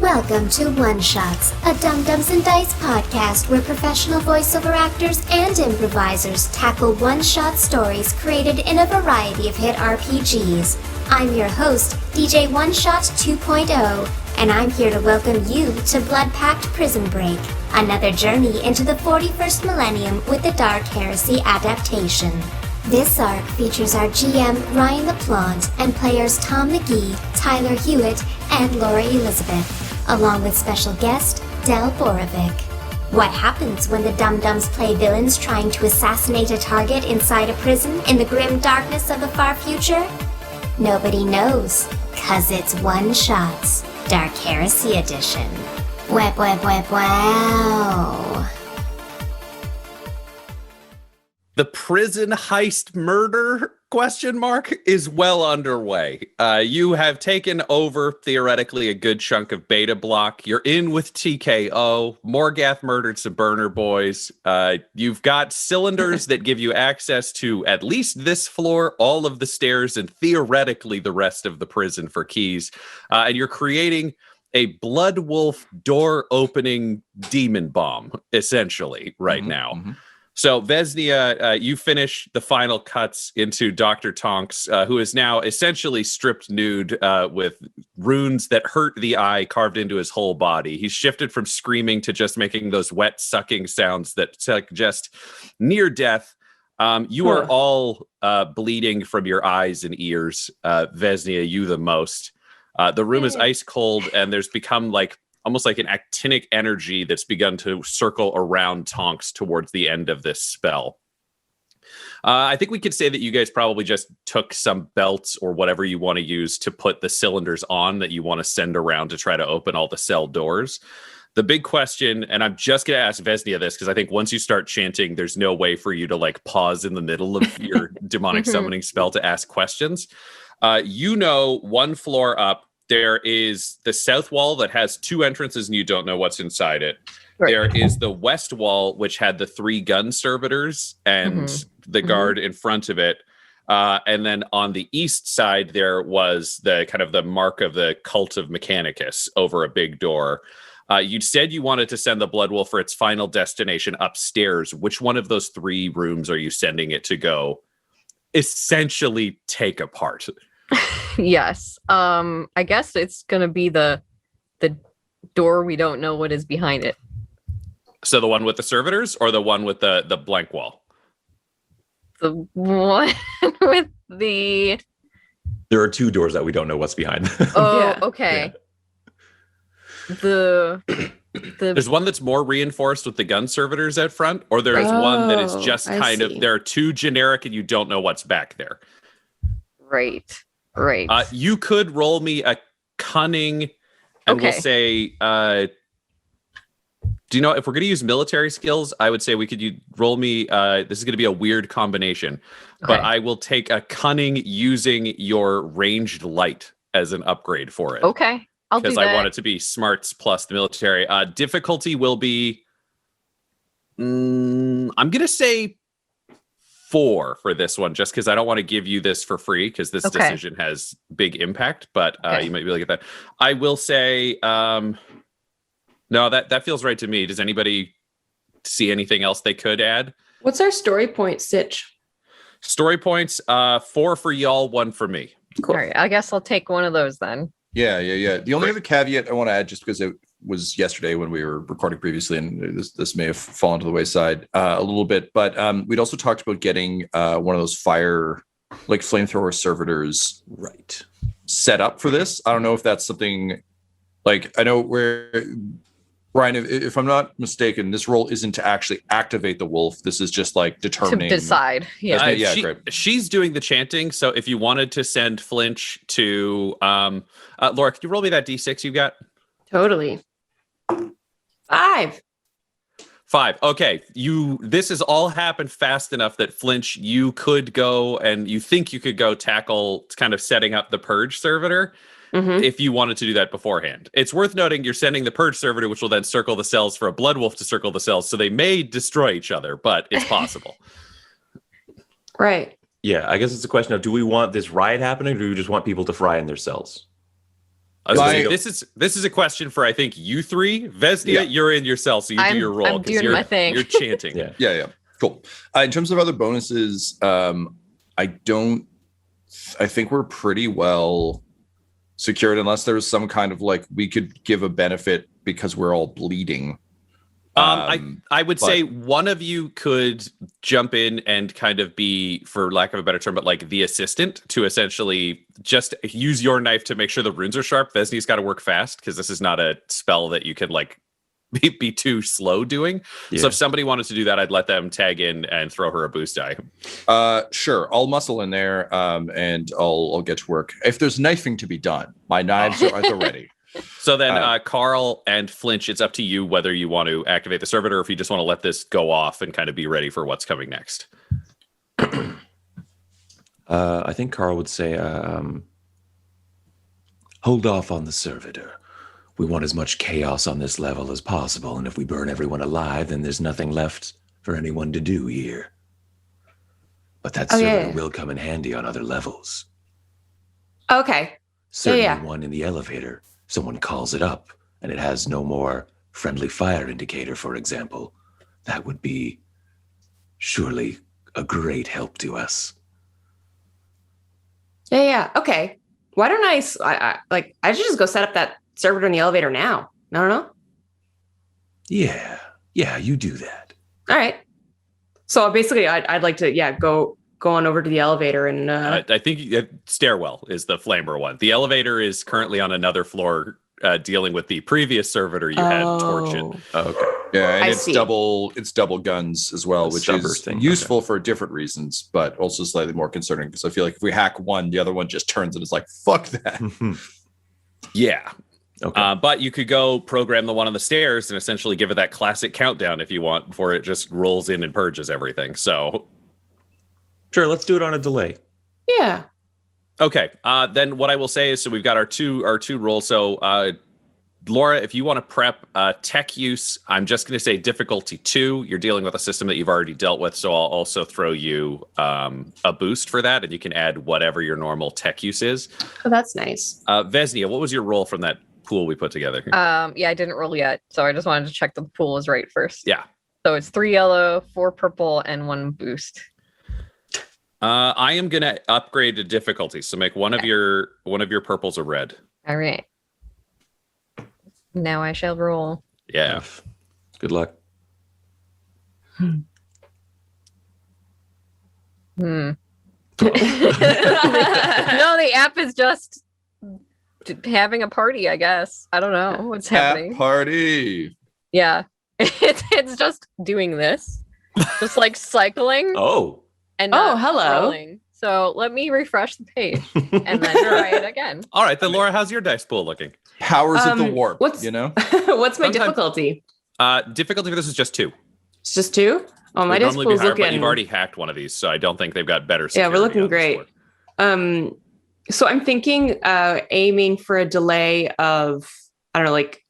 Welcome to One Shots, a Dum-Dums and Dice podcast where professional voiceover actors and improvisers tackle one-shot stories created in a variety of hit RPGs. I'm your host, DJ One Shot 2.0, and I'm here to welcome you to Blood Pact Prison Break, another journey into the 41st Millennium with the Dark Heresy Adaptation. This arc features our GM Ryan LaPlante and players Tom McGee, Tyler Hewitt, and Laura Elizabeth, along with special guest Del Borovic. What happens when the Dum-Dums play villains trying to assassinate a target inside a prison in the grim darkness of the far future? Nobody knows, 'cause it's One Shots, Dark Heresy Edition. Wow. The prison heist murder is well underway. You have taken over, theoretically, a good chunk of Beta Block. You're in with TKO. Morgath murdered some burner boys. You've got cylinders that give you access to at least this floor, all of the stairs, and theoretically the rest of the prison for keys. And you're creating a Blood Wolf door-opening demon bomb, essentially, right now. Mm-hmm. So, Vesnia, you finish the final cuts into Dr. Tonks, who is now essentially stripped nude with runes that hurt the eye carved into his whole body. He's shifted from screaming to just making those wet, sucking sounds that suggest near death. You are all bleeding from your eyes and ears. Vesnia, you the most. The room is ice cold, and there's become almost like an actinic energy that's begun to circle around Tonks towards the end of this spell. I think we could say that you guys probably just took some belts or whatever you want to use to put the cylinders on that you want to send around to try to open all the cell doors. The big question, and I'm just going to ask Vesnia this, because I think once you start chanting, there's no way for you to pause in the middle of your demonic summoning spell to ask questions. One floor up, there is the south wall that has two entrances and you don't know what's inside it. Right. There is the west wall, which had the 3 gun servitors and the guard in front of it. And then on the east side, there was the kind of the mark of the cult of Mechanicus over a big door. You said you wanted to send the Blood Wolf for its final destination upstairs. Which one of those 3 rooms are you sending it to go essentially take apart? Yes. I guess it's gonna be the door we don't know what is behind it. So the one with the servitors or the one with the blank wall? The one with the... There are 2 doors that we don't know what's behind. Oh, yeah. Okay. Yeah. There's one that's more reinforced with the gun servitors out front, or there is one that is just kind of... There are 2 generic and you don't know what's back there. Right. You could roll me a cunning, and we'll say, do you know, if we're going to use military skills, I would say we could roll me, this is going to be a weird combination, but I will take a cunning using your ranged light as an upgrade for it. Okay, I'll do that. Because I want it to be smarts plus the military. Difficulty will be, I'm going to say 4 for this one, just because I don't want to give you this for free, because this decision has big impact, but you might be able to get that. I will say, no, that feels right to me. Does anybody see anything else they could add? What's our story point, Stitch? Story points, 4 for y'all, 1 for me. Cool. All right, I guess I'll take one of those then. Yeah. The only other caveat I want to add, just because it was yesterday when we were recording previously, and this may have fallen to the wayside a little bit, but we'd also talked about getting one of those flamethrower servitors set up for this. I don't know if that's something I know where Ryan, if I'm not mistaken, this role isn't to actually activate the wolf. This is just determining to decide. Yeah, great. She's doing the chanting. So if you wanted to send Flinch to Laura, can you roll me that D6 you got? Totally. 5. Okay. This has all happened fast enough that Flinch, you could go, and you think you could go tackle kind of setting up the purge servitor if you wanted to do that beforehand. It's worth noting you're sending the purge servitor, which will then circle the cells for a blood wolf to circle the cells. So they may destroy each other, but it's possible. Right. Yeah. I guess it's a question of, do we want this riot happening, or do we just want people to fry in their cells? I was gonna say, this is a question for, I think, you three. Vesnia, you're in yourself, so you do your role. I'm doing my thing. You're chanting. Yeah. Cool. In terms of other bonuses, I think we're pretty well secured, unless there was some kind of like we could give a benefit because we're all bleeding. I would say one of you could jump in and kind of be, for lack of a better term, but like the assistant to essentially just use your knife to make sure the runes are sharp. Vesni's got to work fast because this is not a spell that you can like be too slow doing. So if somebody wanted to do that, I'd let them tag in and throw her a boost die. Sure. I'll muscle in there and I'll get to work. If there's knifing to be done, my knives are at the ready. So then, Carl and Flinch, it's up to you whether you want to activate the servitor or if you just want to let this go off and kind of be ready for what's coming next. I think Carl would say, hold off on the servitor. We want as much chaos on this level as possible, and if we burn everyone alive, then there's nothing left for anyone to do here. But that servitor will come in handy on other levels. Okay. Certainly one in the elevator. Someone calls it up, and it has no more friendly fire indicator, for example. That would be surely a great help to us. Yeah. Okay. Why don't I should just go set up that servitor in the elevator now. No. Yeah, you do that. All right. So basically, I'd like to go on over to the elevator and. I think stairwell is the flamer one. The elevator is currently on another floor, dealing with the previous servitor you had torched. Okay. Yeah, and it's double guns as well, which is useful for different reasons, but also slightly more concerning because I feel like if we hack one, the other one just turns and it's like, fuck that. Yeah. Okay. But you could go program the one on the stairs and essentially give it that classic countdown if you want, before it just rolls in and purges everything. So, sure, let's do it on a delay. Yeah. Okay. Then what I will say is, so we've got our two rolls. So, Laura, if you want to prep tech use, I'm just going to say difficulty 2. You're dealing with a system that you've already dealt with, so I'll also throw you a boost for that, and you can add whatever your normal tech use is. Oh, that's nice. Vesnia, what was your roll from that pool we put together? I didn't roll yet, so I just wanted to check the pool was right first. Yeah. So it's 3 yellow, 4 purple, and 1 boost. I am going to upgrade to difficulty, so make one of your purples a red. All right. Now I shall roll. Yeah. Good luck. No, the app is just having a party, I guess. I don't know what's happening. Party. Yeah. It's just doing this. Just like cycling. Oh. And hello. rolling. So let me refresh the page and then try it again. All right, then Laura, how's your dice pool looking? Powers of the warp. What's my difficulty? Difficulty for this is just 2. It's just 2? Oh, my dice pool's looking. But you've already hacked one of these, so I don't think they've got better. Yeah, we're looking great. So I'm thinking aiming for a delay of, I don't know, like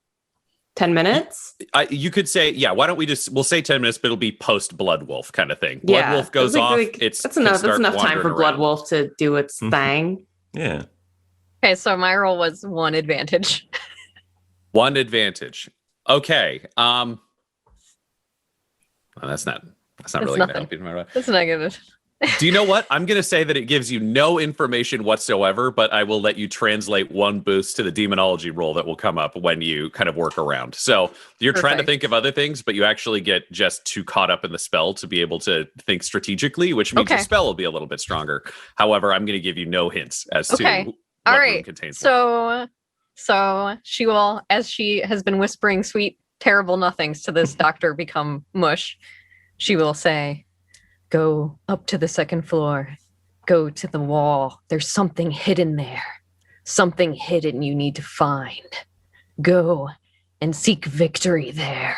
10 minutes. You could say, why don't we'll say 10 minutes, but it'll be post Blood Wolf kind of thing. Blood Wolf goes off. That's enough time for Blood Wolf to do its thing. Yeah. Okay, so my roll was 1 advantage. 1 advantage. Okay. Well, that's not really going to help you. That's negative. Do you know what? I'm going to say that it gives you no information whatsoever, but I will let you translate 1 boost to the demonology roll that will come up when you kind of work around. So you're trying to think of other things, but you actually get just too caught up in the spell to be able to think strategically, which means your spell will be a little bit stronger. However, I'm going to give you no hints as to what room contains. So she will, as she has been whispering sweet, terrible nothings to this doctor become mush, she will say, "Go up to the 2nd floor. Go to the wall. There's something hidden there. Something hidden you need to find. Go and seek victory there."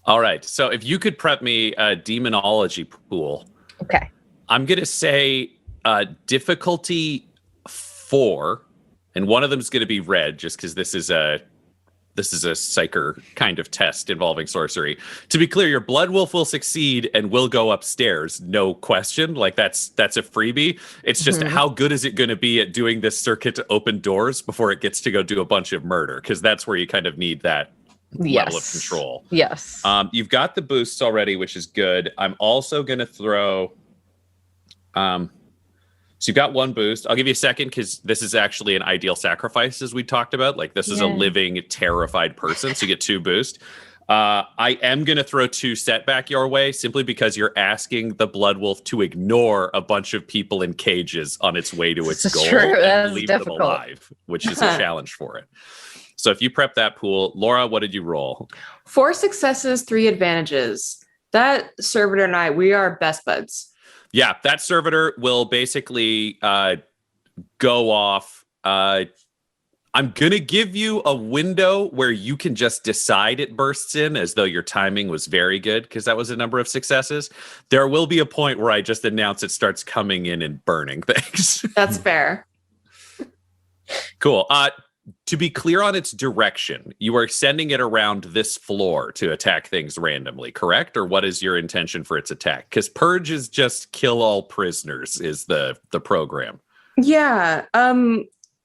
All right. So if you could prep me a demonology pool. Okay. I'm going to say difficulty 4, and one of them is going to be red just because this is this is a psyker kind of test involving sorcery. To be clear, your blood wolf will succeed and will go upstairs, no question. Like that's a freebie. It's just how good is it going to be at doing this circuit to open doors before it gets to go do a bunch of murder? Because that's where you kind of need that level of control. Yes. You've got the boosts already, which is good. I'm also going to throw. So you've got one boost. I'll give you a second because this is actually an ideal sacrifice, as we talked about. Like this is a living, terrified person. So you get 2 boosts. I am going to throw 2 setback your way simply because you're asking the Blood Wolf to ignore a bunch of people in cages on its way to its goal and leave them alive, which is a challenge for it. So if you prep that pool, Laura, what did you roll? 4 successes, 3 advantages. That servitor and I, we are best buds. Yeah, that servitor will basically go off. I'm going to give you a window where you can just decide it bursts in as though your timing was very good because that was a number of successes. There will be a point where I just announce it starts coming in and burning things. That's fair. Cool. To be clear on its direction, you are sending it around this floor to attack things randomly, correct? Or what is your intention for its attack? Because purge is just kill all prisoners is the program. Yeah.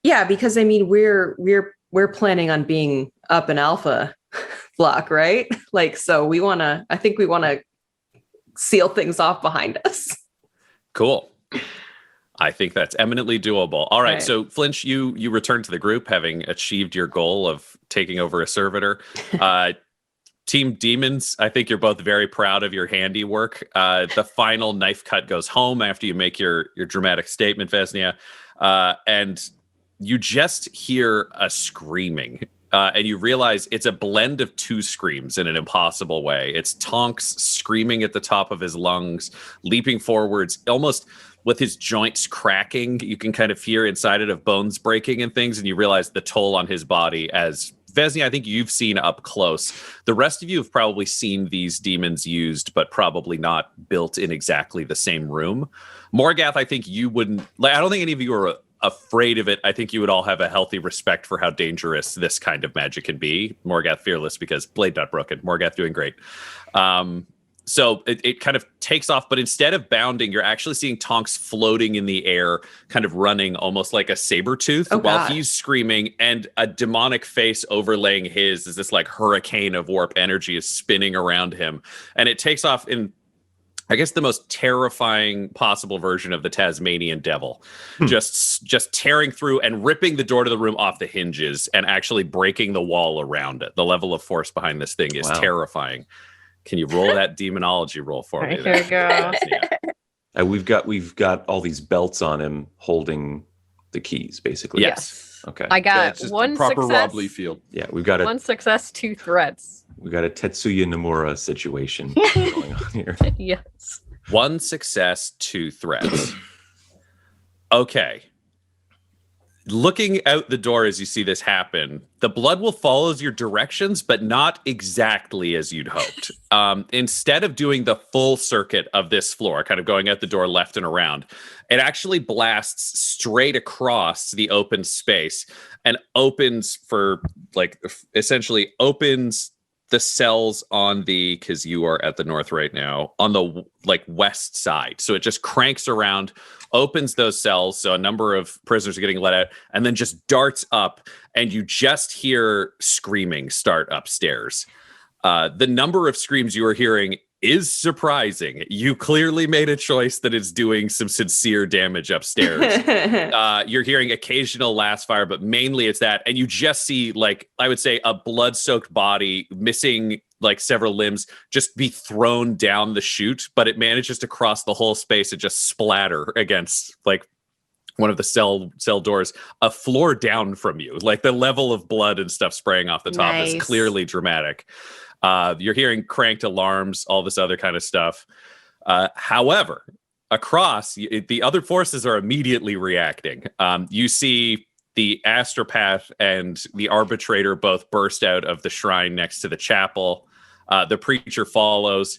Yeah, because I mean we're planning on being up in alpha block, right? Like so I think we want to seal things off behind us. Cool. I think that's eminently doable. All right. So Flinch, you return to the group having achieved your goal of taking over a servitor. Team Demons, I think you're both very proud of your handiwork. The final knife cut goes home after you make your dramatic statement, Vesnia. And you just hear a screaming. And you realize it's a blend of 2 screams in an impossible way. It's Tonks screaming at the top of his lungs, leaping forwards, almost with his joints cracking. You can kind of hear inside it of bones breaking and things, and you realize the toll on his body. As Vesnia, I think you've seen up close. The rest of you have probably seen these demons used, but probably not built in exactly the same room. Morgath, I think you wouldn't. I don't think any of you are afraid of it. I think you would all have a healthy respect for how dangerous this kind of magic can be. Morgath fearless because blade not broken. Morgath doing great. So it kind of takes off, but instead of bounding, you're actually seeing Tonks floating in the air, kind of running almost like a saber tooth while he's screaming, and a demonic face overlaying his as this like hurricane of warp energy is spinning around him. And it takes off in, I guess, the most terrifying possible version of the Tasmanian devil, just tearing through and ripping the door to the room off the hinges and actually breaking the wall around it. The level of force behind this thing is terrifying. Can you roll that demonology roll for me? Here we go. Yeah. We've got all these belts on him holding the keys, basically. Yes. Okay. I got Just one proper success. Rob Liefeld. Yeah, we've got 1 success, 2 threats. we got a Tetsuya Nomura situation going on here. Yes. 1 success, 2 threats. Okay. Looking out the door as you see this happen, the Blood Wolf follows your directions, but not exactly as you'd hoped. Instead of doing the full circuit of this floor, kind of going out the door left and around, it actually blasts straight across the open space and opens essentially opens the cells on the, because you are at the north right now, on the west side. So it just cranks around, opens those cells, so a number of prisoners are getting let out, and then just darts up, and you just hear screaming start upstairs. The number of screams you are hearing is surprising. You clearly made a choice that is doing some sincere damage upstairs. You're hearing occasional last fire, but mainly it's that. And you just see, I would say, a blood-soaked body missing several limbs just be thrown down the chute, but it manages to cross the whole space and just splatter against one of the cell doors, a floor down from you. The level of blood and stuff spraying off the top is clearly dramatic. You're hearing cranked alarms, all this other kind of stuff. However, across, the other forces are immediately reacting. You see the astropath and the arbitrator both burst out of the shrine next to the chapel. The preacher follows.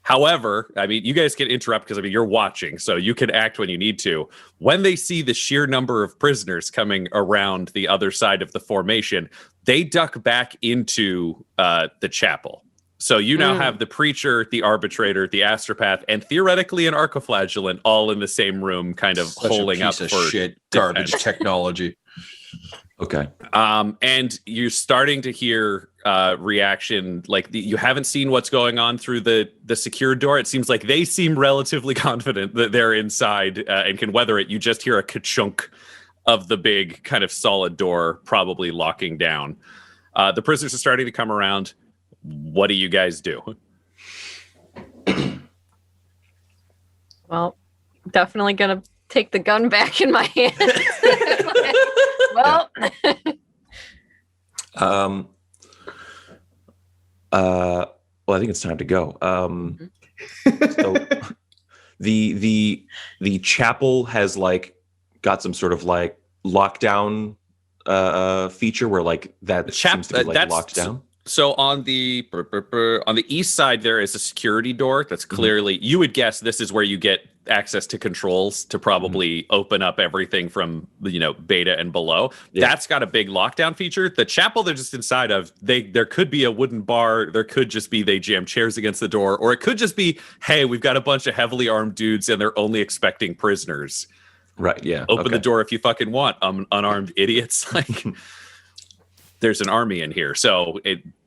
However, I mean, you guys can interrupt because, I mean, you're watching, so you can act when you need to. When they see the sheer number of prisoners coming around the other side of the formation, they duck back into the chapel. So you now have the preacher, the arbitrator, the astropath, and theoretically an archiflagellant all in the same room, kind of holding up for shit garbage technology. Okay. And you're starting to hear reaction, like you haven't seen what's going on through the secure door. It seems like they seem relatively confident that they're inside and can weather it. You just hear a ka-chunk of the big kind of solid door probably locking down. The prisoners are starting to come around. What do you guys do? Well, definitely gonna take the gun back in my hand. Well, well, I think it's time to go. So the chapel has like got some sort of like lockdown feature where like that seems to be like locked down. So on the east side, there is a security door that's clearly, you would guess this is where you get access to controls to probably open up everything from, beta and below. Yeah. That's got a big lockdown feature. The chapel they're just inside of, there could be a wooden bar. There could just be they jam chairs against the door. Or it could just be, hey, we've got a bunch of heavily armed dudes and they're only expecting prisoners. Right, yeah. Open the door if you fucking want, unarmed idiots. Like... There's an army in here. So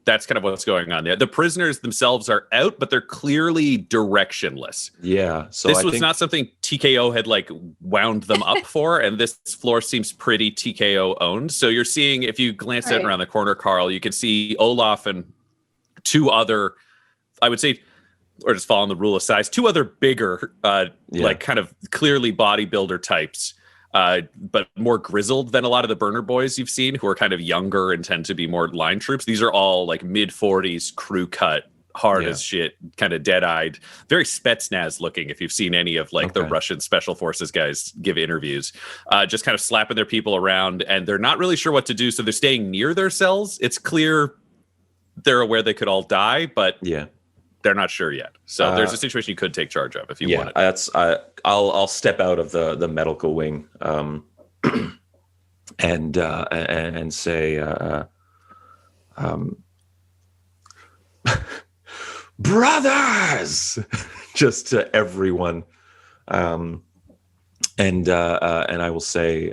that's kind of what's going on there. The prisoners themselves are out, but they're clearly directionless. Yeah. So this was not something TKO had like wound them up for. And this floor seems pretty TKO owned. So you're seeing, if you glance out around the corner, Carl, you can see Olaf and two other, I would say, or just following the rule of size, two other bigger, like kind of clearly bodybuilder types. But more grizzled than a lot of the burner boys you've seen, who are kind of younger and tend to be more line troops. These are all like mid-40s, crew cut, hard as shit, kind of dead-eyed, very Spetsnaz looking, if you've seen any of like the Russian special forces guys give interviews. Just kind of slapping their people around, and they're not really sure what to do, so they're staying near their cells. It's clear they're aware they could all die, but they're not sure yet. So there's a situation you could take charge of if you wanted. I'll step out of the medical wing and say, brothers, just to everyone, and I will say,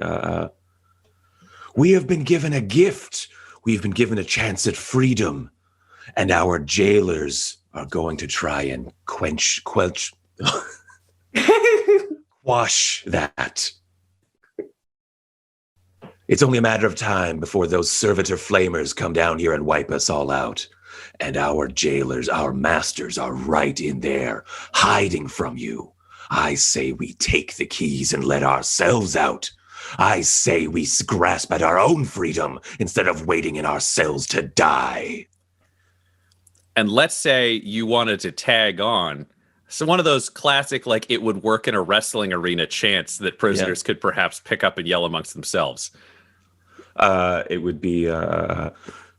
we have been given a gift. We've been given a chance at freedom, and our jailers are going to try and quench Wash that. It's only a matter of time before those servitor flamers come down here and wipe us all out. And our jailers, our masters, are right in there, hiding from you. I say we take the keys and let ourselves out. I say we grasp at our own freedom instead of waiting in our cells to die. And let's say you wanted to tag on. So one of those classic, like it would work in a wrestling arena chants that prisoners could perhaps pick up and yell amongst themselves. It would be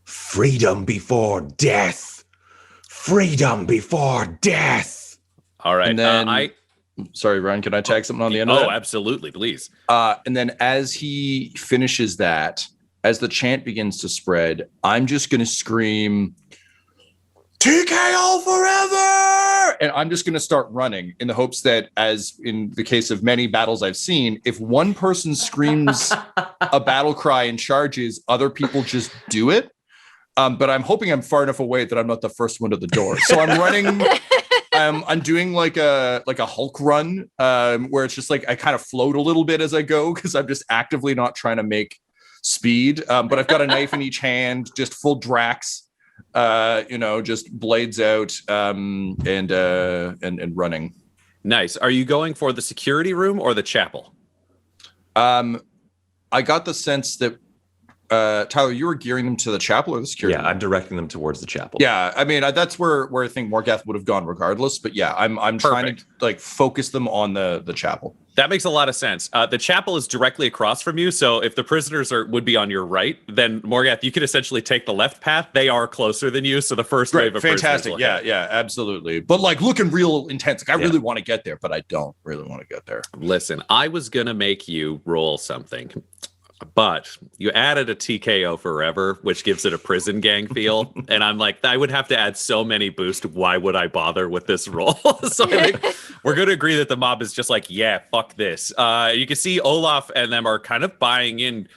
freedom before death. Freedom before death. All right. And then, sorry, Ryan, can I tag something on the end of that? Oh, absolutely, please. And then as he finishes that, as the chant begins to spread, I'm just going to scream, TKO forever! And I'm just going to start running in the hopes that, as in the case of many battles I've seen, if one person screams a battle cry and charges, other people just do it. But I'm hoping I'm far enough away that I'm not the first one to the door. So I'm running. I'm doing like a Hulk run where it's just like I kind of float a little bit as I go because I'm just actively not trying to make speed. But I've got a knife in each hand, just full Drax. Just blades out and running. Nice. Are you going for the security room or the chapel? I got the sense that Tyler, you were gearing them to the chapel or the security? Yeah, I'm directing them towards the chapel. Yeah, I mean that's where I think Morgath would have gone regardless. But yeah, I'm trying to like focus them on the chapel. That makes a lot of sense. The chapel is directly across from you, so if the prisoners would be on your right, then Morgath, you could essentially take the left path. They are closer than you, so the first wave of fantastic. prisoners will Yeah, absolutely. But like looking real intense. Like I really want to get there, but I don't really want to get there. Listen, I was gonna make you roll something, but you added a TKO forever, which gives it a prison gang feel. And I'm like, I would have to add so many boosts. Why would I bother with this roll? So I think we're going to agree that the mob is just like, yeah, fuck this. You can see Olaf and them are kind of buying in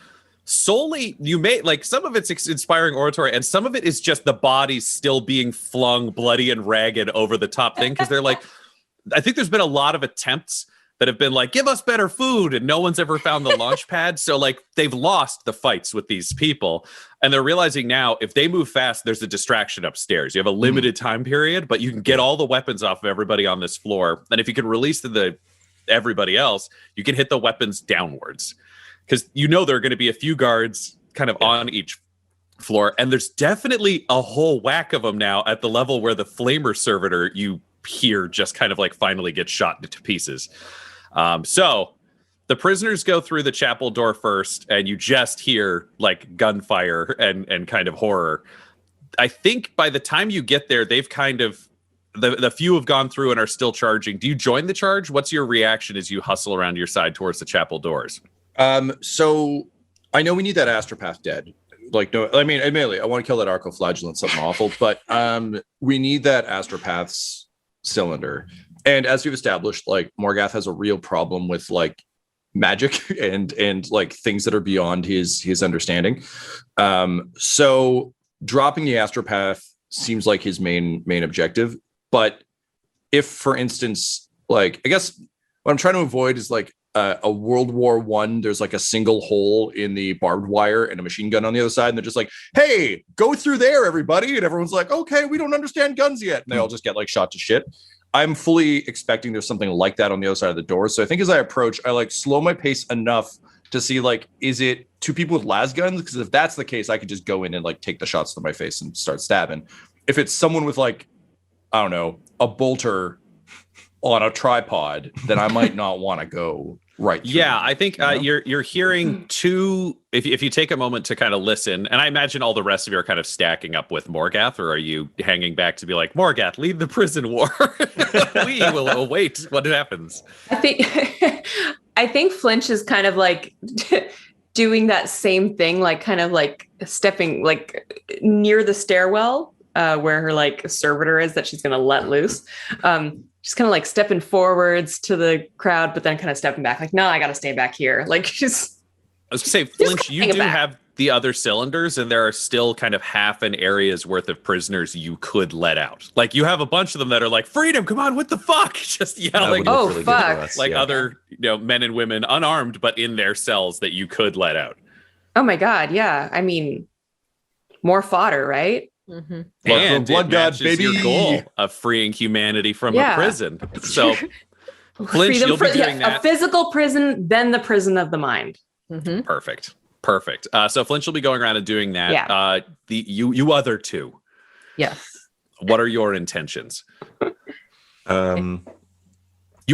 solely. You may like some of it's inspiring oratory and some of it is just the bodies still being flung bloody and ragged over the top thing. Because they're like, I think there's been a lot of attempts that have been like, give us better food, and no one's ever found the launch pad. So like they've lost the fights with these people, and they're realizing now if they move fast, there's a distraction upstairs. You have a limited time period, but you can get all the weapons off of everybody on this floor, and if you can release everybody else, you can hit the weapons downwards, because you know there are going to be a few guards kind of on each floor, and there's definitely a whole whack of them now at the level where the flamer servitor you hear just kind of like finally gets shot to pieces. So the prisoners go through the chapel door first, and you just hear like gunfire and kind of horror. I think by the time you get there, they've kind of the few have gone through and are still charging. Do you join the charge? What's your reaction as you hustle around your side towards the chapel doors? So I know we need that astropath dead. Like, no, I mean, admittedly, I want to kill that arcoflagellant, something awful, but we need that astropath's cylinder. And as we've established, like Morgath has a real problem with like magic and like things that are beyond his understanding. So dropping the astropath seems like his main objective. But if, for instance, like I guess what I'm trying to avoid is like a World War I, there's like a single hole in the barbed wire and a machine gun on the other side, and they're just like, hey, go through there, everybody. And everyone's like, okay, we don't understand guns yet. And they all just get like shot to shit. I'm fully expecting there's something like that on the other side of the door. So I think as I approach, I like slow my pace enough to see like, is it two people with las guns? Because if that's the case, I could just go in and like take the shots to my face and start stabbing. If it's someone with like, I don't know, a bolter on a tripod, then I might not want to go right through. Yeah, I think you're hearing two. If you take a moment to kind of listen, and I imagine all the rest of you are kind of stacking up with Morgath, or are you hanging back to be like, Morgath, lead the prison war? We will await what happens. I think Flinch is kind of like doing that same thing, like kind of like stepping like near the stairwell where her like servitor is that she's going to let loose. Just kind of like stepping forwards to the crowd, but then kind of stepping back. Like, no, I got to stay back here. Like, just. I was going to say, Flinch, you do have the other cylinders, and there are still kind of half an area's worth of prisoners you could let out. Like, you have a bunch of them that are like, freedom, come on, what the fuck? Just yelling. Oh, really fuck. Like other men and women, unarmed, but in their cells that you could let out. Oh, my God. Yeah. I mean, more fodder, right? Mm-hmm. And blood god, baby, your goal of freeing humanity from a prison. So, Flinch, you'll be doing that. A physical prison, then the prison of the mind. Mm-hmm. Perfect. So Flinch will be going around and doing that. Yeah. You other two. Yes. What are your intentions? You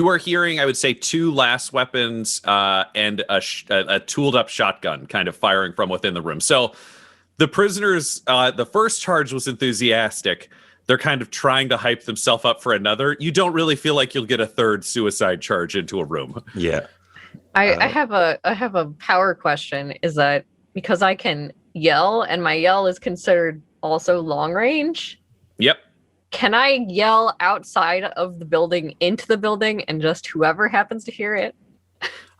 are hearing, I would say, 2 last weapons and a tooled up shotgun kind of firing from within the room. So the prisoners, the first charge was enthusiastic. They're kind of trying to hype themselves up for another. You don't really feel like you'll get a third suicide charge into a room. Yeah. I have a power question. Is that because I can yell and my yell is considered also long range? Yep. Can I yell outside of the building into the building and just whoever happens to hear it?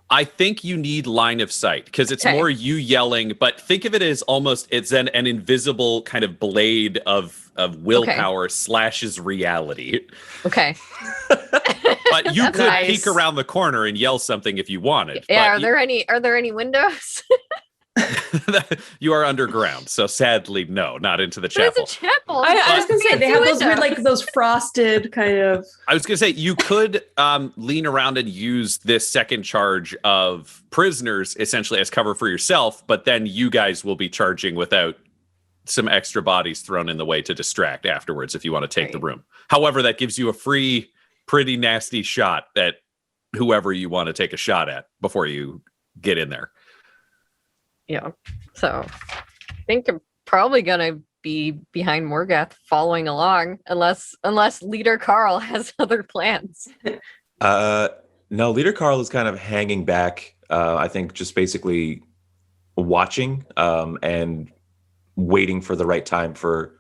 I think you need line of sight because it's more you yelling, but think of it as almost it's an invisible kind of blade of willpower slashes reality. Okay. But you could peek around the corner and yell something if you wanted. Yeah, are there any windows? You are underground, so sadly, no, not into the chapel. It's a chapel. I was gonna say they have those weird, windows. like those frosted kind of. I was going to say you could lean around and use this second charge of prisoners essentially as cover for yourself, but then you guys will be charging without some extra bodies thrown in the way to distract afterwards if you want to take the room. However, that gives you a free, pretty nasty shot at whoever you want to take a shot at before you get in there. Yeah. So I think I'm probably gonna be behind Morgath following along unless Leader Carl has other plans. No, Leader Carl is kind of hanging back. I think just basically watching and waiting for the right time for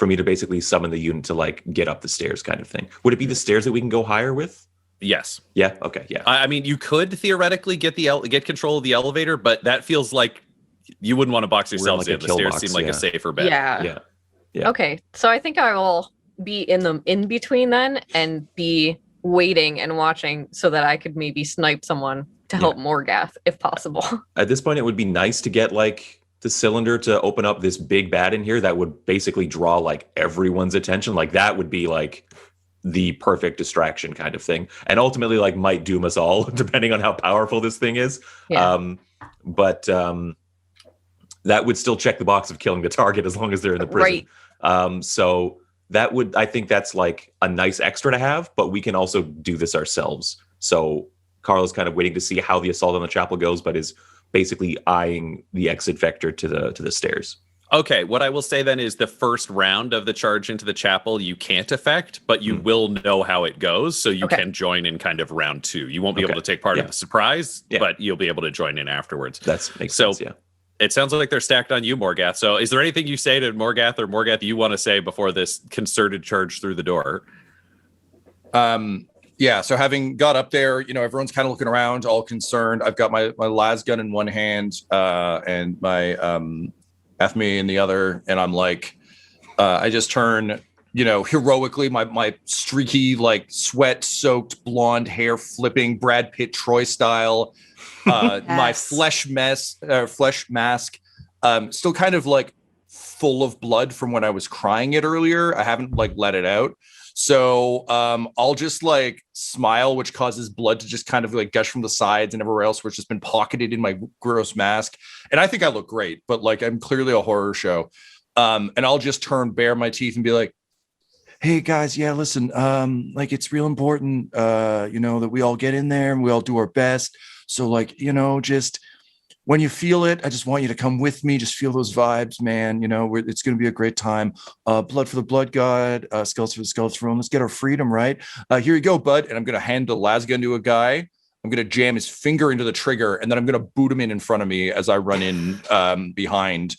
me to basically summon the unit to like get up the stairs kind of thing. Would it be the stairs that we can go higher with? Yes. Yeah. Okay. Yeah. I mean, you could theoretically get get control of the elevator, but that feels like you wouldn't want to box yourselves like in. a The stairs kill seem box, like yeah. a safer bet. Yeah. Yeah. Okay. So I think I will be in between then and be waiting and watching so that I could maybe snipe someone to help Morgath if possible. At this point, it would be nice to get like the cylinder to open up this big bat in here that would basically draw like everyone's attention. Like that would be like the perfect distraction kind of thing, and ultimately like might doom us all depending on how powerful this thing is. Yeah. But that would still check the box of killing the target as long as they're in the prison. Right. So that would, I think that's like a nice extra to have, but we can also do this ourselves. So Carl is kind of waiting to see how the assault on the chapel goes, but is basically eyeing the exit vector to the stairs. Okay, what I will say then is the first round of the charge into the chapel you can't affect, but you will know how it goes, so you can join in kind of round 2. You won't be able to take part in the surprise, but you'll be able to join in afterwards. That makes sense, yeah. It sounds like they're stacked on you, Morgath. So is there anything you say to Morgath or Morgath you want to say before this concerted charge through the door? Yeah, so having got up there, everyone's kind of looking around, all concerned. I've got my las gun in one hand and my FME in the other, and I'm like, I just turn, heroically, my streaky, like sweat-soaked blonde hair flipping Brad Pitt Troy style, my flesh mask, still kind of like full of blood from when I was crying it earlier. I haven't like let it out. So I'll just like smile, which causes blood to just kind of like gush from the sides and everywhere else where it's just been pocketed in my gross mask. And I think I look great, but like I'm clearly a horror show. And I'll just turn bare my teeth and be like, hey guys, yeah, listen, like it's real important, that we all get in there and we all do our best. So like, just when you feel it, I just want you to come with me. Just feel those vibes, man. It's going to be a great time. Blood for the blood god, skeleton for the skeleton throne. Let's get our freedom, right? Here you go, bud. And I'm going to hand a lasgun to a guy. I'm going to jam his finger into the trigger, and then I'm going to boot him in front of me as I run in behind.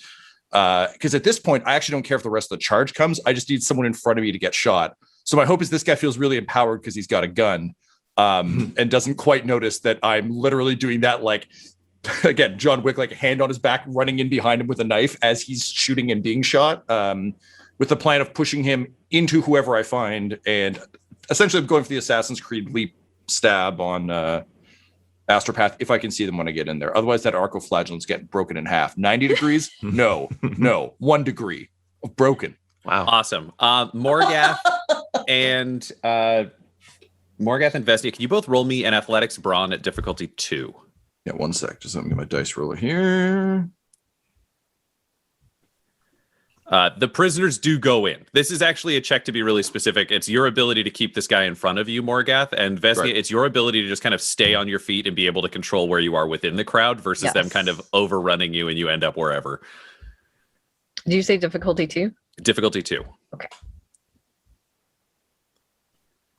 Because at this point, I actually don't care if the rest of the charge comes. I just need someone in front of me to get shot. So my hope is this guy feels really empowered because he's got a gun and doesn't quite notice that I'm literally doing that, like, again, John Wick, like hand on his back, running in behind him with a knife as he's shooting and being shot, with the plan of pushing him into whoever I find. And essentially I'm going for the Assassin's Creed leap stab on Astropath if I can see them when I get in there. Otherwise, that Arcoflagellant's getting broken in half. 90 degrees? No. 1 degree of broken. Wow. Awesome. Morgath and Vestia, can you both roll me an athletics brawn at difficulty 2? Yeah, 1 sec. Just let me get my dice roller here. The prisoners do go in. This is actually a check to be really specific. It's your ability to keep this guy in front of you, Morgath, and Vestia, It's your ability to just kind of stay on your feet and be able to control where you are within the crowd versus them kind of overrunning you and you end up wherever. Did you say difficulty 2? Difficulty 2. Okay.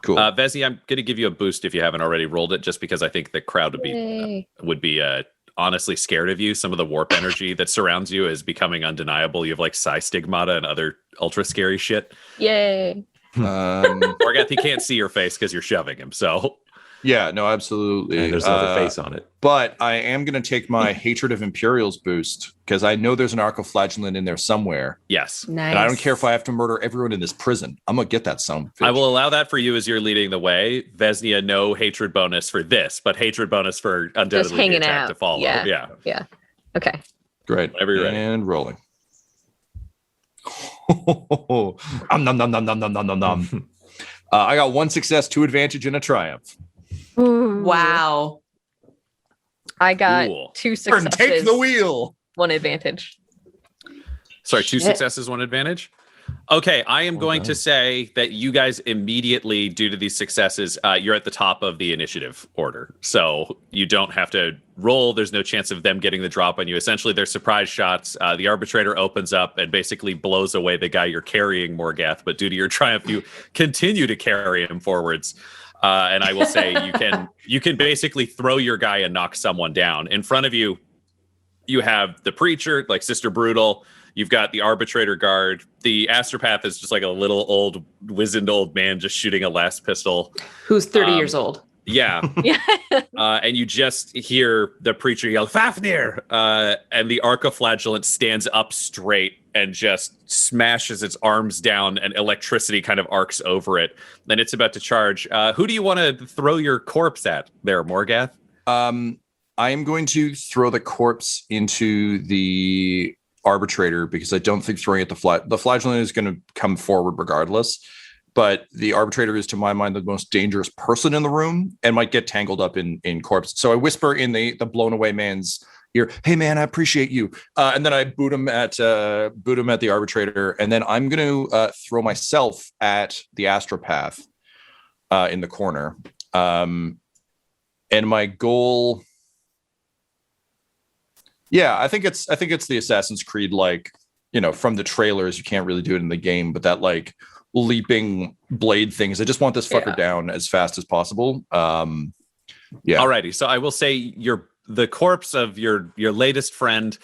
Cool. Vessi, I'm going to give you a boost if you haven't already rolled it, just because I think the crowd would be honestly scared of you. Some of the warp energy that surrounds you is becoming undeniable. You have like psi stigmata and other ultra scary shit. Yay. Morgath, he can't see your face because you're shoving him. So yeah, no, absolutely. And there's another face on it. But I am going to take my Hatred of Imperials boost because I know there's an Arcoflagellant in there somewhere. Yes. Nice. And I don't care if I have to murder everyone in this prison. I'm going to get that son. I will allow that for you as you're leading the way. Vesnia, no hatred bonus for this, but hatred bonus for undoubtedly the attack to follow. Yeah. Okay. Great. Whenever you're ready. And rolling. Nom, nom, nom, nom, nom, nom, nom, nom, nom. I got 1 success, 2 advantage, and a triumph. Ooh. Wow. I got Cool. 2 Turn, successes. take the wheel. 1 advantage. Sorry, 2 Shit. successes, 1 advantage. Okay, I am Well going done. to say that you guys immediately, due to these successes, you're at the top of the initiative order. So you don't have to roll. There's no chance of them getting the drop on you. Essentially, they're surprise shots. The arbitrator opens up and basically blows away the guy you're carrying, Morgath. But due to your triumph, you continue to carry him forwards. And I will say you can basically throw your guy and knock someone down. In front of you, you have the preacher, like Sister Brutal. You've got the arbitrator guard. The astropath is just like a little old, wizened old man just shooting a last pistol. Who's 30 years old? Yeah. Yeah. And you just hear the preacher yell, Fafnir! And the archiflagellant stands up straight and just smashes its arms down, and electricity kind of arcs over it. And it's about to charge. Who do you want to throw your corpse at there, Morgath? I am going to throw the corpse into the arbitrator because I don't think throwing it the flagellant is going to come forward regardless. But the arbitrator is, to my mind, the most dangerous person in the room and might get tangled up in corpse. So I whisper in the blown away man's ear, "Hey man, I appreciate you." And then I boot him at the arbitrator, and then I'm going to throw myself at the astropath in the corner. And my goal. Yeah, I think it's the Assassin's Creed, like, you know, from the trailers. You can't really do it in the game, but that like leaping blade things. I just want this fucker down as fast as possible. Yeah. Alrighty. So I will say the corpse of your latest friend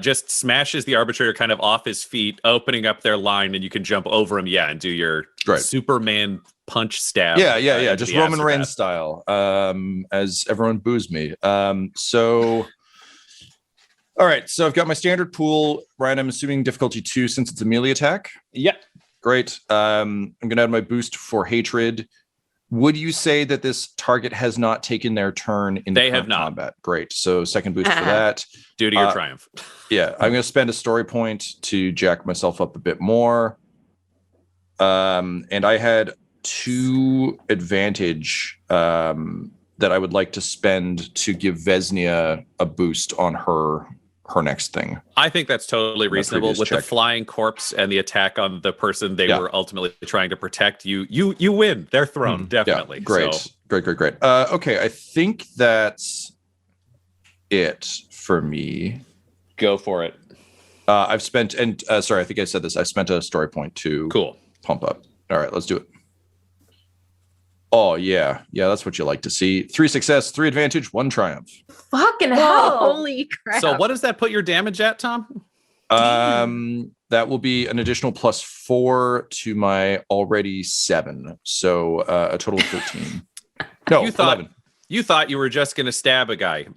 just smashes the arbitrator kind of off his feet, opening up their line, and you can jump over him, and do your Superman punch stab. Yeah. Just Roman Reigns style. As everyone boos me. All right, so I've got my standard pool. Ryan, I'm assuming difficulty 2 since it's a melee attack. Yep. Great. I'm going to add my boost for hatred. Would you say that this target has not taken their turn in the current combat? Great. So second boost for that. Due to your triumph. Yeah, I'm going to spend a story point to jack myself up a bit more. And I had 2 advantage that I would like to spend to give Vesnia a boost on her next thing. I think that's totally reasonable with the flying corpse and the attack on the person they were ultimately trying to protect. You win. They're thrown, definitely. Yeah, great. So. Great. Okay, I think that's it for me. Go for it. I've spent, sorry, I think I said this. I spent a story point to pump up. All right, let's do it. Oh, yeah, that's what you like to see. 3 success, 3 advantage, 1 triumph. Fucking hell. Holy crap. So what does that put your damage at, Tom? That will be an additional +4 to my already 7. So a total of 13. No, 11. You thought you were just going to stab a guy.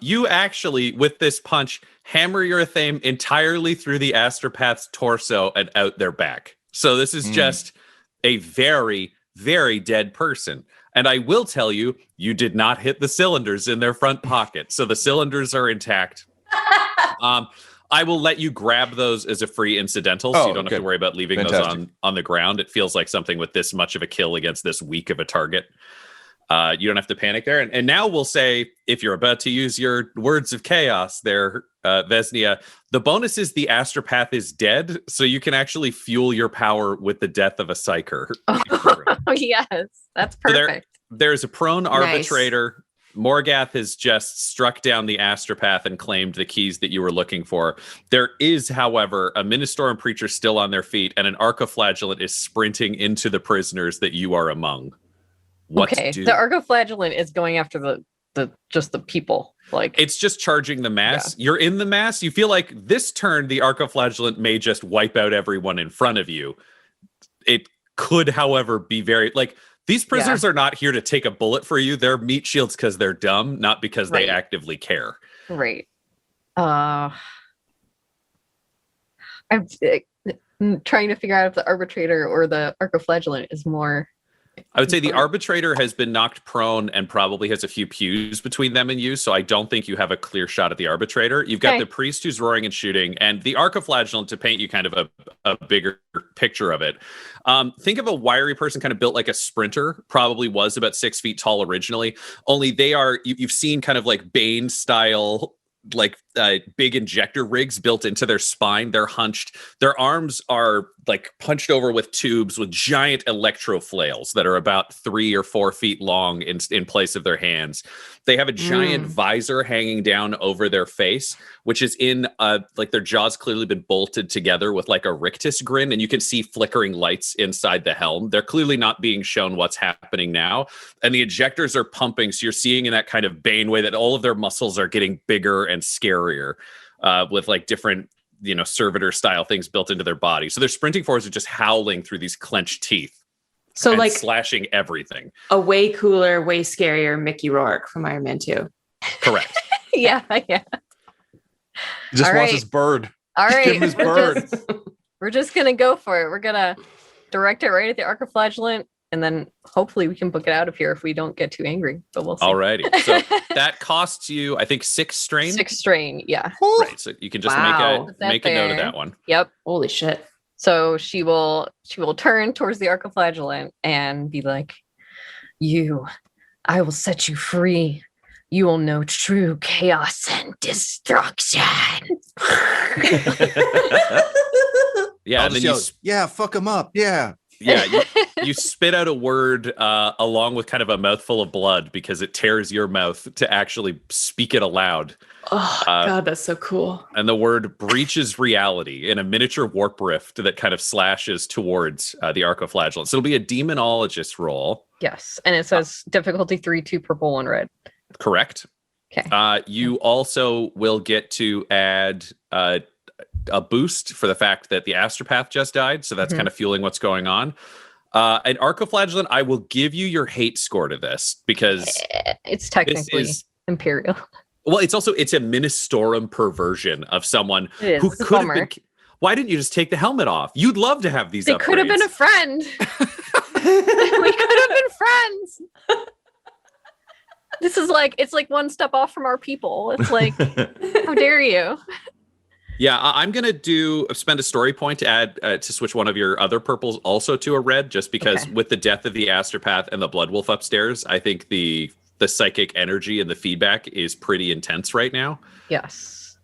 You actually, with this punch, hammer your theme entirely through the astropath's torso and out their back. So this is just a very, very dead person. And I will tell you, you did not hit the cylinders in their front pocket. So the cylinders are intact. I will let you grab those as a free incidental, so you don't have to worry about leaving those on the ground. It feels like something with this much of a kill against this weak of a target. You don't have to panic there. And now we'll say, if you're about to use your words of chaos there, Vesnia, the bonus is the astropath is dead, so you can actually fuel your power with the death of a psyker. Oh, yes. That's perfect. So there's a prone arbitrator. Morgath has just struck down the astropath and claimed the keys that you were looking for. There is, however, a Ministorum preacher still on their feet, and an archiflagellant is sprinting into the prisoners that you are among. What to do? The archiflagellant is going after the people. Like, it's just charging the mass. Yeah. You're in the mass. You feel like this turn, the archiflagellant may just wipe out everyone in front of you. It could, however, be very these prisoners are not here to take a bullet for you. They're meat shields because they're dumb, not because they actively care. Right. I'm trying to figure out if the arbitrator or the archiflagellant is more I would say the arbitrator has been knocked prone and probably has a few pews between them and you, so I don't think you have a clear shot at the arbitrator. You've got the priest who's roaring and shooting, and the archiflagellant, to paint you kind of a bigger picture of it. Think of a wiry person kind of built like a sprinter, probably was about 6 feet tall originally, only they are, you've seen kind of like Bane style, like big injector rigs built into their spine. They're hunched. Their arms are like punched over with tubes with giant electro flails that are about 3 or 4 feet long in place of their hands. They have a giant visor hanging down over their face, which is in like their jaws clearly been bolted together with like a rictus grin, and you can see flickering lights inside the helm. They're clearly not being shown what's happening now, and the ejectors are pumping, so you're seeing in that kind of Bane way that all of their muscles are getting bigger and scarier, with like different, servitor style things built into their body. So they're sprinting forwards and just howling through these clenched teeth. So like slashing everything. A way cooler, way scarier Mickey Rourke from Iron Man 2. Correct. Yeah. He just wants his bird. All right. Give him his bird. We're just going to go for it. We're going to direct it right at the archiflagellant, and then hopefully we can book it out of here if we don't get too angry, but we'll see. Alrighty. So that costs you, I think, 6 strain. 6 strain, yeah. Right. So you can just make a note of that one. Yep. Holy shit. So she will turn towards the archiflagellant and be like, I will set you free. You will know true chaos and destruction. Yeah, and then fuck him up. Yeah. Yeah, you spit out a word along with kind of a mouthful of blood because it tears your mouth to actually speak it aloud. Oh, God, that's so cool. And the word breaches reality in a miniature warp rift that kind of slashes towards the archiflagellant. So it'll be a demonologist roll. Yes, and it says difficulty 3, 2 purple, 1 red. Correct. Okay. You also will get to add a boost for the fact that the astropath just died, so that's kind of fueling what's going on. An archiflagellant, I will give you your hate score to this because it's technically imperial. Well, it's a ministorum perversion of someone who could have been. Why didn't you just take the helmet off? You'd love to have these. They could have been a friend. We could have been friends. This is it's like one step off from our people. It's like, how dare you? Yeah, I'm going to spend a story point to add to switch one of your other purples also to a red, just because with the death of the astropath and the blood wolf upstairs, I think the psychic energy and the feedback is pretty intense right now. Yes.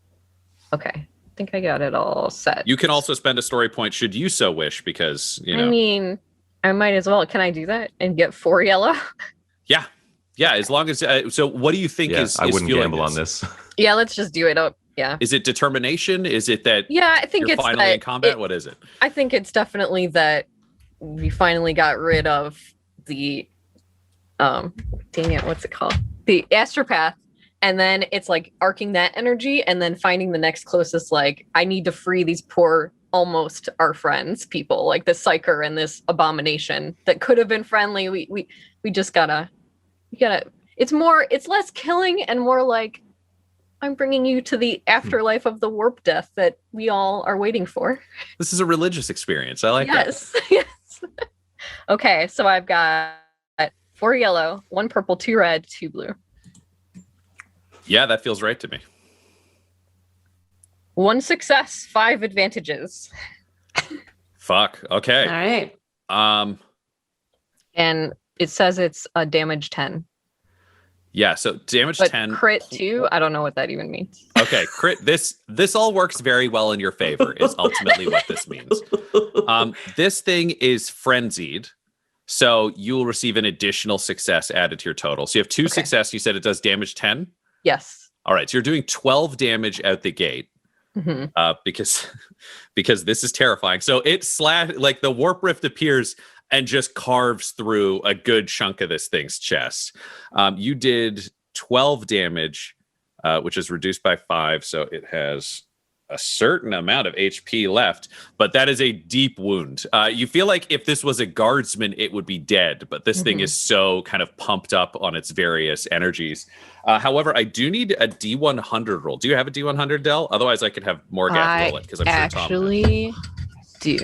Okay. I think I got it all set. You can also spend a story point should you so wish, because, I mean, I might as well. Can I do that and get 4 yellow? Yeah. Yeah, as long as... so what do you think is I wouldn't gamble on this. Yeah, let's just do it up. Yeah. Is it determination? Is it that I think you're it's finally in combat? What is it? I think it's definitely that we finally got rid of the what's it called? The astropath. And then it's like arcing that energy and then finding the next closest, I need to free these poor, almost our friends people, like this psyker and this abomination that could have been friendly. We just gotta, it's less killing and more like, I'm bringing you to the afterlife of the warp death that we all are waiting for. This is a religious experience. I like that. Yes. Okay, so I've got 4 yellow, 1 purple, 2 red, 2 blue. Yeah, that feels right to me. 1 success, 5 advantages. Fuck. Okay. All right. And it says it's a damage 10. Yeah, so damage but 10. Crit 2, I don't know what that even means. Okay, crit. This all works very well in your favor, is ultimately what this means. This thing is frenzied, so you will receive an additional success added to your total. So you have 2 success. You said it does damage 10? Yes. All right, so you're doing 12 damage out the gate. Because this is terrifying. So it the warp rift appears and just carves through a good chunk of this thing's chest. You did 12 damage, which is reduced by 5, so it has a certain amount of HP left, but that is a deep wound. You feel like if this was a guardsman, it would be dead, but this thing is so kind of pumped up on its various energies. However, I do need a D100 roll. Do you have a D100, Del? Otherwise, I could have Morgath roll it, because I'm sure Tom do.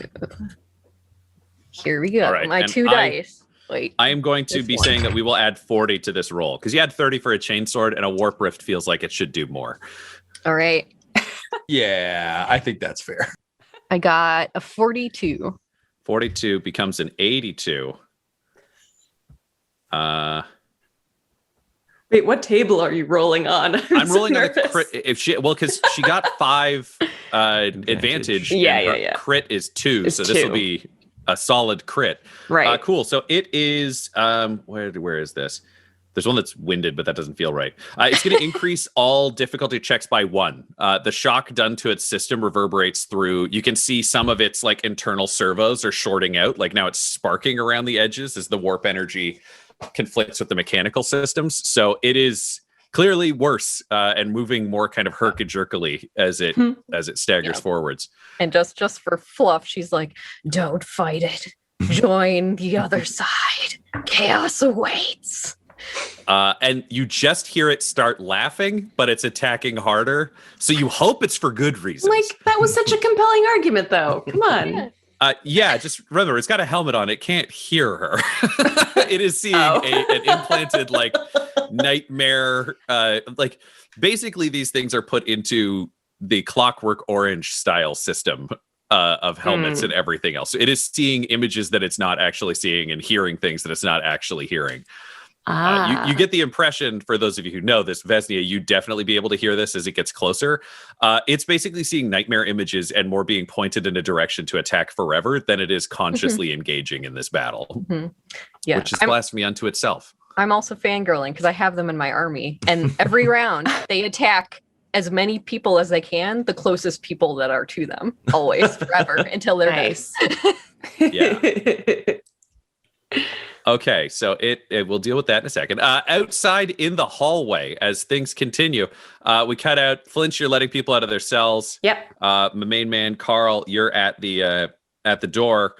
Here we go. All right, my 2 dice. Wait. I am going to This be one. saying that we will add 40 to this roll because you had 30 for a chainsword, and a warp rift feels like it should do more. All right. Yeah, I think that's fair. I got a 42. 42 becomes an 82. Wait, what table are you rolling on? I'm so rolling on the nervous. crit. Because she got 5 advantage. Yeah, and her yeah. Crit is 2, It's so this will 2. be a solid crit. Right. Cool. So it is. Where is this? There's one that's winded, but that doesn't feel right. It's going to increase all difficulty checks by 1. The shock done to its system reverberates through. You can see some of its like internal servos are shorting out. Like now it's sparking around the edges as the warp energy conflicts with the mechanical systems. So it is clearly worse and moving more kind of herky-jerkily as it staggers forwards. And just for fluff, she's like, "Don't fight it. Join the other side. Chaos awaits." And you just hear it start laughing, but it's attacking harder. So you hope it's for good reasons. Like, that was such a compelling argument, though. Come on. Just remember, it's got a helmet on. It can't hear her. It is seeing an implanted like nightmare. Like basically, these things are put into the Clockwork Orange style system of helmets and everything else. It is seeing images that it's not actually seeing and hearing things that it's not actually hearing. You get the impression, for those of you who know this, Vesnia, you'd definitely be able to hear this as it gets closer. It's basically seeing nightmare images and more being pointed in a direction to attack forever than it is consciously engaging in this battle, Yeah. which is blasphemy unto itself. I'm also fangirling because I have them in my army, and every round they attack as many people as they can, the closest people that are to them, always, forever, until they're Nice. Yeah. Okay, so it we'll deal with that in a second. Outside in the hallway, as things continue, we cut out Flinch. You're letting people out of their cells. Yep. My main man Carl, you're at the door.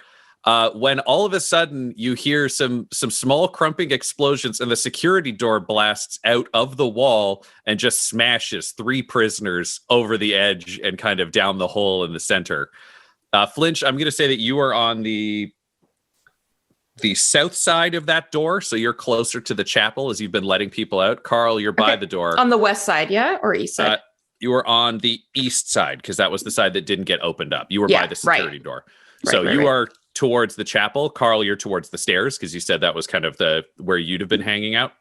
When all of a sudden you hear some small crumping explosions, and the security door blasts out of the wall and just smashes 3 prisoners over the edge and kind of down the hole in the center. Flinch, I'm going to say that you are on the south side of that door, so you're closer to the chapel as you've been letting people out. Carl, you're by the door. On the west side, yeah? Or east side? You were on the east side because that was the side that didn't get opened up. You were by the security door. So you are towards the chapel. Carl, you're towards the stairs because you said that was kind of where you'd have been hanging out.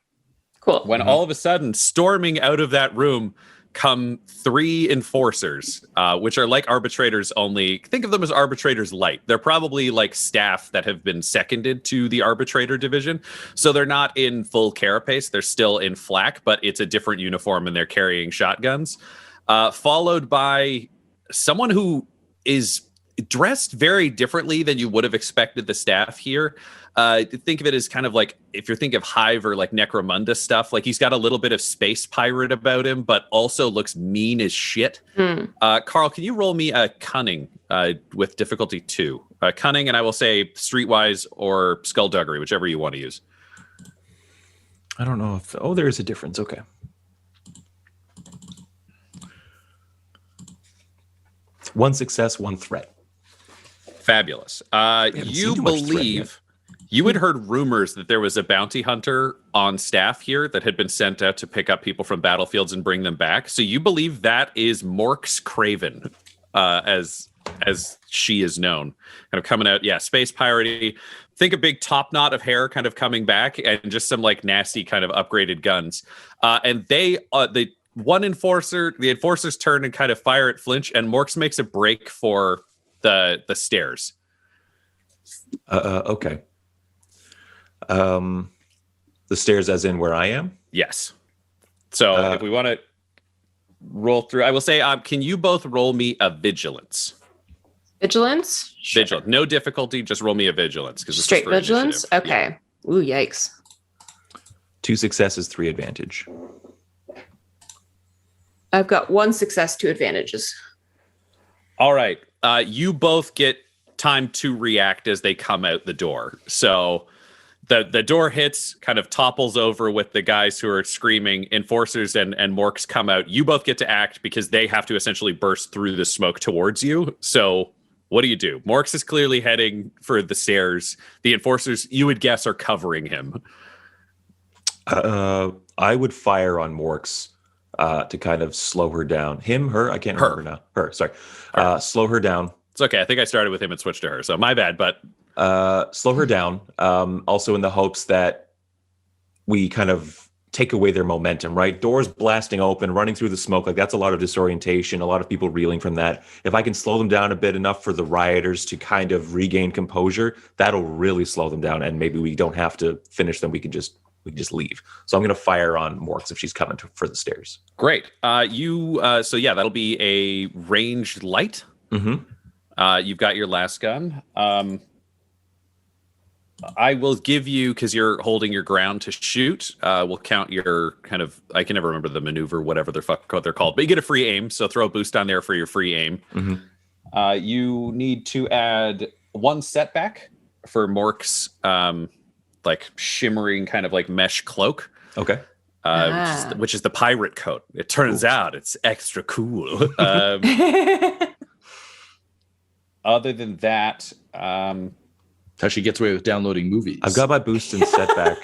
Cool. When all of a sudden, storming out of that room come 3 enforcers, which are like arbitrators only. Think of them as arbitrators light. They're probably like staff that have been seconded to the arbitrator division. So they're not in full carapace. They're still in flak, but it's a different uniform and they're carrying shotguns. Followed by someone who is dressed very differently than you would have expected the staff here. Think of it as kind of like, if you're thinking of Hive or like Necromunda stuff, like he's got a little bit of space pirate about him, but also looks mean as shit. Carl, can you roll me a cunning with difficulty 2? Cunning, and I will say streetwise or skullduggery, whichever you want to use. I don't know if... Oh, there is a difference. Okay. One success, 1 threat. Fabulous. You believe... You had heard rumors that there was a bounty hunter on staff here that had been sent out to pick up people from battlefields and bring them back. So you believe that is Morx Craven, as she is known, kind of coming out. Yeah, space piratey. Think a big top knot of hair kind of coming back, and just some like nasty kind of upgraded guns. And the enforcers turn and kind of fire at Flinch, and Morx makes a break for the stairs. Okay. The stairs as in where I am? Yes. So if we want to roll through, I will say, can you both roll me a vigilance? Vigilance? Sure. Vigilance. No difficulty, just roll me a vigilance. Straight vigilance? Initiative. Okay. Yeah. Ooh, yikes. 2 successes, 3 advantage. I've got 1 success, 2 advantages. All right. You both get time to react as they come out the door. So the door hits, kind of topples over with the guys who are screaming. Enforcers and Morks come out. You both get to act because they have to essentially burst through the smoke towards you. So What do you do? Morks is clearly heading for the stairs. The enforcers, you would guess, are covering him. I would fire on Morks to kind of slow her down. Him, her, I can't remember now. Her, sorry. Slow her down. It's okay. I think I started with him and switched to her, so my bad, but... slow her down, also in the hopes that we kind of take away their momentum, right? Doors blasting open, running through the smoke, like that's a lot of disorientation, a lot of people reeling from that. If I can slow them down a bit enough for the rioters to kind of regain composure, that'll really slow them down, and maybe we don't have to finish them. We can just leave. So I'm going to fire on Morks if she's coming for the stairs. Great. So yeah, that'll be a ranged light. Mm-hmm. You've got your last gun. I will give you, because you're holding your ground to shoot, we'll count your kind of, I can never remember the maneuver, whatever they're called, but you get a free aim, so throw a boost on there for your free aim. Mm-hmm. You need to add 1 setback for Mork's like shimmering kind of like mesh cloak. Okay. Which is the pirate coat. It turns out it's extra cool. Other than that, How she gets away with downloading movies. I've got my boost and setback,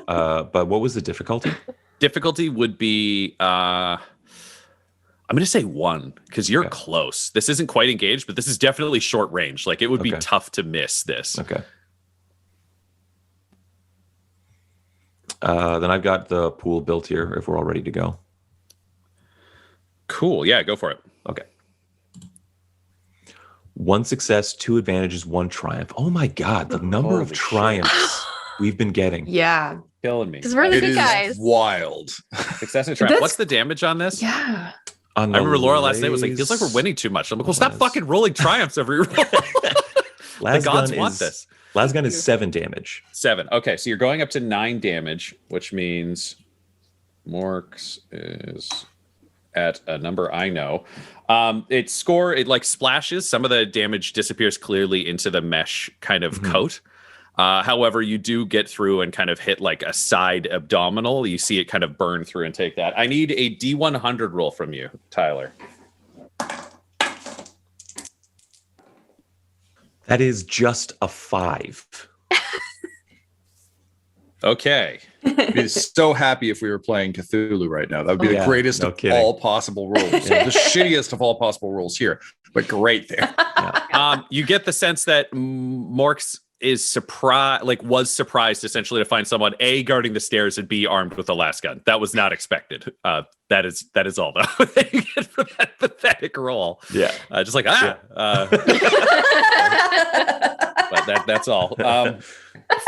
but what was the difficulty? Difficulty would be, I'm going to say 1, because you're close. This isn't quite engaged, but this is definitely short range. Like, it would be tough to miss this. Okay. Then I've got the pool built here if we're all ready to go. Cool. Yeah, go for it. Okay. 1 success, 2 advantages, 1 triumph. Oh my God, the number of triumphs we've been getting. Yeah. Killing me. Because we're the good guys. Wild. Success and triumph. What's the damage on this? Yeah. I remember Laura last night was like, feels like we're winning too much. I'm like, well, stop fucking rolling triumphs every roll. The gods want this. Last gun is 7 damage. 7. Okay, so you're going up to 9 damage, which means Morks is at a number I know. It like splashes. Some of the damage disappears clearly into the mesh kind of coat. However, you do get through and kind of hit like a side abdominal. You see it kind of burn through and take that. I need a D100 roll from you, Tyler. That is just a 5. Okay. I'd be so happy if we were playing Cthulhu right now. That would be the greatest of all possible rolls. The shittiest of all possible rolls here, but great there. You get the sense that Morks is was surprised essentially to find someone A, guarding the stairs, and B, armed with a last gun. That was not expected. That is all though that you get for that pathetic roll. Yeah. Just like but that's all.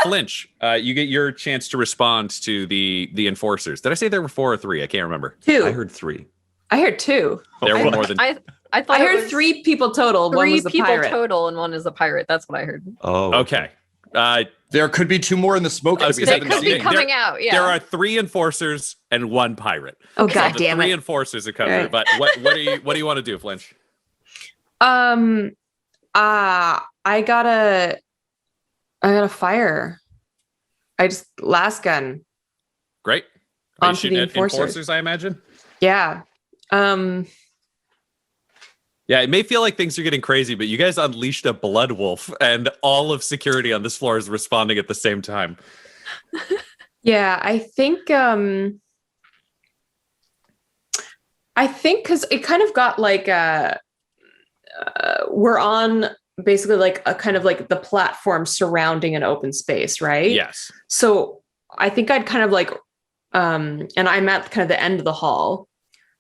Flinch, you get your chance to respond to the enforcers. Did I say there were 4 or 3? I can't remember. 2. I heard 3. I heard 2. There were more than. I thought I heard 3 people total. 1 was the people pirate. total, and 1 is the pirate. That's what I heard. Oh, okay. There could be 2 more in the smoke. I was They could be coming out. Yeah. There are 3 enforcers and 1 pirate. Oh God The damn 3 it! enforcers are covered. Right. But what do you want to do, Flinch? I gotta fire. I just last gun. Great. Are you Onto shooting the at enforcers, I imagine? Yeah. Yeah, it may feel like things are getting crazy, but you guys unleashed a blood wolf, and all of security on this floor is responding at the same time. Yeah, I think because it kind of got like we're on basically like a kind of like the platform surrounding an open space, right? Yes. So I think I'd kind of like and I'm at kind of the end of the hall.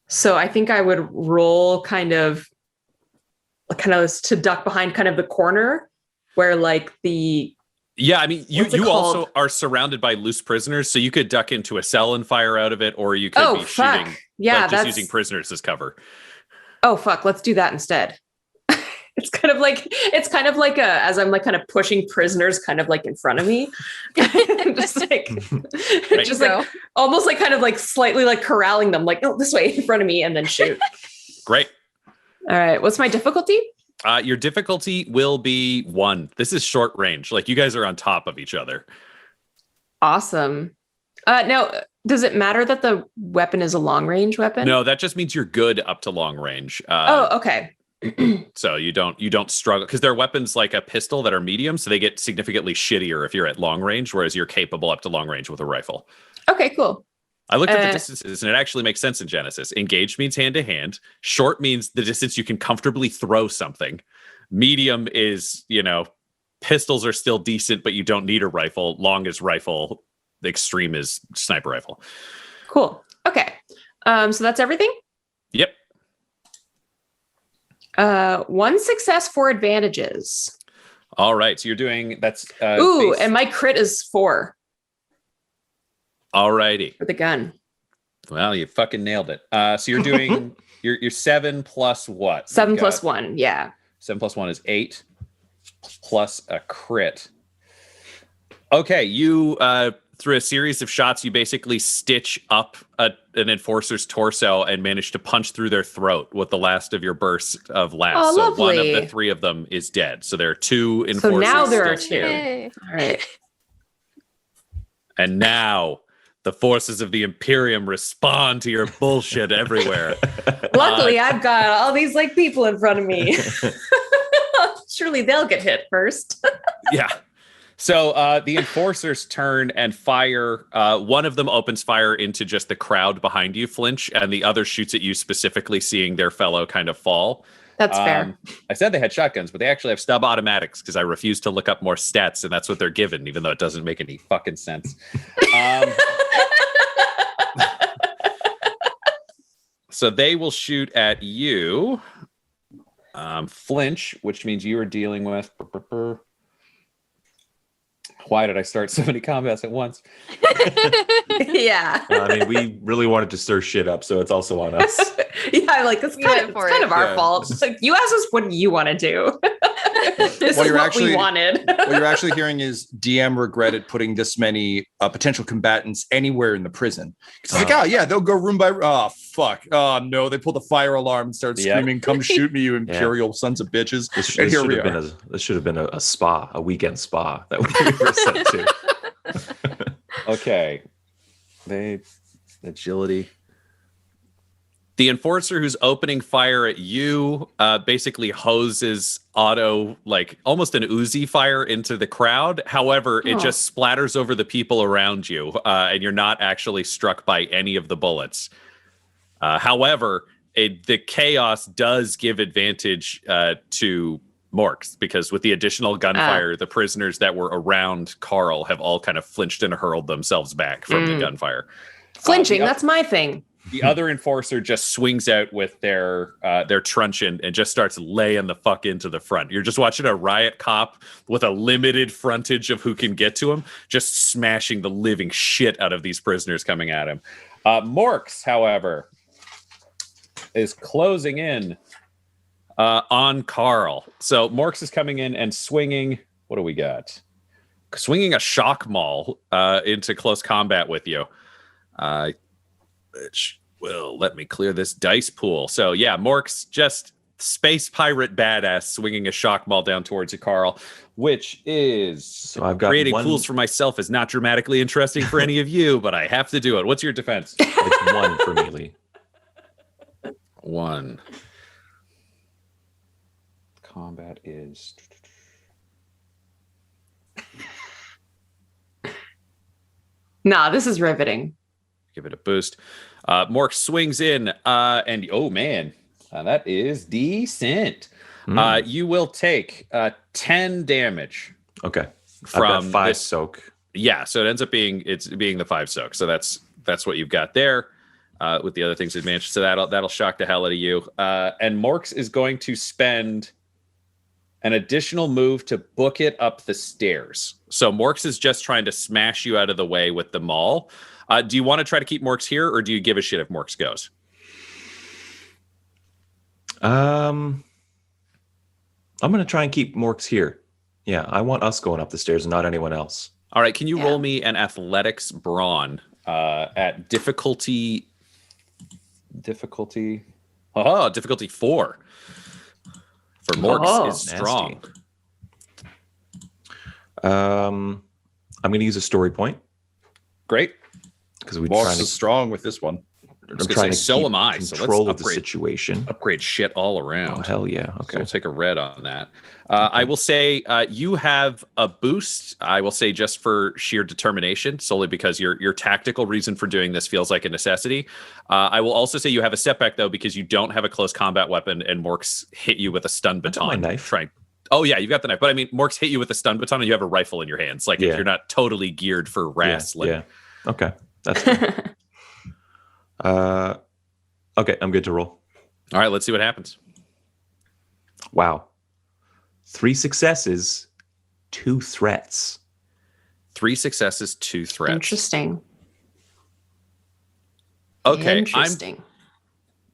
So I think I would roll kind of to duck behind kind of the corner where like yeah, I mean, you also are surrounded by loose prisoners, so you could duck into a cell and fire out of it, or you could be shooting, just using prisoners as cover. Oh fuck, let's do that instead. It's kind of like as I'm like kind of pushing prisoners kind of like in front of me. just like almost like kind of like slightly like corralling them, like, no, this way in front of me, and then shoot. Great. All right. What's my difficulty? Your difficulty will be 1. This is short range. Like, you guys are on top of each other. Awesome. Now, does it matter that the weapon is a long range weapon? No, that just means you're good up to long range. Okay. So you don't struggle because there are weapons like a pistol that are medium, so they get significantly shittier if you're at long range, whereas you're capable up to long range with a rifle. Okay, cool. I looked at the distances, and it actually makes sense in Genesis. Engaged means hand to hand. Short means the distance you can comfortably throw something. Medium is, pistols are still decent, but you don't need a rifle. Long is rifle. The extreme is sniper rifle. Cool. Okay. So that's everything? Yep. 1 success, 4 advantages. All right. So you're doing that's. And my crit is 4. All righty. For the gun. Well, you fucking nailed it. So you're doing you're 7 plus what? 7 plus 1. Yeah. 7 plus 1 is 8 plus a crit. Okay, you through a series of shots, you basically stitch up an enforcer's torso and manage to punch through their throat with the last of your burst of last. Oh, so lovely. one of the 3 of them is dead. So there are 2 enforcers. So now there are still 2. Yay. All right. And now the forces of the Imperium respond to your bullshit everywhere. Luckily, I've got all these people in front of me. Surely they'll get hit first. Yeah. So the enforcers turn and fire. One of them opens fire into just the crowd behind you, flinch, and the other shoots at you specifically, seeing their fellow kind of fall. That's fair. I said they had shotguns, but they actually have stub automatics because I refuse to look up more stats, and that's what they're given, even though it doesn't make any fucking sense. So they will shoot at you. Flinch, which means you are dealing with... Why did I start so many combats at once? Yeah. We really wanted to stir shit up, so it's also on us. Yeah, it's kind of our fault. You asked us what you want to do. This is what we wanted. What you're actually hearing is DM regretted putting this many potential combatants anywhere in the prison. It's they'll go room by room. Oh, fuck. Oh, no, they pull the fire alarm and start screaming, come shoot me, you Imperial sons of bitches. This should have been a spa, a weekend spa that we were sent to. Okay. Agility. The enforcer who's opening fire at you basically hoses auto, almost an Uzi fire into the crowd. However, it just splatters over the people around you, and you're not actually struck by any of the bullets. However, the chaos does give advantage to Morks, because with the additional gunfire, the prisoners that were around Carl have all kind of flinched and hurled themselves back from the gunfire. Flinching, that's my thing. The other enforcer just swings out with their truncheon and just starts laying the fuck into the front. You're just watching a riot cop with a limited frontage of who can get to him, just smashing the living shit out of these prisoners coming at him. Morks, however, is closing in on Carl. So Morks is coming in and swinging. What do we got? Swinging a shock maul into close combat with you. Which will let me clear this dice pool. So yeah, Mork's just space pirate badass swinging a shock maul down towards you, Carl, which is... So I've got creating pools for myself is not dramatically interesting for any of you, but I have to do it. What's your defense? It's 1 for me, Lee. 1. Combat is... Nah, this is riveting. Give it a boost. Mork swings in, and oh man, that is decent. You will take 10 damage. Okay. From I've got 5 soak. Yeah, so it ends up being the 5 soak. So that's what you've got there. With the other things advantage, so that'll shock the hell out of you. And Morks is going to spend an additional move to book it up the stairs. So Morks is just trying to smash you out of the way with the maul. Do you want to try to keep Morks here, or do you give a shit if Morks goes? I'm going to try and keep Morks here. Yeah, I want us going up the stairs and not anyone else. All right, can you roll me an athletics brawn at difficulty 4? For Morks is strong. I'm going to use a story point. Great. Because we Morks is strong with this one. I'm trying to so am I. So control let's of the situation. Upgrade shit all around. Oh, hell yeah. Okay. So we'll take a red on that. I will say you have a boost. I will say just for sheer determination, solely because your tactical reason for doing this feels like a necessity. I will also say you have a setback though because you don't have a close combat weapon, and Mork's hit you with a stun baton. My knife. Oh yeah, you've got the knife, but I mean, Mork's hit you with a stun baton, and you have a rifle in your hands. Like if you're not totally geared for wrestling. Yeah. Okay. That's fine. Okay, I'm good to roll. All right, let's see what happens. Wow. 3 successes, 2 threats. 3 successes, 2 threats. Interesting. Okay, Interesting.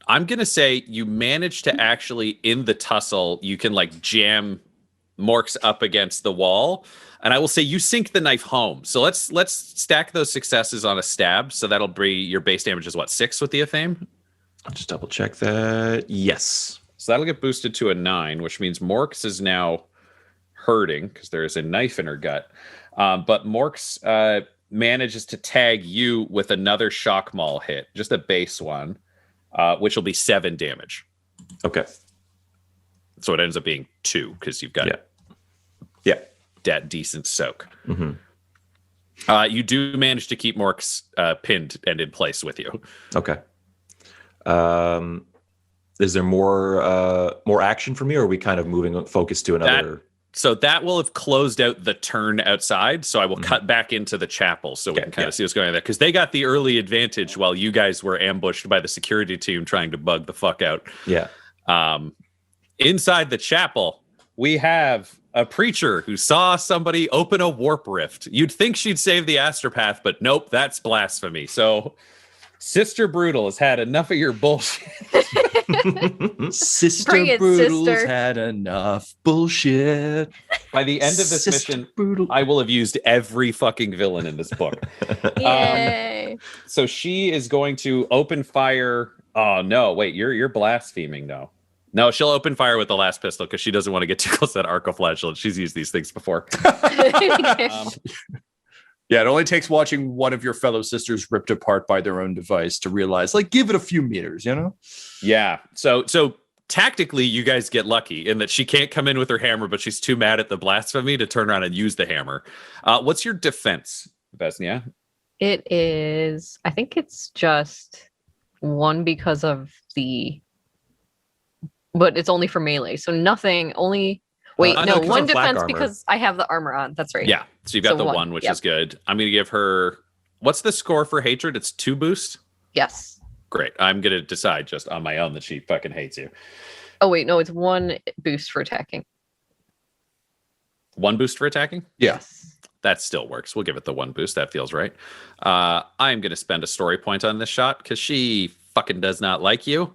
I'm gonna say you managed to actually, in the tussle, you can like jam Mork's up against the wall, and I will say you sink the knife home. So let's stack those successes on a stab. So that'll be your base damage is what, 6 with the Athame? I'll just double check that. Yes. So that'll get boosted to a 9, which means Mork's is now hurting because there is a knife in her gut. But Mork's manages to tag you with another shock maul hit, just a base one, which will be 7 damage. Okay. So it ends up being 2 because you've got that decent soak. Mm-hmm. You do manage to keep Mork's pinned and in place with you. Okay. Is there more action for me, or are we kind of moving focus to another? So that will have closed out the turn outside. So I will cut back into the chapel so we can kind of see what's going on there. Because they got the early advantage while you guys were ambushed by the security team trying to bug the fuck out. Yeah. Inside the chapel, we have a preacher who saw somebody open a warp rift. You'd think she'd save the astropath, but nope, that's blasphemy. So Sister Brutal has had enough of your bullshit. Sister Bring it, Brutal's sister. had enough bullshit. By the end of this Sister mission, Brutal. I will have used every fucking villain in this book. Yay. So she is going to open fire. Oh no, wait, you're blaspheming though. No, she'll open fire with the last pistol because she doesn't want to get too close to that arcoflagellate. She's used these things before. Yeah, it only takes watching one of your fellow sisters ripped apart by their own device to realize, like, give it a few meters, you know? Yeah. So tactically, you guys get lucky in that she can't come in with her hammer, but she's too mad at the blasphemy to turn around and use the hammer. What's your defense, Vesnia? It is, I think it's just 1 because of but it's only for melee. So nothing, only, wait, no, no, 'cause 1 of black defense armor. because I have the armor on. That's right. Yeah. So you've got So the 1, 1, which yep. is good. I'm going to give her, what's the score for hatred? It's 2 boost? Yes. Great. I'm going to decide just on my own that she fucking hates you. Oh, wait, no, it's 1 boost for attacking. 1 boost for attacking? Yeah. Yes. That still works. We'll give it the 1 boost. That feels right. I'm going to spend a story point on this shot because she fucking does not like you.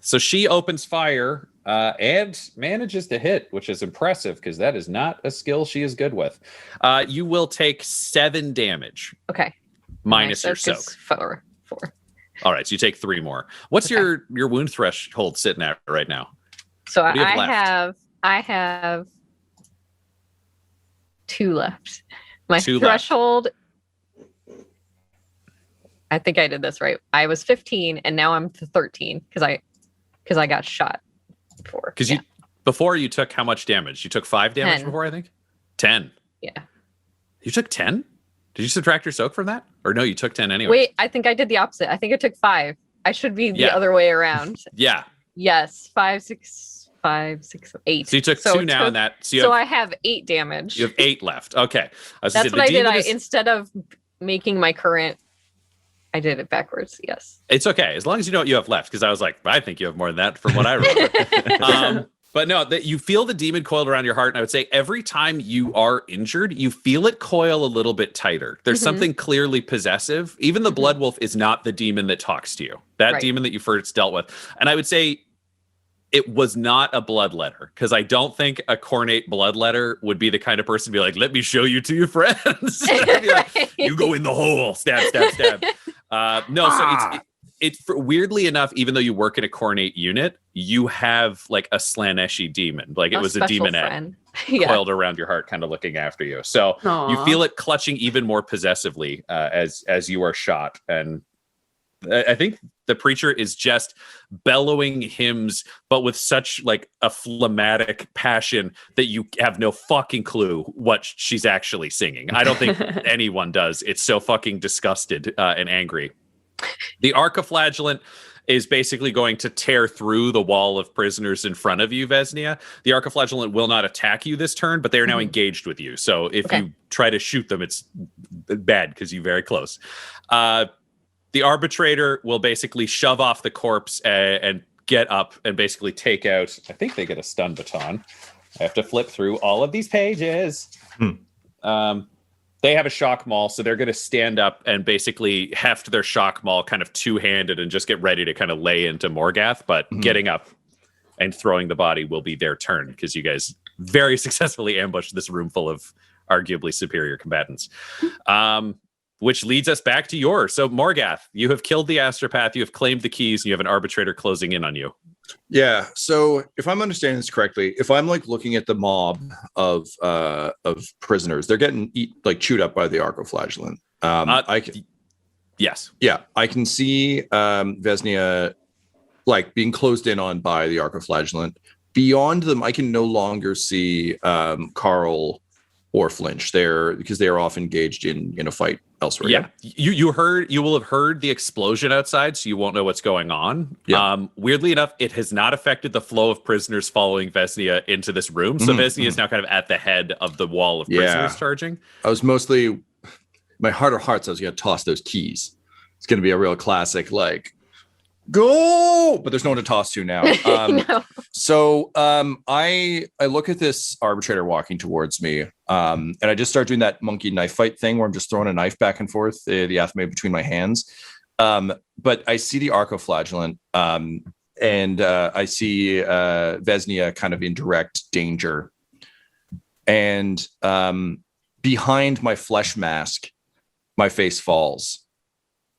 So she opens fire and manages to hit, which is impressive because that is not a skill she is good with. You will take 7 damage Okay. minus your Soak soak. is 4. All right, so you take 3 more. What's Okay. your wound threshold sitting at right now? So What do you have left? I have 2 left. My 2 left. threshold, I think I did this right. I was 15 and now I'm to 13 because I got shot before. Because before you took how much damage? You took 5 damage 10. before, I think? 10. Yeah. You took 10? Did you subtract your soak from that? Or no, you took 10 anyway? Wait, I think I did the opposite. I think I took 5. I should be the Yeah. other way around. Yeah. Yes, 5, 6, 8. So you took 2 now, and that. So I have 8 damage. you have 8 left. Okay. That's what I did. Instead of making my current, I did it backwards. Yes. It's okay as long as you know what you have left. Because I was like, I think you have more than that from what I remember. But no, that you feel the demon coiled around your heart, and I would say every time you are injured, you feel it coil a little bit tighter. There's something clearly possessive. Even the Blood Wolf is not the demon that talks to you. That Right. demon that you first dealt with, and I would say it was not a bloodletter, because I don't think a cornate bloodletter would be the kind of person to be like, let me show you to your friends. I'd be like, you go in the hole, stab, stab, stab. No, so it's weirdly enough, even though you work in a cornate unit, you have like a Slaneshi demon. Like it was a special demonette friend. Yeah. coiled around your heart, kind of looking after you. So Aw. you feel it clutching even more possessively as you are shot. And I think the preacher is just bellowing hymns, but with such like a phlegmatic passion that you have no fucking clue what she's actually singing. I don't think anyone does. It's so fucking disgusted and angry. The Archiflagellant is basically going to tear through the wall of prisoners in front of you, Vesnia. The Archiflagellant will not attack you this turn, but they are now engaged with you. So if you try to shoot them, it's bad because you're very close. The Arbitrator will basically shove off the corpse and get up and basically take out, I think they get a stun baton. I have to flip through all of these pages. They have a shock maul, so they're going to stand up and basically heft their shock maul kind of two-handed and just get ready to kind of lay into Morgath. But getting up and throwing the body will be their turn because you guys very successfully ambushed this room full of arguably superior combatants. Which leads us back to yours. So Morgath, you have killed the Astropath, you have claimed the keys, and you have an Arbitrator closing in on you. Yeah. So if I'm understanding this correctly, if I'm like looking at the mob of prisoners, they're getting chewed up by the Archiflagellant. I can, yes. Yeah, I can see Vesnia like being closed in on by the Archiflagellant. Beyond them, I can no longer see Carl or Flinch there because they are off engaged in a fight elsewhere. Yeah. You will have heard the explosion outside, so you won't know what's going on. Yeah. Weirdly enough, it has not affected the flow of prisoners following Vesnia into this room. So Vesnia is now kind of at the head of the wall of prisoners charging. I was mostly, my heart of hearts, I was going to toss those keys. It's going to be a real classic, like, go, but there's no one to toss to now. No. So I look at this Arbitrator walking towards me, and I just start doing that monkey knife fight thing where I'm just throwing a knife back and forth, the athame between my hands. But I see the Archiflagellant, and I see Vesnia kind of in direct danger. And behind my flesh mask, my face falls.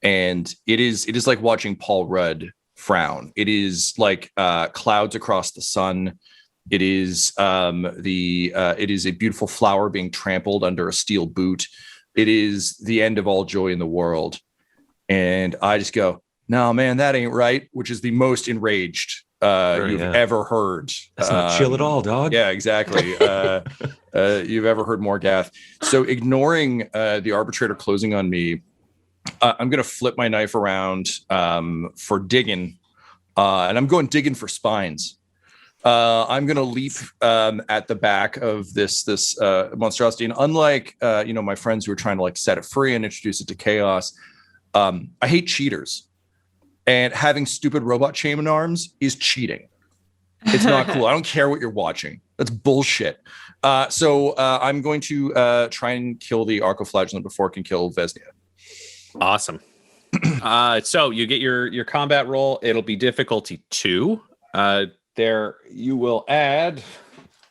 And it is like watching Paul Rudd frown. It is like clouds across the sun. It is it is a beautiful flower being trampled under a steel boot. It is the end of all joy in the world. And I just go, no, man, that ain't right, which is the most enraged you've ever heard. That's not chill at all, dog. Yeah, exactly. You've ever heard Morgath. So ignoring the Arbitrator closing on me, I'm going to flip my knife around for digging, and I'm going digging for spines. I'm going to leap at the back of this monstrosity. And unlike, my friends who are trying to like set it free and introduce it to chaos, I hate cheaters. And having stupid robot chain arms is cheating. It's not cool. I don't care what you're watching. That's bullshit. So I'm going to try and kill the Archiflagellant before it can kill Vesnia. Awesome. So you get your combat roll. It'll be difficulty 2. There you will add.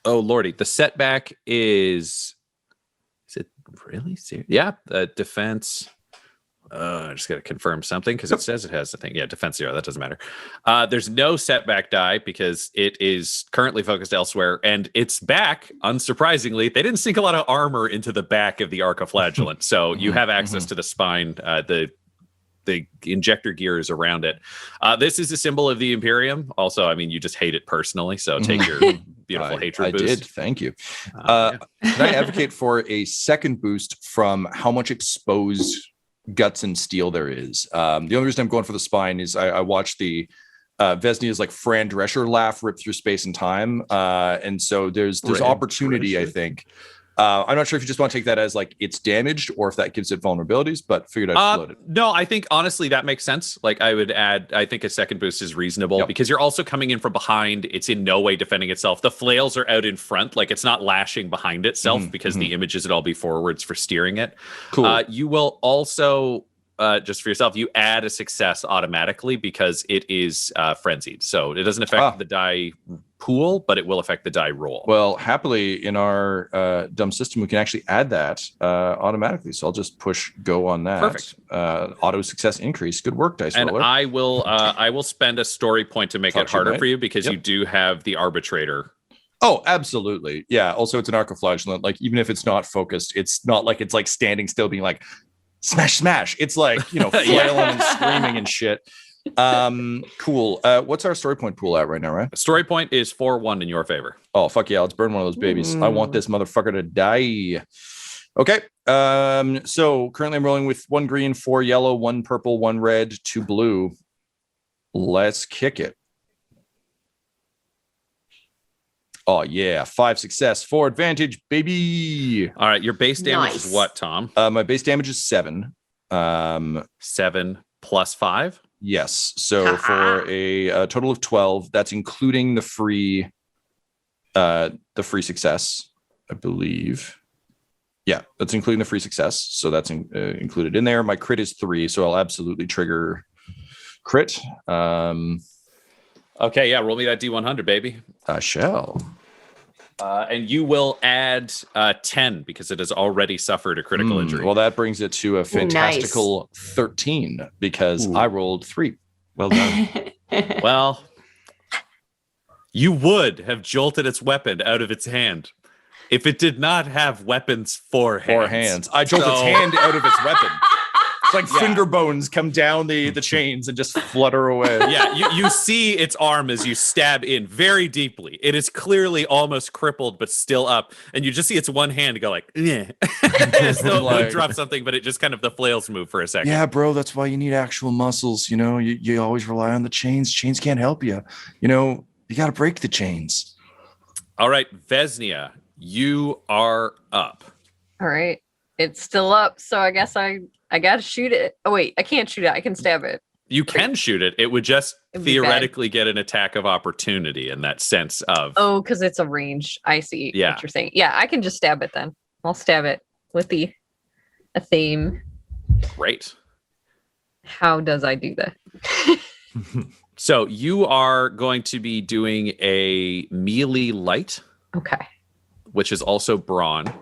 Oh lordy, the setback is it really serious? Yeah, defense. I just got to confirm something because it says it has the thing. Yeah, defense 0. That doesn't matter. There's no setback die because it is currently focused elsewhere, and it's back. Unsurprisingly, they didn't sink a lot of armor into the back of the Archiflagellant, so you have access to the spine. The injector gear is around it. This is a symbol of the Imperium. Also, I mean, you just hate it personally, so take your beautiful hatred boost. I did. Thank you. Can I advocate for a second boost from how much exposed guts and steel there is? The only reason I'm going for the spine is I watched the Vesnia's like Fran Drescher laugh rip through space and time, and so there's opportunity. Drescher. I think I'm not sure if you just want to take that as like it's damaged or if that gives it vulnerabilities, but figured I'd float it. No, I think honestly that makes sense. Like I would add, I think a second boost is reasonable because you're also coming in from behind. It's in no way defending itself. The flails are out in front, like it's not lashing behind itself because the images would all be forwards for steering it. Cool. You will also just for yourself, you add a success automatically because it is frenzied. So it doesn't affect the die pool, but it will affect the die roll. Well, happily in our dumb system, we can actually add that automatically. So I'll just push go on that. Perfect. Auto success increase. Good work, dice roller. And I will spend a story point to make it harder for you because you do have the Arbitrator. Oh, absolutely. Yeah. Also, it's an Archiflagellant. Like even if it's not focused, it's not like it's like standing still being like, smash, smash. It's like, flailing and screaming and shit. Cool. What's our story point pool at right now, right? Story point is 4-1 in your favor. Oh, fuck yeah. Let's burn one of those babies. I want this motherfucker to die. Okay. So currently I'm rolling with 1 green, 4 yellow, 1 purple, 1 red, 2 blue. Let's kick it. Oh yeah, 5 success, 4 advantage, baby. All right, your base damage Nice. is what, Tom? My base damage is 7. 7 plus 5. Yes. So for a total of 12, that's including the free success, I believe. Yeah, that's including the free success. So that's included in there. My crit is 3, so I'll absolutely trigger crit. Okay, yeah, roll me that D100, baby. I shall. And you will add 10 because it has already suffered a critical injury. Well, that brings it to a fantastical 13 because I rolled 3. Well done. Well, you would have jolted its weapon out of its hand if it did not have weapons for hands. 4 hands. I jolt its hand out of its weapon. It's like finger bones come down the chains and just flutter away. Yeah, you see its arm as you stab in very deeply. It is clearly almost crippled, but still up. And you just see its one hand go like, eh. As though it would drop something, but it just kind of the flails move for a second. Yeah, bro, that's why you need actual muscles. You always rely on the chains. Chains can't help you. You got to break the chains. All right, Vesnia, you are up. All right. It's still up, so I guess I gotta shoot it. Oh wait, I can't shoot it. I can stab it. You can shoot it. It would just It'd be theoretically get an attack of opportunity in that sense of. Oh, because it's a range. I see what you're saying. Yeah, I can just stab it then. I'll stab it with a theme. Great. How does I do that? So you are going to be doing a melee light. Okay. Which is also brawn.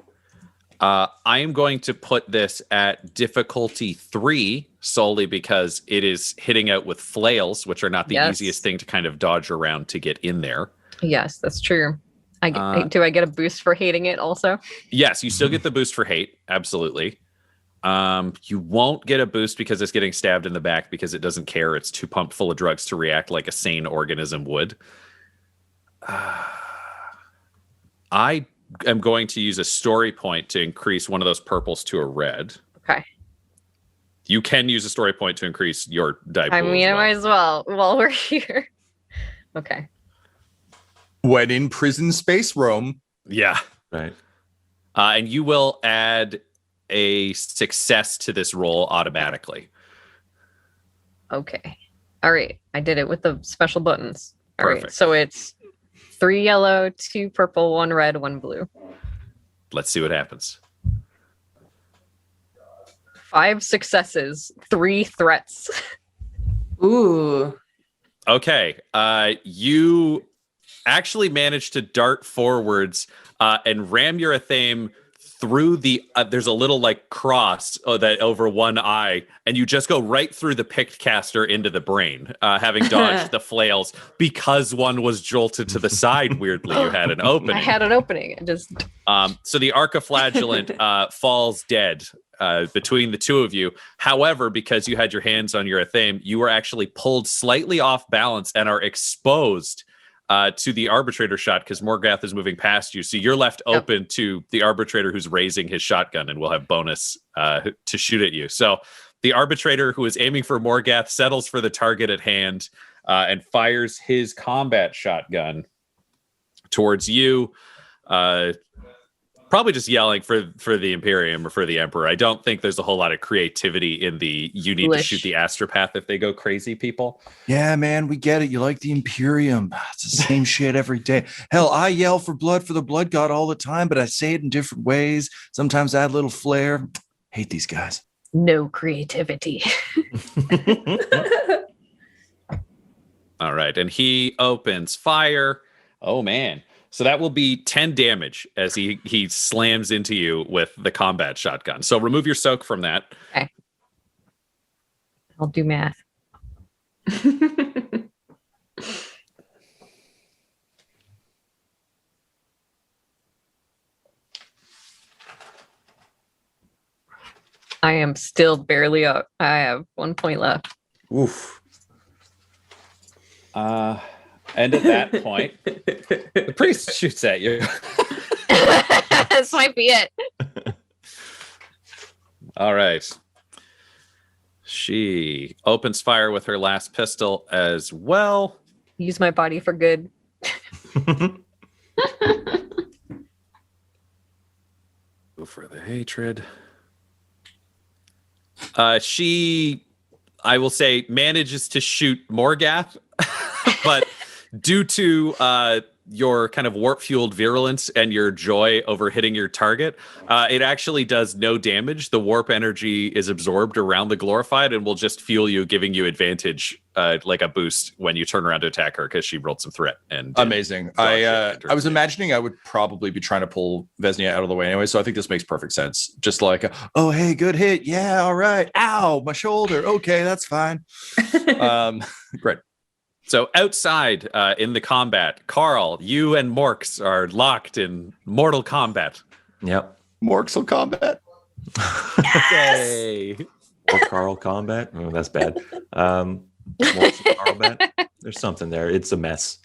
I am going to put this at difficulty 3 solely because it is hitting out with flails, which are not the easiest thing to kind of dodge around to get in there. Yes, that's true. Do I get a boost for hating it also? Yes, you still get the boost for hate. Absolutely. You won't get a boost because it's getting stabbed in the back because it doesn't care. It's too pumped full of drugs to react like a sane organism would. I am going to use a story point to increase one of those purples to a red. Okay. You can use a story point to increase your die pool. I mean, I might as well while we're here. Okay. When in prison space Rome. Yeah. Right. And you will add a success to this roll automatically. Okay. All right. I did it with the special buttons. All Perfect. right. So it's 3 yellow, 2 purple, 1 red, 1 blue. Let's see what happens. 5 successes, 3 threats. Ooh. Okay. You actually managed to dart forwards and ram your athame through the there's a little like cross that over one eye, and you just go right through the picked caster into the brain, having dodged the flails because one was jolted to the side. Weirdly, you had an opening. I had an opening. So the Archiflagellant falls dead between the two of you. However, because you had your hands on your athame, you were actually pulled slightly off balance and are exposed to the arbitrator shot because Morgath is moving past you. So you're left open to the arbitrator who's raising his shotgun and will have bonus to shoot at you. So the arbitrator who is aiming for Morgath settles for the target at hand and fires his combat shotgun towards you. Probably just yelling for the Imperium or for the Emperor. I don't think there's a whole lot of creativity in the you need to shoot the astropath if they go crazy people. Yeah, man, we get it. You like the Imperium. It's the same shit every day. Hell, I yell for the blood god all the time, but I say it in different ways. Sometimes I add a little flair. Hate these guys. No creativity. All right, and he opens fire. Oh, man. So that will be 10 damage as he slams into you with the combat shotgun. So remove your soak from that. Okay. I'll do math. I am still barely up. I have 1 point left. Oof. And at that point, the priest shoots at you. This might be it. All right. She opens fire with her last pistol as well. Use my body for good. Go for the hatred. She, I will say, manages to shoot Morgath, but due to your kind of warp-fueled virulence and your joy over hitting your target, it actually does no damage. The warp energy is absorbed around the glorified and will just fuel you, giving you advantage, like a boost when you turn around to attack her because she rolled some threat. And amazing. I was imagining I would probably be trying to pull Vesnia out of the way anyway, so I think this makes perfect sense. Just like, oh, hey, good hit. Yeah, all right. Ow, my shoulder. Okay, that's fine. Great. So outside in the combat, Carl, you and Morks are locked in mortal combat. Yep. Mortal combat. Yay! Or Carl combat. Oh, that's bad. Morks combat. There's something there. It's a mess.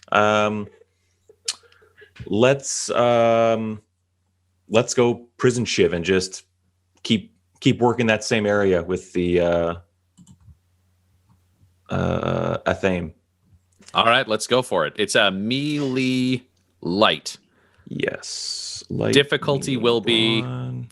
Let's go prison shiv and just keep working that same area with the Athame. All right, let's go for it. It's a melee light. Yes. Light Difficulty will be, I'm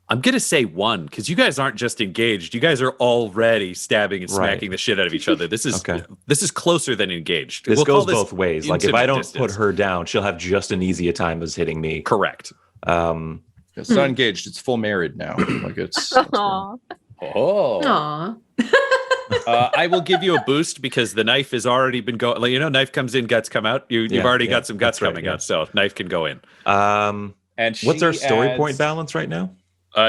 going to say 1, because you guys aren't just engaged. You guys are already stabbing and smacking the shit out of each other. This is This is closer than engaged. This goes both ways. Like, if I don't distance. put her down, she'll have just an easy a time as hitting me. Correct. It's not engaged. It's full married now. Like it's. Aww. Aw. I will give you a boost because the knife has already been going. Like, knife comes in, guts come out. You've already got some guts coming out, so knife can go in. And what's our story point balance right now?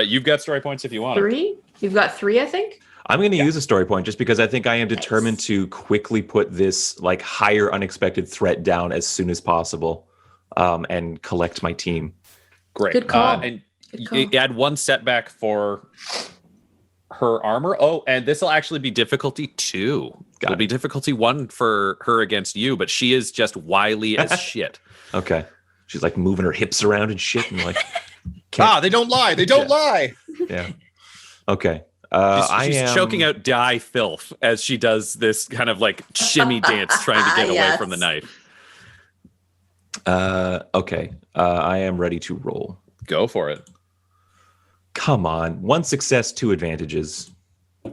You've got story points if you want. 3? You've got 3, I think. I'm going to use a story point just because I think I am determined to quickly put this like higher unexpected threat down as soon as possible, and collect my team. Great. Good call. And you add 1 setback for her armor. Oh, and this will actually be difficulty 2. It'll be difficulty 1 for her against you, but she is just wily as shit. Okay. She's like moving her hips around and shit and like. They don't lie. They don't lie. Yeah. Okay. She's choking out dye filth as she does this kind of like shimmy dance trying to get away from the knife. Okay. I am ready to roll. Go for it. Come on. 1 success, 2 advantages.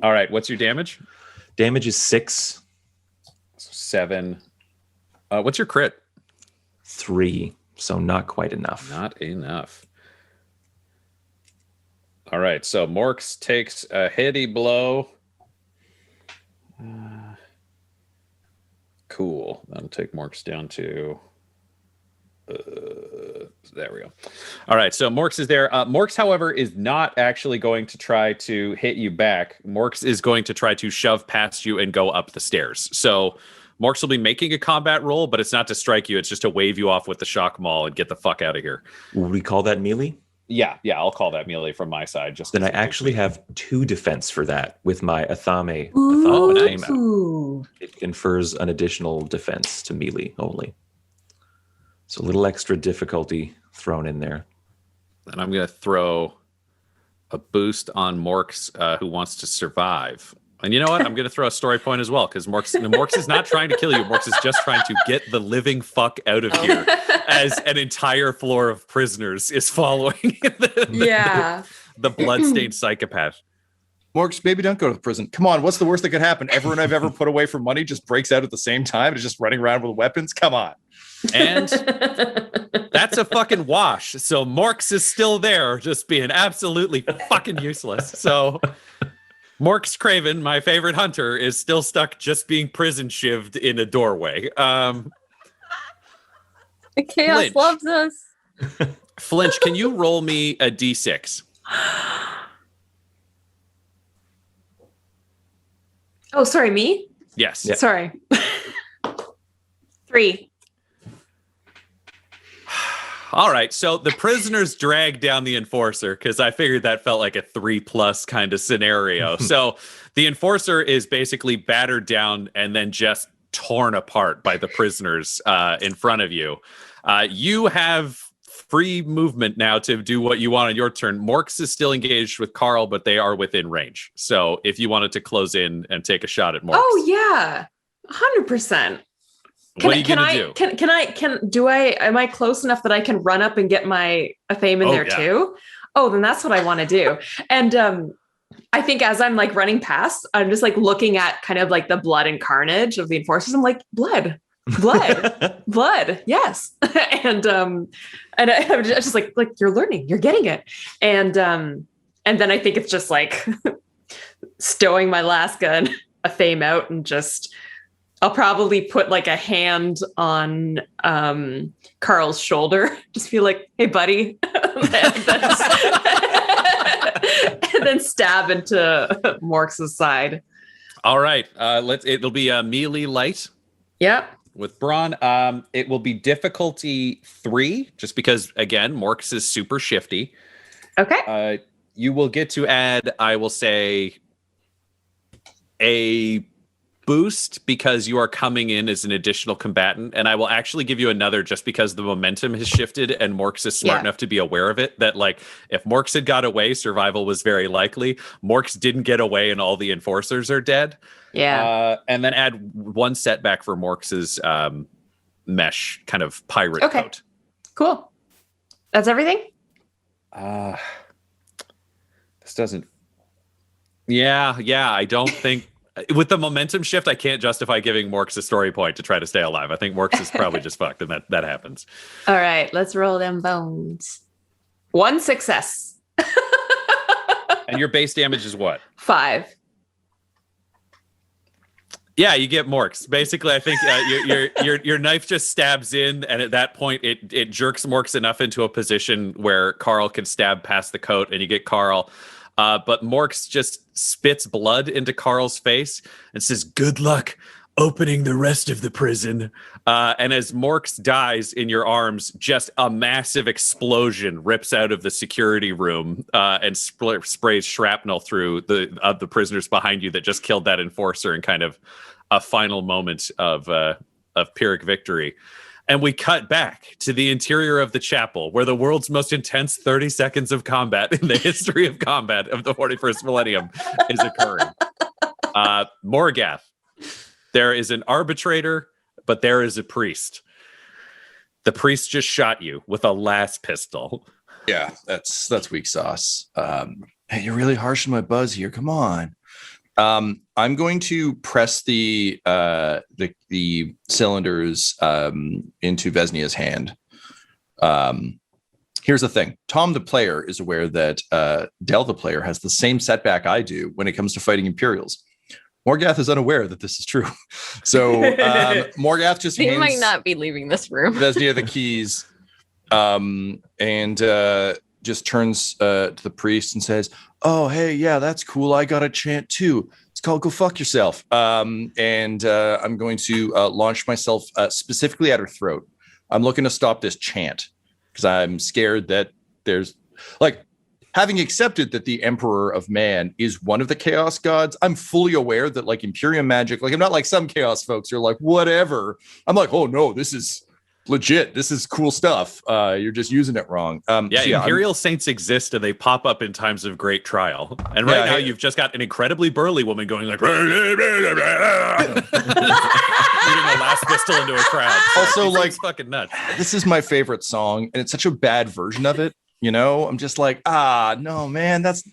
All right. What's your damage? Damage is 6. 7. What's your crit? 3. So not quite enough. Not enough. All right. So Morks takes a heady blow. Cool. That'll take Morks down to... there we go. All right, so Morks is there. Morks, however, is not actually going to try to hit you back. Morks is going to try to shove past you and go up the stairs. So Morks will be making a combat roll, but it's not to strike you. It's just to wave you off with the shock maul and get the fuck out of here. Would we call that melee? Yeah, I'll call that melee from my side. Just then I actually have 2 defense for that with my Athame. Ooh. It confers an additional defense to melee only. So a little extra difficulty thrown in there. And I'm going to throw a boost on Morks, who wants to survive. And you know what? I'm going to throw a story point as well, because Morks is not trying to kill you. Morks is just trying to get the living fuck out of here as an entire floor of prisoners is following the bloodstained psychopath. Morks, maybe don't go to prison. Come on, what's the worst that could happen? Everyone I've ever put away for money just breaks out at the same time and is just running around with weapons? Come on. And that's a fucking wash. So Morks is still there, just being absolutely fucking useless. So Morks Craven, my favorite hunter, is still stuck just being prison shivved in a doorway. The chaos Flinch. loves us. Flinch, can you roll me a d6? Oh, sorry, me? Yes. Yeah. Sorry. 3. All right, so the prisoners drag down the enforcer because I figured that felt like a 3+ kind of scenario. So the enforcer is basically battered down and then just torn apart by the prisoners in front of you. You have free movement now to do what you want on your turn. Morks is still engaged with Carl, but they are within range. So if you wanted to close in and take a shot at Morks. Oh yeah, 100%. What are you gonna do? Am I close enough that I can run up and get my Athame in there too? Oh, then that's what I want to do. And I think as I'm like running past, I'm just like looking at kind of like the blood and carnage of the enforcers. I'm like, blood, yes. and I'm just like you're learning, you're getting it. And then I think it's just like stowing my last gun, Athame out, and just I'll probably put like a hand on Carl's shoulder. Just be like, hey, buddy. and then stab into Morks' side. All right. It'll be a melee light. Yep. With Braun. It will be difficulty 3, just because, again, Morks is super shifty. Okay. You will get to add, I will say, a boost because you are coming in as an additional combatant, and I will actually give you another just because the momentum has shifted and Morks is smart enough to be aware of it, that like if Morks had got away, survival was very likely. Morks didn't get away and all the enforcers are dead. And then add 1 setback for Morks's mesh kind of pirate coat. Cool. That's everything? This doesn't I don't think with the momentum shift, I can't justify giving Morks a story point to try to stay alive. I think Morks is probably just fucked, and that happens. All right, let's roll them bones. 1 success. And your base damage is what? 5. Yeah, you get Morks. Basically, I think your knife just stabs in, and at that point, it jerks Morks enough into a position where Carl can stab past the coat, and you get Carl. But Morks just spits blood into Carl's face and says, "Good luck opening the rest of the prison." And as Morks dies in your arms, just a massive explosion rips out of the security room and sprays shrapnel through the prisoners behind you that just killed that enforcer in kind of a final moment of Pyrrhic victory. And we cut back to the interior of the chapel where the world's most intense 30 seconds of combat in the history of combat of the 41st millennium is occurring. Morgath, there is an arbitrator, but there is a priest. The priest just shot you with a last pistol. Yeah, that's weak sauce. Hey, you're really harsh on my buzz here. Come on. I'm going to press the cylinders into Vesnia's hand. Here's the thing. Tom, the player, is aware that Del, the player, has the same setback I do when it comes to fighting Imperials. Morgath is unaware that this is true. So Morgath just He might not be leaving this room. Vesnia the keys and just turns to the priest and says, "Oh, hey, yeah, that's cool. I got a chant too. It's called Go Fuck Yourself." And I'm going to launch myself specifically at her throat. I'm looking to stop this chant because I'm scared that there's like, having accepted that the Emperor of Man is one of the Chaos gods, I'm fully aware that like Imperium magic, like I'm not like some Chaos folks who are like, whatever. I'm like, oh no, this is legit. This is cool stuff. You're just using it wrong. Imperial saints exist and they pop up in times of great trial. And right now you've just got an incredibly burly woman going like shooting a last pistol into a crowd. Also, like, fucking nuts. This is my favorite song, and it's such a bad version of it. You know, I'm just like, no, man, it's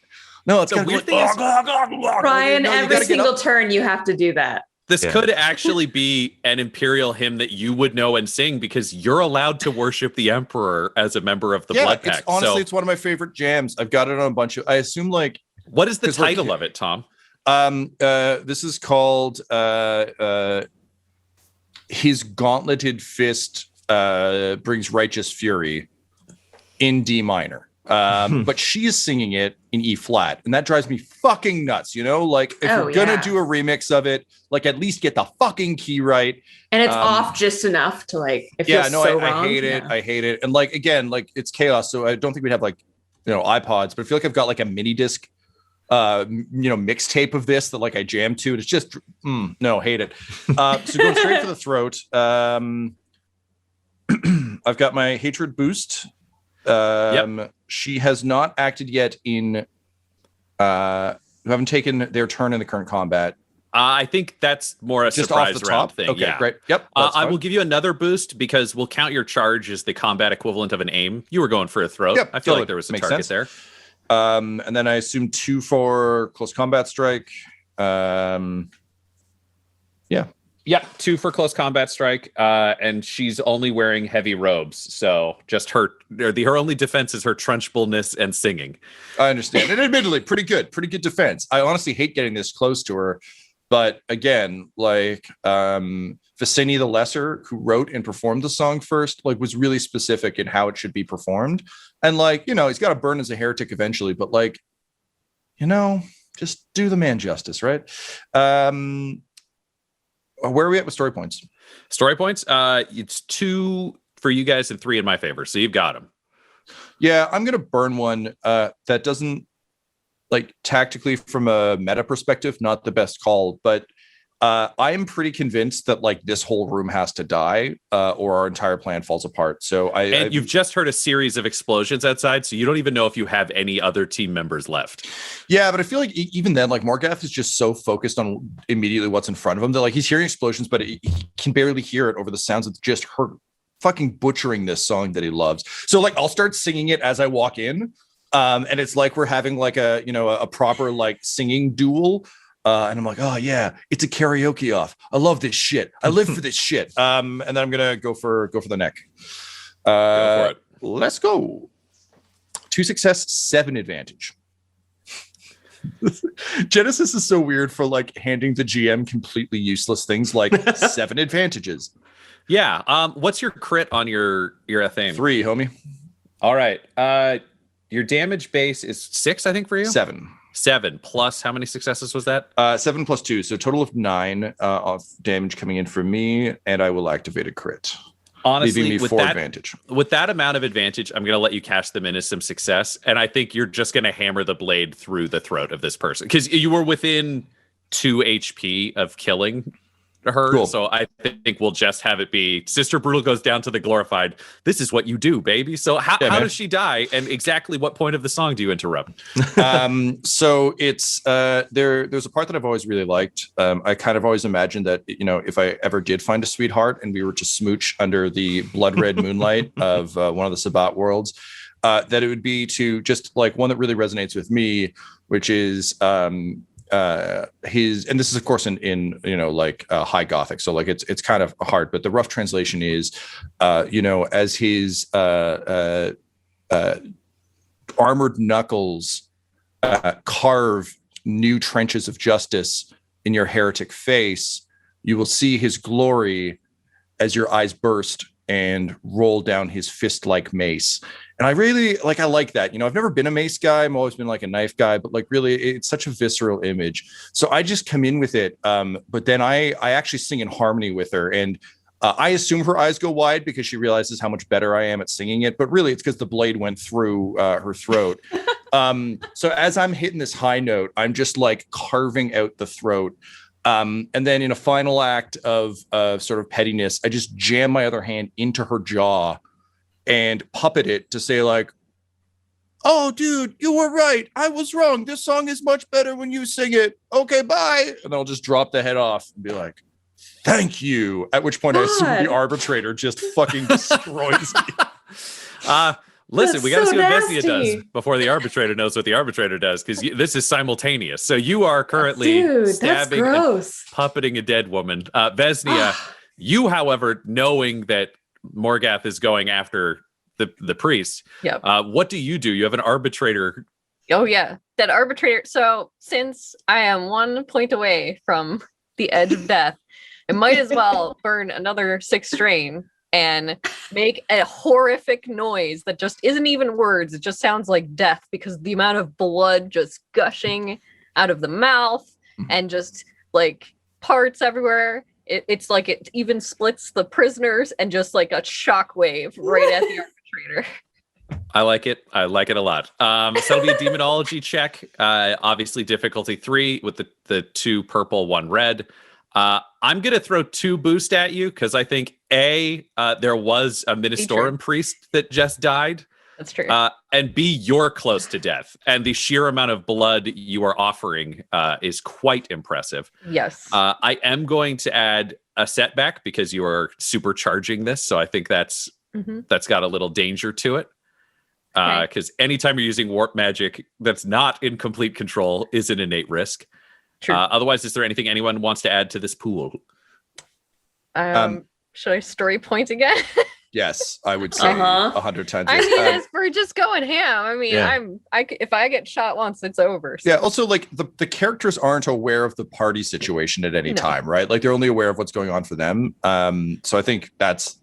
the weird thing is, Brian, every single turn you have to do that. This could actually be an Imperial hymn that you would know and sing because you're allowed to worship the Emperor as a member of the Blood Pact. Honestly, it's one of my favorite jams. I've got it on a bunch of, I assume like. What is the title of it, Tom? This is called His Gauntleted Fist Brings Righteous Fury in D minor. But she is singing it in E flat, and that drives me fucking nuts. Like if you're gonna do a remix of it, like at least get the fucking key right. And it's off just enough to like. It feels so wrong. I hate it. I hate it. And like again, like it's chaos. So I don't think we'd have like iPods, but I feel like I've got like a mini disc, mixtape of this that like I jam to. And it's just hate it. So going straight for the throat. I've got my hatred boost. She has not acted yet who haven't taken their turn in the current combat. I think that's more a just surprise off the round top thing. Okay, yeah. Great. Yep. I will give you another boost because we'll count your charge as the combat equivalent of an aim. You were going for a throat. Yep, I feel like there was a target sense. there. And then I assume 2 for close combat strike. Yeah, 2 for close combat strike, and she's only wearing heavy robes, so just her only defense is her trunchbleness and singing. I understand, and admittedly, pretty good defense. I honestly hate getting this close to her, but again, like Vicini the Lesser, who wrote and performed the song first, like was really specific in how it should be performed, and like he's got to burn as a heretic eventually, but like just do the man justice, right? Where are we at with story points? Story points? It's 2 for you guys and 3 in my favor. So you've got them. Yeah, I'm going to burn one that doesn't, like, tactically from a meta perspective, not the best call. But I am pretty convinced that, like, this whole room has to die or our entire plan falls apart. So you've just heard a series of explosions outside, so you don't even know if you have any other team members left. Yeah, but I feel like even then, like, Morgath is just so focused on immediately what's in front of him that, like, he's hearing explosions, but he can barely hear it over the sounds of just her fucking butchering this song that he loves. So, like, I'll start singing it as I walk in, and it's like we're having, like, a proper, like, singing duel. And I'm like, oh yeah, it's a karaoke off. I love this shit. I live for this shit. And then I'm gonna go for the neck. Go for it. Let's go. 2 success, 7 advantage. Genesis is so weird for like handing the GM completely useless things like 7 advantages. Yeah. What's your crit on your ethane? 3, homie. All right. Your damage base is 6, I think, for you. 7 plus how many successes was that? 7 plus 2, so total of 9 of damage coming in for me, and I will activate a crit. Honestly, leaving me 4 advantage. With that amount of advantage, I'm going to let you cash them in as some success, and I think you're just going to hammer the blade through the throat of this person because you were within 2 HP of killing her. Cool. So I think we'll just have it be Sister Brutal goes down to the glorified. This is what you do, baby. So how does she die? And exactly what point of the song do you interrupt? So it's there's a part that I've always really liked. I kind of always imagined that, if I ever did find a sweetheart and we were to smooch under the blood red moonlight of one of the Sabbat worlds, that it would be to just like one that really resonates with me, which is his, and this is of course in high Gothic, so like it's kind of hard, but the rough translation is as his armored knuckles carve new trenches of justice in your heretic face, you will see his glory as your eyes burst and roll down his fist-like mace. And I really I like that. I've never been a mace guy. I've always been like a knife guy, but like really it's such a visceral image. So I just come in with it. But then I actually sing in harmony with her. And I assume her eyes go wide because she realizes how much better I am at singing it. But really it's because the blade went through her throat. So as I'm hitting this high note, I'm just like carving out the throat. And then in a final act of sort of pettiness, I just jam my other hand into her jaw and puppet it to say like, oh, dude, you were right. I was wrong. This song is much better when you sing it. Okay, bye. And then I'll just drop the head off and be like, thank you. At which point I assume the arbitrator just fucking destroys me. Listen, we got to see what nasty. Vesnia does before the arbitrator knows what the arbitrator does, because this is simultaneous. So you are currently stabbing and puppeting a dead woman. Vesnia, you, however, knowing that Morgath is going after the priest, what do? You have an arbitrator. Oh, yeah, that arbitrator. So since I am 1 point away from the edge of death, I might as well burn another 6 strain and make a horrific noise that just isn't even words. It just sounds like death because the amount of blood just gushing out of the mouth and just like parts everywhere. It's like it even splits the prisoners and just like a shockwave right at the arbitrator. I like it. I like it a lot. So it'll be a demonology check. Obviously difficulty 3 with the 2 purple, 1 red. I'm going to throw 2 boost at you because I think there was a Ministorum priest that just died. That's true. And B, you're close to death. And the sheer amount of blood you are offering is quite impressive. Yes. I am going to add a setback because you are supercharging this. So I think that's got a little danger to it. Because anytime you're using warp magic that's not in complete control is an innate risk. True. Otherwise, is there anything anyone wants to add to this pool? Should I story point again? Yes, I would say 100 times. I mean, we're just going ham. I mean, if I get shot once, it's over. So. Yeah. Also, like the characters aren't aware of the party situation at any time, right? Like they're only aware of what's going on for them. So I think that's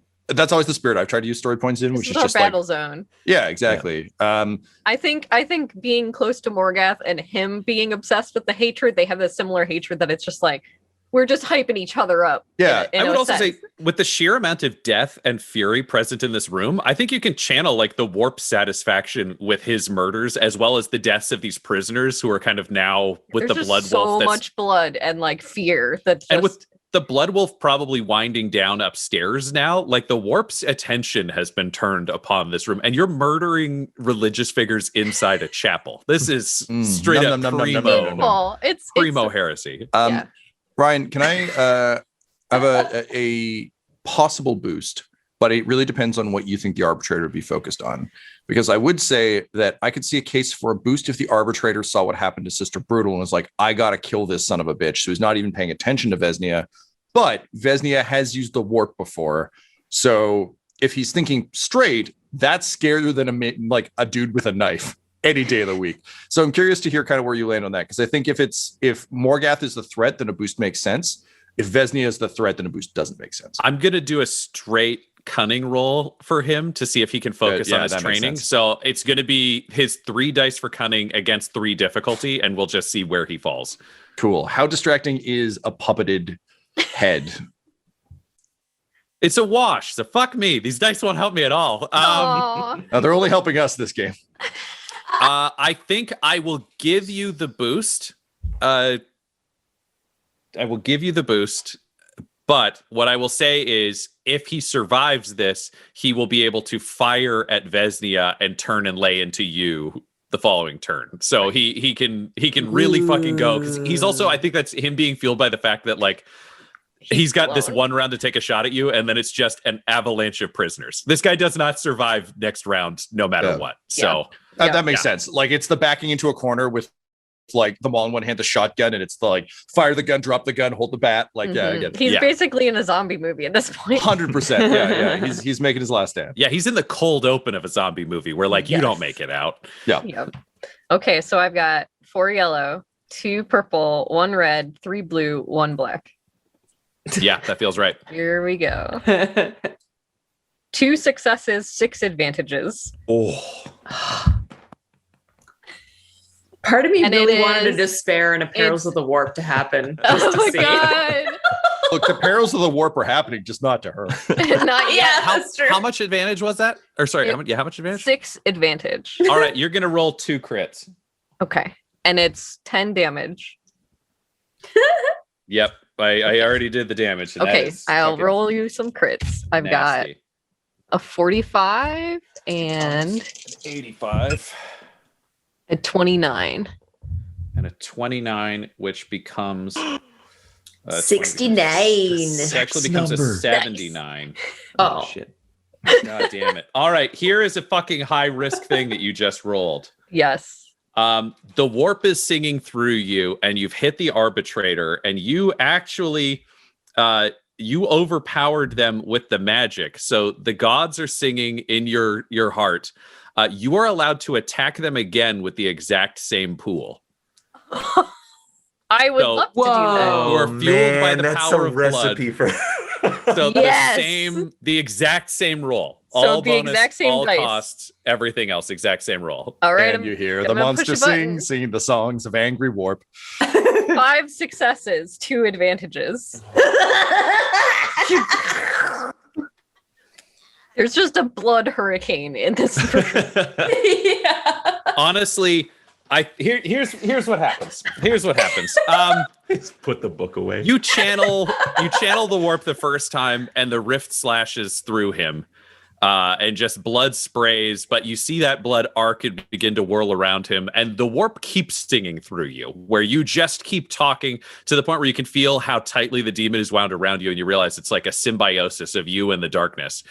always the spirit I've tried to use story points in, which is just battle like, zone. Yeah, exactly. I think being close to Morgath and him being obsessed with the hatred, they have a similar hatred that it's just like we're just hyping each other up. Yeah, I would also say with the sheer amount of death and fury present in this room, I think you can channel like the warp satisfaction with his murders as well as the deaths of these prisoners who are kind of now with There's the blood so wolf. So much blood and like fear that just... And with the blood wolf probably winding down upstairs now, like the warp's attention has been turned upon this room, and you're murdering religious figures inside a chapel. This is straight up primo heresy. Ryan, can I have a possible boost, but it really depends on what you think the arbitrator would be focused on. Because I would say that I could see a case for a boost if the arbitrator saw what happened to Sister Brutal and was like, I got to kill this son of a bitch. So he's not even paying attention to Vesnia. But Vesnia has used the warp before. So if he's thinking straight, that's scarier than a dude with a knife any day of the week. So I'm curious to hear kind of where you land on that. Because I think if Morgath is the threat, then a boost makes sense. If Vesnia is the threat, then a boost doesn't make sense. I'm going to do a straight cunning roll for him to see if he can focus on his training. So it's going to be his 3 dice for cunning against 3 difficulty, and we'll just see where he falls. Cool. How distracting is a puppeted head? It's a wash. So fuck me. These dice won't help me at all. No, they're only helping us this game. I think I will give you the boost. But what I will say is if he survives this, he will be able to fire at Vesnia and turn and lay into you the following turn. So he can really fucking go, because he's also, I think that's him being fueled by the fact that like he's got this one round to take a shot at you, and then it's just an avalanche of prisoners. This guy does not survive next round no matter what. So that makes sense. Like it's the backing into a corner with like the maul in one hand, the shotgun, and it's the like fire the gun, drop the gun, hold the bat. Like I get it. He's basically in a zombie movie at this point. 100%. Yeah. He's making his last stand. Yeah, he's in the cold open of a zombie movie where like you don't make it out. Yeah. Yep. Okay, so I've got 4 yellow, 2 purple, 1 red, 3 blue, 1 black. Yeah, that feels right. Here we go. 2 successes, 6 advantages. Part of me really wanted a despair and a Perils of the Warp to happen. Just to see. God. Look, the Perils of the Warp are happening, just not to her. Not yet. That's true. How much advantage was that? Or sorry, how much advantage? 6 advantage. All right, you're gonna roll 2 crits. Okay, and it's 10 damage. Yep, I already did the damage. Okay, I'll roll you some crits. I've got a 45 and 85. A 29. And a 29, which becomes 69. It actually becomes a 79. Nice. Oh shit. God damn it. All right, here is a fucking high risk thing that you just rolled. Yes. The warp is singing through you, and you've hit the arbitrator, and you actually you overpowered them with the magic. So the gods are singing in your heart. You are allowed to attack them again with the exact same pool. I would love to do that. You are fueled by the power of recipe blood. So Yes! the exact same roll. So All the bonus, exact same all dice. costs, everything else, exact same roll. All right, And you hear I'm the gonna push monster a button. singing the songs of Angry Warp. 5 successes, 2 advantages. There's just a blood hurricane in this room. Yeah. Honestly, here's what happens. Here's what happens. Just put the book away. You channel the warp the first time, and the rift slashes through him, and just blood sprays. But you see that blood arc and begin to whirl around him, and the warp keeps stinging through you, where you just keep talking to the point where you can feel how tightly the demon is wound around you, and you realize it's like a symbiosis of you and the darkness.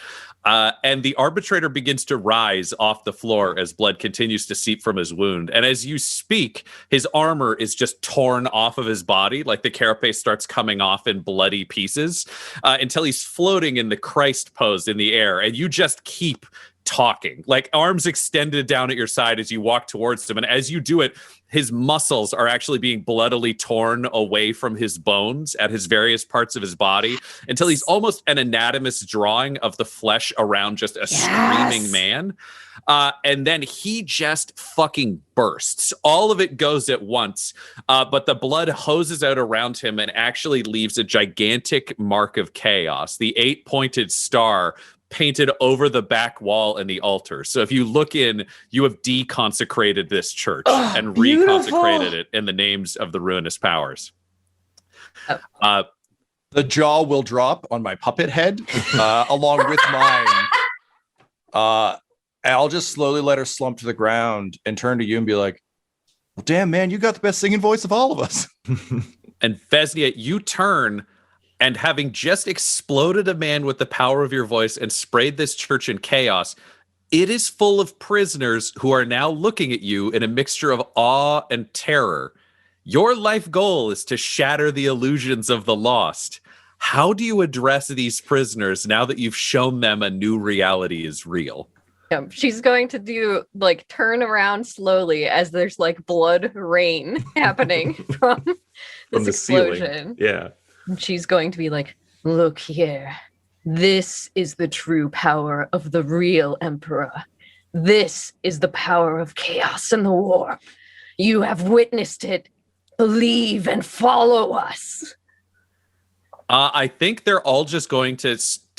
And the arbitrator begins to rise off the floor as blood continues to seep from his wound. And as you speak, his armor is just torn off of his body, like the carapace starts coming off in bloody pieces, until he's floating in the Christ pose in the air. And you just keep talking, like arms extended down at your side as you walk towards him. And as you do it, his muscles are actually being bloodily torn away from his bones at his various parts of his body until he's almost an anatomist drawing of the flesh around just a screaming man. And then he just fucking bursts. All of it goes at once, but the blood hoses out around him and actually leaves a gigantic mark of chaos, the 8-pointed star painted over the back wall and the altar. So if you look in, you have deconsecrated this church and reconsecrated it in the names of the ruinous powers. The jaw will drop on my puppet head along with mine. I'll just slowly let her slump to the ground and turn to you and be like, well, damn, man, you got the best singing voice of all of us. And Vesnia, you turn, and having just exploded a man with the power of your voice and sprayed this church in chaos, it is full of prisoners who are now looking at you in a mixture of awe and terror. Your life goal is to shatter the illusions of the lost. How do you address these prisoners now that you've shown them a new reality is real? Yeah, she's going to do like turn around slowly as there's like blood rain happening from this explosion. Ceiling. Yeah. And she's going to be like, look here. This is the true power of the real emperor. This is the power of chaos and the warp. You have witnessed it. Believe and follow us. I think they're all just going to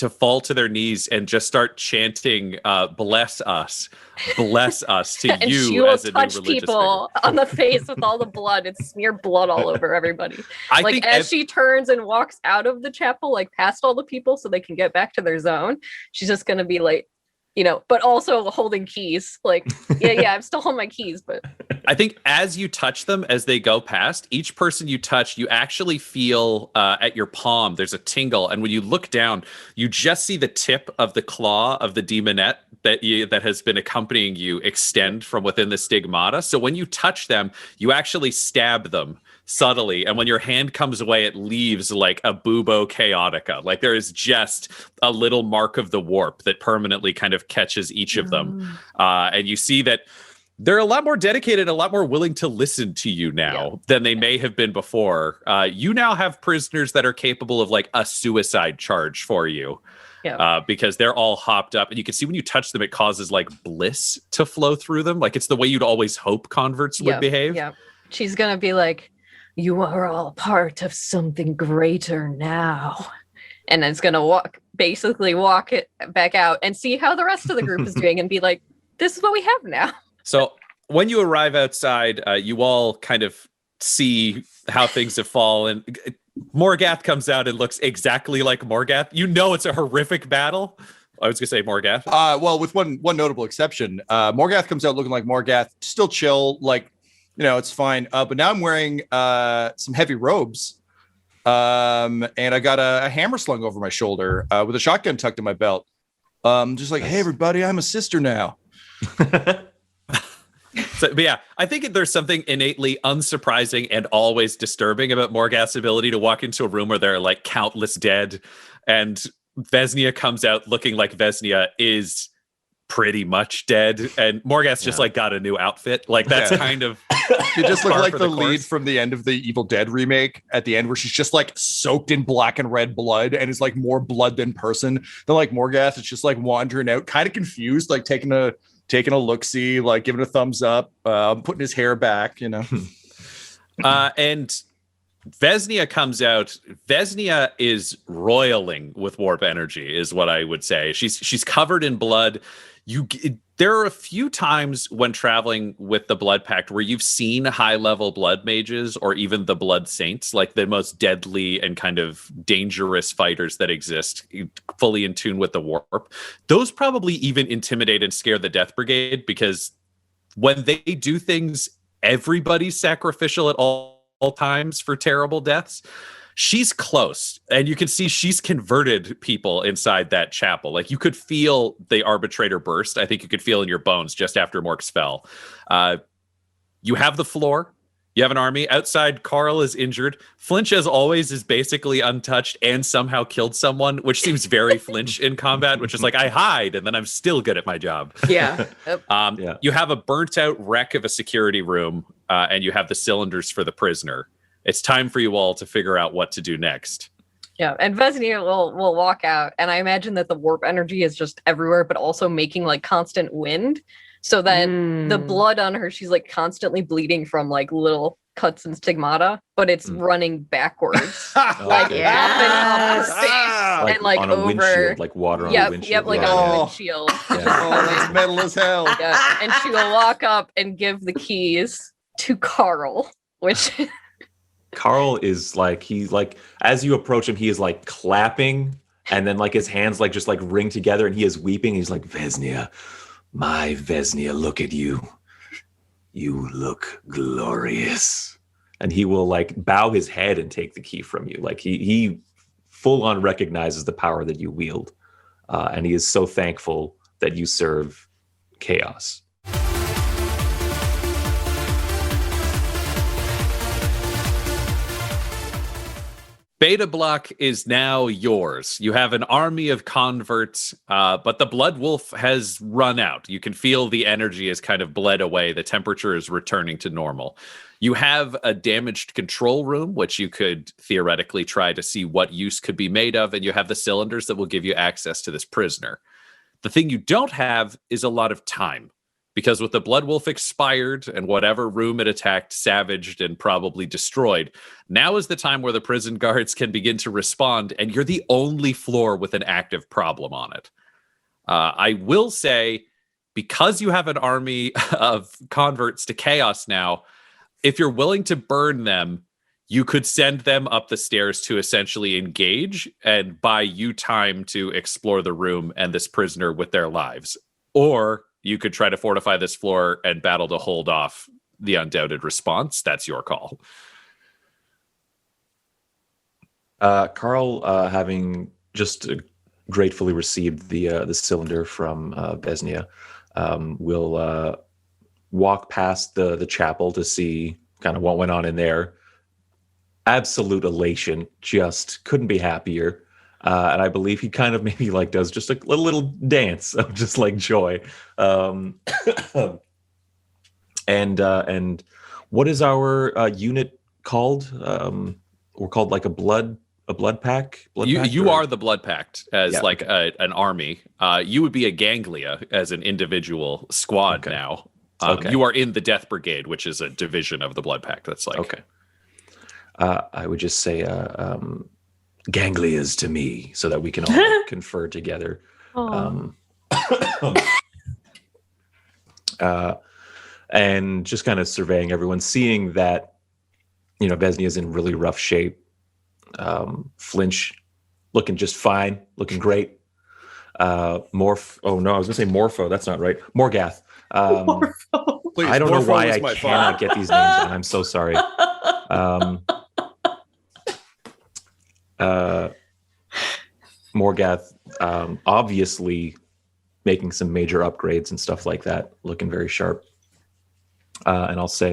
fall to their knees and just start chanting, bless us to And you she will as a new touch religious people figure. on the face with all the blood and smear blood all over everybody. I Like think as she turns and walks out of the chapel, like past all the people so they can get back to their zone, she's just going to be like, you know, but also holding keys. Like, yeah, I'm still holding my keys, but I think as you touch them, as they go past, each person you touch, you actually feel at your palm, there's a tingle. And when you look down, you just see the tip of the claw of the demonette that has been accompanying you extend from within the stigmata. So when you touch them, you actually stab them subtly. And when your hand comes away, it leaves like a bubo chaotica. Like there is just a little mark of the warp that permanently kind of catches each of them. And you see that they're a lot more dedicated, a lot more willing to listen to you now than they may have been before. You now have prisoners that are capable of like a suicide charge for you. Because they're all hopped up, and you can see when you touch them, it causes like bliss to flow through them. Like it's the way you'd always hope converts would behave. Yeah, she's gonna be like, "You are all part of something greater now," and then it's gonna basically walk it back out and see how the rest of the group is doing, and be like, "This is what we have now." So when you arrive outside, you all kind of see how things have fallen. Morgath comes out and looks exactly like Morgath. You know it's a horrific battle. I was gonna say Morgath. Well, with one notable exception, Morgath comes out looking like Morgath, still chill, like, you know, it's fine. But now I'm wearing some heavy robes, and I got a hammer slung over my shoulder with a shotgun tucked in my belt. Just like, hey everybody, I'm a sister now. So, but yeah, I think there's something innately unsurprising and always disturbing about Morgath's ability to walk into a room where there are like countless dead, and Vesnia comes out looking like Vesnia is pretty much dead, and Morgath's just like got a new outfit. Like that's kind of She just looked Par like for the the lead course. from the end of the Evil Dead remake at the end, where she's just like soaked in black and red blood and is like more blood than person. Then like Morgath is just like wandering out, kind of confused, like taking a look-see, like giving a thumbs up, putting his hair back, you know. And Vesnia comes out. Vesnia is roiling with warp energy, is what I would say. She's covered in blood. There are a few times when traveling with the Blood Pact where you've seen high-level blood mages or even the blood saints, like the most deadly and kind of dangerous fighters that exist, fully in tune with the warp. Those probably even intimidate and scare the Death Brigade, because when they do things, everybody's sacrificial at all times for terrible deaths. She's close, and you can see she's converted people inside that chapel. Like, you could feel the arbitrator burst. I think you could feel in your bones just after Morks fell. You have the floor. You have an army. Outside, Carl is injured. Flinch, as always, is basically untouched and somehow killed someone, which seems very Flinch in combat, which is like, I hide, and then I'm still good at my job. Yeah. You have a burnt-out wreck of a security room, and you have the cylinders for the prisoner. It's time for you all to figure out what to do next. Yeah, and Vesnia will walk out, and I imagine that the warp energy is just everywhere, but also making like constant wind, so that the blood on her, she's like constantly bleeding from like little cuts and stigmata, but it's running backwards, like dropping off her face Like and like on a over, windshield, like water on a windshield. yep, like Yeah, on yeah. a windshield. Oh, that's metal as hell. Yeah, and she will walk up and give the keys to Carl, which. Carl is like, he's like, as you approach him, he is like clapping, and then like his hands like just like ring together, and he is weeping. He's like, Vesnia, my Vesnia, look at you. You look glorious. And he will like bow his head and take the key from you. Like he full on recognizes the power that you wield. And he is so thankful that you serve chaos. Beta Block is now yours. You have an army of converts, but the Blood Wolf has run out. You can feel the energy has kind of bled away. The temperature is returning to normal. You have a damaged control room, which you could theoretically try to see what use could be made of, and you have the cylinders that will give you access to this prisoner. The thing you don't have is a lot of time, because with the Blood Wolf expired and whatever room it attacked savaged and probably destroyed, now is the time where the prison guards can begin to respond, and you're the only floor with an active problem on it. I will say, because you have an army of converts to chaos now, if you're willing to burn them, you could send them up the stairs to essentially engage and buy you time to explore the room and this prisoner with their lives. Or you could try to fortify this floor and battle to hold off the undoubted response. That's your call. Carl, having just gratefully received the cylinder from Vesnia, will walk past the chapel to see kind of what went on in there. Absolute elation, just couldn't be happier. And I believe he kind of maybe like does just a little dance of just like joy. And what is our unit called? We're called like a blood pack. You are the Blood Pact as Yeah, an army. You would be a ganglia as an individual squad now. Okay. You are in the Death Brigade, which is a division of the Blood Pact. That's like Okay. I would just say ganglias to me, so that we can all confer together. And just kind of surveying everyone, seeing that, you know, Vesnia is in really rough shape. Flinch looking just fine, looking great. Morph. Oh no, I was gonna say Morpho. That's not right. Morgath. Please, I don't know Morpho why was I my cannot get these names, and I'm so sorry. Morgath, obviously making some major upgrades and stuff like that, looking very sharp. And I'll say,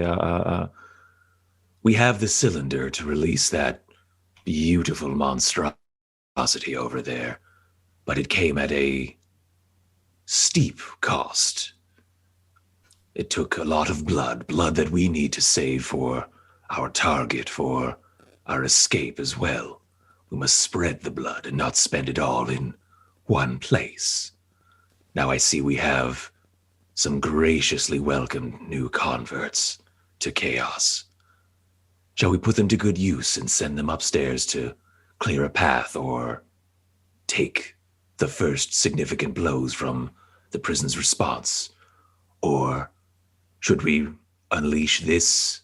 we have the cylinder to release that beautiful monstrosity over there, but it came at a steep cost. It took a lot of blood that we need to save for our target, for our escape as well. We must spread the blood and not spend it all in one place. Now I see we have some graciously welcomed new converts to Chaos. Shall we put them to good use and send them upstairs to clear a path or take the first significant blows from the prison's response? Or should we unleash this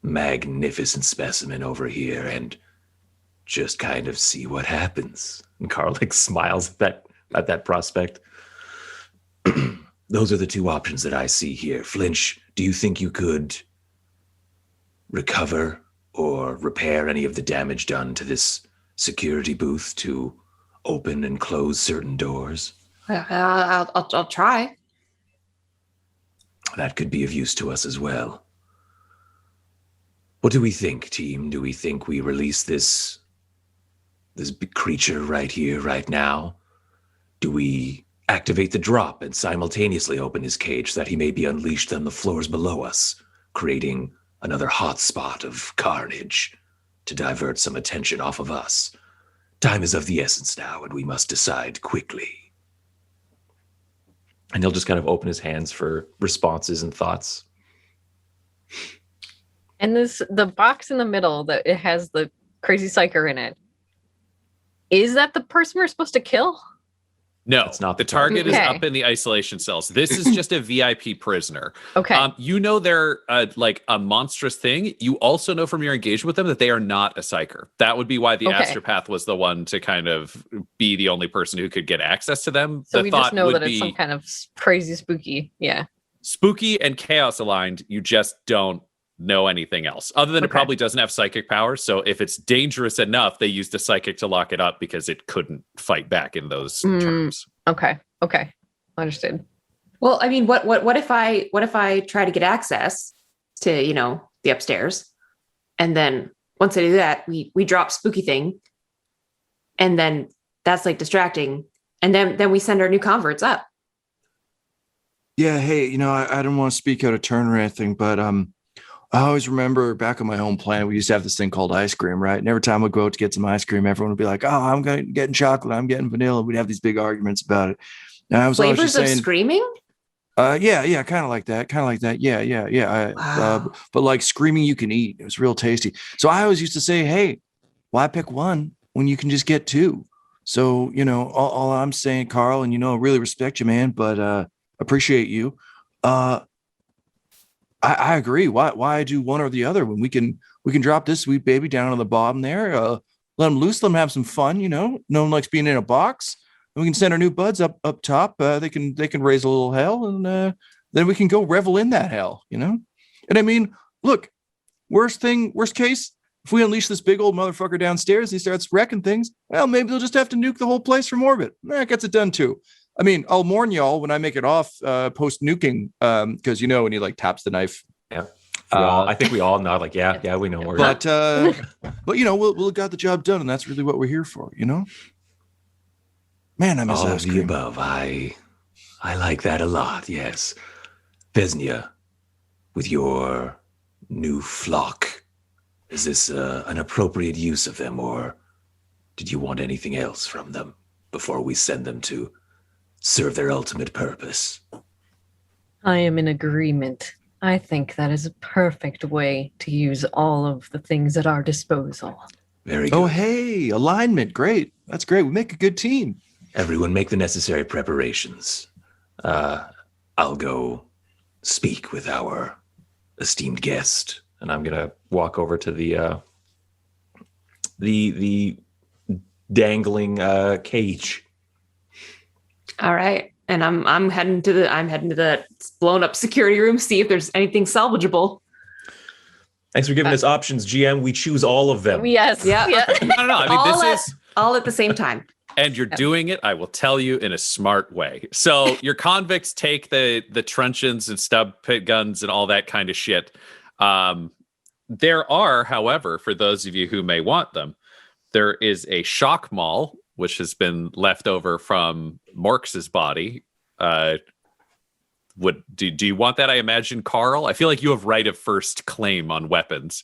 magnificent specimen over here and just kind of see what happens? And Carl smiles at that prospect. Those are the two options that I see here. Flinch, do you think you could recover or repair any of the damage done to this security booth to open and close certain doors? I'll try. That could be of use to us as well. What do we think, team? Do we think we release this big creature right here, right now? Do we activate the drop and simultaneously open his cage so that he may be unleashed on the floors below us, creating another hotspot of carnage to divert some attention off of us? Time is of the essence now, and we must decide quickly. And he'll just kind of open his hands for responses and thoughts. And the box in the middle that it has the crazy psyker in it. Is that the person we're supposed to kill? No, It's not the the target is Okay. up in the isolation cells. This is just a VIP prisoner. Okay. You know they're like a monstrous thing. You also know from your engagement with them that they are not a psyker. That would be why the Okay. astropath was the one to kind of be the only person who could get access to them. So the we thought just know would that it's be some kind of crazy spooky. Yeah. spooky and chaos aligned. You just don't know anything else other than it Okay. probably doesn't have psychic powers. So if it's dangerous enough, they used a psychic to lock it up because it couldn't fight back in those terms. Okay. Understood. Well, I mean, what if I try to get access to, the upstairs, and then once I do that, we drop spooky thing, and then that's like distracting, and then we send our new converts up. Yeah, hey, I don't want to speak out of turn or anything, but I always remember back on my home planet, we used to have this thing called ice cream, right? And every time we'd go out to get some ice cream, everyone would be like, "Oh, I'm getting chocolate, I'm getting vanilla." We'd have these big arguments about it. And I was always Flavors just of saying, screaming? yeah, kind of like that. Yeah. Wow. But like screaming, you can eat. It was real tasty. So I always used to say, hey, why pick one when you can just get two? So, all I'm saying, Carl, and I really respect you, man, but appreciate you. I agree. Why do one or the other when we can drop this sweet baby down on the bottom there, let them loose, let them have some fun. No one likes being in a box. And we can send our new buds up top. They can raise a little hell, and then we can go revel in that hell. And I mean, look, worst case, if we unleash this big old motherfucker downstairs and he starts wrecking things, well, maybe they'll just have to nuke the whole place from orbit. That gets it done too. I mean, I'll warn y'all when I make it off post nuking, because when he taps the knife. Yeah. I think we all nod yeah, we know. But we'll got the job done, and that's really what we're here for. Man, I miss All of ice the cream. above. I like that a lot, yes. Vesnia, with your new flock, is this an appropriate use of them, or did you want anything else from them before we send them to serve their ultimate purpose? I am in agreement. I think that is a perfect way to use all of the things at our disposal. Very good. Oh, hey, alignment. Great. That's great. We make a good team. Everyone make the necessary preparations. I'll go speak with our esteemed guest. And I'm gonna walk over to the dangling cage. All right. And I'm heading to the blown up security room, see if there's anything salvageable. Thanks for giving us options, GM. We choose all of them. Yes. Yeah. Yeah. No. I mean, all at the same time. and you're doing it, I will tell you, in a smart way. So your convicts take the truncheons and stub pit guns and all that kind of shit. There are, however, for those of you who may want them, there is a shock maul, which has been left over from Morks's body. do you want that? I imagine, Carl. I feel like you have right of first claim on weapons.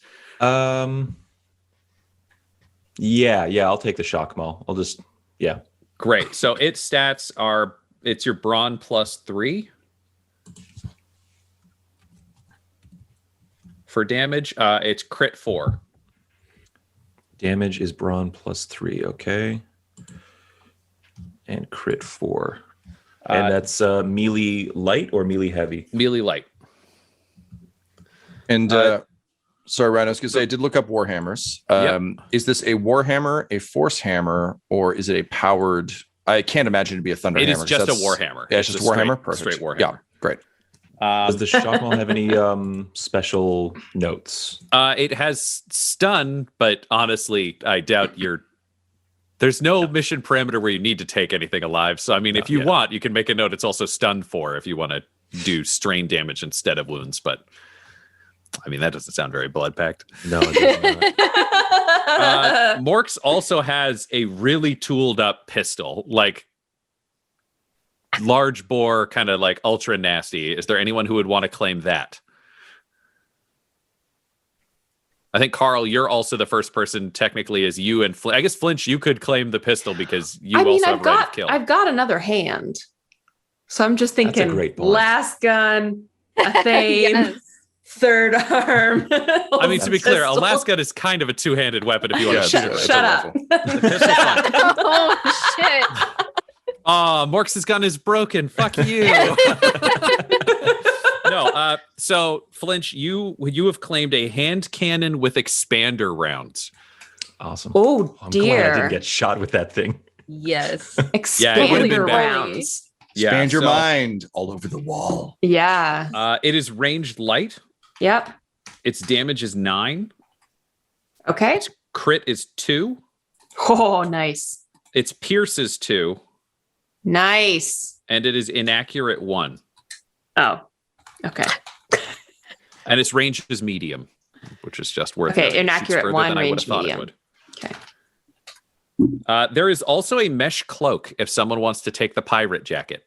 Yeah, I'll take the shock maul. Yeah. Great. So its stats are, it's your brawn +3 for damage. It's crit 4. Damage is brawn +3. Okay. And crit 4. And that's melee light or melee heavy? Melee light. And sorry, Ryan, I was going to say, I did look up Warhammers. Is this a Warhammer, a Force Hammer, or is it a powered? I can't imagine it'd be a Thunder It Hammer. is just a Warhammer. Yeah, it's just a Warhammer. Perfect. Straight Warhammer. Yeah, great. Does the shock maul have any special notes? It has stun, but honestly, I doubt there's no mission parameter where you need to take anything alive. So, I mean, if you want, you can make a note. It's also stun 4 if you want to do strain damage instead of wounds. But, I mean, that doesn't sound very Blood Pact. No, it does not. Morks also has a really tooled up pistol, like large bore, kind of like ultra nasty. Is there anyone who would want to claim that? I think, Carl, you're also the first person technically as you and I guess Flinch, you could claim the pistol because you also have right of kill. I've got another hand. So I'm just thinking That's a great point. last gun, a thane, third arm. I mean, to be clear, a last gun is kind of a two-handed weapon if you want to shoot it. Shut up. The pistol's fine. Oh shit! Oh, Morks' gun is broken. Fuck you. No, so Flinch, you have claimed a hand cannon with expander rounds. Awesome. Oh I'm dear. glad I didn't get shot with that thing. Yes. Yeah, it would've been Expander bad. rounds. Expand your so, mind all over the wall. Yeah. It is ranged light. Yep. Its damage is 9. Okay. Crit is 2. Oh, nice. Its pierce is 2. Nice. And it is inaccurate 1. Oh, okay. And its range is medium, which is just worth Okay, noting. It shoots inaccurate further 1, than I would have range thought it medium. would. Okay. There is also a mesh cloak if someone wants to take the pirate jacket.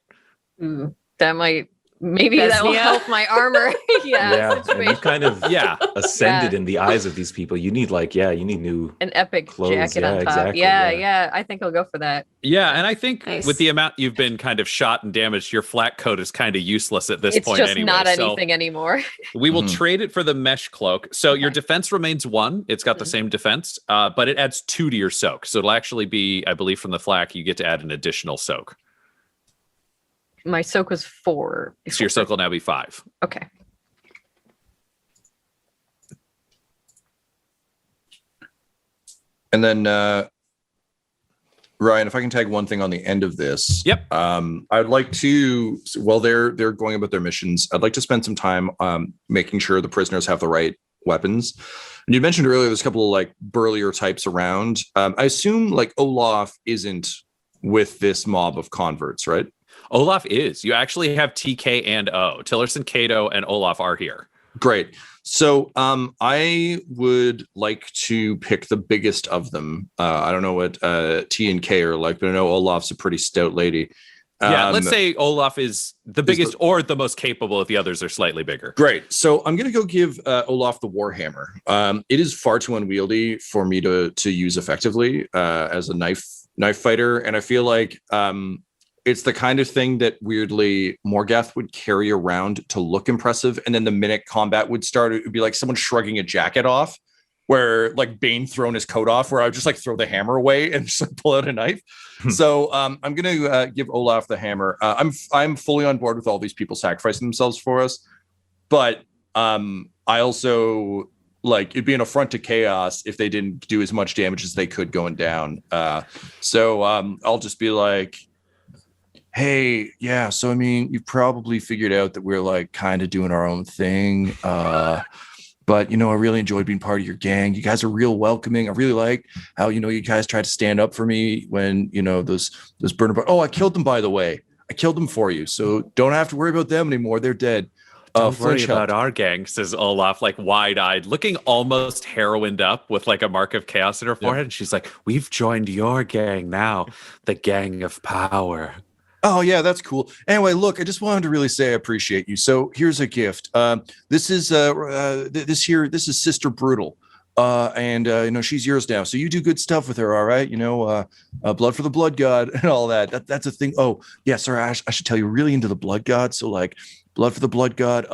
Ooh, that might maybe that will Besnia? help my armor. Yeah, and you situation. kind of Yeah. ascended in the eyes of these people. You need you need new. An epic Clothes, jacket yeah, on top. exactly, Yeah, yeah. yeah. I think I'll go for that. Yeah, and I think Nice. with the amount you've been kind of shot and damaged, your flat coat is kind of useless at this It's point just anyway. not So anything anymore. we will trade it for the mesh cloak. So your defense remains 1. It's got the same defense, but it adds 2 to your soak. So it'll actually be, I believe, from the flak, you get to add an additional soak. My soak was 4. So your soak will now be 5. Okay. And then Ryan, if I can tag one thing on the end of this. Yep. I'd like to, while they're going about their missions, I'd like to spend some time making sure the prisoners have the right weapons. And you mentioned earlier there's a couple of like burlier types around. I assume like Olaf isn't with this mob of converts, right? Olaf is. You actually have TK and O. Tillerson, Kato, and Olaf are here. Great. So I would like to pick the biggest of them. I don't know what T and K are like, but I know Olaf's a pretty stout lady. Yeah, let's say Olaf is the biggest or the most capable if the others are slightly bigger. Great. So I'm going to go give Olaf the Warhammer. It is far too unwieldy for me to use effectively as a knife fighter. And I feel like it's the kind of thing that weirdly Morgath would carry around to look impressive. And then the minute combat would start, it would be like someone shrugging a jacket off, where like Bane throwing his coat off, where I would just like throw the hammer away and just like pull out a knife. So I'm going to give Olaf the hammer. I'm fully on board with all these people sacrificing themselves for us. But I also like it'd be an affront to chaos if they didn't do as much damage as they could going down. So I'll just be like, hey, yeah, so I mean, you've probably figured out that we're like kind of doing our own thing. But, you know, I really enjoyed being part of your gang. You guys are real welcoming. I really like how, you know, you guys tried to stand up for me when, you know, those burner bar. Oh, I killed them, by the way. I killed them for you. So don't have to worry about them anymore. They're dead. Don't worry Flinch about helped. our gang, says Olaf, like wide-eyed, looking almost heroined up with like a mark of chaos in her forehead. And she's like, we've joined your gang now, the gang of power. Oh yeah, that's cool. Anyway, look, I just wanted to really say I appreciate you. So here's a gift. This is Sister Brutal. And she's yours now. So you do good stuff with her, all right? Blood for the Blood God and all that. That's a thing. Oh, yeah, sorry, I should tell you, really into the Blood God. So like Blood for the Blood God,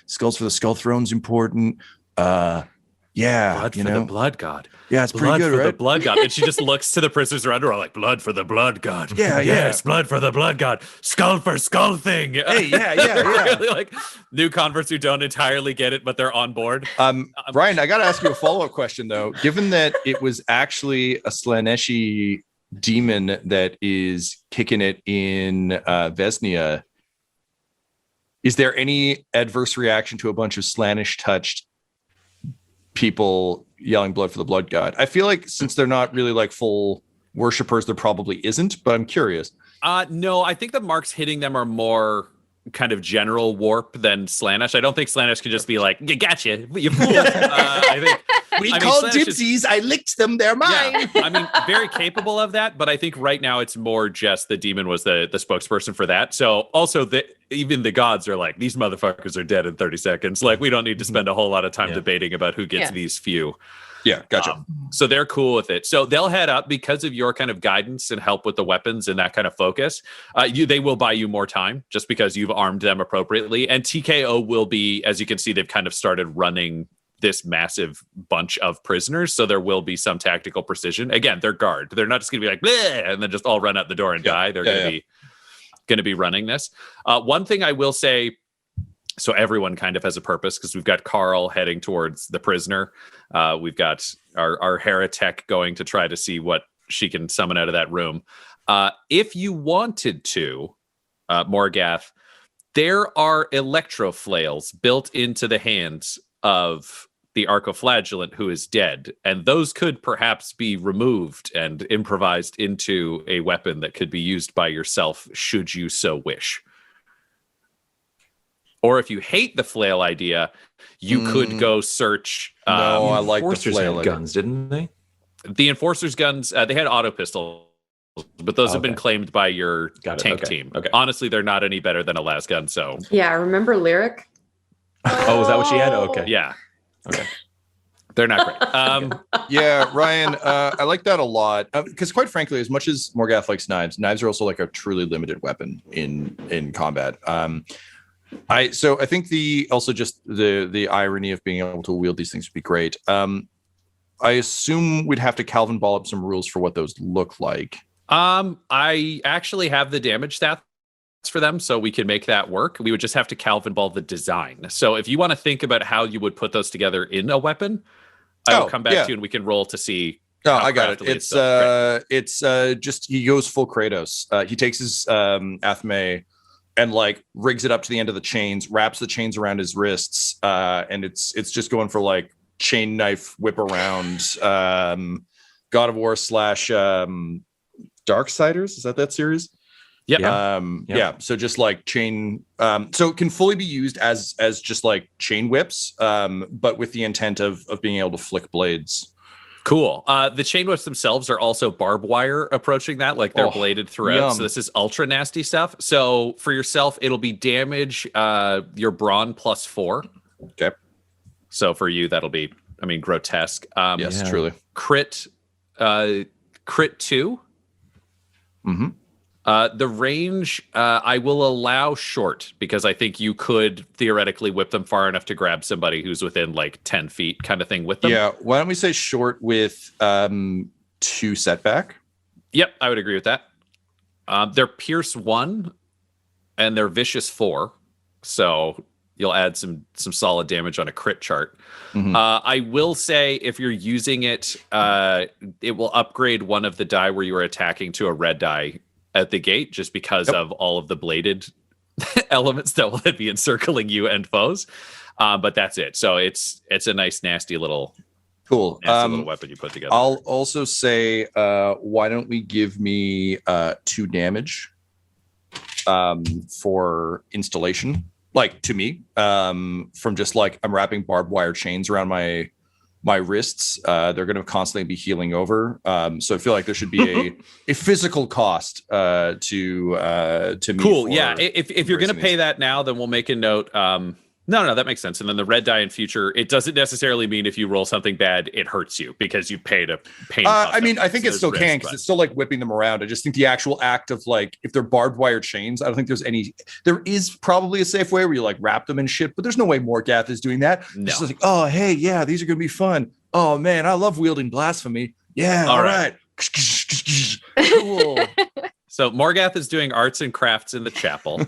Skulls for the Skull Throne's important. Blood for the Blood God. Yeah, it's pretty good, Blood for right? the Blood God. And she just looks to the prisoners around her like, blood for the Blood God. Yeah, yes, blood for the Blood God. Skull for skull thing. Hey, yeah. Really like new converts who don't entirely get it, but they're on board. Ryan, I got to ask you a follow-up question, though. Given that it was actually a Slaaneshi demon that is kicking it in Vesnia, is there any adverse reaction to a bunch of Slaanesh-touched people yelling blood for the Blood God? I feel like since they're not really like full worshippers, there probably isn't, but I'm curious. No, I think the marks hitting them are more kind of general warp than Slaanesh. I don't think Slaanesh can just be like, gotcha, you fool. I think we called gypsies. I licked them. They're mine. Yeah, I mean, very capable of that, but I think right now it's more just the demon was the spokesperson for that. So also even the gods are like, these motherfuckers are dead in 30 seconds. Like, we don't need to spend a whole lot of time debating about who gets these few. Yeah, gotcha. So they're cool with it. So they'll head up because of your kind of guidance and help with the weapons and that kind of focus. They will buy you more time just because you've armed them appropriately. And TKO will be, as you can see, they've kind of started running this massive bunch of prisoners. So there will be some tactical precision. Again, they're guard. They're not just going to be like, bleh, and then just all run out the door and die. They're going to be running this. One thing I will say, so everyone kind of has a purpose because we've got Carl heading towards the prisoner. We've got our Heretic going to try to see what she can summon out of that room. If you wanted to, Morgath, there are electroflails built into the hands of the Archoflagellant who is dead, and those could perhaps be removed and improvised into a weapon that could be used by yourself should you so wish. Or if you hate the flail idea, you could go search. No, I like the flail guns, didn't they? The Enforcer's guns, they had auto pistols, but those have been claimed by your tank team. Okay. Honestly, they're not any better than a las gun. So Yeah, remember Lyric? Oh, is that what she had? Okay. yeah, Okay. they're not great. Yeah, Ryan, I like that a lot because, quite frankly, as much as Morgath likes knives are also like a truly limited weapon in combat. I think the irony of being able to wield these things would be great. I assume we'd have to Calvin ball up some rules for what those look like. I actually have the damage stats for them, so we can make that work. We would just have to Calvin ball the design. So if you want to think about how you would put those together in a weapon, I will come back to you and we can roll to see. Oh, I got it. It's just he goes full Kratos. He takes his Athame and like rigs it up to the end of the chains, wraps the chains around his wrists, and it's just going for like chain knife whip around. God of War / Darksiders. Is that series? Yeah. Yeah. So just like chain, so it can fully be used as just like chain whips, but with the intent of being able to flick blades. Cool. The chain whips themselves are also barbed wire approaching that, like they're bladed throughout. Yum. So this is ultra nasty stuff. So for yourself, it'll be damage, your brawn +4. Okay. So for you, that'll be, grotesque. Yes, truly. Crit 2. Mm-hmm. The range, I will allow short because I think you could theoretically whip them far enough to grab somebody who's within like 10 feet kind of thing with them. Yeah. Why don't we say short with 2 setback? Yep, I would agree with that. They're Pierce 1 and they're Vicious 4. So you'll add some solid damage on a crit chart. Mm-hmm. I will say if you're using it, it will upgrade one of the die where you are attacking to a red die at the gate just because of all of the bladed elements that will be encircling you and foes. But that's it. So it's a nice, nasty little little weapon you put together. I'll also say, why don't we give me 2 damage for installation, like to me, from just like I'm wrapping barbed wire chains around my my wrists. They're going to constantly be healing over. So I feel like there should be a physical cost to me. Cool. Yeah. If you're going to pay that now, then we'll make a note. No, that makes sense. And then the red die in future, it doesn't necessarily mean if you roll something bad, it hurts you because you paid a pain. I mean, I think it still can because it's still like whipping them around. I just think the actual act of like, if they're barbed wire chains, I don't think there is probably a safe way where you like wrap them in shit, but there's no way Morgath is doing that. No. Just like, oh, hey, yeah, these are going to be fun. Oh man, I love wielding blasphemy. Yeah. All right. Cool. So Morgath is doing arts and crafts in the chapel.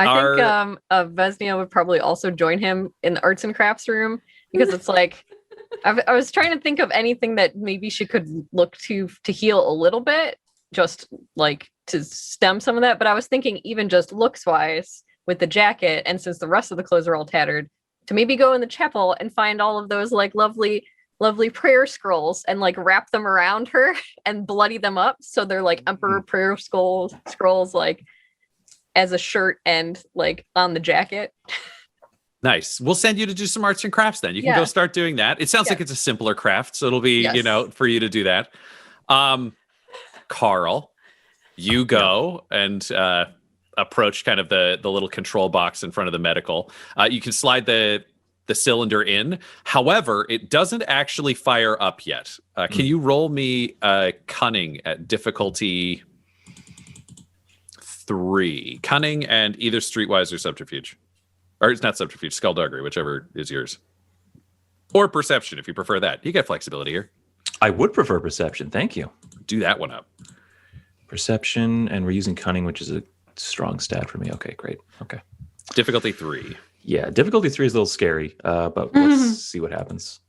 I think Vesnia would probably also join him in the arts and crafts room because it's like I was trying to think of anything that maybe she could look to heal a little bit, just like to stem some of that. But I was thinking even just looks wise with the jacket, and since the rest of the clothes are all tattered, to maybe go in the chapel and find all of those like lovely prayer scrolls and like wrap them around her and bloody them up so they're like emperor prayer scrolls like as a shirt and like on the jacket. Nice. We'll send you to do some arts and crafts then. You can go start doing that. It sounds like it's a simpler craft, so it'll be, for you to do that. Carl, you go and approach kind of the little control box in front of the medical. You can slide the cylinder in. However, it doesn't actually fire up yet. Can you roll me cunning at difficulty 3? Cunning and either streetwise or subterfuge. Or it's not subterfuge, skullduggery, whichever is yours. Or perception, if you prefer that. You get flexibility here. I would prefer perception. Thank you. Do that one up. Perception, and we're using cunning, which is a strong stat for me. Okay, great. Okay. Difficulty 3. Yeah, difficulty 3 is a little scary, but let's see what happens.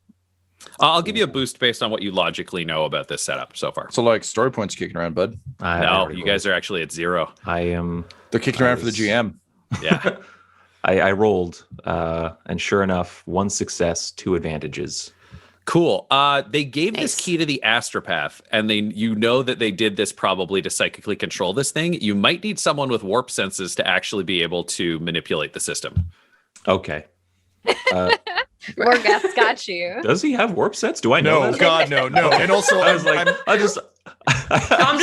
I'll give you a boost based on what you logically know about this setup so far. So like story points kicking around, bud. No, you guys are actually at 0. They're kicking around for the GM. Yeah. I rolled, and sure enough, 1 success, 2 advantages. Cool. They gave this key to the astropath, and you know that they did this probably to psychically control this thing. You might need someone with warp senses to actually be able to manipulate the system. Okay. Morgath's got you. Does he have warp sense? Do I know? No, God, no. And also, I was like, I'm just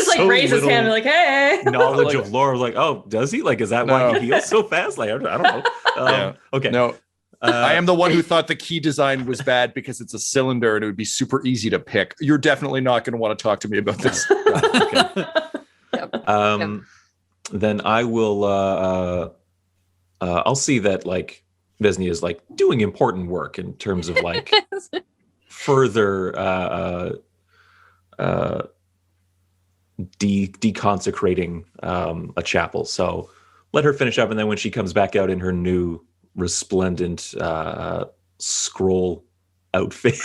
like raise his hand and like, hey. Knowledge of lore. Like, oh, does he? Like, is that why he heals so fast? Like, I don't know. Okay. No. I am the one who thought the key design was bad because it's a cylinder and it would be super easy to pick. You're definitely not going to want to talk to me about this. Then I will. I'll see that like Vesnia is like doing important work in terms of like further deconsecrating a chapel. So let her finish up, and then when she comes back out in her new resplendent scroll outfit,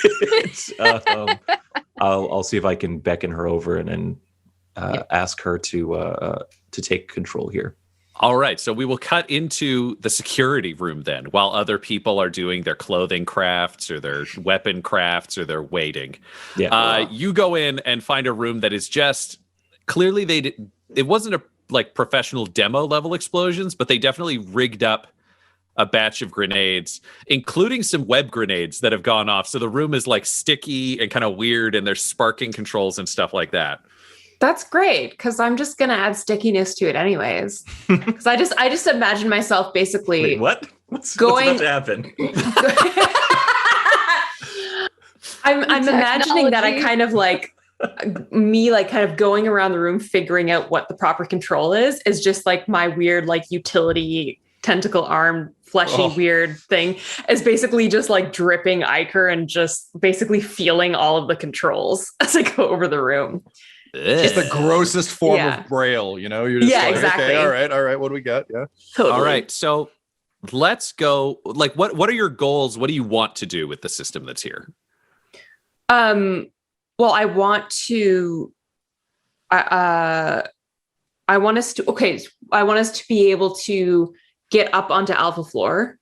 I'll see if I can beckon her over and ask her to take control here. All right, so we will cut into the security room then, while other people are doing their clothing crafts or their weapon crafts or their waiting. Yeah, you go in and find a room that is just clearly it wasn't a like professional demo level explosions, but they definitely rigged up a batch of grenades, including some web grenades that have gone off. So the room is like sticky and kind of weird, and there's sparking controls and stuff like that. That's great, because I'm just gonna add stickiness to it anyways. Because I just imagine myself basically. Wait, what? What's about to happen? I'm imagining that I kind of like me like kind of going around the room figuring out what the proper control is just like my weird like utility tentacle arm fleshy weird thing is basically just like dripping ichor and just basically feeling all of the controls as I go over the room. It's the grossest form of braille, you know? You're just like, exactly. Okay, all right, what do we got? Yeah. Totally. All right, so let's go. Like, what are your goals? What do you want to do with the system that's here? Well, I want to I want us to be able to get up onto Alpha Floor.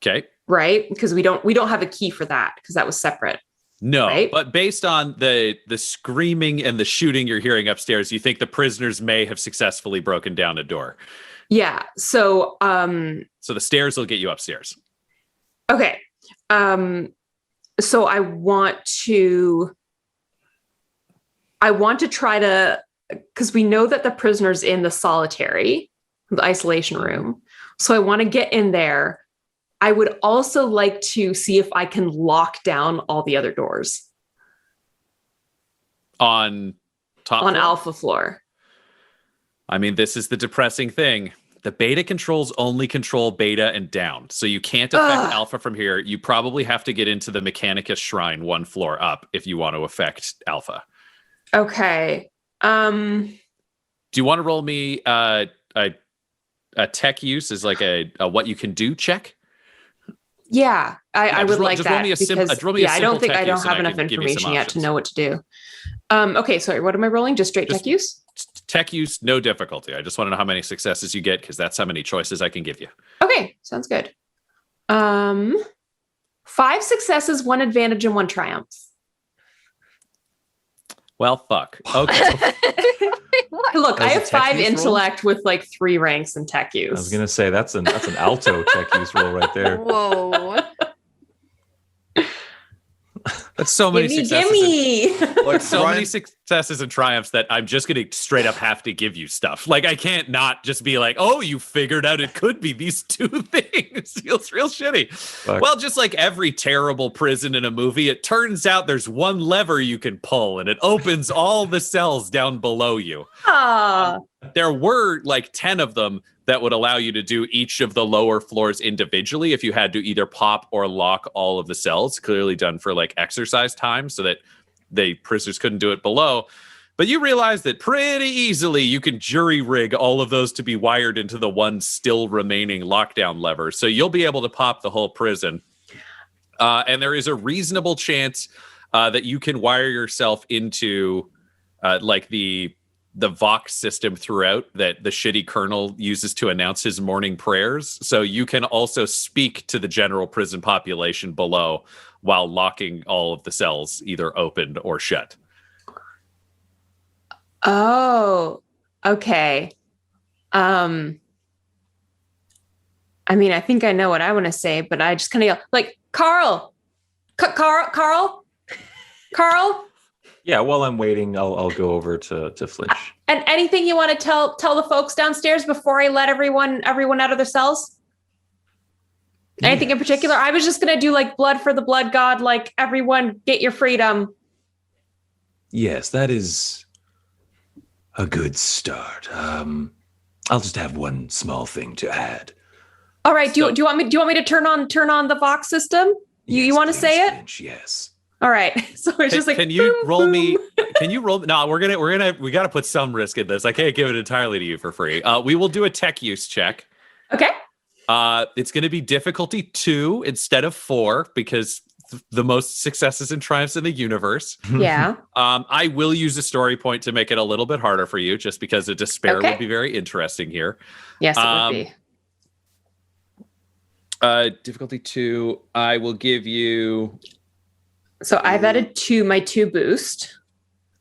Okay. Right? Because we don't have a key for that because that was separate. No, right? But based on the screaming and the shooting you're hearing upstairs, you think the prisoners may have successfully broken down a door. Yeah. So so the stairs will get you upstairs. Okay. So I want to try to, because we know that the prisoner's in the solitary, the isolation room. So I want to get in there. I would also like to see if I can lock down all the other doors. On top on floor? Alpha floor. I mean, this is the depressing thing. The beta controls only control beta and down. So you can't affect alpha from here. You probably have to get into the Mechanicus Shrine one floor up if you want to affect alpha. Okay. Do you want to roll me a tech use as like a what you can do check? Yeah, I would like that. Roll me a I don't think I don't have enough can information yet to know what to do. Okay, sorry, what am I rolling? Just straight tech use? Tech use, no difficulty. I just want to know how many successes you get because that's how many choices I can give you. Okay, sounds good. 5 successes, 1 advantage, and 1 triumph. Well, fuck. Okay. Look, I have 5 use intellect with like 3 ranks in tech use. I was gonna say that's an alto tech use roll right there. Whoa. That's so many successes. Gimme! Like So Ryan- many successes and triumphs that I'm just going to straight up have to give you stuff. Like, I can't not just be like, oh, you figured out it could be these 2 things. Feels real shitty. Fuck. Well, just like every terrible prison in a movie, it turns out there's one lever you can pull and it opens all the cells down below you. Ah, There were like 10 of them that would allow you to do each of the lower floors individually if you had to either pop or lock all of the cells, clearly done for like exercise time so that the prisoners couldn't do it below. But you realize that pretty easily you can jury rig all of those to be wired into the one still remaining lockdown lever. So you'll be able to pop the whole prison. And there is a reasonable chance that you can wire yourself into like the Vox system throughout that the shitty colonel uses to announce his morning prayers. So you can also speak to the general prison population below while locking all of the cells either opened or shut. oh, okay. I mean, I think I know what I want to say, but I just kind of yell, like, Carl. Yeah, while I'm waiting, I'll go over to Flinch. And anything you want to tell the folks downstairs before I let everyone out of their cells? Anything in particular? I was just gonna do like blood for the blood god, like everyone get your freedom. Yes, that is a good start. I'll just have one small thing to add. All right, do you want me to turn on the Vox system? You Yes, want to please, say it? Finch, yes. All right. So it's just like, can you boom, roll boom. me? Can you roll? No, we got to put some risk in this. I can't give it entirely to you for free. We will do a tech use check. Okay. It's going to be difficulty 2 instead of 4 because the most successes and triumphs in the universe. Yeah. I will use a story point to make it a little bit harder for you, just because a despair Okay. would be very interesting here. Yes, it would be. Difficulty 2. I will give you. So I've added my 2 boost.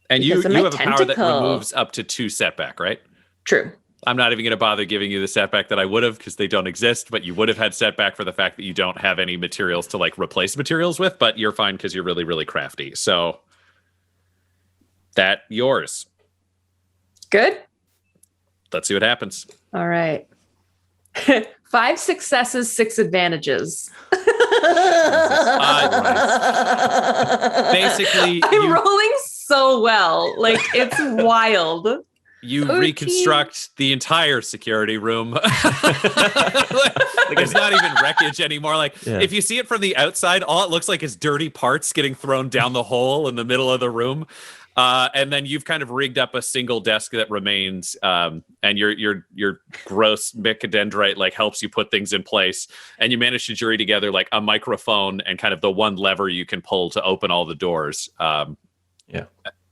And you Because of have my a power that tentacle. removes up to 2 setback, right? True. I'm not even going to bother giving you the setback that I would have because they don't exist, but you would have had setback for the fact that you don't have any materials to like replace materials with, but you're fine because you're really, really crafty. So that yours. Good. Let's see what happens. All right. 5 successes, 6 advantages. Basically, I'm rolling so well. Like, it's wild. you Okay. reconstruct the entire security room. Like it's not even wreckage anymore. Like if you see it from the outside, all it looks like is dirty parts getting thrown down the hole in the middle of the room. And then you've kind of rigged up a single desk that remains, and your gross mechadendrite like helps you put things in place, and you manage to jury together like a microphone and kind of the one lever you can pull to open all the doors.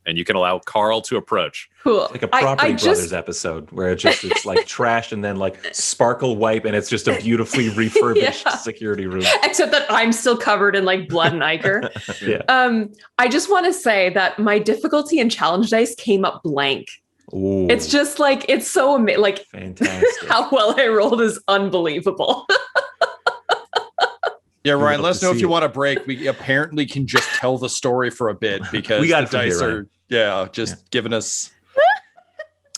And you can allow Carl to approach. Cool. Like a Property Brothers episode where it's like trash and then like sparkle wipe and it's just a beautifully refurbished security room. Except that I'm still covered in like blood and ichor. I just want to say that my difficulty and challenge dice came up blank. Ooh, It's just like, it's so amazing. Like fantastic. how well I rolled is unbelievable. Yeah, You're Ryan, about let us to know if see you it. want a break. We apparently can just tell the story for a bit because We got the it from dice here, are, just giving us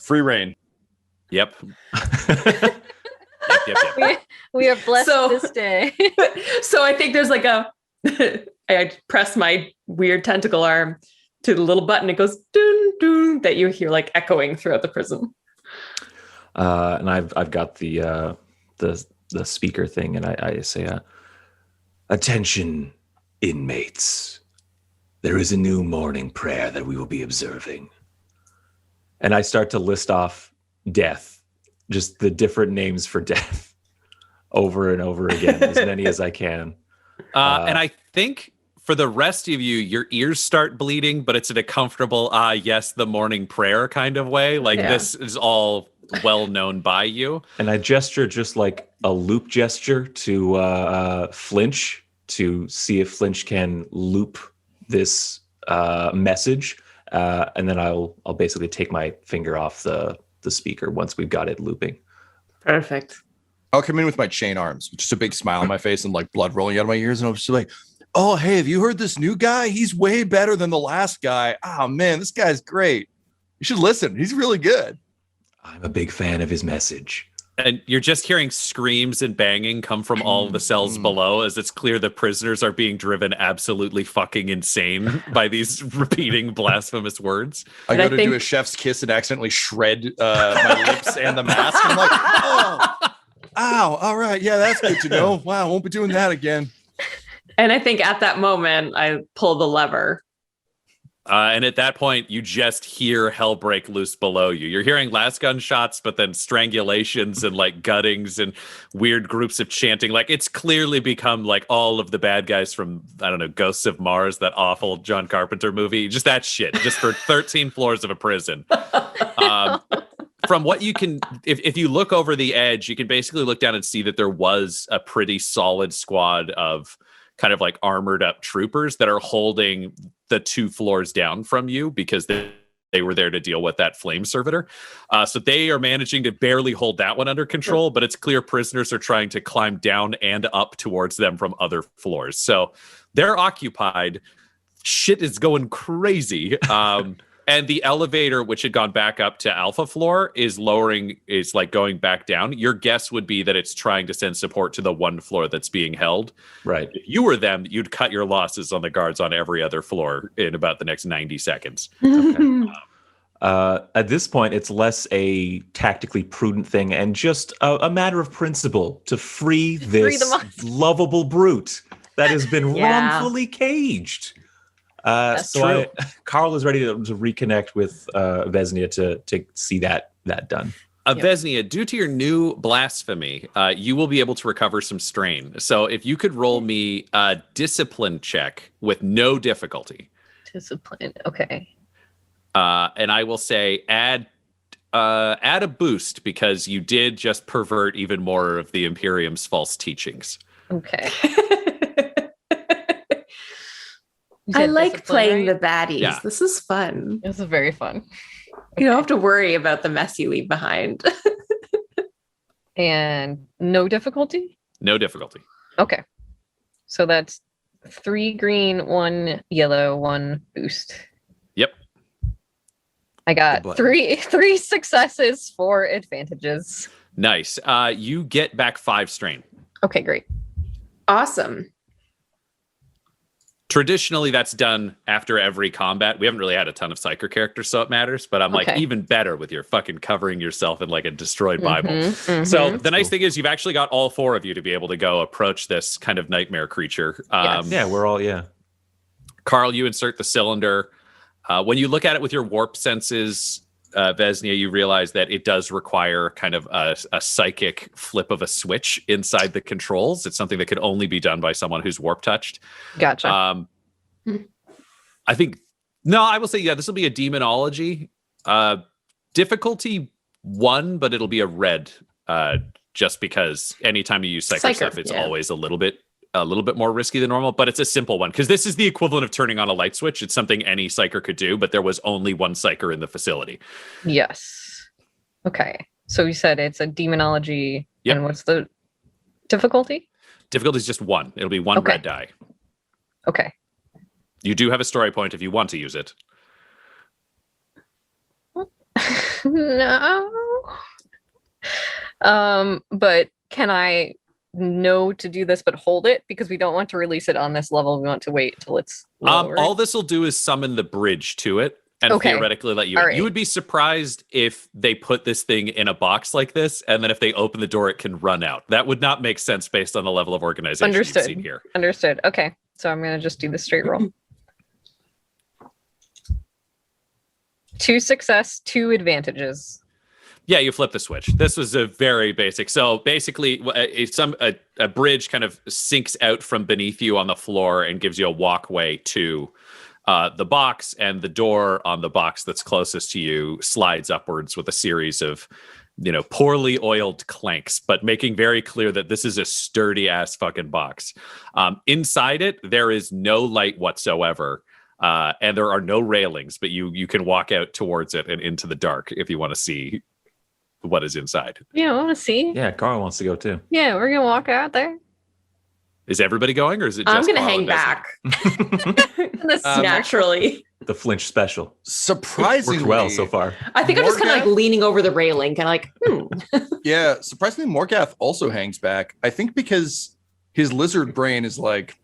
free reign. Yep. Yep. We are blessed So- this day. So I think there's like I press my weird tentacle arm to the little button. It goes doon doon that you hear like echoing throughout the prison. And I've got the speaker thing, and I say, "Attention, inmates! There is a new morning prayer that we will be observing." And I start to list off death, just the different names for death, over and over again, as many as I can. And I think for the rest of you, your ears start bleeding, but it's in a comfortable, yes, the morning prayer kind of way. Like this is all well known by you. And I gesture just like a loop gesture to Flinch to see if Flinch can loop this message. And then I'll basically take my finger off the speaker once we've got it looping. Perfect. I'll come in with my chain arms, just a big smile on my face and like blood rolling out of my ears. And I'm just like, oh, hey, have you heard this new guy? He's way better than the last guy. Oh, man, this guy's great. You should listen. He's really good. I'm a big fan of his message. And you're just hearing screams and banging come from all of the cells below, as it's clear the prisoners are being driven absolutely fucking insane by these repeating blasphemous words. I And go I to think- do a chef's kiss and accidentally shred my lips and the mask. I'm like, oh, ow, all right. Yeah, that's good to know. Wow, won't be doing that again. And I think at that moment, I pull the lever. And at that point, you just hear hell break loose below you. You're hearing last gunshots, but then strangulations and like guttings and weird groups of chanting. Like it's clearly become like all of the bad guys from, I don't know, Ghosts of Mars, that awful John Carpenter movie. Just that shit, just for 13 floors of a prison. From what you can, if you look over the edge, you can basically look down and see that there was a pretty solid squad of kind of like armored up troopers that are holding the 2 floors down from you because they were there to deal with that flame servitor. So they are managing to barely hold that one under control, but it's clear prisoners are trying to climb down and up towards them from other floors. So they're occupied. Shit is going crazy. And the elevator, which had gone back up to Alpha floor, is like going back down. Your guess would be that it's trying to send support to the 1 floor that's being held. Right. If you were them, you'd cut your losses on the guards on every other floor in about the next 90 seconds. Okay. At this point, it's less a tactically prudent thing and just a matter of principle to free this the monster. lovable brute that has been Yeah. wrongfully caged. That's So Carl is ready to reconnect with Vesnia to see that done. Vesnia, due to your new blasphemy, you will be able to recover some strain. So if you could roll me a discipline check with no difficulty. Discipline. Okay. And I will say add a boost because you did just pervert even more of the Imperium's false teachings. Okay. You I said like discipline, playing right? the baddies. Yeah. This is fun. This is very fun. You don't have to worry about the mess you leave behind. And no difficulty? No difficulty. Okay. So that's 3 green, 1 yellow, 1 boost. Yep. I got Good three successes, 4 advantages. Nice. You get back 5 strain. Okay, great. Awesome. Traditionally, that's done after every combat. We haven't really had a ton of Psyker characters, so it matters. But I'm like, Okay. even better with your fucking covering yourself in like a destroyed Bible. Mhm, So mhm. the nice thing is you've actually got all 4 of you to be able to go approach this kind of nightmare creature. Yes. Yeah, we're all Carl, you insert the cylinder. When you look at it with your warp senses, Vesnia, you realize that it does require kind of a psychic flip of a switch inside the controls. It's something that could only be done by someone who's warp touched. Gotcha. I think, I will say, yeah, this will be a demonology. Difficulty 1, but it'll be a red, just because anytime you use psychic Psyker, stuff, it's yeah. always a little bit more risky than normal, but it's a simple one because this is the equivalent of turning on a light switch. It's something any psyker could do, but there was only 1 psyker in the facility. Yes. Okay. So you said it's a demonology. Yep. And what's the difficulty? Difficulty is just 1. It'll be 1 Okay. red die. Okay. You do have a story point if you want to use it. No. But can I know to do this but hold it? Because we don't want to release it on this level. We want to wait till it's lower. All this will do is summon the bridge to it and Okay. theoretically let you All in. right. You would be surprised if they put this thing in a box like this, and then if they open the door, it can run out. That would not make sense based on the level of organization Understood. you've seen here. Understood. Okay. So I'm going to just do the straight roll. 2 success, 2 advantages. Yeah, you flip the switch. This was a very basic. So basically, a bridge kind of sinks out from beneath you on the floor and gives you a walkway to the box, and the door on the box that's closest to you slides upwards with a series of, poorly oiled clanks, but making very clear that this is a sturdy ass fucking box. Inside it, there is no light whatsoever. And there are no railings, but you can walk out towards it and into the dark if you want to see what is inside. Yeah, I want to see. Yeah, Carl wants to go too. Yeah, we're going to walk out there. Is everybody going, or is it just I'm gonna Carl hang and Bessie? back This naturally. The flinch special. Surprisingly, Worked well so far. I think I'm just kind of like leaning over the railing, kind of like, Yeah, surprisingly, Morgath also hangs back. I think because his lizard brain is like,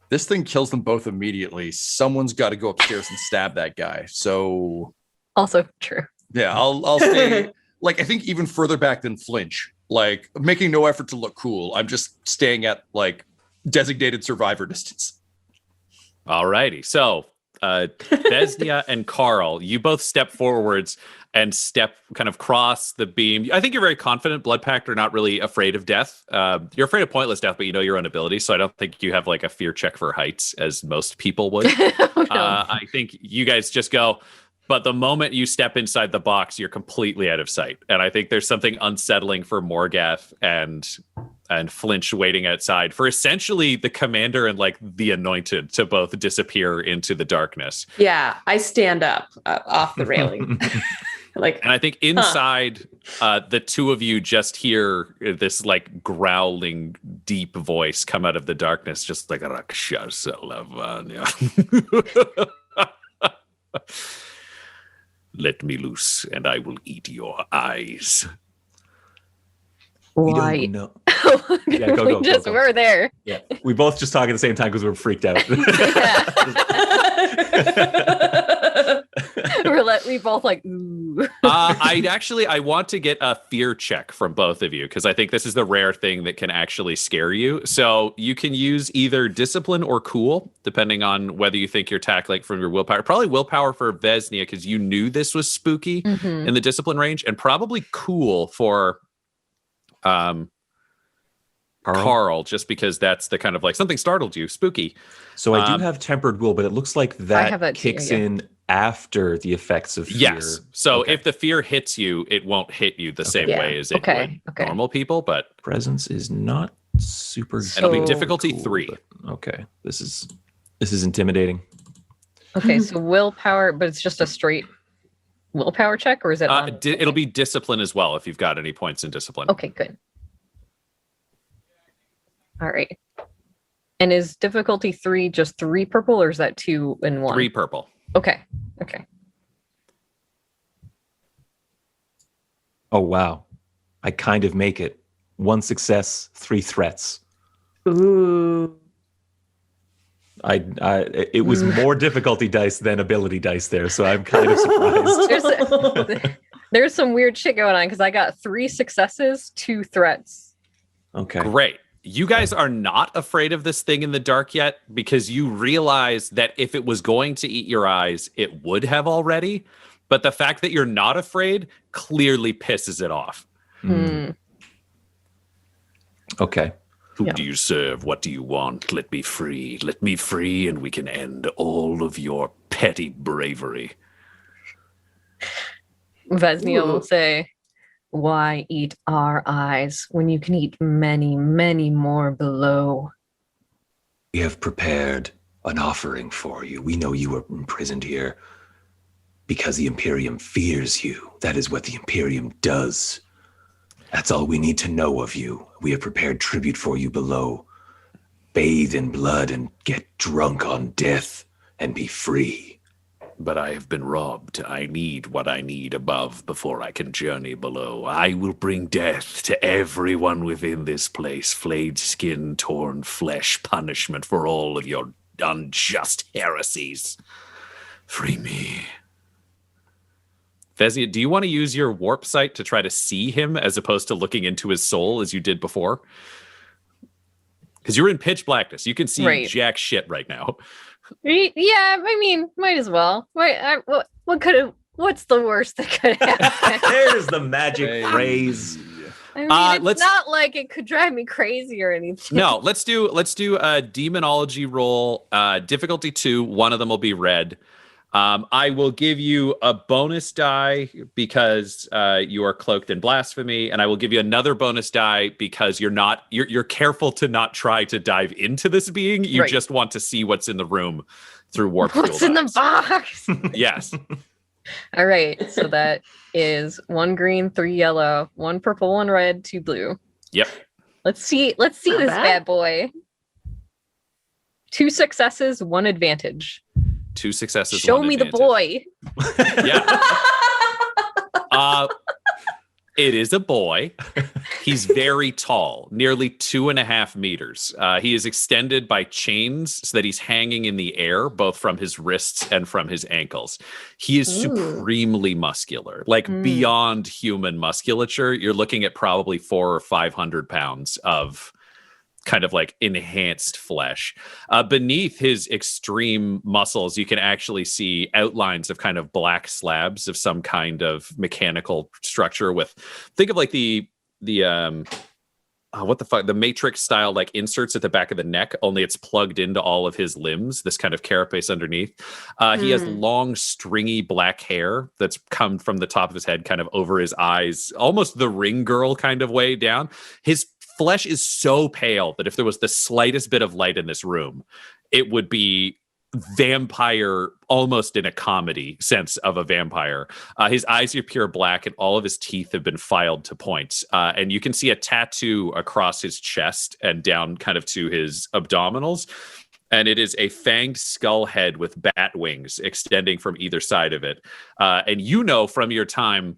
this thing kills them both immediately. Someone's got to go upstairs and stab that guy. So Also true. yeah, I'll stay like I think even further back than flinch. Like making no effort to look cool. I'm just staying at like designated survivor distance. Alrighty. So Vesnia and Carl, you both step forwards and kind of cross the beam. I think you're very confident. Blood Pact are not really afraid of death. You're afraid of pointless death, but you know your own ability. So I don't think you have like a fear check for heights as most people would. Oh, no. I think you guys just go, but the moment you step inside the box, you're completely out of sight. And I think there's something unsettling for Morgath and Flinch waiting outside for essentially the commander and like the anointed to both disappear into the darkness. yeah, I stand up off the railing. Like, And I think inside, the two of you just hear this like growling, deep voice come out of the darkness, just like Rakshasa Lavanya. Let me loose, and I will eat your eyes. We Why? don't know. Yeah, go, We just go. were there. Yeah, we both just talk at the same time because we're freaked out. We both like, ooh. I want to get a fear check from both of you because I think this is the rare thing that can actually scare you. So you can use either discipline or cool, depending on whether you think you're tackling from your willpower. Probably willpower for Vesnia because you knew this was spooky Mhm. in the discipline range, and probably cool for Carl, just because that's the kind of like something startled you, spooky. So I do have tempered will, but it looks like have that that too, kicks yeah. in after the effects of fear. Yes. So Okay. if the fear hits you, it won't hit you the same Yeah. way as it Okay, would okay. normal people, but Presence is not super. it'll be So difficulty cool, 3. but- okay, this is intimidating. Okay, so willpower, but it's just a straight willpower check, or is it on? It'll be discipline as well if you've got any points in discipline. Okay, good. All right. And is difficulty 3 just 3 purple, or is that 2 and 1? 3 purple. Okay. Okay. Oh wow, I kind of make it. 1 success, 3 threats. ooh. It was more difficulty dice than ability dice there, so I'm kind of surprised. There's some weird shit going on because I got 3 successes, 2 threats. Okay. Great. You guys are not afraid of this thing in the dark yet because you realize that if it was going to eat your eyes, it would have already. But the fact that you're not afraid clearly pisses it off. Hmm. Okay. Who Yeah. do you serve? What do you want? Let me free. Let me free, and we can end all of your petty bravery. Vesnia will Ooh. say, "Why eat our eyes when you can eat many, many more below?" We have prepared an offering for you. We know you are imprisoned here because the Imperium fears you. That is what the Imperium does. That's all we need to know of you. We have prepared tribute for you below. Bathe in blood and get drunk on death and be free. But I have been robbed. I need what I need above before I can journey below. I will bring death to everyone within this place. Flayed skin, torn flesh, punishment for all of your unjust heresies. Free me. Vezia, do you want to use your warp sight to try to see him as opposed to looking into his soul as you did before? Because you're in pitch blackness. You can see jack shit right now. Yeah, I mean, might as well. What's the worst that could happen? There's the magic phrase. I mean, it's not like it could drive me crazy or anything. No, let's do a demonology roll. Difficulty 2. One of them will be red. I will give you a bonus die because you are cloaked in blasphemy, and I will give you another bonus die because you're careful to not try to dive into this being. You just want to see what's in the room through warp field. What's in the box? Yes. All right. So that is 1 green, 3 yellow, 1 purple, 1 red, 2 blue. Yep. Let's see this bad boy. 2 successes, 1 advantage. 2 successes. Show me advantage. The boy. Yeah. It is a boy. He's very tall, nearly 2.5 meters. He is extended by chains so that he's hanging in the air, both from his wrists and from his ankles. He is supremely muscular, like beyond human musculature. You're looking at probably 400 or 500 pounds of kind of like enhanced flesh. Beneath his extreme muscles, you can actually see outlines of kind of black slabs of some kind of mechanical structure with, think of like the Matrix style like inserts at the back of the neck, only it's plugged into all of his limbs, this kind of carapace underneath. He has long stringy black hair that's come from the top of his head kind of over his eyes, almost the Ring Girl kind of way down. His flesh is so pale that if there was the slightest bit of light in this room, it would be vampire, almost in a comedy sense of a vampire. His eyes are pure black and all of his teeth have been filed to points. And you can see a tattoo across his chest and down kind of to his abdominals. And it is a fanged skull head with bat wings extending from either side of it. And you know from your time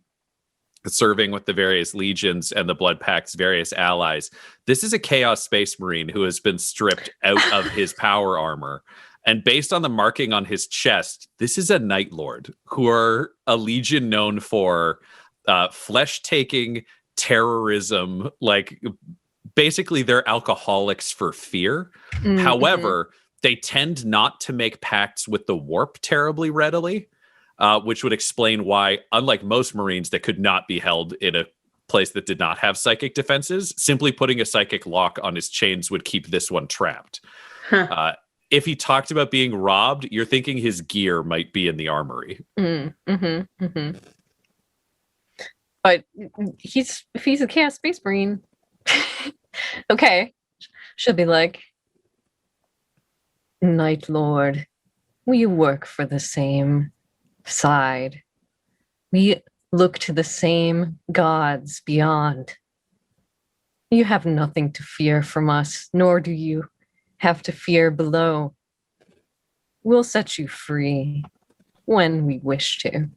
serving with the various legions and the Blood Pact's various allies, this is a Chaos Space Marine who has been stripped out of his power armor. And based on the marking on his chest, this is a Night Lord, who are a legion known for flesh-taking, terrorism, like basically they're alcoholics for fear. Mm-hmm. However, they tend not to make pacts with the warp terribly readily. Which would explain why, unlike most Marines that could not be held in a place that did not have psychic defenses, simply putting a psychic lock on his chains would keep this one trapped. Huh. If he talked about being robbed, you're thinking his gear might be in the armory. But if he's a Chaos Space Marine, okay, she'll be like, Night Lord, will you work for the same side? We look to the same gods beyond. You have nothing to fear from us, nor do you have to fear below. We'll set you free when we wish to.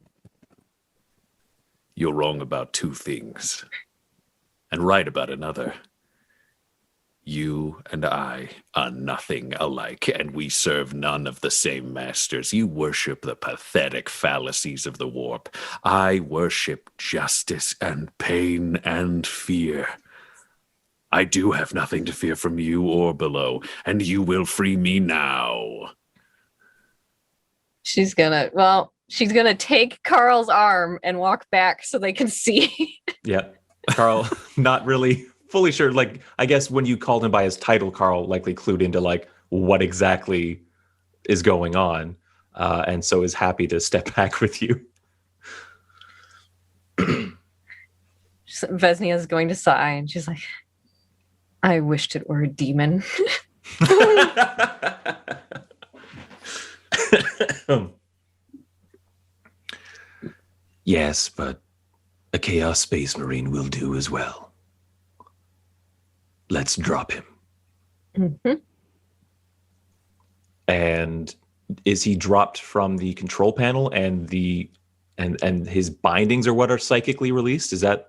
You're wrong about 2 things, and right about another. You and I are nothing alike, and we serve none of the same masters. You worship the pathetic fallacies of the warp. I worship justice and pain and fear. I do have nothing to fear from you or below, and you will free me now. She's gonna take Carl's arm and walk back so they can see. Yeah, Carl, not really fully sure. Like, I guess when you called him by his title, Carl likely clued into like what exactly is going on, and so is happy to step back with you. Vesnia is going to sigh, and she's like, "I wished it were a demon." Yes, but A Chaos Space Marine will do as well. Let's drop him. Mhm. And is he dropped from the control panel and and his bindings are what are psychically released? Is that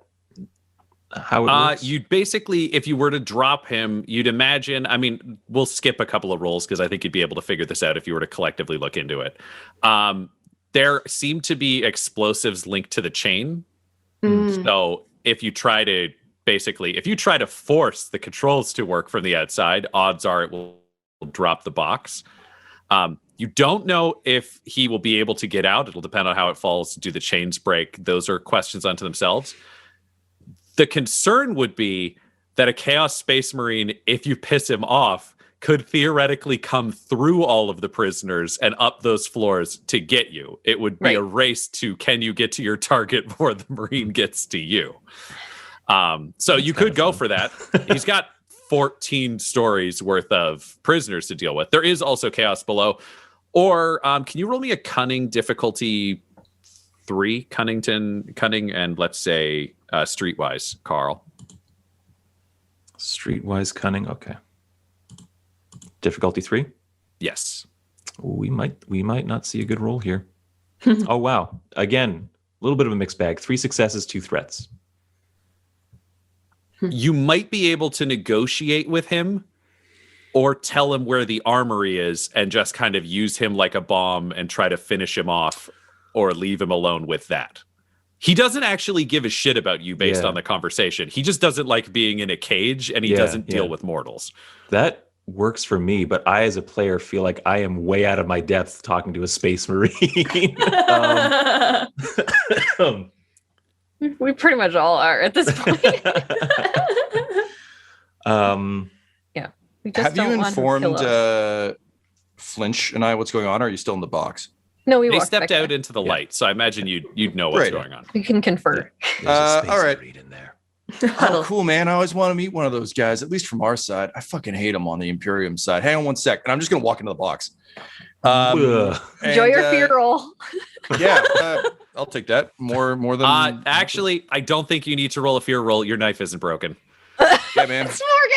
how it works? You'd basically, if you were to drop him, you'd imagine, I mean, we'll skip a couple of rolls because I think you'd be able to figure this out if you were to collectively look into it. There seem to be explosives linked to the chain. So if you try to force the controls to work from the outside, odds are it will drop the box. You don't know if he will be able to get out. It'll depend on how it falls. Do the chains break? Those are questions unto themselves. The concern would be that a Chaos Space Marine, if you piss him off, could theoretically come through all of the prisoners and up those floors to get you. It would be a race to, can you get to your target before the Marine gets to you? So you could go for that. He's got 14 stories worth of prisoners to deal with. There is also chaos below. Or can you roll me a cunning difficulty 3, cunning, and let's say streetwise, Carl. Streetwise cunning. Okay. Difficulty 3. Yes. We might not see a good roll here. Oh wow! Again, a little bit of a mixed bag. 3 successes, 2 threats. You might be able to negotiate with him or tell him where the armory is and just kind of use him like a bomb and try to finish him off or leave him alone with that. He doesn't actually give a shit about you based on the conversation. He just doesn't like being in a cage, and he doesn't deal with mortals. That works for me, but I, as a player, feel like I am way out of my depth talking to a Space Marine. We pretty much all are at this point. Yeah. We just Have you don't want to kill informed us. Flinch and I what's going on, or are you still in the box? No, we They walked stepped back out there. into the light, so I imagine you'd know what's Right. going on. We can confer. There's a Space all right. Marine in there. Oh, cool, man. I always want to meet one of those guys, at least from our side. I fucking hate them on the Imperium side. Hang on one sec, and I'm just going to walk into the box. Ugh. Enjoy your fear roll. Yeah, I'll take that. More than... Actually, I don't think you need to roll a fear roll. Your knife isn't broken. Yeah, man.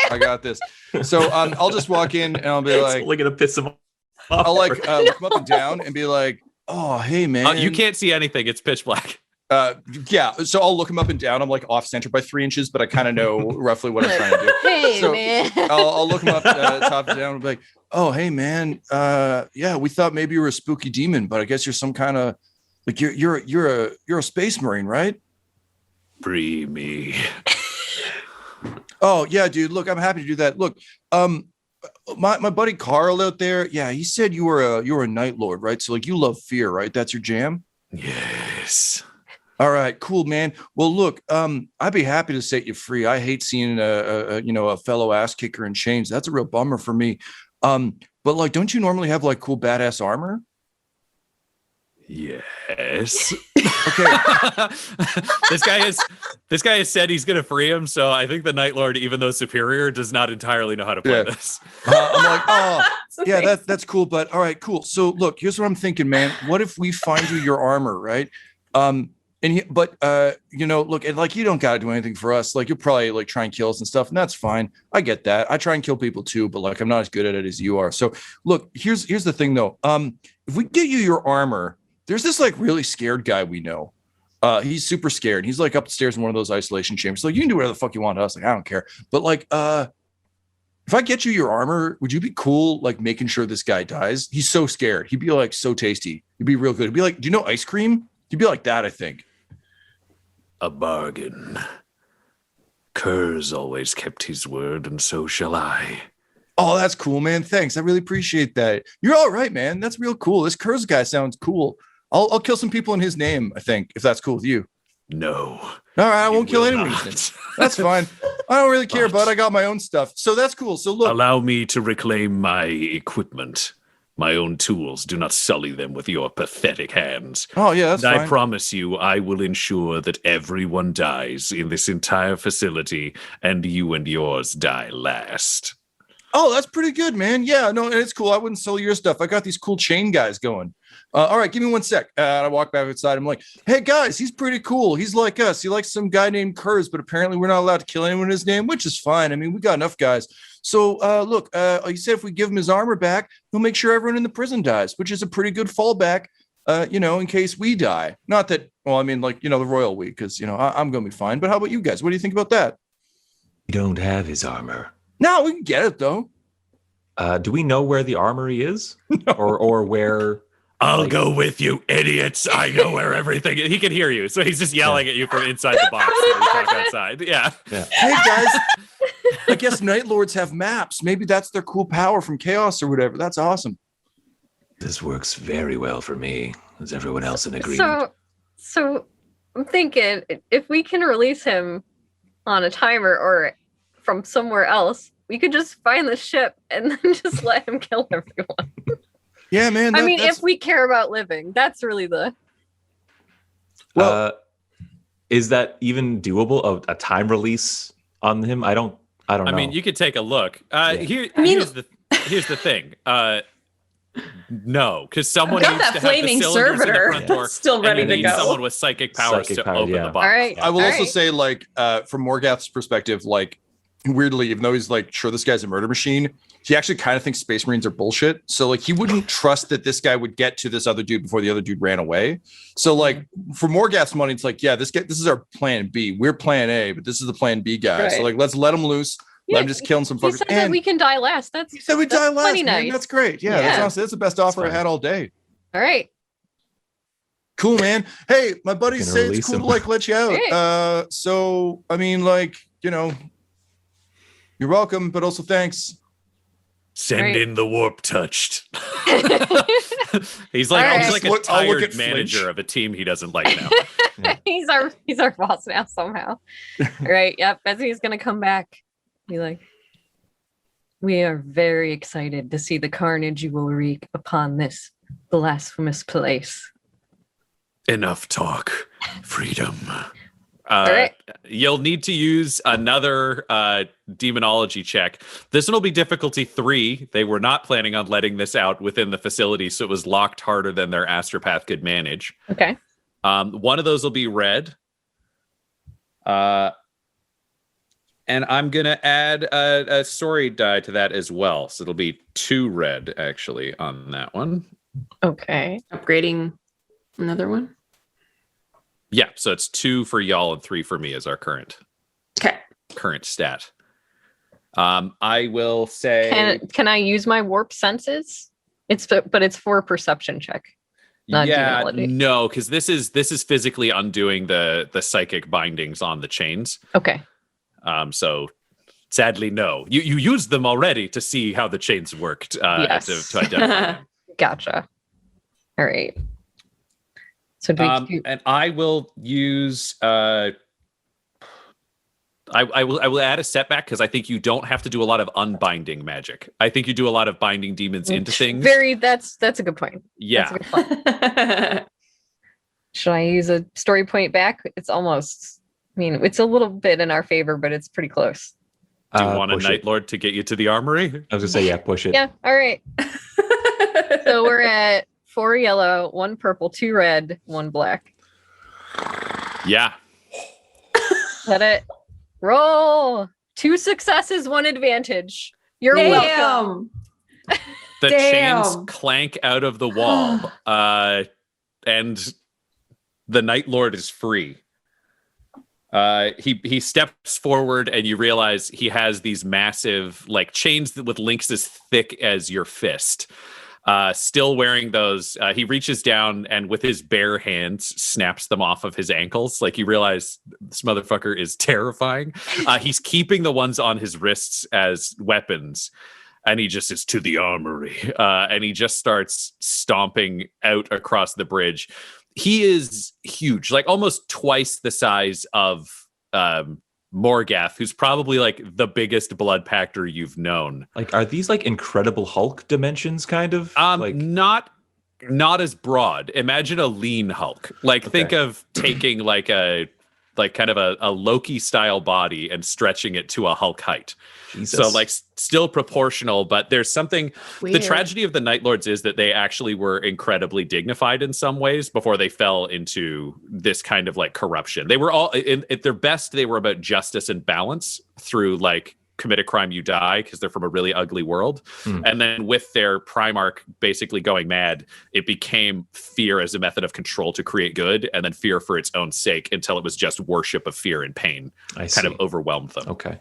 I got this. So I'll just walk in, and I'll be like... Only gonna piss him off. I'll like look him up and down and be like, oh, hey, man. You can't see anything. It's pitch black. Yeah, so I'll look him up and down. I'm like off center by 3 inches, but I kind of know roughly what I'm trying to do. Hey, So, man. I'll look him up top and down and be like, oh, hey, man. Yeah, we thought maybe you were a spooky demon, but I guess you're some kind of like you're a Space Marine, right? Free me. Oh, yeah, dude. Look, I'm happy to do that. Look, my buddy Carl out there, yeah, he said you were a Night Lord, right? So like you love fear, right? That's your jam? Yes. All right, cool, man. Well, look, I'd be happy to set you free. I hate seeing a fellow ass kicker in chains. That's a real bummer for me. But like, don't you normally have like cool badass armor? Yes. Okay. This guy has said he's going to free him, so I think the Night Lord, even though superior, does not entirely know how to play this. I'm like, oh, yeah, that's cool. But all right, cool. So look, here's what I'm thinking, man. What if we find you your armor, right? Look, and like you don't gotta do anything for us. Like you'll probably like try and kill us and stuff, and that's fine. I get that. I try and kill people too, but like I'm not as good at it as you are. So look, here's the thing though. If we get you your armor, there's this like really scared guy we know. He's super scared. He's like upstairs in one of those isolation chambers. So you can do whatever the fuck you want to us. Like I don't care. But like, if I get you your armor, would you be cool like making sure this guy dies? He's so scared. He'd be like so tasty. He'd be real good. He'd be like, do you know ice cream? He'd be like that, I think. A bargain. Kerr's always kept his word, and so shall I. Oh, that's cool, man. Thanks. I really appreciate that. You're all right, man. That's real cool. This Kurz guy sounds cool. I'll kill some people in his name, I think, if that's cool with you. No. All right, I won't kill anyone. That's fine. I don't really care, bud. I got my own stuff. So that's cool. So look. Allow me to reclaim my equipment. My own tools. Do not sully them with your pathetic hands. Oh, yeah, that's fine. I promise you, I will ensure that everyone dies in this entire facility, and you and yours die last. Oh, that's pretty good, man. Yeah, no, and it's cool. I wouldn't sell your stuff. I got these cool chain guys going. All right, give me 1 sec. I walk back outside. I'm like, hey, guys, he's pretty cool. He's like us. He likes some guy named Kurz, but apparently we're not allowed to kill anyone in his name, which is fine. I mean, we got enough guys. So, look, he said if we give him his armor back, he'll make sure everyone in the prison dies, which is a pretty good fallback, in case we die. Not that, well, I mean, like, the royal we, because, I'm going to be fine. But how about you guys? What do you think about that? We don't have his armor. No, we can get it, though. Do we know where the armory is? No. Or where... I'll go with you, idiots. I know where everything is. He can hear you, so he's just yelling at you from inside the box when you talk outside. Yeah. Hey, guys, I guess Night Lords have maps. Maybe that's their cool power from Chaos or whatever. That's awesome. This works very well for me. Is everyone else in agreement? So I'm thinking if we can release him on a timer or from somewhere else, we could just find the ship and then just let him kill everyone. Yeah, man. I mean, if we care about living, that's really the... Well, is that even doable? A time release on him? I don't know. I mean, you could take a look. Here's the thing. No, because someone needs that to flaming have the cylinders in the servitor front door, still ready and to you need go. someone with psychic powers Psychic to power, open yeah. the box. All right. I will also Alright. say, like, from Morgath's perspective, like, weirdly, even though he's like, sure, this guy's a murder machine, he actually kind of thinks Space Marines are bullshit. So, like, he wouldn't trust that this guy would get to this other dude before the other dude ran away. So, like, for Morgath's money, it's like, yeah, this is our plan B. We're plan A, but this is the plan B guy. Right. So, like, let's let him loose. Let him just kill some He fuckers. said that we can die last. He said we die that's last, plenty man. nice. That's great. Yeah, Yeah. that's the best offer I had all day. All right. Cool, man. Hey, my buddies Gonna say it's release cool him. to, like, let you out. Hey. So, I mean, like, you're welcome, but also thanks. Send Right. in the warp touched. He's All like right. he's like a I'll look tired at Flinch. manager of a team he doesn't like now. he's our boss now somehow. All right. Yep. Bessie's gonna come back. Be like, we are very excited to see the carnage you will wreak upon this blasphemous place. Enough talk. Freedom. right. You'll need to use another demonology check. This one will be difficulty 3. They were not planning on letting this out within the facility, so it was locked harder than their astropath could manage. Okay. One of those will be red. And I'm going to add a story die to that as well. So it'll be 2 red, actually, on that one. Okay. Upgrading another one. Yeah, so it's 2 for y'all and 3 for me as our current stat. I will say... Can I use my warp senses? But it's for a perception check. Not duality. No, because this is physically undoing the psychic bindings on the chains. Okay. So sadly, no. You used them already to see how the chains worked Yes. to identify them. Gotcha. All right. So do we and I will use I will add a setback because I think you don't have to do a lot of unbinding magic. I think you do a lot of binding demons into things. That's a good point. Yeah. That's a good point. Should I use a story point back? It's almost, it's a little bit in our favor, but it's pretty close. Do you want a Push Night it. Lord to get you to the armory? I was gonna say, yeah, push it. Yeah. All right. So we're at 4 yellow, 1 purple, 2 red, 1 black. Yeah. Is that it? Roll. 2 successes, 1 advantage. You're welcome. The Damn. chains clank out of the wall, and the Night Lord is free. He steps forward, and you realize he has these massive, like, chains with links as thick as your fist. Still wearing those, he reaches down and with his bare hands snaps them off of his ankles. Like, you realize this motherfucker is terrifying. He's keeping the ones on his wrists as weapons. And he just is to the armory. And he just starts stomping out across the bridge. He is huge, like almost twice the size of Morgath, who's probably like the biggest blood pacter you've known. Like, are these like Incredible Hulk dimensions, kind of? Not as broad. Imagine a lean Hulk. Like, think of taking like like kind of a Loki style body and stretching it to a Hulk height. Jesus. So like still proportional, but there's something. The Weird. tragedy of the Night Lords is that they actually were incredibly dignified in some ways before they fell into this kind of like corruption. They were all at their best. They were about justice and balance through like commit a crime, you die, because they're from a really ugly world. And then with their Primarch basically going mad, it became fear as a method of control to create good, and then fear for its own sake until it was just worship of fear and pain kind of overwhelmed them. Okay.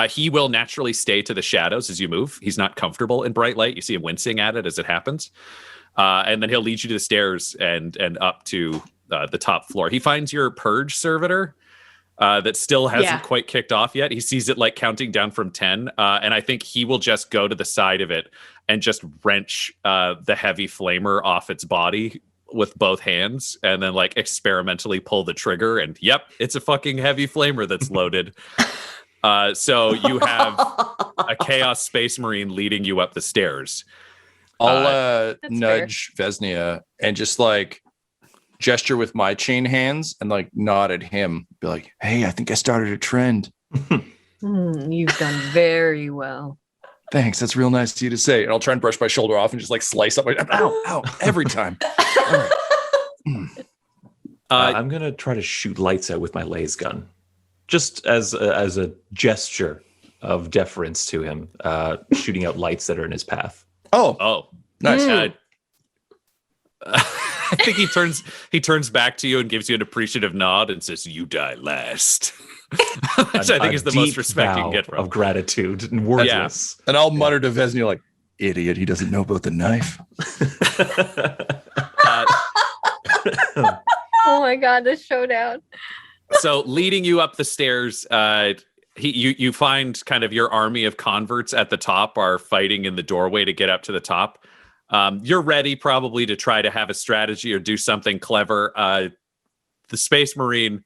He will naturally stay to the shadows as you move. He's not comfortable in bright light. You see him wincing at it as it happens. And then he'll lead you to the stairs and up to the top floor. He finds your purge servitor that still hasn't quite kicked off yet. He sees it like counting down from 10. And I think he will just go to the side of it and just wrench the heavy flamer off its body with both hands and then like experimentally pull the trigger. And yep, it's a fucking heavy flamer that's loaded. So you have a Chaos Space Marine leading you up the stairs. I'll nudge Vesnia and just like gesture with my chain hands and like nod at him. Be like, hey, I think I started a trend. You've done very well. Thanks. That's real nice of you to say. And I'll try and brush my shoulder off and just like slice up. Ow, every time. All right. I'm going to try to shoot lights out with my laser gun. Just as a gesture of deference to him, shooting out lights that are in his path. Oh, nice. I think he turns back to you and gives you an appreciative nod and says, "You die last." Which I think is the most respect you can get from of gratitude and wordless. Yeah. And I'll mutter to Vesnia like, "Idiot, he doesn't know about the knife." Oh my god, this showdown. So leading you up the stairs, you find kind of your army of converts at the top are fighting in the doorway to get up to the top. You're ready probably to try to have a strategy or do something clever. The Space Marine,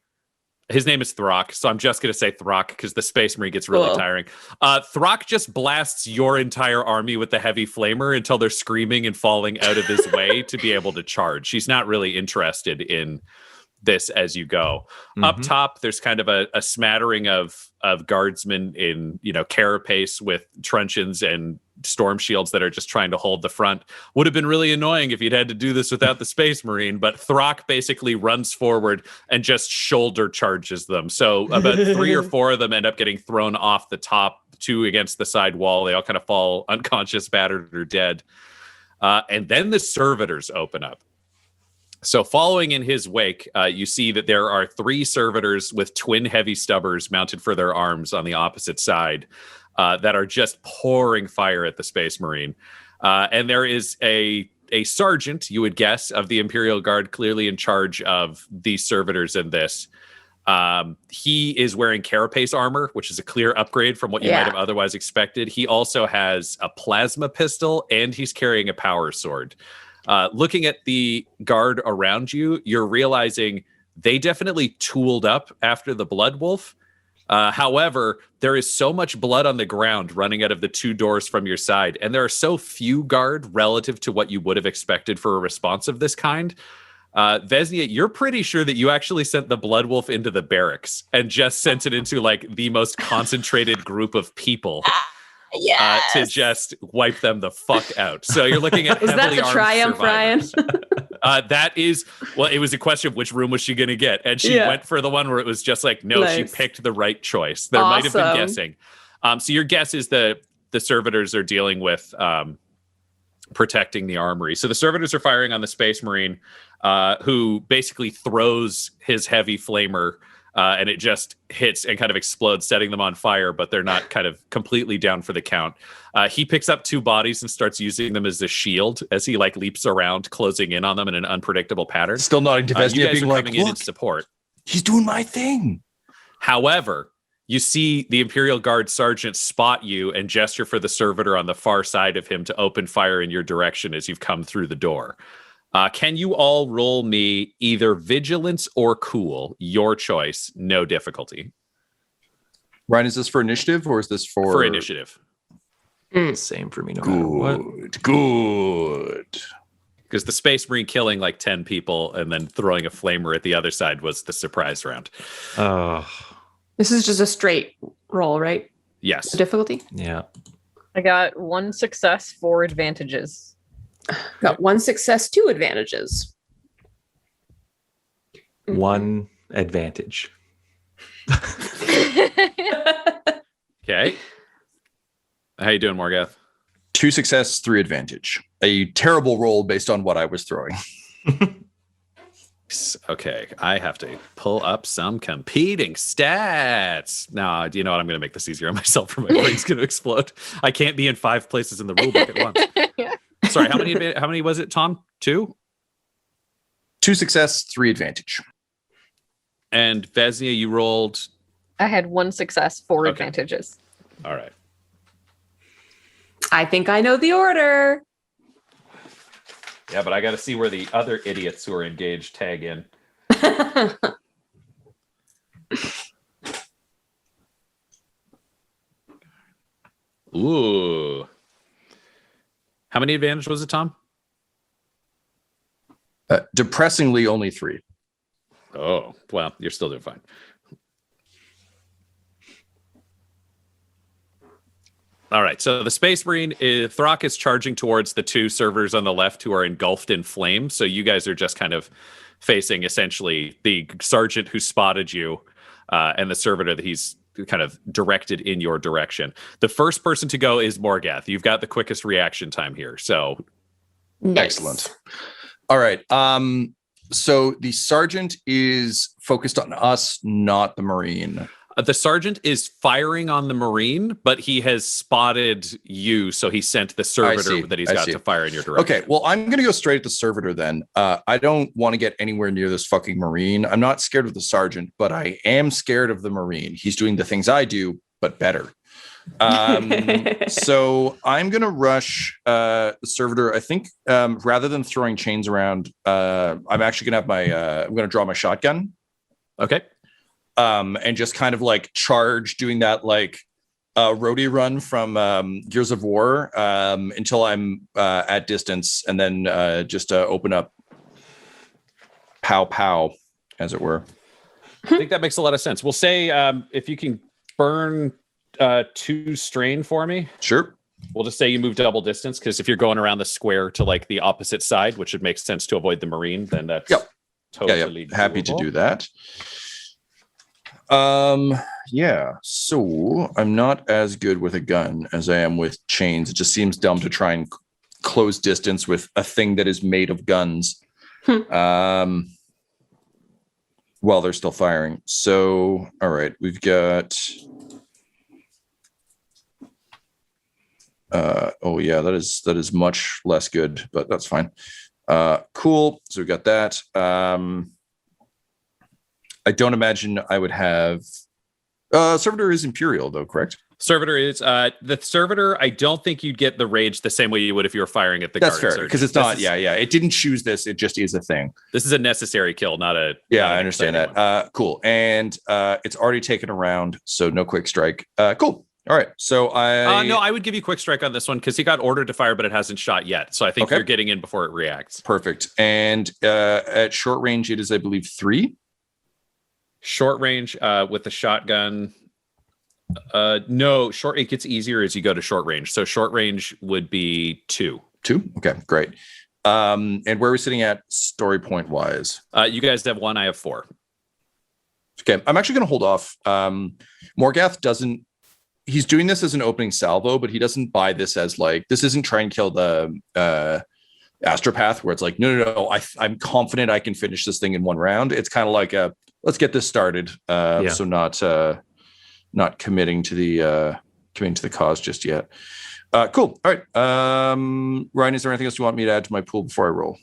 his name is Throck, so I'm just going to say Throck because the Space Marine gets really tiring. Throck just blasts your entire army with the heavy flamer until they're screaming and falling out of his way to be able to charge. She's not really interested in this as you go. Up top, there's kind of a smattering of guardsmen in carapace with truncheons and storm shields that are just trying to hold the front. Would have been really annoying if you'd had to do this without the Space Marine, but Throck basically runs forward and just shoulder charges them. So about 3 or 4 of them end up getting thrown off the top, 2 against the side wall. They all kind of fall unconscious, battered, or dead. And then the servitors open up. So following in his wake, you see that there are 3 servitors with twin heavy stubbers mounted for their arms on the opposite side that are just pouring fire at the Space Marine. And there is a sergeant, you would guess, of the Imperial Guard clearly in charge of these servitors in this. He is wearing carapace armor, which is a clear upgrade from what you might have otherwise expected. He also has a plasma pistol and he's carrying a power sword. Looking at the guard around you, you're realizing they definitely tooled up after the Blood Wolf. However, there is so much blood on the ground running out of the 2 doors from your side, and there are so few guard relative to what you would have expected for a response of this kind. Vesnia, you're pretty sure that you actually sent the Blood Wolf into the barracks and just sent it into like the most concentrated group of people. Yes. To just wipe them the fuck out. So you're looking at is that the armed triumph, Ryan? That is, well, it was a question of which room was she going to get, and she went for the one where it was just like, no, she picked the right choice. There might have been guessing. So your guess is the servitors are dealing with protecting the armory. So the servitors are firing on the Space Marine, who basically throws his heavy flamer. And it just hits and kind of explodes, setting them on fire, but they're not kind of completely down for the count. He picks up 2 bodies and starts using them as a shield as he like leaps around, closing in on them in an unpredictable pattern. Still nodding to Vesnia, being like, coming in support. He's doing my thing. However, you see the Imperial Guard sergeant spot you and gesture for the servitor on the far side of him to open fire in your direction as you've come through the door. Can you all roll me either vigilance or cool? Your choice, no difficulty. Ryan, is this for initiative or is this for initiative? Same for me. No matter what. Good. because the Space Marine killing like 10 people and then throwing a flamer at the other side was the surprise round. Oh, This is just a straight roll, right? Yes. The difficulty? yeah. I got 1 success, 4 advantages. Got 1 success, 2 advantages. 1 advantage. Okay. How you doing, Morgath? 2 success, 3 advantage. A terrible roll based on what I was throwing. Okay, I have to pull up some competing stats. Now, do you know what? I'm going to make this easier on myself or my brain's going to explode. I can't be in 5 places in the rulebook at once. Sorry, how many was it, Tom? 2? 2 success, 3 advantage. And Vesnia, you rolled... I had 1 success, 4 Okay. advantages. All right. I think I know the order. Yeah, but I got to see where the other idiots who are engaged tag in. Ooh. How many advantage was it, Tom? Depressingly, only 3. Oh, well, you're still doing fine. All right, so the Space Marine, Throck is charging towards the 2 servers on the left who are engulfed in flames. So you guys are just kind of facing essentially the sergeant who spotted you and the servitor that he's kind of directed in your direction. The first person to go is Morgath. You've got the quickest reaction time here. So Nice. Excellent. All right. So the sergeant is focused on us, not the Marine. the sergeant is firing on the Marine, but he has spotted you, so he sent the servitor that he's got to fire in your direction. Okay, well, I'm going to go straight at the servitor then. I don't want to get anywhere near this fucking Marine. I'm not scared of the sergeant, but I am scared of the Marine. He's doing the things I do, but better. So I'm going to rush the servitor. I think rather than throwing chains around, I'm actually going to have I'm going to draw my shotgun. Okay. And just kind of like charge, doing that like roadie run from Gears of War until I'm at distance, and then just open up pow pow, as it were. I think that makes a lot of sense. We'll say if you can burn 2 strain for me. Sure. We'll just say you move double distance, because if you're going around the square to like the opposite side, which would make sense to avoid the Marine, then that's totally happy to do that. Yeah, so I'm not as good with a gun as I am with chains. It just seems dumb to try and close distance with a thing that is made of guns while they're still firing. So, all right, we've got oh yeah, that is much less good, but that's fine. Cool. So we got that. I don't imagine I would have servitor is Imperial though, correct? Servitor is the servitor. I don't think you'd get the rage the same way you would if you were firing at the That's guard fair, because it's not. It didn't choose this. It just is a thing. This is a necessary kill, not a. Yeah, I understand that. Cool. And it's already taken a round, so no quick strike. Cool. All right. So no, I would give you quick strike on this one because he got ordered to fire, but it hasn't shot yet. So I think you're getting in before it reacts. Perfect. And at short range, it is, I believe, 3. Short range with the shotgun. No, short. It gets easier as you go to short range. So short range would be 2. 2. Okay, great. And where are we sitting at story point wise? You guys have 1. I have 4. Okay, I'm actually going to hold off. Morgath doesn't. He's doing this as an opening salvo, but he doesn't buy this as like, this isn't trying to kill the astropath where it's like, no, I'm confident I can finish this thing in 1 round. It's kind of like let's get this started. So not committing to the cause just yet. Cool. All right. Ryan, is there anything else you want me to add to my pool before I roll?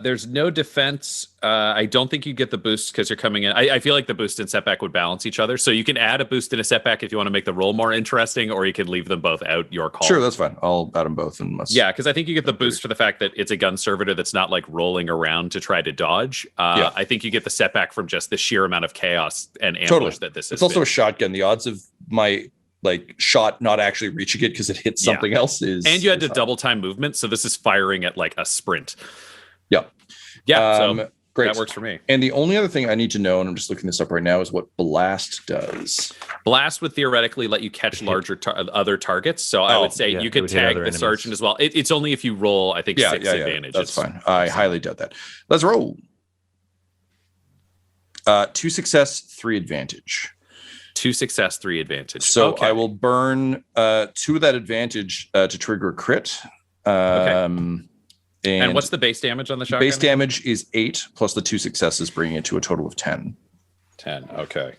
There's no defense. I don't think you get the boost because you're coming in. I feel like the boost and setback would balance each other. So you can add a boost and a setback if you want to make the roll more interesting, or you can leave them both out. Your call. Sure, that's fine. I'll add them both. Yeah, because I think you get the boost for the fact that it's a gun servitor that's not like rolling around to try to dodge. I think you get the setback from just the sheer amount of chaos and ambush that this is. It's also a shotgun. The odds of my shot not actually reaching it because it hits something else is. And you had to double time movement, so this is firing at like a sprint. Yeah. Yeah. So great. that works for me. And the only other thing I need to know, and I'm just looking this up right now, is what blast does. Blast would theoretically let you catch larger other targets. So I would say you could tag the sergeant as well. It's only if you roll, I think, 6 advantage. That's fine. I highly doubt that. Let's roll. 2 success, 3 advantage. 2 success, 3 advantage. So I will burn 2 of that advantage to trigger a crit. And what's the base damage on the shotgun? Base damage is 8 plus the 2 successes, bringing it to a total of 10. 10. Okay.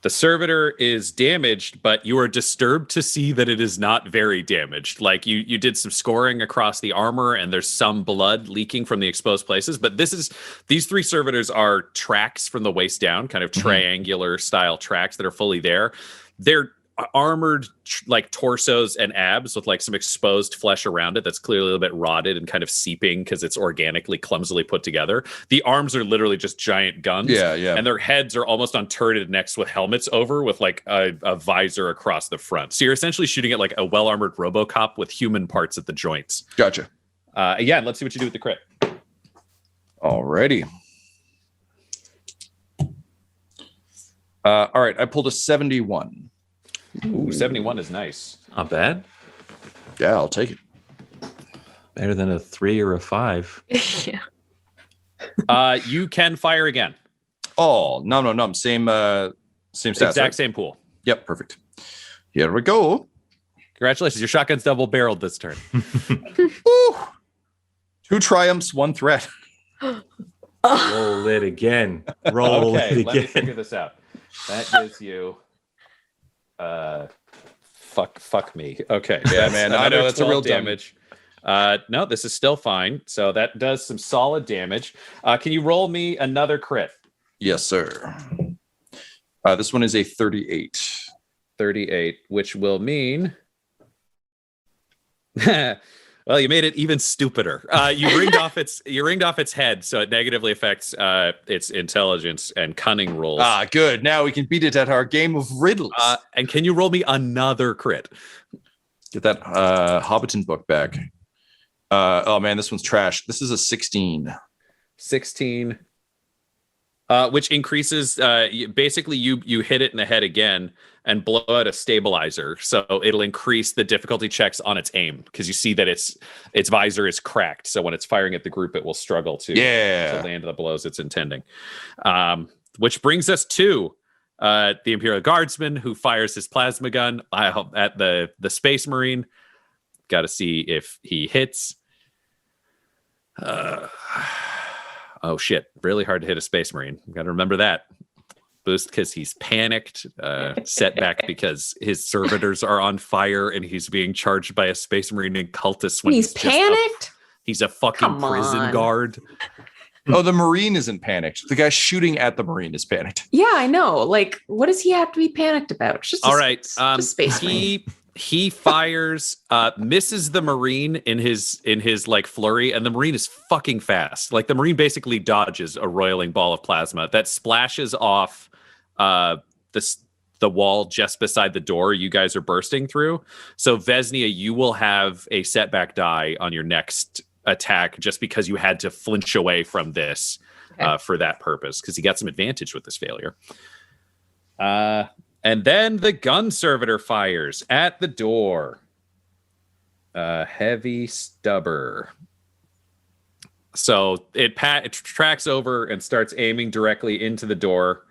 The servitor is damaged, but you are disturbed to see that it is not very damaged. Like you did some scoring across the armor, and there's some blood leaking from the exposed places. But these 3 servitors are tracks from the waist down, kind of triangular style tracks that are fully there. They're armored like torsos and abs with like some exposed flesh around it that's clearly a little bit rotted and kind of seeping because it's organically clumsily put together. The arms are literally just giant guns. And their heads are almost on turreted necks with helmets over with like a visor across the front. So you're essentially shooting at like a well-armored RoboCop with human parts at the joints. Gotcha. And let's see what you do with the crit. Alrighty. All right, I pulled a 71. Ooh, 71 is nice. Not bad. Yeah, I'll take it. Better than a 3 or a 5. Yeah. You can fire again. Oh, no. Same stats. Exact right? same pool. Yep, perfect. Here we go. Congratulations. Your shotgun's double barreled this turn. 2 triumphs, 1 threat. Roll it again. Roll it again. Let me figure this out. That gives you fuck me. Okay. Yeah, man. I know that's a real damage. No, this is still fine. So that does some solid damage. Can you roll me another crit? Yes, sir. This one is a 38. 38, which will mean well, you made it even stupider. You ringed off its head, so it negatively affects its intelligence and cunning rolls. Good. Now we can beat it at our game of riddles. And can you roll me another crit? Get that Hobbiton book back. Oh man, this one's trash. This is a 16. 16. Which increases. Basically, you hit it in the head again and blow out a stabilizer, so it'll increase the difficulty checks on its aim because you see that its visor is cracked. So when it's firing at the group, it will struggle to land the blows it's intending. Which brings us to the Imperial Guardsman who fires his plasma gun at the Space Marine. Got to see if he hits. Oh shit! Really hard to hit a Space Marine. Got to remember that. Boost because he's panicked. Setback because his servitors are on fire and he's being charged by a Space Marine and cultists. When he's panicked. He's a fucking prison guard. Oh, the Marine isn't panicked. The guy shooting at the Marine is panicked. Yeah, I know. Like, what does he have to be panicked about? It's just all right. Space Marine. He fires, misses the Marine in his like flurry, and the Marine is fucking fast. Like the Marine basically dodges a roiling ball of plasma that splashes off the wall just beside the door you guys are bursting through. So Vesnia, you will have a setback die on your next attack just because you had to flinch away from this for that purpose, because he got some advantage with this failure. And then the gun servitor fires at the door. Heavy stubber. So it tracks over and starts aiming directly into the door.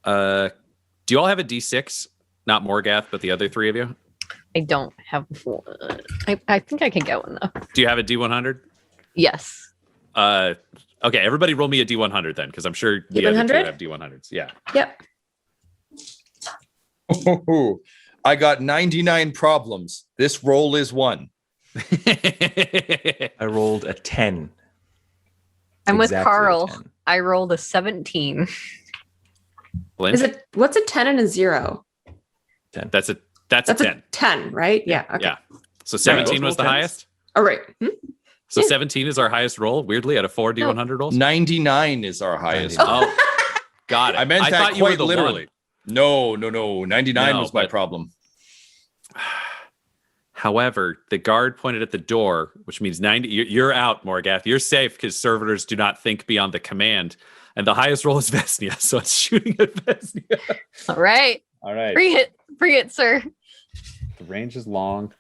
Do you all have a D6? Not Morgath, but the other 3 of you? I don't have one. I think I can get one though. Do you have a D100? Yes. Okay, everybody roll me a D100 then, because I'm sure the other 2 have D100s. Yeah. Yep. Oh, I got 99 problems. This roll is 1. I rolled a 10. I'm with Exactly Carl. a 10. I rolled a 17. Lynch? What's a 10 and a 0? 10. That's a That's 10. a 10, right? Yeah. Okay. Yeah. So 17 was the highest? All right. So 17 is our highest roll, weirdly, out of 4 D100 rolls? 99 is our highest. Oh, got it. I meant that thought you were quite the literally. one. No. 99 No, was my but- problem. However, the guard pointed at the door, which means 90. You're out, Morgath. You're safe because servitors do not think beyond the command. And the highest roll is Vesnia, so it's shooting at Vesnia. All right. Bring it, sir. The range is long.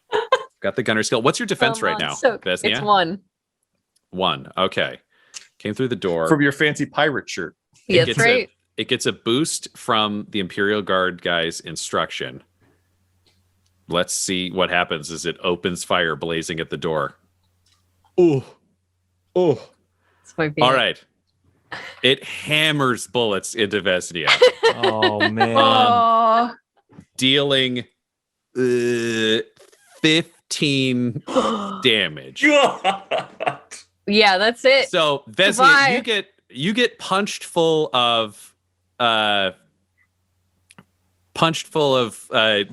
Got the gunner skill. What's your defense right now, Vesnia? It's 1. 1. Okay. Came through the door. From your fancy pirate shirt. That's right. It gets a boost from the Imperial Guard guy's instruction. Let's see what happens as it opens fire blazing at the door. Oh. All right. It hammers bullets into Vesnia. Oh, man. Dealing 15 damage. Yeah, that's it. So Vesnia, you get punched full of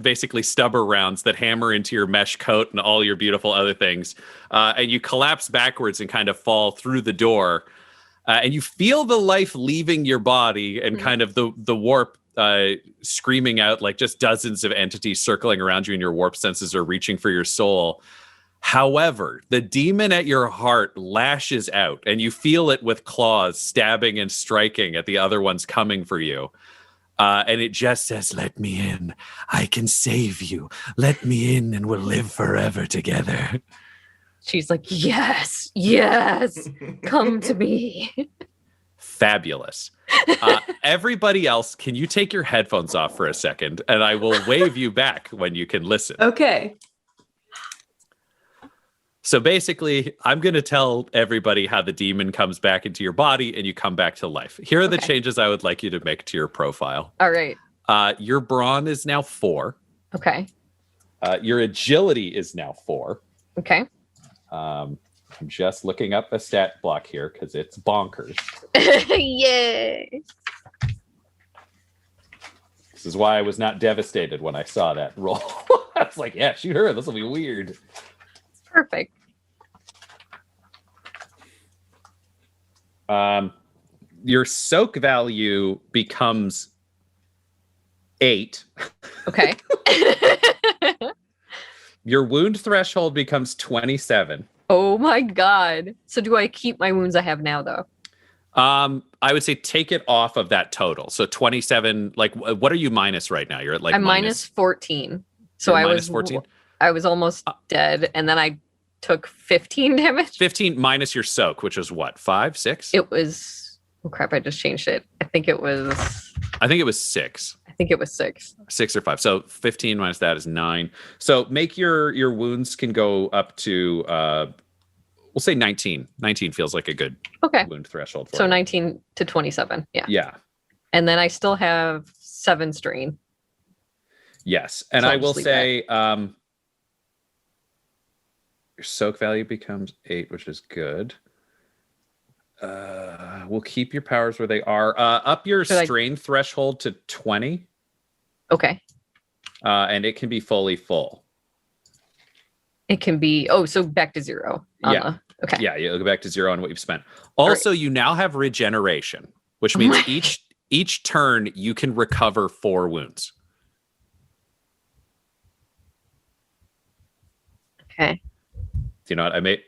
basically stubber rounds that hammer into your mesh coat and all your beautiful other things. And you collapse backwards and kind of fall through the door. And you feel the life leaving your body and kind of the warp screaming out, like just dozens of entities circling around you, and your warp senses are reaching for your soul. However, the demon at your heart lashes out, and you feel it with claws stabbing and striking at the other ones coming for you. And it just says, "Let me in. I can save you. Let me in and we'll live forever together." She's like, yes, come to me. Fabulous. Everybody else, can you take your headphones off for a second? And I will wave you back when you can listen. Okay. So basically, I'm going to tell everybody how the demon comes back into your body and you come back to life. Here are the changes I would like you to make to your profile. All right. Your brawn is now 4. Okay. Your agility is now 4. Okay. I'm just looking up a stat block here because it's bonkers. Yay. This is why I was not devastated when I saw that roll. I was like, yeah, shoot her. This will be weird. Perfect. Your soak value becomes 8. Okay. Your wound threshold becomes 27. Oh my god. So do I keep my wounds I have now though? I would say take it off of that total. So 27, like what are you minus right now? You're at like I'm minus 14. So I was 14. I was almost dead, and then I took 15 damage. 15 minus your soak, which is what, 5, 6? It was, oh crap, I just changed it. I think it was 6. 6 or 5. So 15 minus that is 9. So make your wounds can go up to we'll say 19. 19 feels like a good wound threshold for so you. 19 to 27. Yeah. Yeah. And then I still have 7 strain. Yes. And So I I'll will just leave say your soak value becomes 8, which is good. We'll keep your powers where they are. Up your strain threshold to 20. Okay. And it can be fully full. It can be, so back to 0. Yeah. Okay. Yeah, you'll go back to 0 on what you've spent. Also, you now have regeneration, which means each turn you can recover 4 wounds. Okay. You know what? I made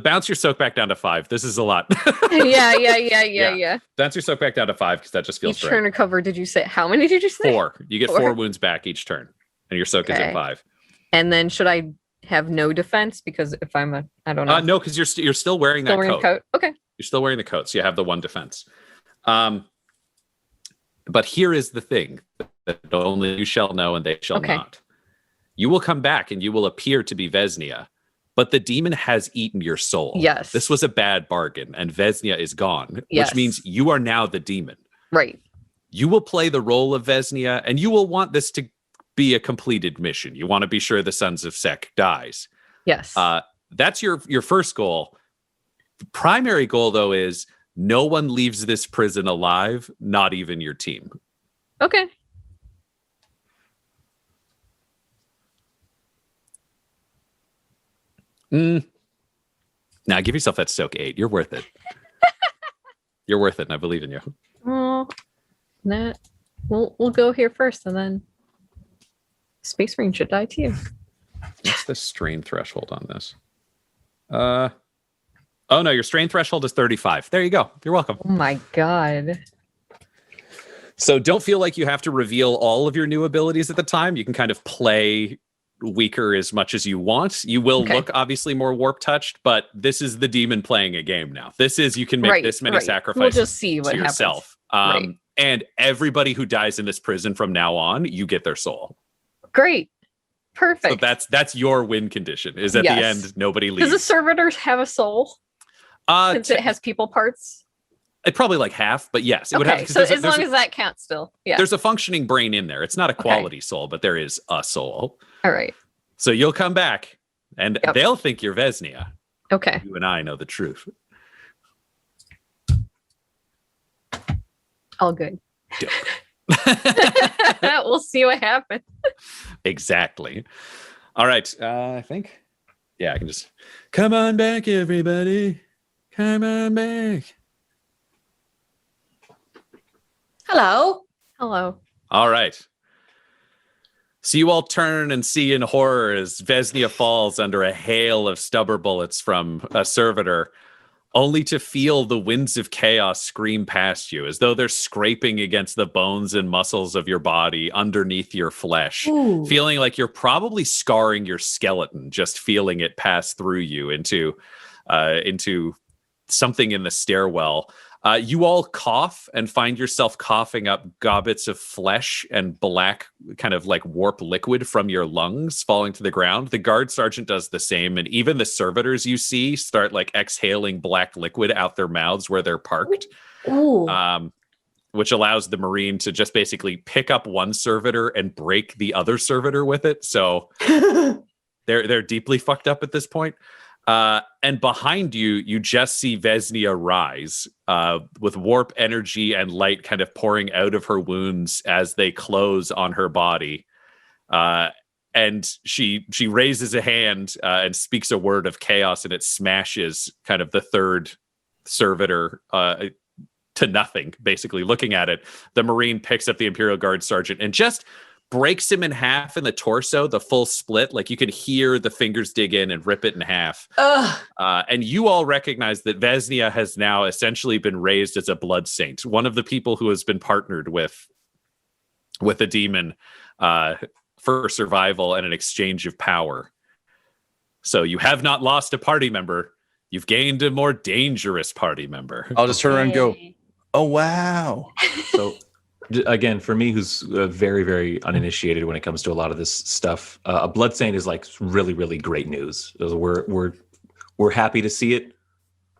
bounce your soak back down to 5. This is a lot. Yeah. Bounce your soak back down to 5 because that just feels each turn recover. Did you say how many did you say? 4. You get 4 wounds back each turn, and your soak is at 5. And then should I have no defense because if I'm I don't know. No, because you're still wearing that coat. Okay. You're still wearing the coat, so you have the 1 defense. But here is the thing that only you shall know and they shall not. You will come back and you will appear to be Vesnia, but the demon has eaten your soul. Yes. This was a bad bargain, and Vesnia is gone, which means you are now the demon. Right. You will play the role of Vesnia, and you will want this to be a completed mission. You want to be sure the Sons of Sek dies. Yes. That's your first goal. The primary goal, though, is no one leaves this prison alive, not even your team. Okay. Now give yourself that soak 8. You're worth it. You're worth it, and I believe in you. Well, we'll go here first, and then Space Marine should die too. What's the strain threshold on this? Oh no, your strain threshold is 35. There you go. You're welcome. Oh my god. So don't feel like you have to reveal all of your new abilities at the time. You can kind of play weaker as much as you want. You will look obviously more warp touched, but this is the demon playing a game now. This is, you can make this many sacrifices we'll just see what to yourself. And everybody who dies in this prison from now on, you get their soul. Great. Perfect. So that's your win condition, is at the end, nobody leaves. Does the servitor have a soul? Since it has people parts? It probably like half, but yes. It would have, so as long as that counts still. Yeah. There's a functioning brain in there. It's not a quality soul, but there is a soul. All right. So you'll come back and they'll think you're Vesnia. Okay. You and I know the truth. All good. We'll see what happens. Exactly. All right. I think, I can just come on back, everybody. Come on back. Hello. Hello. All right. So you all turn and see in horror as Vesnia falls under a hail of stubber bullets from a servitor, only to feel the winds of chaos scream past you, as though they're scraping against the bones and muscles of your body underneath your flesh, feeling like you're probably scarring your skeleton, just feeling it pass through you into something in the stairwell. You all cough and find yourself coughing up gobbets of flesh and black kind of like warp liquid from your lungs falling to the ground. The guard sergeant does the same. And even the servitors you see start like exhaling black liquid out their mouths where they're parked, which allows the Marine to just basically pick up one servitor and break the other servitor with it. So they're deeply fucked up at this point. And behind you, you just see Vesnia rise with warp energy and light kind of pouring out of her wounds as they close on her body. And she raises a hand and speaks a word of chaos, and it smashes kind of the third servitor to nothing, basically. Looking at it, the Marine picks up the Imperial Guard sergeant and just breaks him in half in the torso, the full split. Like you can hear the fingers dig in and rip it in half. And you all recognize that Vesnia has now essentially been raised as a blood saint, one of the people who has been partnered with a demon for survival and an exchange of power. So you have not lost a party member. You've gained a more dangerous party member. I'll just turn around and go, oh, wow. So again, for me, who's very, very uninitiated when it comes to a lot of this stuff, a blood saint is like really, really great news. We're happy to see it.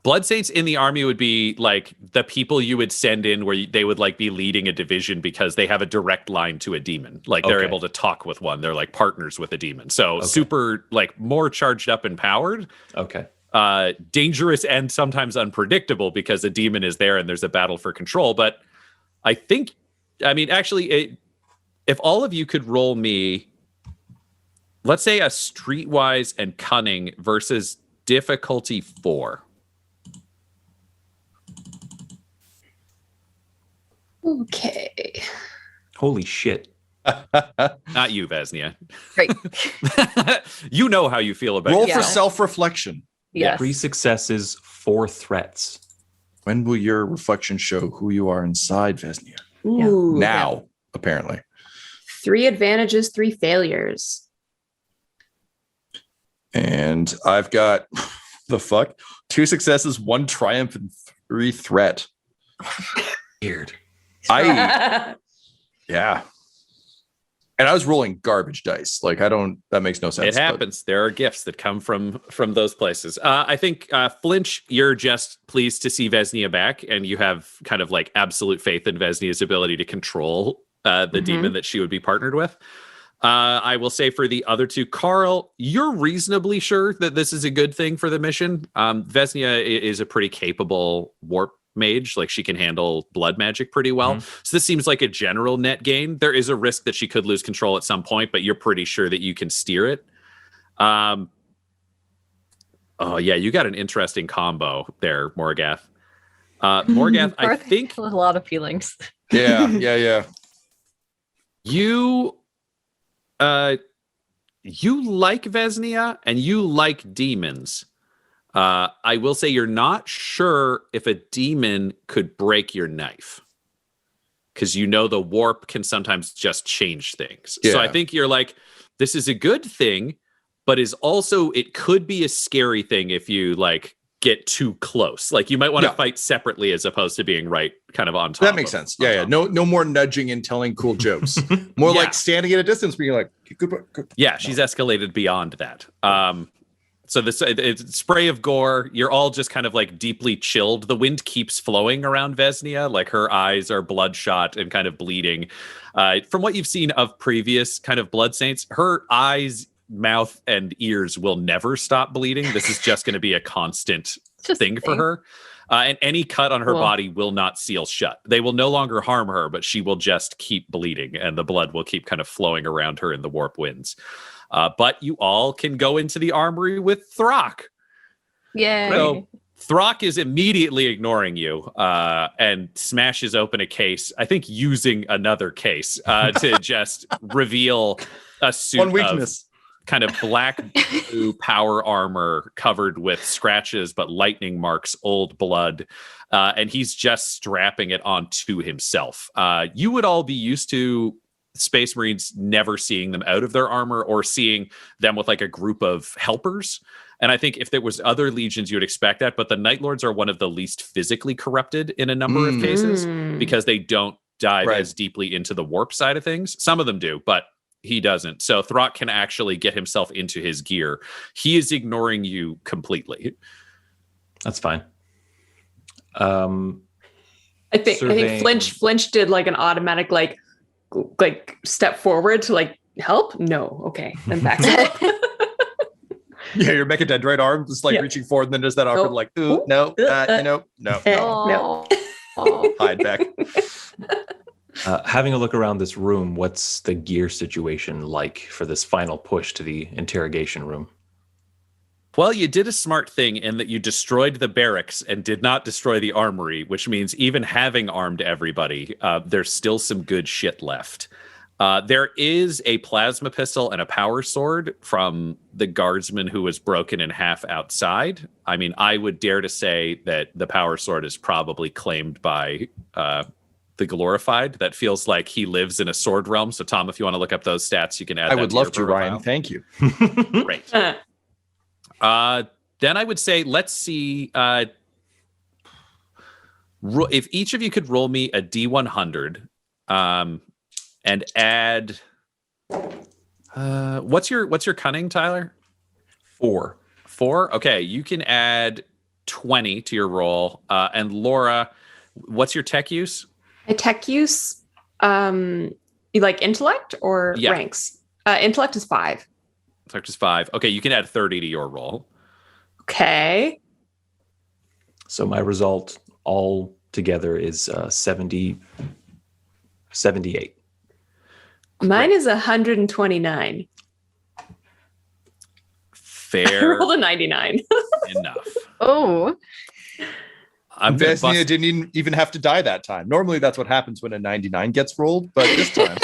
Blood saints in the army would be like the people you would send in where they would like be leading a division because they have a direct line to a demon. Like they're able to talk with one. They're like partners with a demon. So super like more charged up and powered. Okay. Dangerous and sometimes unpredictable because a demon is there and there's a battle for control. But actually, if all of you could roll me, let's say a streetwise and cunning versus difficulty 4. Okay. Holy shit. Not you, Vesnia. Great. You know how you feel about Roll it. for self-reflection. Yes. 3 successes, 4 threats. When will your reflection show who you are inside, Vesnia? Ooh, now, apparently. 3 advantages, 3 failures. And I've got the fuck 2 successes, 1 triumph, and 3 threat. Weird. Yeah. And I was rolling garbage dice. Like that makes no sense. It happens. There are gifts that come from those places. I think Flinch, you're just pleased to see Vesnia back, and you have kind of like absolute faith in Vesnia's ability to control the demon that she would be partnered with. I will say for the other 2, Carl, you're reasonably sure that this is a good thing for the mission. Vesnia is a pretty capable warp mage. Like she can handle blood magic pretty well. So this seems like a general net gain. There is a risk that she could lose control at some point, but you're pretty sure that you can steer it. Oh yeah, you got an interesting combo there, Morgath. Morgath, I think a lot of feelings. Yeah. You You like Vesnia and you like demons. I will say you're not sure if a demon could break your knife. Because you know the warp can sometimes just change things. Yeah. So I think you're like, this is a good thing, but is also, it could be a scary thing if you like get too close. Like you might want to fight separately as opposed to being right kind of on top. That makes sense. Yeah. No more nudging and telling cool jokes. More like standing at a distance being like, good. Yeah, she's escalated beyond that. So this it's spray of gore. You're all just kind of like deeply chilled. The wind keeps flowing around Vesnia. Like her eyes are bloodshot and kind of bleeding. From what you've seen of previous kind of blood saints, her eyes, mouth, and ears will never stop bleeding. This is just going to be a constant thing for her. And any cut on her body will not seal shut. They will no longer harm her, but she will just keep bleeding, and the blood will keep kind of flowing around her in the warp winds. But you all can go into the armory with Throck. Yay. So Throck is immediately ignoring you and smashes open a case, I think using another case to just reveal a suit of kind of black blue power armor covered with scratches, but lightning marks, old blood. And he's just strapping it onto himself. You would all be used to Space Marines never seeing them out of their armor or seeing them with like a group of helpers. And I think if there was other legions, you would expect that. But the Night Lords are one of the least physically corrupted in a number of cases because they don't dive as deeply into the warp side of things. Some of them do, but he doesn't. So Throck can actually get himself into his gear. He is ignoring you completely. That's fine. I think Flinch did like an automatic like step forward to like help. No, okay, then back up. Yeah, your mecha dead right arm just like reaching forward, and then there's that awkward like, ooh, no. Hide back. Having a look around this room, what's the gear situation like for this final push to the interrogation room? Well, you did a smart thing in that you destroyed the barracks and did not destroy the armory, which means even having armed everybody, there's still some good shit left. There is a plasma pistol and a power sword from the guardsman who was broken in half outside. I mean, I would dare to say that the power sword is probably claimed by the Glorified. That feels like he lives in a sword realm. So, Tom, if you want to look up those stats, you can add. I would love to, Ryan. Thank you. Great. Then I would say, let's see if each of you could roll me a D100 and add. What's your cunning, Tyler? 4. 4. Okay, you can add 20 to your roll. And Laura, what's your tech use? A tech use, you like intellect or ranks? Intellect is 5. Intellect is 5. Okay, you can add 30 to your roll. Okay. So my result all together is 78. Mine is 129. Fair. I rolled a 99. Enough. Oh. Vesnia didn't even have to die that time. Normally that's what happens when a 99 gets rolled, but this time.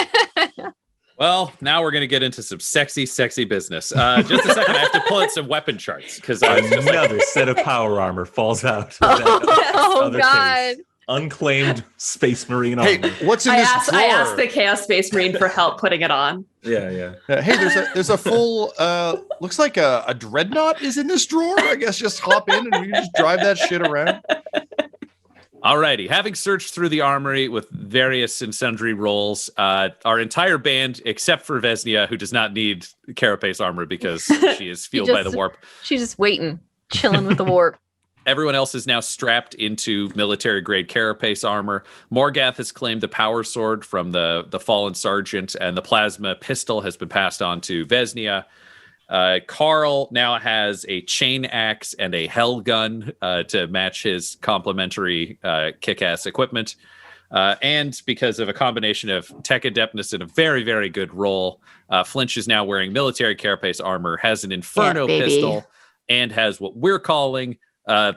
Well, now we're going to get into some sexy business. Just a second, I have to pull out some weapon charts because another set of power armor falls out. Oh God. Unclaimed Space Marine armor. Hey, what's in this drawer? I asked the Chaos Space Marine for help putting it on. Yeah. Hey, there's a full looks like a dreadnought is in this drawer. I guess just hop in and you just drive that shit around. Alrighty, having searched through the armory with various and sundry rolls, our entire band, except for Vesnia, who does not need carapace armor because she is fueled by the warp. She's just waiting, chilling with the warp. Everyone else is now strapped into military-grade carapace armor. Morgath has claimed the power sword from the fallen sergeant, and the plasma pistol has been passed on to Vesnia. Carl now has a chain axe and a hell gun to match his complementary kick-ass equipment. And because of a combination of tech adeptness and a very, very good roll, Flinch is now wearing military carapace armor, has an Inferno pistol, and has what we're calling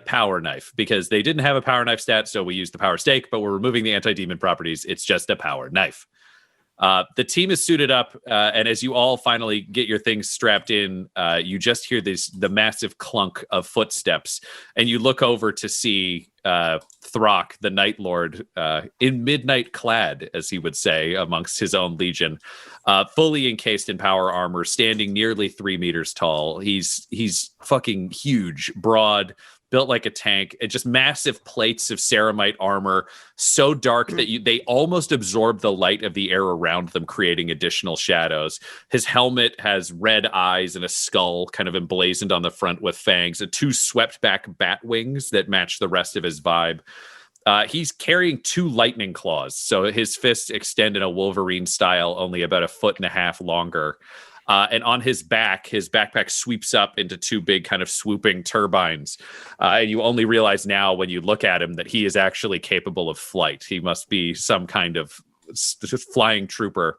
power knife, because they didn't have a power knife stat, so we used the power stake, but we're removing the anti-demon properties. It's just a power knife. The team is suited up, and as you all finally get your things strapped in, you just hear the massive clunk of footsteps, and you look over to see Throck, the Night Lord, in midnight clad, as he would say, amongst his own legion, fully encased in power armor, standing nearly 3 meters tall. He's fucking huge, broad, built like a tank, and just massive plates of ceramite armor, so dark that they almost absorb the light of the air around them, creating additional shadows. His helmet has red eyes and a skull kind of emblazoned on the front with fangs, and 2 swept back bat wings that match the rest of his vibe. He's carrying 2 lightning claws, so his fists extend in a Wolverine style, only about 1.5 feet longer. And on his backpack sweeps up into 2 big kind of swooping turbines. And you only realize now when you look at him that he is actually capable of flight. He must be some kind of flying trooper.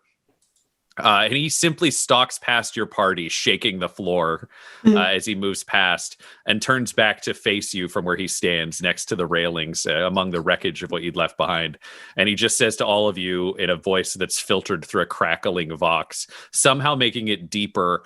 And he simply stalks past your party, shaking the floor as he moves past, and turns back to face you from where he stands next to the railings among the wreckage of what you'd left behind. And he just says to all of you in a voice that's filtered through a crackling vox, somehow making it deeper,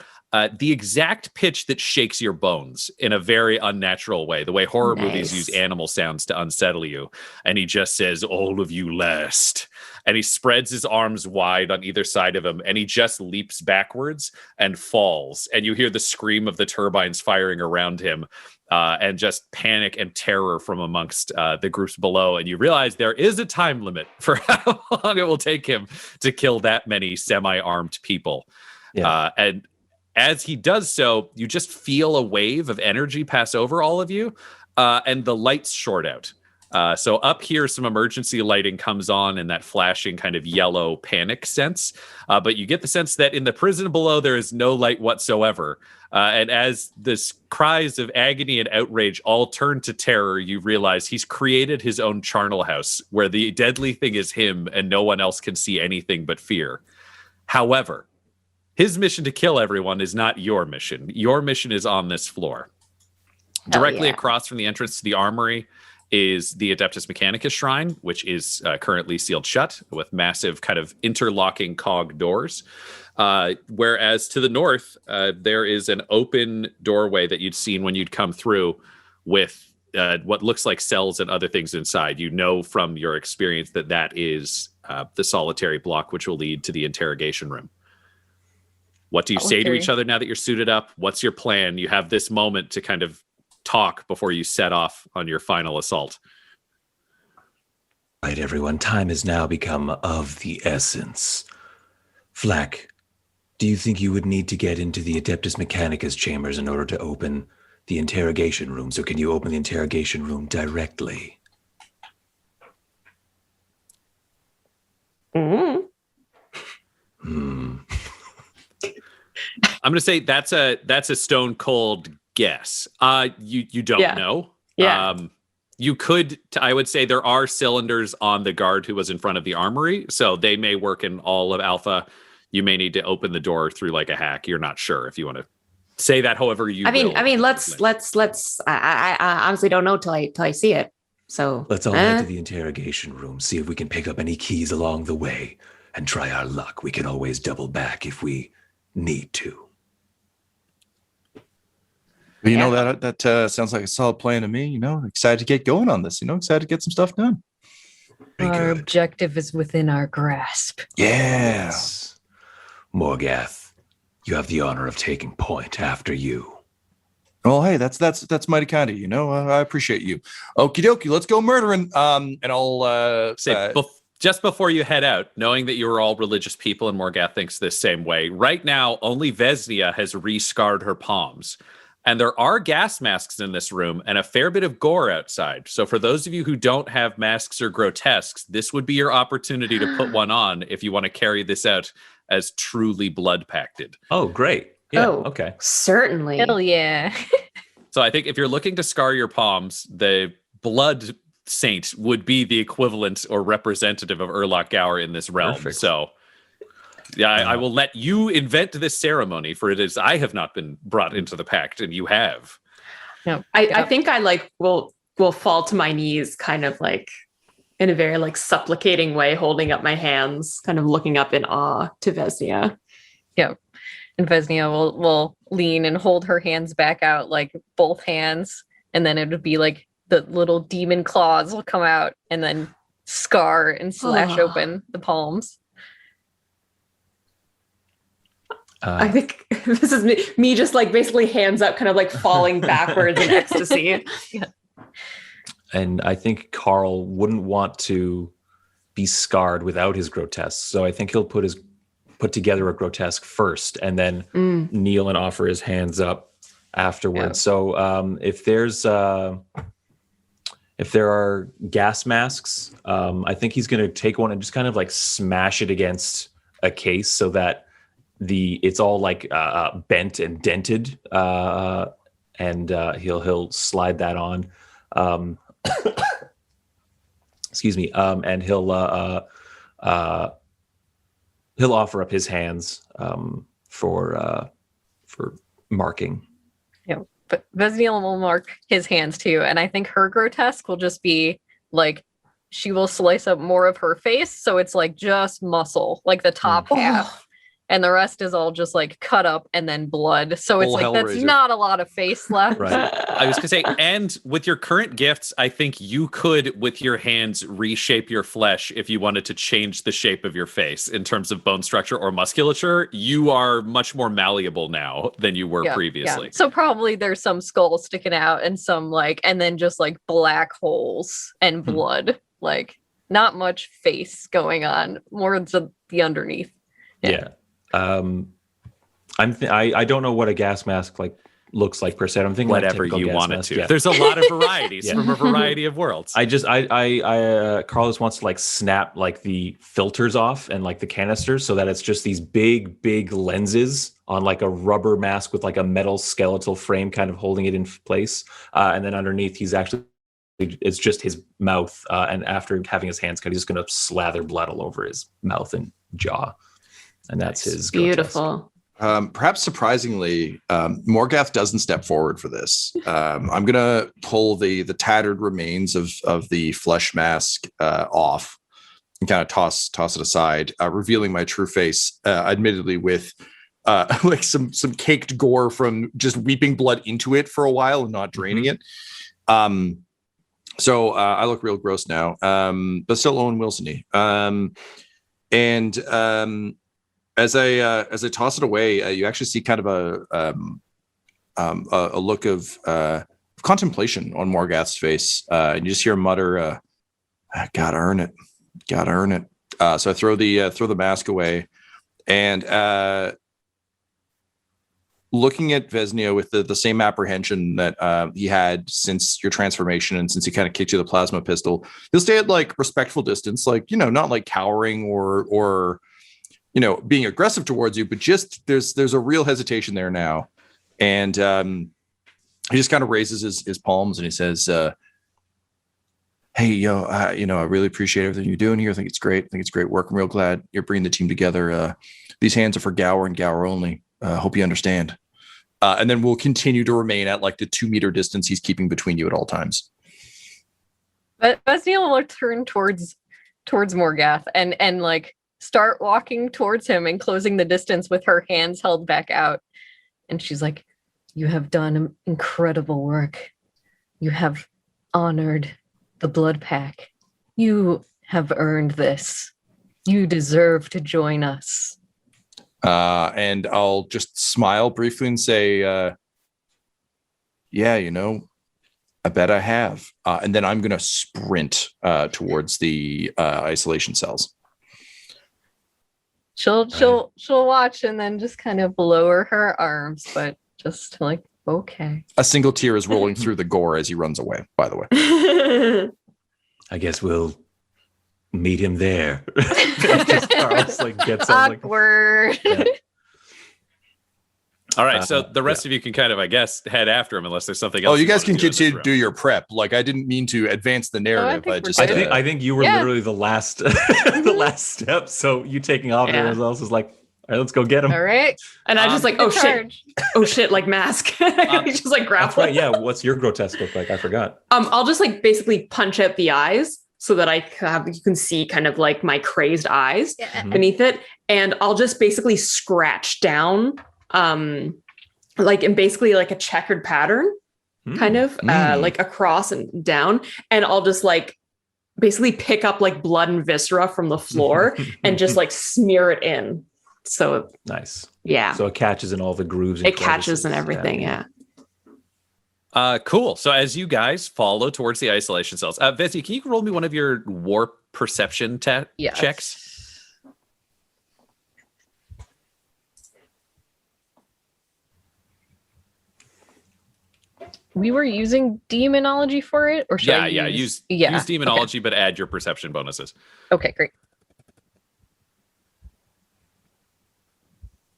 the exact pitch that shakes your bones in a very unnatural way, the way horror movies use animal sounds to unsettle you. And he just says, "All of you last." And he spreads his arms wide on either side of him, and he just leaps backwards and falls. And you hear the scream of the turbines firing around him, and just panic and terror from amongst the groups below. And you realize there is a time limit for how long it will take him to kill that many semi-armed people. Yeah. And as he does so, you just feel a wave of energy pass over all of you, and the lights short out. So up here, some emergency lighting comes on in that flashing kind of yellow panic sense. But you get the sense that in the prison below, there is no light whatsoever. And as this cries of agony and outrage all turn to terror, you realize he's created his own charnel house where the deadly thing is him and no one else can see anything but fear. However, his mission to kill everyone is not your mission. Your mission is on this floor. Directly across from the entrance to the armory is the Adeptus Mechanicus Shrine, which is currently sealed shut with massive kind of interlocking cog doors. Whereas to the north, there is an open doorway that you'd seen when you'd come through with what looks like cells and other things inside. You know from your experience that that is the solitary block, which will lead to the interrogation room. What do you say to each other now that you're suited up? What's your plan? You have this moment to kind of talk before you set off on your final assault. Right, everyone. Time has now become of the essence. Flack, do you think you would need to get into the Adeptus Mechanicus chambers in order to open the interrogation rooms, or can you open the interrogation room directly? I'm going to say that's a stone cold guess. You don't know. Yeah. You could, I would say there are cylinders on the guard who was in front of the armory, so they may work in all of Alpha. You may need to open the door through like a hack. You're not sure if you want to say that. However, I mean, let's. I honestly don't know till I see it. So let's all head to the interrogation room. See if we can pick up any keys along the way, and try our luck. We can always double back if we need to. You know, that sounds like a solid plan to me. You know, excited to get going on this. You know, excited to get some stuff done. Our objective is within our grasp. Yeah. Yes. Morgath, you have the honor of taking point after you. Well, hey, that's mighty kind of you. Know, I appreciate you. Okie dokie, let's go murdering. And I'll say just before you head out, knowing that you are all religious people and Morgath thinks this same way. Right now, only Vesnia has re-scarred her palms. And there are gas masks in this room and a fair bit of gore outside. So for those of you who don't have masks or grotesques, this would be your opportunity to put one on if you want to carry this out as truly blood pacted. Oh, great. Yeah, okay. Certainly. Hell yeah. So I think if you're looking to scar your palms, the blood saint would be the equivalent or representative of Urlach Gower in this realm. Perfect. So yeah, I will let you invent this ceremony, for it is I have not been brought into the pact, and you have. No, I think I will fall to my knees, kind of like in a very like supplicating way, holding up my hands, kind of looking up in awe to Vesnia. Yeah. And Vesnia will lean and hold her hands back out, like both hands. And then it would be like the little demon claws will come out and then scar and slash open the palms. I think this is me just like basically hands up, kind of like falling backwards in ecstasy. Yeah. And I think Carl wouldn't want to be scarred without his grotesque. So I think he'll put together a grotesque first and then kneel and offer his hands up afterwards. Yeah. So if there are gas masks, I think he's going to take one and just kind of like smash it against a case so that it's all like bent and dented, and he'll slide that on. Excuse me. And he'll offer up his hands for marking. Yeah, but Vesniel will mark his hands too, and I think her grotesque will just be like she will slice up more of her face, so it's like just muscle, like the top half. And the rest is all just like cut up and then blood. So it's like, that's not a lot of face left. Right. I was going to say, and with your current gifts, I think you could, with your hands, reshape your flesh if you wanted to change the shape of your face in terms of bone structure or musculature. You are much more malleable now than you were previously. Yeah. So probably there's some skull sticking out and some like, and then just like black holes and blood. Like not much face going on, more the underneath. Yeah. I don't know what a gas mask like looks like per se. I'm thinking whatever you want it to. Yeah. There's a lot of varieties from a variety of worlds. Carlos wants to like snap like the filters off and like the canisters so that it's just these big lenses on like a rubber mask with like a metal skeletal frame kind of holding it in place. And then underneath it's just his mouth. And after having his hands cut, he's just going to slather blood all over his mouth and jaw. And that's his beautiful. Perhaps surprisingly, Morgath doesn't step forward for this. I'm gonna pull the tattered remains of the flesh mask off and kind of toss it aside, revealing my true face, admittedly with like some caked gore from just weeping blood into it for a while and not draining it. So I look real gross now, but still Owen Wilson-y. As I toss it away, you actually see kind of a look of contemplation on Morgath's face, and you just hear him mutter, "Gotta earn it, gotta earn it." So I throw the mask away, and looking at Vesnia with the same apprehension that he had since your transformation and since he kind of kicked you the plasma pistol, he'll stay at like respectful distance, like not like cowering or being aggressive towards you, but just there's a real hesitation there now. And he just kind of raises his palms and he says, "Hey, I really appreciate everything you're doing here. I think it's great. I think it's great work. I'm real glad you're bringing the team together. These hands are for Gower and Gower only. Hope you understand." And then we'll continue to remain at like the 2 meter distance he's keeping between you at all times. But Vesniel will turn towards Morgath and like start walking towards him and closing the distance with her hands held back out. And she's like, "You have done incredible work. You have honored the Blood Pact. You have earned this. You deserve to join us." And I'll just smile briefly and say, "Yeah, I bet I have." And then I'm going to sprint towards the isolation cells. She'll watch and then just kind of lower her arms, but just like, okay. A single tear is rolling through the gore as he runs away, by the way. I guess we'll meet him there. Carlos like gets on, awkward. All right, so the rest of you can kind of, I guess, head after him unless there's something else. Oh, you guys can continue to do your prep. Like, I didn't mean to advance the narrative. I think you were literally the last the last step. So you taking off, and everyone else is like, "All right, let's go get him." All right, and I just like, oh shit, like mask. He just like grab. Right, yeah. What's your grotesque look like? I forgot. I'll just like basically punch out the eyes. so that you can see kind of like my crazed eyes beneath it. And I'll just basically scratch down, like in basically like a checkered pattern, kind of like across and down. And I'll just like basically pick up like blood and viscera from the floor and just like smear it in. So nice. Yeah. So it catches in all the grooves. It catches and everything. Yeah. Cool. So as you guys follow towards the isolation cells, Vessi, can you roll me one of your warp perception checks? We were using demonology for it, or should I use demonology, but add your perception bonuses. Okay, great.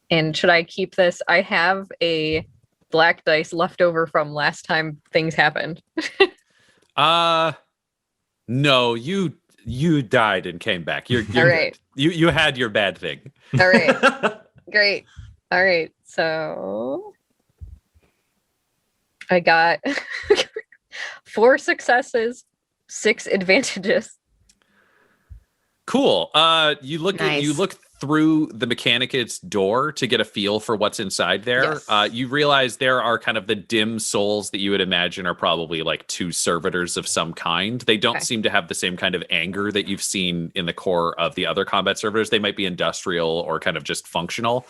And should I keep this? I have a black dice left over from last time things happened. No, you died and came back. You're all right. You had your bad thing. All right. Great. All right. So I got 4 successes, 6 advantages. Cool. You look through the Mechanicus door to get a feel for what's inside there. Yes. You realize there are kind of the dim souls that you would imagine are probably like 2 servitors of some kind. They don't seem to have the same kind of anger that you've seen in the core of the other combat servitors. They might be industrial or kind of just functional.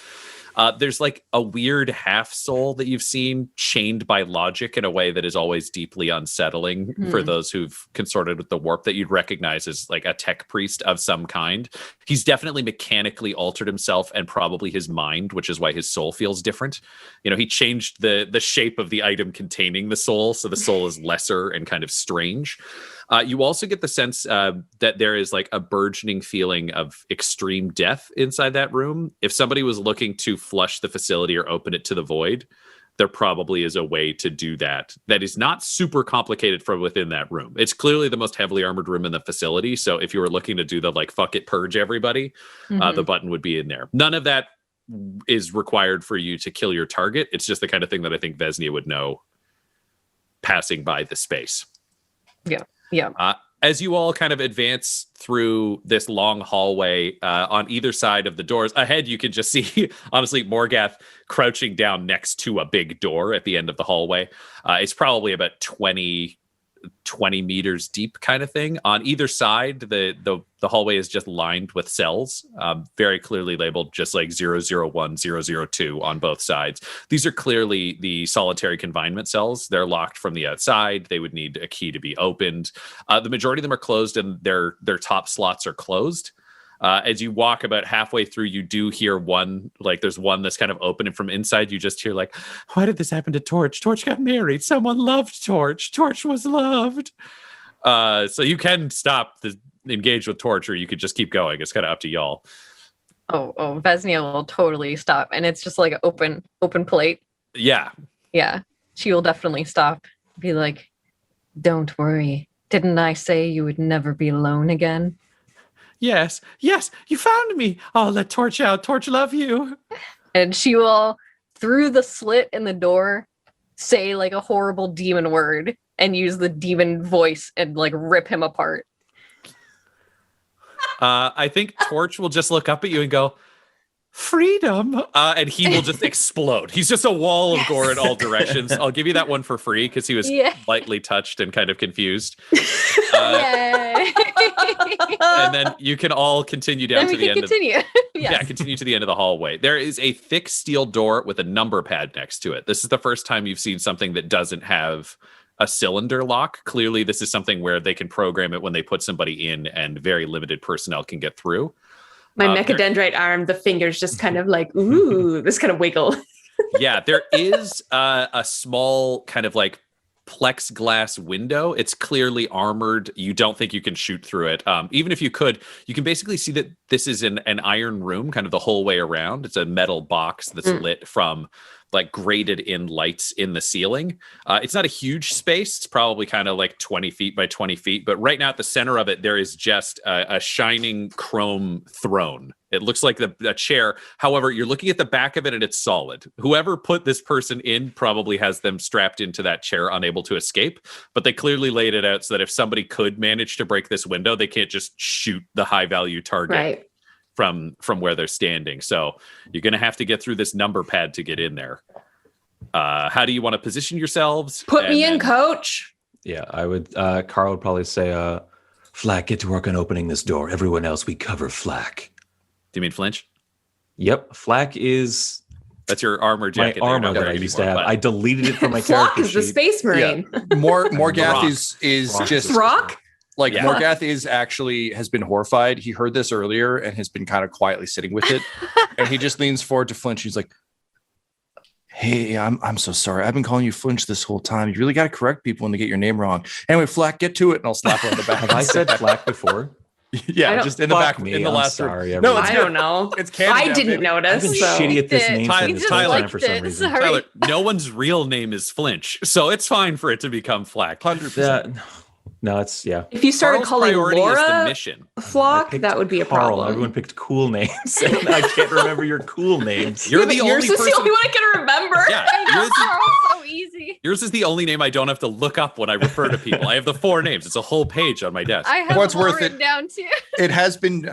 There's like a weird half soul that you've seen chained by logic in a way that is always deeply unsettling for those who've consorted with the warp, that you'd recognize as like a tech priest of some kind. He's definitely mechanically altered himself and probably his mind, which is why his soul feels different. You know, he changed the shape of the item containing the soul, so the soul is lesser and kind of strange. You also get the sense that there is like a burgeoning feeling of extreme death inside that room. If somebody was looking to flush the facility or open it to the void, there probably is a way to do that. That is not super complicated from within that room. It's clearly the most heavily armored room in the facility. So if you were looking to do the like, fuck it, purge everybody, the button would be in there. None of that is required for you to kill your target. It's just the kind of thing that I think Vesnia would know passing by the space. Yeah. Yeah. As you all kind of advance through this long hallway on either side of the doors, ahead you can just see, honestly, Morgath crouching down next to a big door at the end of the hallway. It's probably about 20 meters deep kind of thing. On either side, the hallway is just lined with cells, very clearly labeled just like 001, 002 on both sides. These are clearly the solitary confinement cells. They're locked from the outside. They would need a key to be opened. The majority of them are closed and their top slots are closed. As you walk about halfway through, you do hear one, like there's one that's kind of open, and from inside you just hear like, why did this happen to Torch? Torch got married. Someone loved Torch. Torch was loved. So you can stop engage with Torch, or you could just keep going. It's kind of up to y'all. Oh, Vesnia will totally stop. And it's just like an open plate. Yeah. Yeah. She will definitely stop. Be like, don't worry. Didn't I say you would never be alone again? Yes, you found me. Oh, let Torch out. Torch love you. And she will, through the slit in the door, say like a horrible demon word and use the demon voice and like rip him apart. I think Torch will just look up at you and go, freedom. And he will just explode. He's just a wall of gore in all directions. I'll give you that one for free because he was lightly touched and kind of confused. Yay. And then you can all continue down to the end. Continue. Yeah, continue to the end of the hallway. There is a thick steel door with a number pad next to it. This is the first time you've seen something that doesn't have a cylinder lock. Clearly, this is something where they can program it when they put somebody in and very limited personnel can get through. My mechadendrite arm, the fingers just kind of like, ooh, this kind of wiggle. Yeah, there is a small kind of like plexiglass window. It's clearly armored. You don't think you can shoot through it. Even if you could, you can basically see that this is an iron room kind of the whole way around. It's a metal box that's lit from like grated in lights in the ceiling. It's not a huge space. It's probably kind of like 20 feet by 20 feet. But right now at the center of it, there is just a shining chrome throne, It looks like a chair. However, you're looking at the back of it and it's solid. Whoever put this person in probably has them strapped into that chair, unable to escape. But they clearly laid it out so that if somebody could manage to break this window, they can't just shoot the high value target from where they're standing. So you're going to have to get through this number pad to get in there. How do you want to position yourselves? Put me in, coach. Yeah, I would. Carl would probably say, Flack, get to work on opening this door. Everyone else, we cover Flack. Do you mean Flinch? Yep, Flack is... That's your armor jacket. My armor that I used to have. I deleted it from my Flock character is the sheet. space marine. Morgath is just Rock? like Yeah. Morgath is actually has been horrified. He heard this earlier and has been kind of quietly sitting with it. And he just leans forward to Flinch. He's like, hey, I'm so sorry. I've been calling you Flinch this whole time. You really got to correct people when they get your name wrong. Anyway, Flack, get to it, and I'll slap her on the back. Have I said Flack before? Yeah, just in the back, me, in the I'm last sorry, room. everyone. it's I good. don't know. It's canon. I didn't I've notice. been So. shitty at this name Tyler- thing this Tyler- whole time for some reason. Sorry. Tyler, no one's real name is Flinch, so it's fine for it to become Flack. 100%. No, it's, yeah. If you started Carl's calling priority is the Laura mission. I Flock, picked that would be a Carl. problem. Everyone picked cool names. And I can't remember your cool names. You're Yeah, the but only yours is person. the only one I can remember. Yeah, I know, yours is, Carl, so easy. yours is the only name I don't have to look up when I refer to people. I have the 4 names. It's a whole page on my desk. I have What's them all worth it? written down too. It has been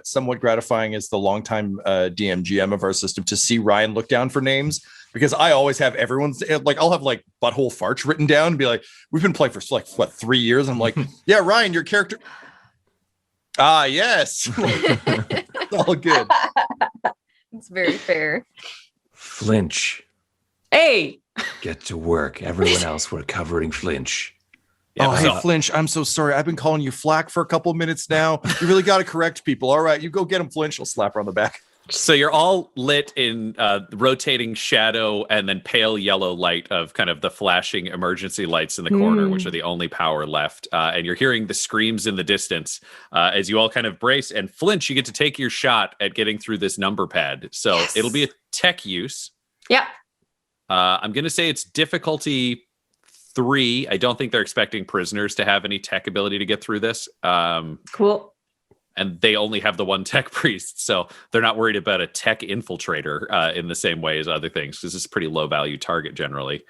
somewhat gratifying as the longtime DM GM of our system to see Ryan look down for names, because I always have everyone's, like, I'll have like butthole farts written down and be like, we've been playing for like what 3 years. I'm like, yeah, Ryan, your character. Yes. It's all good. It's very fair. Flinch. Hey, Get to work. Everyone else, we're covering Flinch. Yeah, Oh, so- hey, Flinch, I'm so sorry. I've been calling you Flack for a couple of minutes now. You really got to correct people. All right, you go get him, Flinch. I'll slap her on the back. So you're all lit in rotating shadow and then pale yellow light of kind of the flashing emergency lights in the corner, which are the only power left. And you're hearing the screams in the distance as you all kind of brace. And Flinch, you get to take your shot at getting through this number pad. So it'll be a tech use. yeah. I'm going to say it's difficulty 3. I don't think they're expecting prisoners to have any tech ability to get through this. Cool. And they only have the one tech priest, so they're not worried about a tech infiltrator in the same way as other things. This is a pretty low value target generally.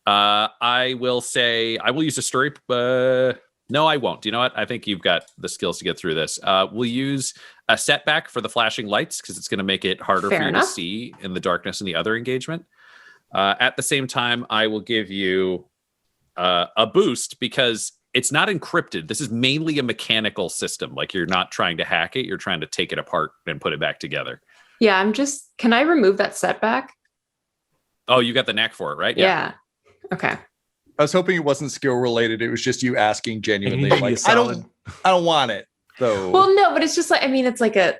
I will say I will use a story. No, I won't. You know what? I think you've got the skills to get through this. We'll use a setback for the flashing lights because it's going to make it harder Fair for you enough. to see in the darkness in the other engagement. At the same time, I will give you a boost because it's not encrypted. This is mainly a mechanical system. Like, you're not trying to hack it. You're trying to take it apart and put it back together. Yeah, can I remove that setback? Oh, you got the knack for it, right? Yeah. Okay. I was hoping it wasn't skill related. It was just you asking genuinely. Maybe Like, a solid- I don't want it though. Well, no, but it's just like, I mean, it's like a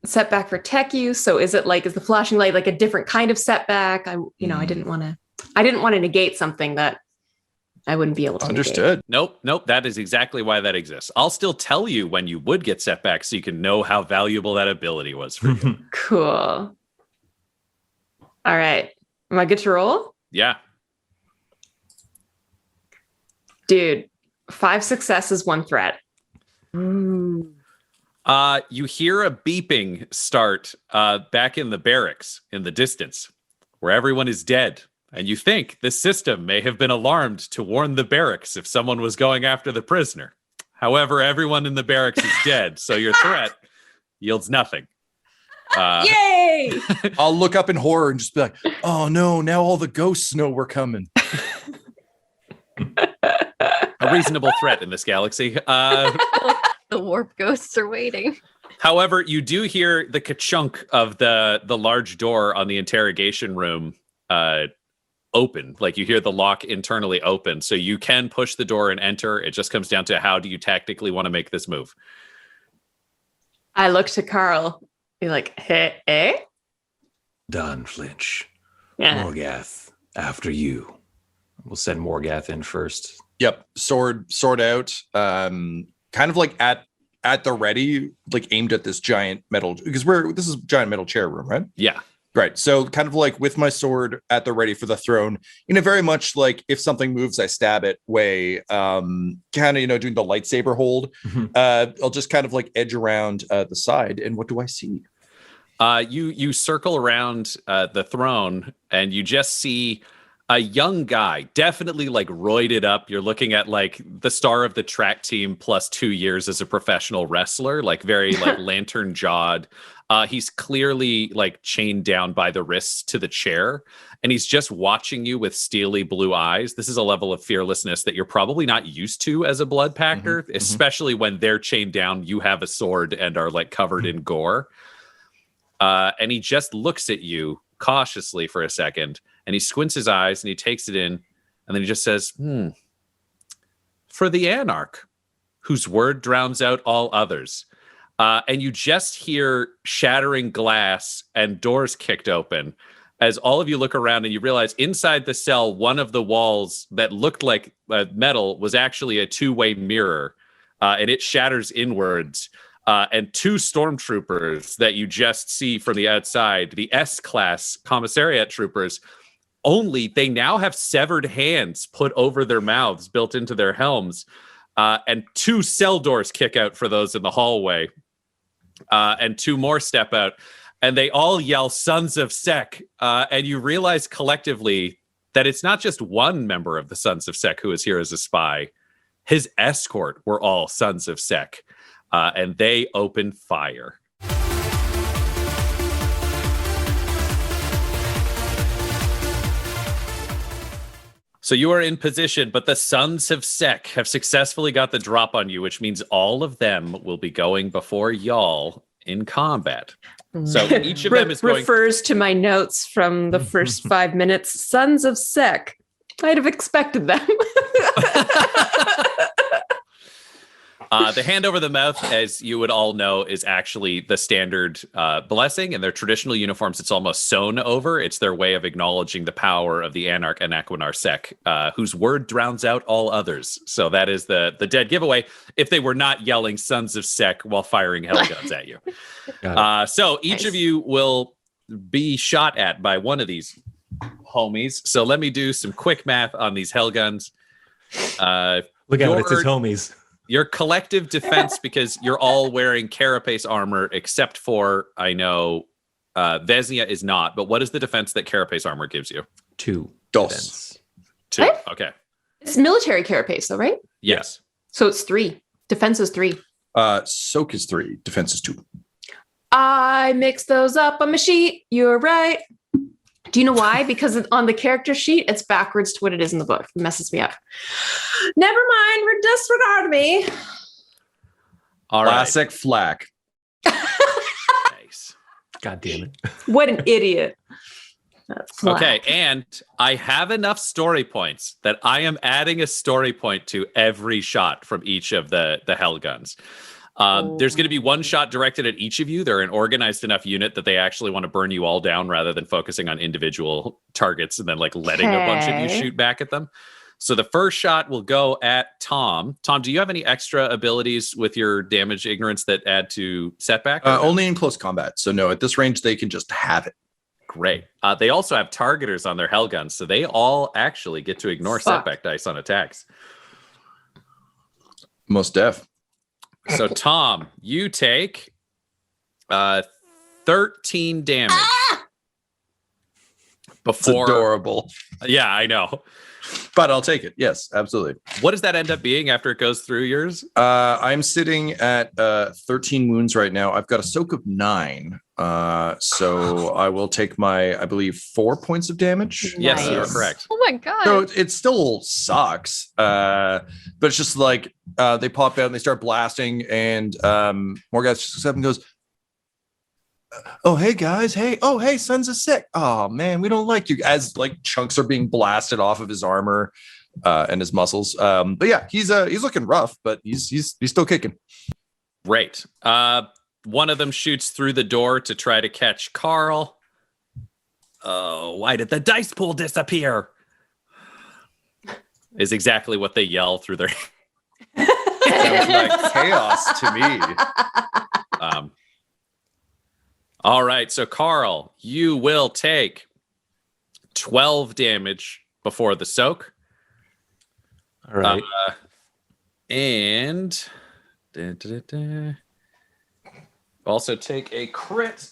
setback for tech use. So is the flashing light like a different kind of setback? I didn't want to negate something that I wouldn't be able to negate. Understood. Nope. That is exactly why that exists. I'll still tell you when you would get setbacks so you can know how valuable that ability was for you. Cool. All right. Am I good to roll? Yeah. Dude, 5 successes, 1 threat. You hear a beeping start back in the barracks in the distance where everyone is dead. And you think this system may have been alarmed to warn the barracks if someone was going after the prisoner. However, everyone in the barracks is dead, so your threat yields nothing. Yay! I'll look up in horror and just be like, oh no, now all the ghosts know we're coming. A reasonable threat in this galaxy. The warp ghosts are waiting. However, you do hear the ka-chunk of the large door on the interrogation room open. Like, you hear the lock internally open, so you can push the door and enter. It just comes down to how do you tactically want to make this move. I look to Carl. Be like, hey, eh? Done, Flinch. Yeah. Morgath, after you. We'll send Morgath in first. Yep. Sword out. Kind of like at the ready, like aimed at this giant metal, because this is a giant metal chair room, right? Yeah. Right. So kind of like with my sword at the ready for the throne, in a very much like if something moves, I stab it way, kind of, doing the lightsaber hold. I'll just kind of like edge around the side. And what do I see? You circle around the throne, and you just see a young guy, definitely like roided up. You're looking at like the star of the track team plus 2 years as a professional wrestler, like very like lantern jawed. He's clearly like chained down by the wrists to the chair, and he's just watching you with steely blue eyes. This is a level of fearlessness that you're probably not used to as a blood pacter, especially when they're chained down, you have a sword and are like covered in gore. And he just looks at you cautiously for a second, and he squints his eyes and he takes it in, and then he just says, for the Anarch, whose word drowns out all others. And you just hear shattering glass and doors kicked open as all of you look around, and you realize inside the cell, one of the walls that looked like metal was actually a two-way mirror, and it shatters inwards. And 2 stormtroopers that you just see from the outside, the S-class commissariat troopers, only they now have severed hands put over their mouths, built into their helms, and 2 cell doors kick out for those in the hallway, and 2 more step out, and they all yell, "Sons of Sek," and you realize collectively that it's not just one member of the Sons of Sek who is here as a spy. His escort were all Sons of Sek. And they open fire. So you are in position, but the Sons of Sek have successfully got the drop on you, which means all of them will be going before y'all in combat. So each of them is going... refers to my notes from the first 5 minutes. Sons of Sek. I'd have expected them. The hand over the mouth, as you would all know, is actually the standard blessing. In their traditional uniforms, it's almost sewn over. It's their way of acknowledging the power of the Anarch and Aquinar Sek, whose word drowns out all others. So that is the dead giveaway if they were not yelling Sons of Sek while firing hell guns at you. So each of you will be shot at by one of these homies. So let me do some quick math on these hell guns. Look out, it's his homies. Your collective defense, because you're all wearing carapace armor, except for, I know, Vesnia is not. But what is the defense that carapace armor gives you? 2. Dos. 2. What? Okay. It's military carapace, though, right? Yes. So it's 3. Defense is 3. Soak is 3. Defense is 2. I mixed those up on my sheet. You're right. Do you know why? Because on the character sheet, it's backwards to what it is in the book. It messes me up. Never mind. Disregard me. All right. Classic flack. Nice. God damn it. What an idiot. That's Okay, and I have enough story points that I am adding a story point to every shot from each of the hell guns. There's going to be one shot directed at each of you. They're an organized enough unit that they actually want to burn you all down rather than focusing on individual targets and then like letting a bunch of you shoot back at them. So the first shot will go at Tom. Tom, do you have any extra abilities with your damage ignorance that add to setback? Only in close combat. So no, at this range, they can just have it. Great. They also have targeters on their hell guns, so they all actually get to ignore setback dice on attacks. Most def. So Tom, you take 13 damage. Before It's adorable. Yeah, I know. But I'll take it. Yes, absolutely. What does that end up being after it goes through yours? I'm sitting at 13 wounds right now. I've got a soak of 9. So I will take my, I believe, 4 points of damage. Yes, Nice. you're correct. Oh my god. So it still sucks. But it's just like they pop out and they start blasting, and more guys just up and goes, "Oh, hey guys, hey, oh, hey, Sons of Sek. Oh man, we don't like you." As like chunks are being blasted off of his armor and his muscles. But yeah, he's looking rough, but he's still kicking. Great. One of them shoots through the door to try to catch Carl. Oh, why did the dice pool disappear? Is exactly what they yell through their. Sounds like chaos to me. All right, so Carl, you will take 12 damage before the soak. All right. And also take a crit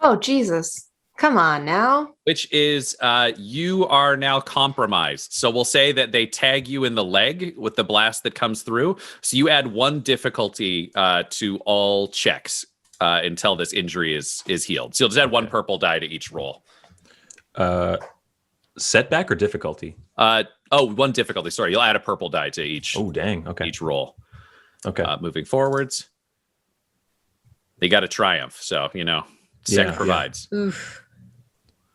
Oh, Jesus. Come on now. Which is you are now compromised. So we'll say that they tag you in the leg with the blast that comes through. So you add 1 difficulty to all checks until this injury is healed. So you'll just add 1 purple die to each roll. Setback or difficulty? 1 difficulty. Sorry, you'll add a purple die to each. Oh, dang. Okay. Each roll. Okay. Moving forwards, they got a triumph. So Sec provides. Oof.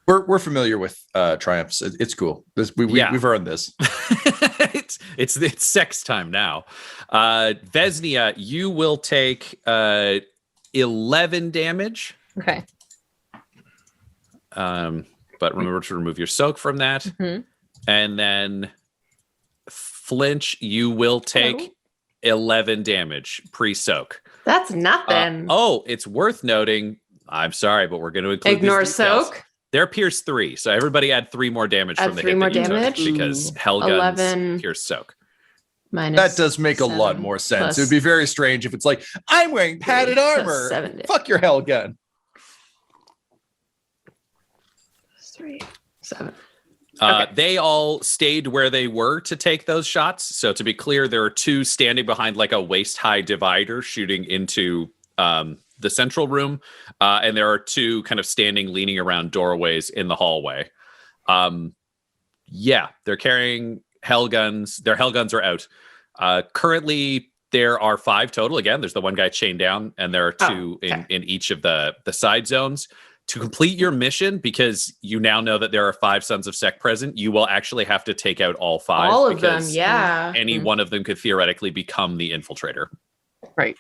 We're familiar with triumphs. It's cool. We've earned this. it's sex time now. Vesnia, you will take 11 damage. Okay. But remember to remove your soak from that. Mm-hmm. And then Flinch, you will take 11 damage pre-soak. That's nothing. It's worth noting. I'm sorry, but we're going to include Ignore these details. soak. They're pierce 3, so everybody add 3 more damage from the hit that you took because Hellgun's 11 pierce soak. Minus That does make a lot 7 more sense. plus- It would be very strange if it's like, I'm wearing padded plus armor. 7. Fuck your hell gun. 3, 7. They all stayed where they were to take those shots. So to be clear, there are 2 standing behind like a waist-high divider shooting into the central room, and there are 2 kind of standing, leaning around doorways in the hallway. They're carrying Hellguns. Their Hellguns are out. Currently, there are 5 total. Again, there's the 1 guy chained down, and there are 2 in each of the side zones. To complete your mission, because you now know that there are 5 Sons of Sec present, you will actually have to take out all 5. All of them, yeah. Any one of them could theoretically become the infiltrator. Right.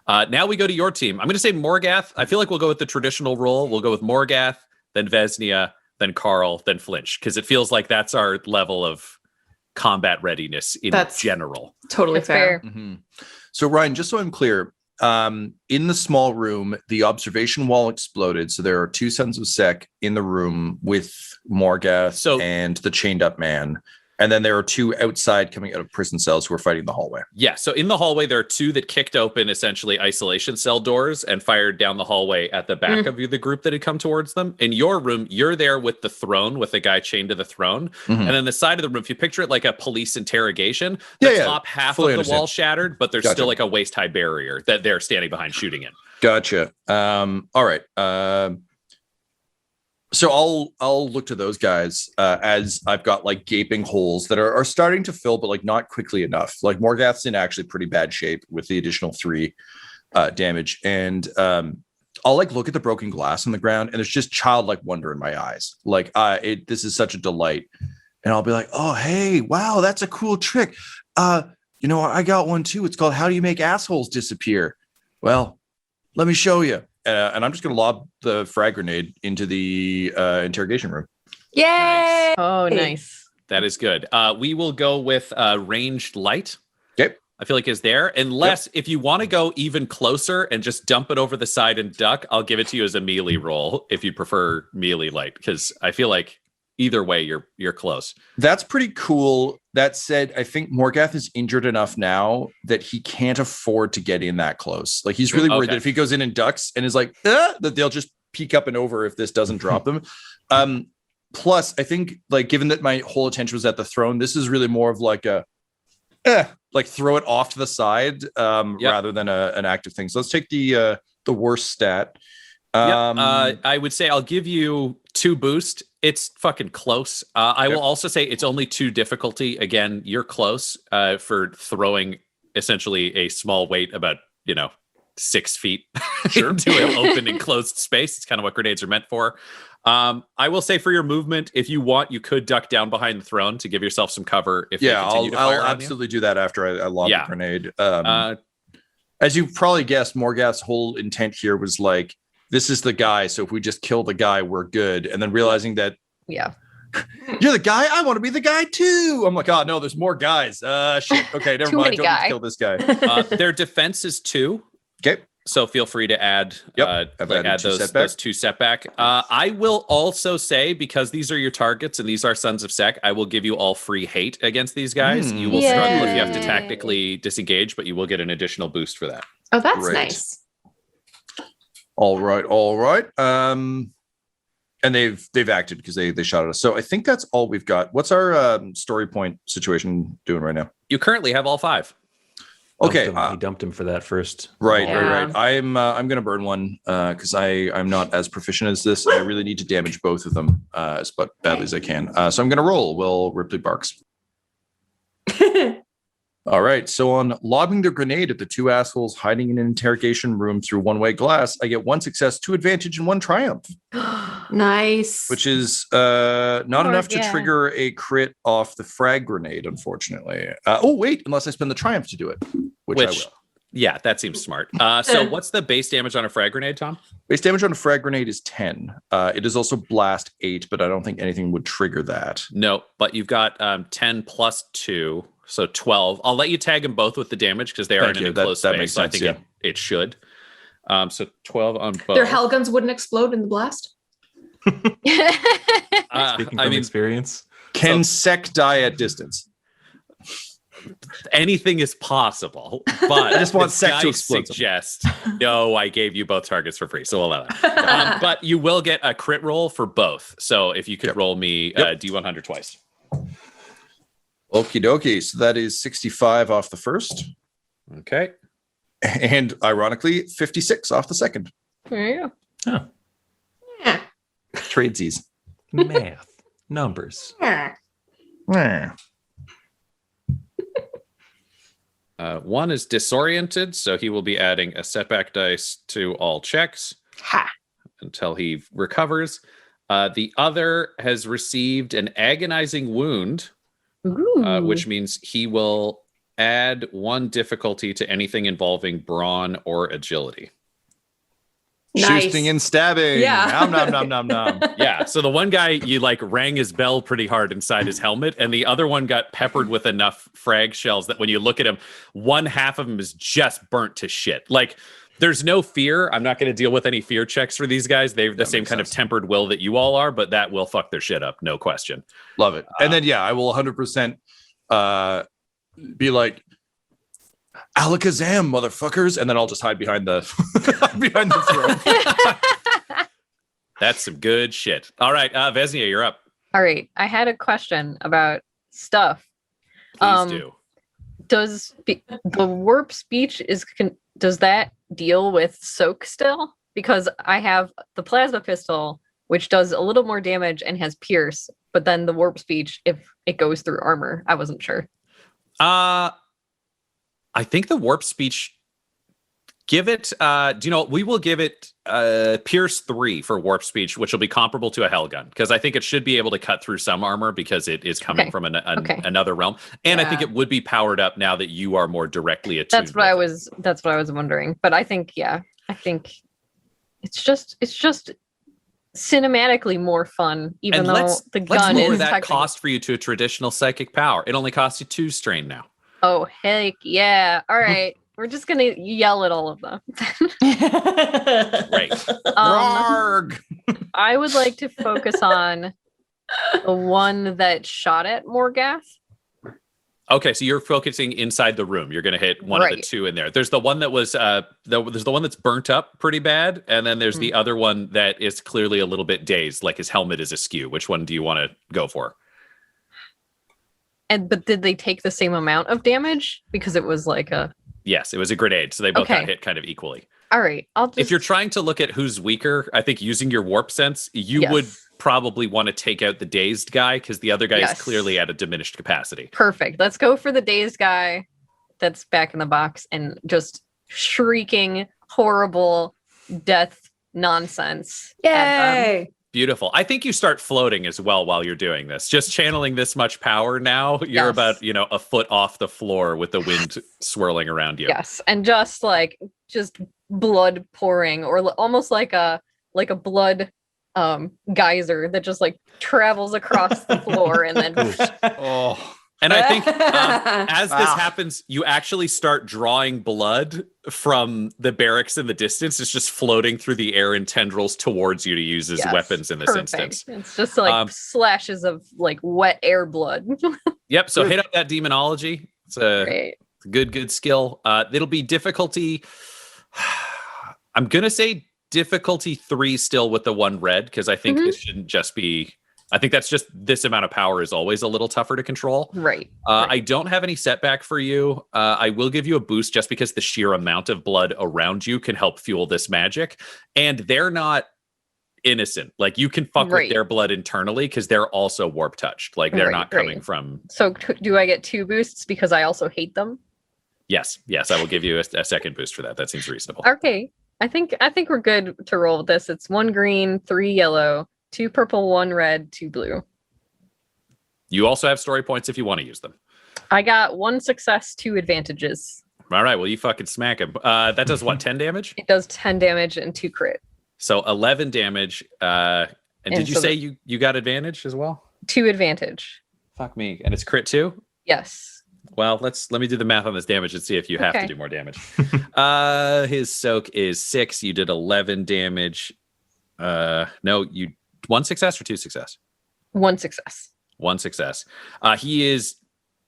Now we go to your team. I'm going to say Morgath. I feel like we'll go with the traditional role. We'll go with Morgath, then Vesnia, then Carl, then Flinch, because it feels like that's our level of combat readiness in general. Totally That's fair. fair. Mm-hmm. So Ryan, just so I'm clear, in the small room, the observation wall exploded. So there are 2 Sons of Sec in the room with Morgath and the chained up man. And then there are 2 outside coming out of prison cells who are fighting the hallway. Yeah. So in the hallway, there are 2 that kicked open essentially isolation cell doors and fired down the hallway at the back of the group that had come towards them. In your room, you're there with the throne, with the guy chained to the throne. Mm-hmm. And then the side of the room, if you picture it like a police interrogation, the top half of the wall shattered, but there's still like a waist-high barrier that they're standing behind shooting in. Gotcha. All right. So I'll look to those guys as I've got like gaping holes that are starting to fill, but like not quickly enough. Like Morgath's in actually pretty bad shape with the additional 3 damage. And I'll like look at the broken glass on the ground, and there's just childlike wonder in my eyes. Like this is such a delight. And I'll be like, oh, hey, wow, that's a cool trick. I got one too. It's called How Do You Make Assholes Disappear? Well, let me show you. And I'm just going to lob the frag grenade into the interrogation room. Yay! Nice. Oh, nice. That is good. We will go with ranged light. Okay. I feel like is there. Unless if you want to go even closer and just dump it over the side and duck, I'll give it to you as a melee roll if you prefer melee light, because I feel like either way you're close. That's pretty cool. That said, I think Morgath is injured enough now that he can't afford to get in that close. Like he's really worried that if he goes in and ducks and is like, that they'll just peek up and over if this doesn't drop them. Plus, I think like given that my whole attention was at the throne, this is really more of like a like throw it off to the side rather than an active thing. So let's take the worst stat. I would say I'll give you 2 boost. It's fucking close. I will also say it's only 2 difficulty. Again, you're close for throwing essentially a small weight about 6 feet into an open and closed space. It's kind of what grenades are meant for. I will say for your movement, if you want, you could duck down behind the throne to give yourself some cover. If I'll absolutely do that after I lob the grenade. As you probably guessed, Morgath's whole intent here was like, this is the guy. So if we just kill the guy, we're good. And then realizing that, you're the guy. I want to be the guy too. I'm like, oh no, there's more guys. Shit. Okay, never mind. Don't need to kill this guy. Their defense is 2. Okay. So feel free to add those 2 setback. I will also say, because these are your targets and these are Sons of Sec, I will give you all free hate against these guys. You will struggle if you have to tactically disengage, but you will get an additional boost for that. Oh, that's nice. All right. And they've acted because they shot at us. So I think that's all we've got. What's our story point situation doing right now? You currently have all 5. Okay, He dumped him for that first. Right. I'm gonna burn one because I'm not as proficient as this. I really need to damage both of them as badly as I can. So I'm gonna roll. Will Ripley barks. All right. So on lobbing the grenade at the 2 assholes hiding in an interrogation room through one-way glass, I get 1 success, 2 advantage, and 1 triumph. Nice. Which is not enough to trigger a crit off the frag grenade, unfortunately. Unless I spend the triumph to do it, which I will. Yeah, that seems smart. So what's the base damage on a frag grenade, Tom? Base damage on a frag grenade is 10. It is also blast 8, but I don't think anything would trigger that. No, but you've got 10 plus 2, so 12. I'll let you tag them both with the damage because they are in an enclosed space. Makes sense, so I think it should. So 12 on both. Their Hellguns wouldn't explode in the blast? Speaking from experience. Can Sec die at distance? Anything is possible, but I just want Sec to explode. Suggest no, I gave you both targets for free, so we'll allow that. But you will get a crit roll for both. So if you could roll me D100 twice. Okie dokie. So that is 65 off the first. Okay. And ironically, 56 off the second. There you go. Huh. Yeah. Tradesies. Math. Numbers. One is disoriented, so he will be adding a setback dice to all checks until he recovers. The other has received an agonizing wound, which means he will add 1 difficulty to anything involving brawn or agility. Nice. Shooting and stabbing. Yeah. Nom. Yeah. So the one guy, you rang his bell pretty hard inside his helmet, and the other one got peppered with enough frag shells that when you look at him, 1/2 of him is just burnt to shit. There's no fear. I'm not going to deal with any fear checks for these guys. They've the same kind of tempered will that you all are, but that will fuck their shit up. No question. Love it. And then, I will 100% be like, Alakazam, motherfuckers. And then I'll just hide behind the throne. That's some good shit. All right. Vesnia, you're up. All right. I had a question about stuff. Please do. Does the warp speech does that deal with soak still? Because I have the plasma pistol, which does a little more damage and has pierce, but then the warp speech, if it goes through armor, I wasn't sure. I think the warp speech, give it, we will give it Pierce 3 for warp speech, which will be comparable to a Hellgun, because I think it should be able to cut through some armor because it is coming from another realm. And I think it would be powered up now that you are more directly attuned. That's what I was wondering. But I think it's just cinematically more fun, even though the gun is that cost for you to a traditional psychic power. It only costs you 2 strain now. Oh, heck yeah. All right. We're just going to yell at all of them. Right. I would like to focus on the one that shot at Morgath. Okay, so you're focusing inside the room. You're going to hit one of the 2 in there. There's the one that was there's the one that's burnt up pretty bad, and then there's the other one that is clearly a little bit dazed, like his helmet is askew. Which one do you want to go for? But did they take the same amount of damage? Because it was like a... Yes, it was a grenade, so they both got hit kind of equally. All right, If you're trying to look at who's weaker, I think using your warp sense, you would probably want to take out the dazed guy, because the other guy is clearly at a diminished capacity. Perfect. Let's go for the dazed guy that's back in the box and just shrieking horrible death nonsense. Yay! Beautiful. I think you start floating as well while you're doing this. Just channeling this much power now, you're about, a foot off the floor with the wind swirling around you. Yes, and just blood pouring, or almost like a blood geyser that just travels across the floor and then And I think as this happens, you actually start drawing blood from the barracks in the distance. It's just floating through the air in tendrils towards you to use as weapons in this instance. It's just slashes of wet air blood. Yep. So hit up that demonology. It's a good skill. It'll be difficulty. I'm going to say difficulty 3 still with the 1 red, because I think it shouldn't just be. I think that's just this amount of power is always a little tougher to control. Right. I don't have any setback for you. I will give you a boost just because the sheer amount of blood around you can help fuel this magic. And they're not innocent. Like, you can fuck with their blood internally because they're also warp touched. Like, they're not coming from. So do I get 2 boosts because I also hate them? Yes. I will give you a second boost for that. That seems reasonable. Okay. I think we're good to roll with this. It's 1 green, 3 yellow, 2 purple, 1 red, 2 blue. You also have story points if you want to use them. I got 1 success, 2 advantages. All right. Well, you fucking smack him. That does what, 10 damage? It does 10 damage and 2 crit. So 11 damage. And did you say you got advantage as well? 2 advantage. Fuck me. And it's crit too? Yes. Well, let me do the math on this damage and see if you have to do more damage. His soak is 6. You did 11 damage. No, you 1 success or 2 success? 1 success. 1 success. He is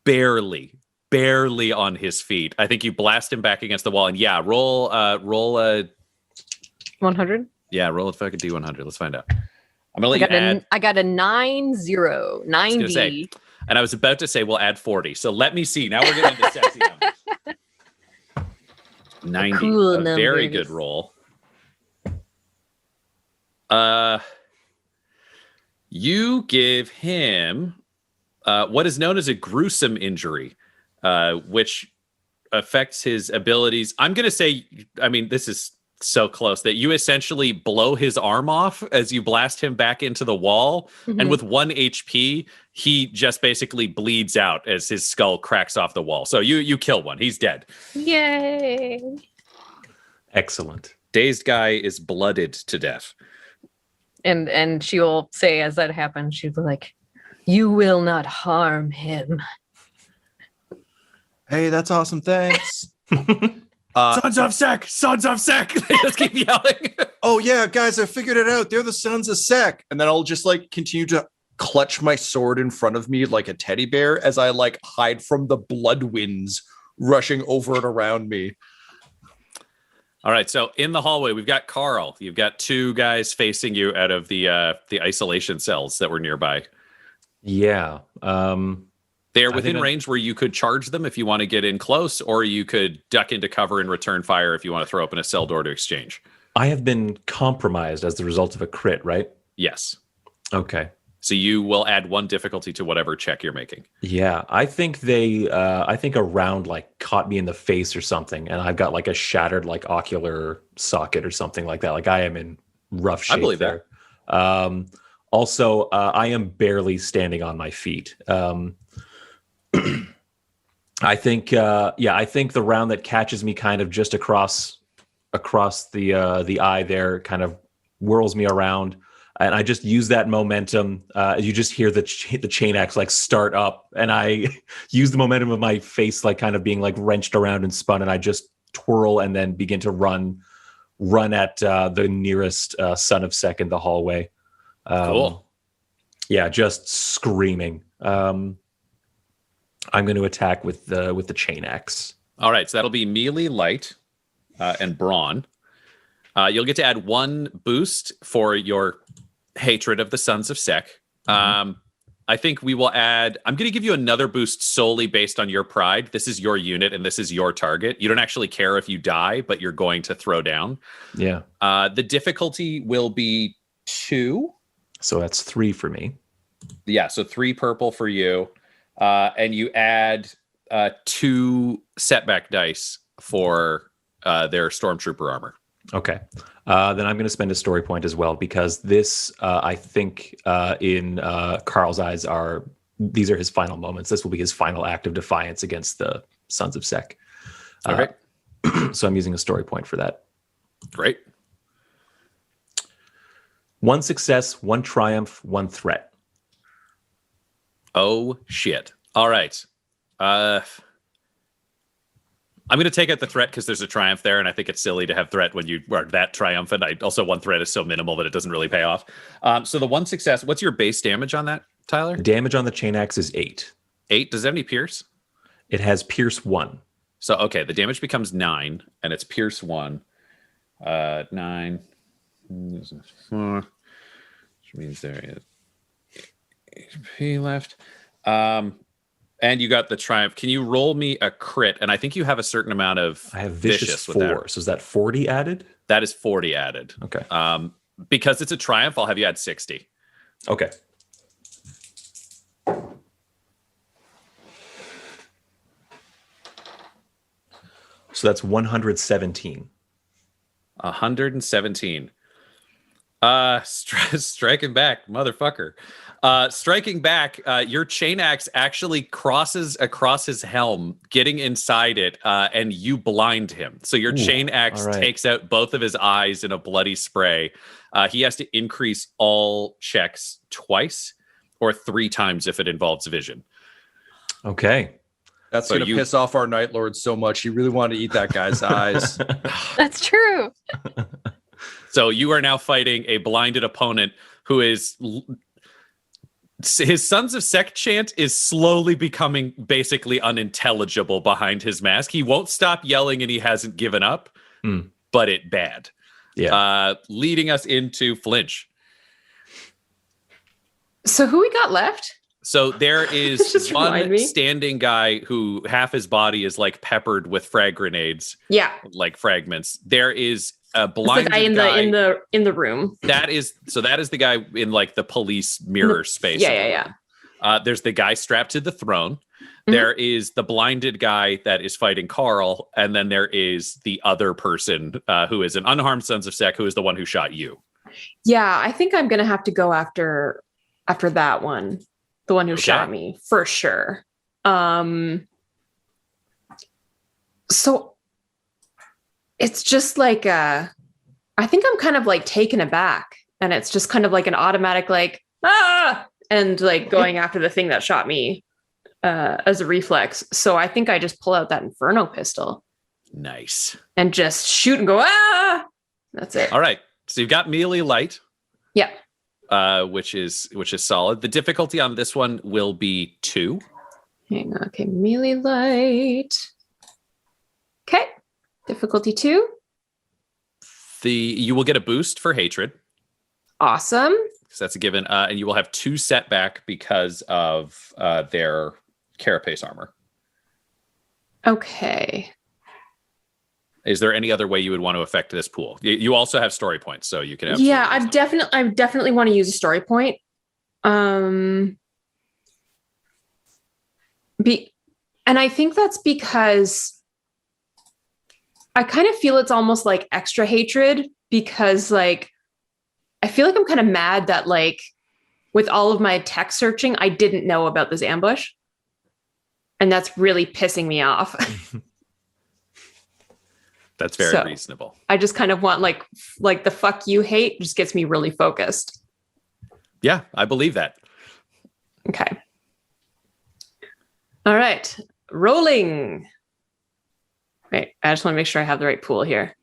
barely on his feet. I think you blast him back against the wall, and roll a 100. Yeah, roll a fucking D100. Let's find out. I'm gonna let you add. I got a 90. 90. And I was about to say we'll add 40. So let me see. Now we're getting into sexy numbers. 90. Cool a very good roll. You give him what is known as a gruesome injury, which affects his abilities. I'm going to say, I mean, this is so close that you essentially blow his arm off as you blast him back into the wall. And with 1 HP, he just basically bleeds out as his skull cracks off the wall. So you kill one. He's dead. Yay. Excellent. Dazed guy is blooded to death. And she will say as that happens, she'll be like, "You will not harm him." Hey, that's awesome. Thanks. Sons of Sek! Sons of Sek! They just keep yelling. Oh yeah, guys, I figured it out. They're the Sons of Sek. And then I'll just like continue to clutch my sword in front of me like a teddy bear as I like hide from the blood winds rushing over and around me. All right, so in the hallway, we've got Carl. You've got 2 guys facing you out of the isolation cells that were nearby. Yeah. They're within range where you could charge them if you want to get in close, or you could duck into cover and return fire if you want to throw open a cell door to exchange. I have been compromised as the result of a crit, right? Yes. Okay. So you will add 1 difficulty to whatever check you're making. Yeah, I think I think a round like caught me in the face or something, and I've got like a shattered like ocular socket or something like that. Like I am in rough shape. I believe there. Also, I am barely standing on my feet. I think the round that catches me kind of just across the eye there kind of whirls me around, and I just use that momentum. You just hear the chain axe like start up, and I use the momentum of my face like kind of being like wrenched around and spun, and I just twirl and then begin to run at the nearest Son of Sek in the hallway. Cool. Yeah, just screaming. I'm going to attack with the chain axe. All right, so that'll be melee, light, and brawn. You'll get to add 1 boost for your hatred of the Sons of Sek. I think we will add. I'm going to give you another boost solely based on your pride. This is your unit, and this is your target. You don't actually care if you die, but you're going to throw down. Yeah. The difficulty will be 2. So that's 3 for me. Yeah, so 3 purple for you. And you add 2 setback dice for their stormtrooper armor. Okay. Then I'm going to spend a story point as well, because this, I think, in Carl's eyes, these are his final moments. This will be his final act of defiance against the Sons of Sek. Okay. So I'm using a story point for that. Great. 1 success, 1 triumph, 1 threat. Oh, shit. All right. I'm going to take out the threat because there's a triumph there, and I think it's silly to have threat when you are that triumphant. Also, 1 threat is so minimal that it doesn't really pay off. So the 1 success, what's your base damage on that, Tyler? Damage on the chain axe is 8. 8? Does it have any pierce? It has pierce 1. So, okay, the damage becomes 9, and it's pierce 1. 9. 4, which means there is HP left. And you got the triumph. Can you roll me a crit? And I think you have a certain amount of I have vicious with 4. that. So is that 40 added? That is 40 added. Okay. Because it's a triumph, I'll have you add 60. Okay. So that's 117. 117. Striking back, motherfucker. Striking back, your chain axe actually crosses across his helm, getting inside it, and you blind him. So your chain axe takes out both of his eyes in a bloody spray. He has to increase all checks twice or 3 times if it involves vision. Okay. That's going to piss off our Night Lord so much. He really wanted to eat that guy's eyes. That's true. So you are now fighting a blinded opponent who is... His Sons of Sect chant is slowly becoming basically unintelligible behind his mask. He won't stop yelling and he hasn't given up, but it bad. Yeah. Leading us into Flinch. So who we got left? So there is Just remind one me. standing guy who half his body is like peppered with frag grenades, Yeah. like fragments. There is a It's the blinded guy in the room. That is the guy in like the police mirror space. Yeah. There's the guy strapped to the throne. There is the blinded guy that is fighting Carl, and then there is the other person who is an unharmed Sons of Sec, who is the one who shot you. Yeah, I think I'm gonna have to go after that one, the one who shot me for sure. So it's just like I think I'm kind of like taken aback, and it's just kind of like an automatic like and like going after the thing that shot me as a reflex. So I think I just pull out that Inferno pistol. Nice. And just shoot and go That's it. All right. So you've got melee light. Yeah. Which is solid. The difficulty on this one will be 2. Hang on. Okay, melee light. Okay. Difficulty 2. You will get a boost for hatred. Awesome. So that's a given. And you will have 2 setback because of their carapace armor. Okay. Is there any other way you would want to affect this pool? You also have story points, so you can have. Yeah, I definitely want to use a story point. And I think that's because I kind of feel it's almost like extra hatred, because like I feel like I'm kind of mad that like with all of my tech searching, I didn't know about this ambush. And that's really pissing me off. That's very reasonable. I just kind of want like the fuck you hate just gets me really focused. Yeah, I believe that. Okay. All right. Rolling. Wait, I just want to make sure I have the right pool here.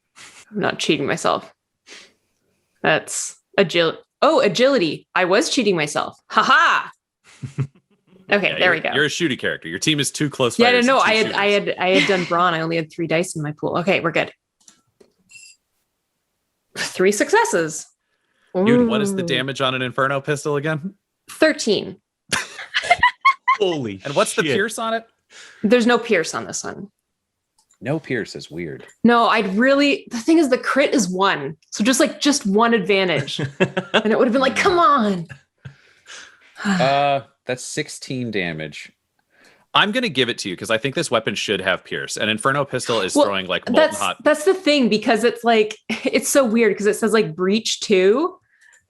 I'm not cheating myself. That's agility. Oh, agility. I was cheating myself. Haha. Okay, there we go. You're a shooty character. Your team is 2 close. Yeah, no. I had done brawn. I only had 3 dice in my pool. Okay, we're good. 3 successes. Dude, what is the damage on an Inferno pistol again? 13. Holy And what's the shit. pierce on it? There's no pierce on this one. No pierce is weird. No, the thing is the crit is 1. So just 1 advantage. And it would have been like, come on. That's 16 damage. I'm going to give it to you because I think this weapon should have pierce. An Inferno pistol is throwing like molten hot. That's the thing, because it's like, it's so weird because it says like breach 2.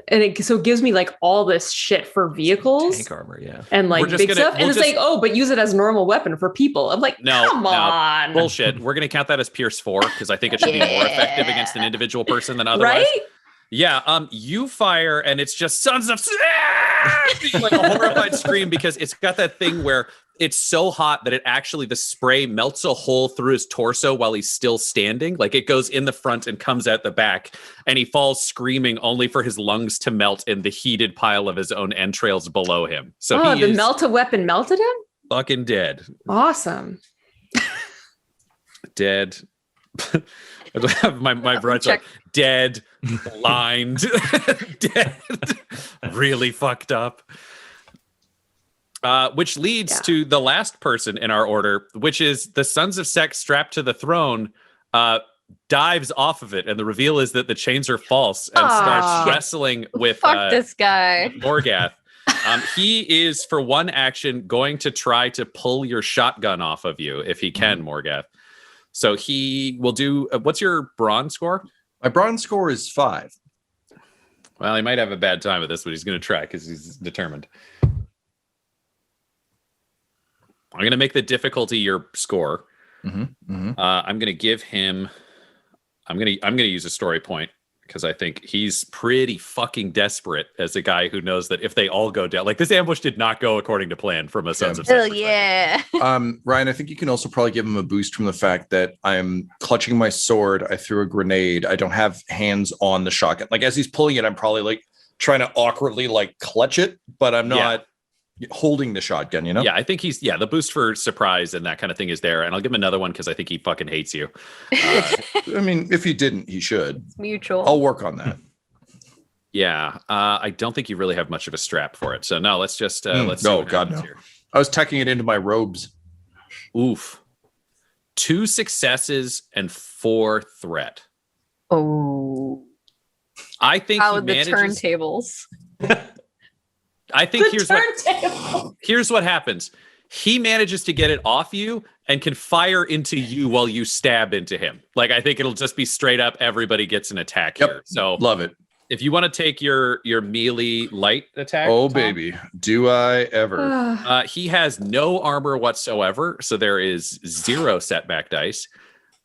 And it gives me like all this shit for vehicles. Tank armor, yeah. And like big stuff. And it's like, but use it as a normal weapon for people. I'm like, come on. Bullshit. We're going to count that as pierce 4 because I think it should be more effective against an individual person than otherwise. Right? Yeah, you fire and it's just Sons of like a horrified scream because it's got that thing where it's so hot that it actually, the spray melts a hole through his torso while he's still standing. Like it goes in the front and comes out the back, and he falls screaming only for his lungs to melt in the heated pile of his own entrails below him. So the melta weapon melted him? Fucking dead. Awesome. Dead. my brother's like dead, blind, dead, really fucked up. Which leads to the last person in our order, which is the Sons of Sex strapped to the throne. Dives off of it, and the reveal is that the chains are false, and starts wrestling with this guy, Morgath. He is, for one action, going to try to pull your shotgun off of you if he can, Morgath. So he will do. What's your brawn score? My brawn score is 5. Well, he might have a bad time with this, but he's going to try because he's determined. I'm going to make the difficulty your score. I'm going to give him. I'm going to use a story point because I think he's pretty fucking desperate as a guy who knows that if they all go down, like this ambush did not go according to plan from a Sons of Sex perspective. Yeah. Ryan, I think you can also probably give him a boost from the fact that I'm clutching my sword. I threw a grenade. I don't have hands on the shotgun. Like as he's pulling it, I'm probably like trying to awkwardly like clutch it, but I'm not holding the shotgun, you know? Yeah, I think he's, the boost for surprise and that kind of thing is there. And I'll give him another one because I think he fucking hates you. I mean, if he didn't, he should. It's mutual. I'll work on that. Yeah, I don't think you really have much of a strap for it. So no, let's just, let's see. No, God, no. Here. I was tucking it into my robes. Oof. 2 successes and 4 threat. Oh. I think how the turntables. I think here's what happens. He manages to get it off you and can fire into you while you stab into him. Like I think it'll just be straight up. Everybody gets an attack here. So love it. If you want to take your melee light attack, oh Tom, baby, do I ever? He has no armor whatsoever, so there is 0 setback dice.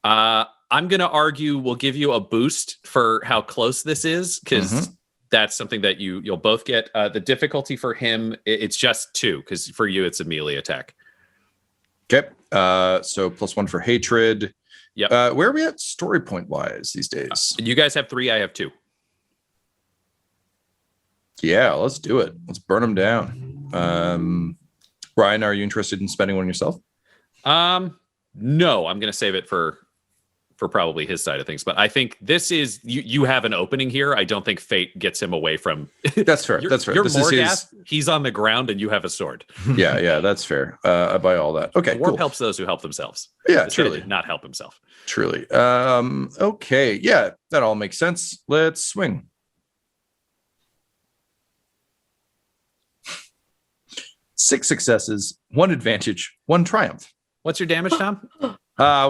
I'm gonna argue we'll give you a boost for how close this is because. That's something that you'll both get. The difficulty for him, it's just 2, because for you, it's a melee attack. Okay. So +1 for hatred. Yep. Where are we at story point wise these days? You guys have 3, I have 2. Yeah, let's do it. Let's burn them down. Ryan, are you interested in spending one yourself? No, I'm going to save it for probably his side of things, but I think this is you have an opening here. I don't think fate gets him away from. That's fair. That's fair. You're this Morgath, he's on the ground and you have a sword. Yeah, that's fair. I buy all that. Okay, Warp helps those who help themselves. Yeah, this truly. did not help himself. Truly. Okay, yeah, that all makes sense. Let's swing. Six successes, 1 advantage, 1 triumph. What's your damage, Tom?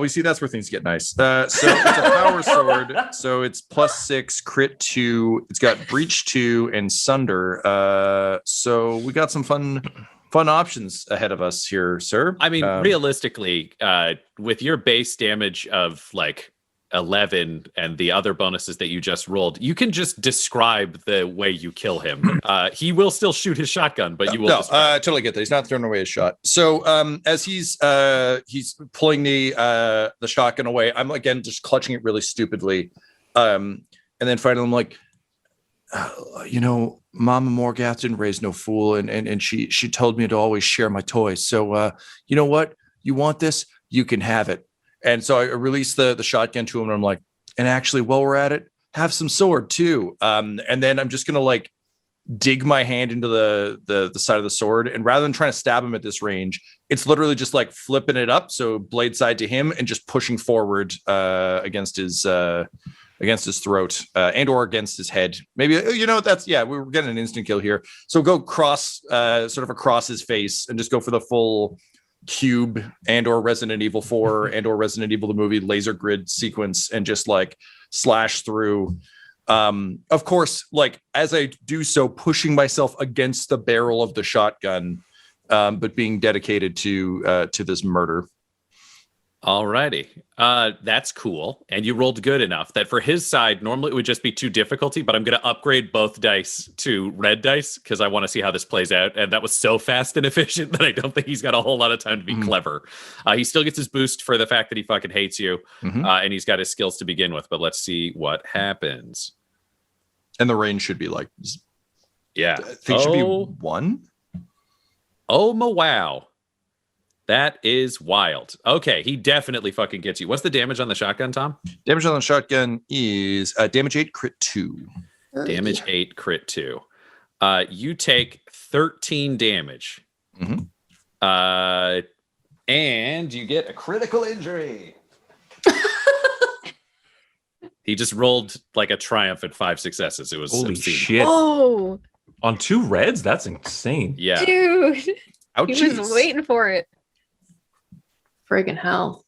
We see that's where things get nice. So it's a power sword. So it's +6, crit 2. It's got breach 2 and sunder. So we got some fun options ahead of us here, sir. I mean, realistically, with your base damage of like 11 and the other bonuses that you just rolled, you can just describe the way you kill him. He will still shoot his shotgun, but you will. I totally get that. He's not throwing away his shot. So as he's pulling the shotgun away, I'm again just clutching it really stupidly, and then finally I'm like, Mama Morgath didn't raise no fool, and she told me to always share my toys. So you know what? You want this? You can have it. And so I released the shotgun to him, and I'm like, and actually, while we're at it, have some sword too. And then I'm just gonna like dig my hand into the side of the sword, and rather than trying to stab him at this range, it's literally just like flipping it up, so blade side to him, and just pushing forward against his throat and or against his head. Maybe that's we were getting an instant kill here. So go sort of across his face, and just go for the full Cube and or Resident Evil 4 and or Resident Evil the movie laser grid sequence, and just like slash through. Of course, like as I do so, pushing myself against the barrel of the shotgun, but being dedicated to this murder. Alrighty. That's cool. And you rolled good enough that for his side, normally it would just be 2 difficulty, but I'm going to upgrade both dice to red dice because I want to see how this plays out. And that was so fast and efficient that I don't think he's got a whole lot of time to be clever. He still gets his boost for the fact that he fucking hates you. And he's got his skills to begin with, but let's see what happens. And the range should be like, yeah, I think it should be 1. Oh, my wow. That is wild. Okay, he definitely fucking gets you. What's the damage on the shotgun, Tom? Damage on the shotgun is damage 8, crit 2. Damage 8, crit 2. You take 13 damage. And you get a critical injury. He just rolled like a triumph at 5 successes. It was Holy obscene. shit. Oh, On 2 reds? That's insane. Yeah. dude. Ouchies. He was waiting for it. Friggin' hell.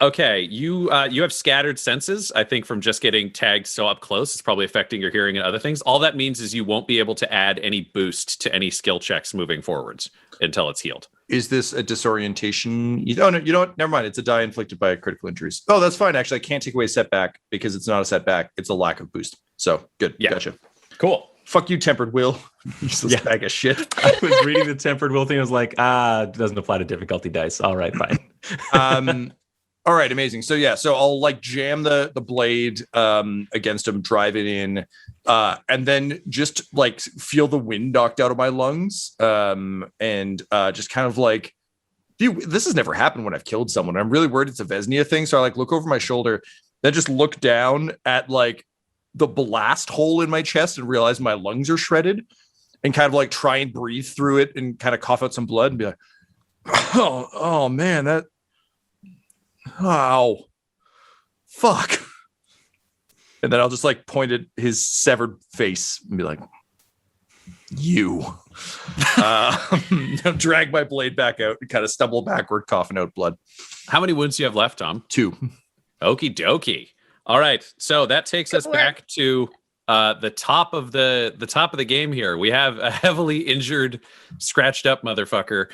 Okay, you have scattered senses, I think, from just getting tagged so up close. It's probably affecting your hearing and other things. All that means is you won't be able to add any boost to any skill checks moving forwards until it's healed. Is this a disorientation? You know what? Never mind. It's a die inflicted by critical injuries. Oh, that's fine. Actually, I can't take away setback because it's not a setback. It's a lack of boost. So good. Yeah. Gotcha. Cool. Fuck you, tempered will. Useless bag of shit. I was reading the tempered will thing. I was like, it doesn't apply to difficulty dice. All right, fine. All right, amazing. So yeah, so I'll like jam the blade against him, drive it in, and then just like feel the wind knocked out of my lungs, and just kind of like, this has never happened when I've killed someone. I'm really worried it's a Vesnia thing, so I like look over my shoulder, then just look down at like the blast hole in my chest and realize my lungs are shredded, and kind of like try and breathe through it and kind of cough out some blood and be like, oh man, that. Oh, fuck. And then I'll just like point at his severed face and be like, you. Drag my blade back out and kind of stumble backward, coughing out blood. How many wounds do you have left, Tom? 2. Okie dokie. All right, so that takes us back to the top of the game here. We have a heavily injured, scratched up motherfucker.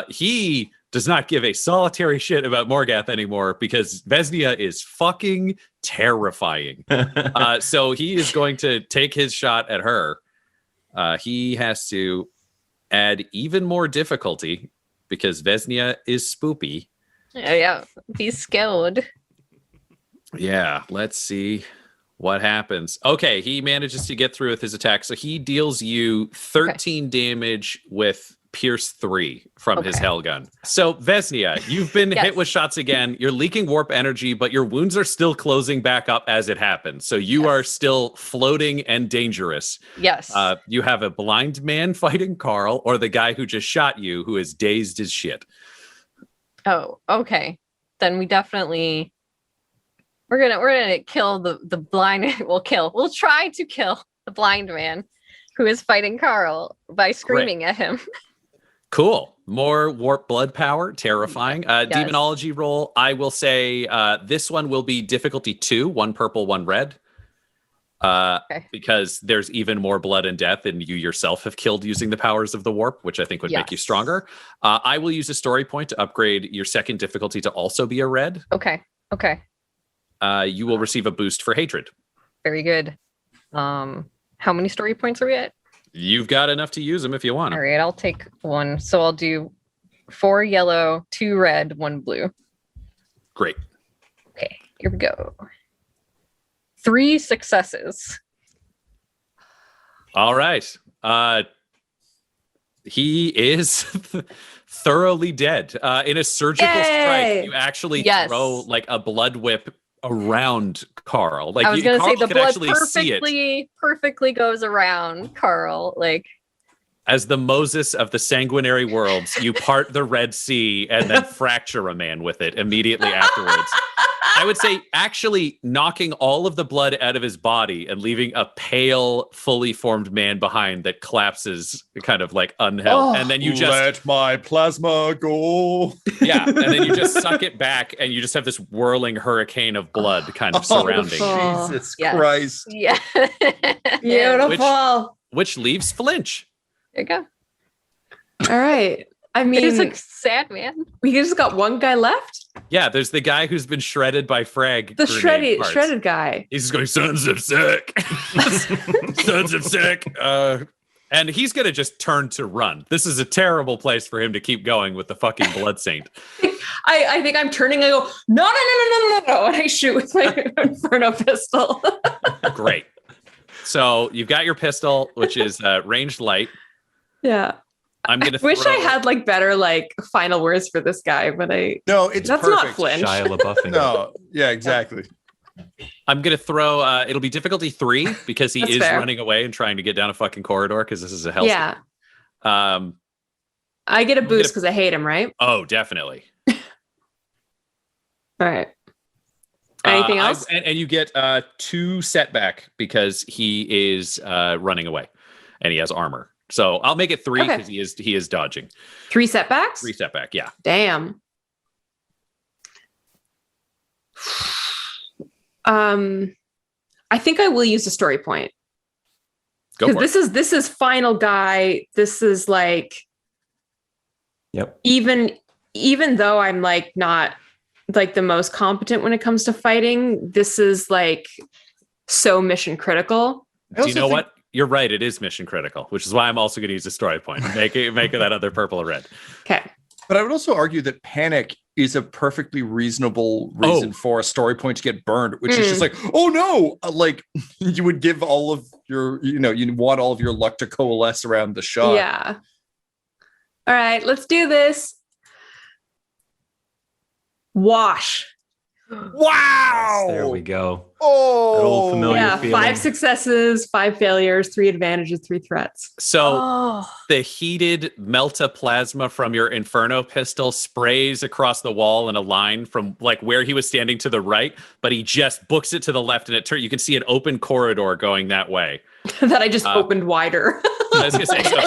He does not give a solitary shit about Morgath anymore because Vesnia is fucking terrifying. So he is going to take his shot at her. He has to add even more difficulty because Vesnia is spoopy. Yeah, he's scared. Yeah, let's see what happens. Okay, he manages to get through with his attack. So he deals you 13 damage with Pierce 3 from his hell gun. So Vesnia, you've been hit with shots again. You're leaking warp energy, but your wounds are still closing back up as it happens. So you are still floating and dangerous. Yes. You have a blind man fighting Carl, or the guy who just shot you, who is dazed as shit. Oh, okay. Then we definitely we're gonna kill the blind. We'll try to kill the blind man who is fighting Carl by screaming at him. Cool. More warp blood power. Terrifying. Demonology roll. I will say this one will be difficulty 2, 1 purple, 1 red. Because there's even more blood and death, and you yourself have killed using the powers of the warp, which I think would make you stronger. I will use a story point to upgrade your second difficulty to also be a red. Okay. You will receive a boost for hatred. Very good. How many story points are we at? You've got enough to use them if you want. All right, I'll take 1. So I'll do 4 yellow, 2 red, 1 blue. Great. Okay, here we go. 3 successes. All right. He is thoroughly dead. In a surgical strike, you actually throw like a blood whip around Carl. Like I was going to say the blood perfectly goes around Carl. Like as the Moses of the sanguinary worlds, you part the Red Sea and then fracture a man with it immediately afterwards. I would say actually knocking all of the blood out of his body and leaving a pale, fully formed man behind that collapses kind of like unheld. And then you just let my plasma go. Yeah. And then you just suck it back and you just have this whirling hurricane of blood kind of surrounding. Jesus Christ. Yeah. Beautiful. Which leaves Flinch. There you go. All right. I mean, it's like sad, man. We just got one guy left. Yeah, there's the guy who's been shredded by frag. The shredded guy. He's just going, sons of sick. Sons of sick. And he's going to just turn to run. This is a terrible place for him to keep going with the fucking Blood Saint. I think I'm turning. I go, no. And I shoot with my Inferno pistol. Great. So you've got your pistol, which is ranged light. Yeah. I'm gonna Wish I had like better like final words for this guy, but No, it's that's perfect. not flinch. Shia LaBeoufing. No, yeah, exactly. I'm gonna throw. It'll be difficulty 3 because he That's is fair. running away and trying to get down a fucking corridor because this is a hell. Yeah, I get a boost because I hate him, right? Oh, definitely. All right. Anything else? And you get 2 setback because he is running away, and he has armor. So I'll make it 3 Okay. because he is dodging. 3 setbacks? 3 setback, yeah. Damn. I think I will use a story point. Go for Because it. this is final guy. This is like Yep. even though I'm like not like the most competent when it comes to fighting, this is like so mission critical. Do you know what? You're right. It is mission critical, which is why I'm also going to use a story point. Make that other purple or red. Okay. But I would also argue that panic is a perfectly reasonable reason for a story point to get burned, which is just like, oh no, like you would give all of your, you want all of your luck to coalesce around the shot. Yeah. All right, let's do this. Wash. Wow. There we go. Oh, That old familiar Yeah, feeling. 5 successes, 5 failures, 3 advantages, 3 threats. So the heated meltoplasma from your Inferno pistol sprays across the wall in a line from like where he was standing to the right, but he just books it to the left, and you can see an open corridor going that way. That I just opened wider. I was gonna say, so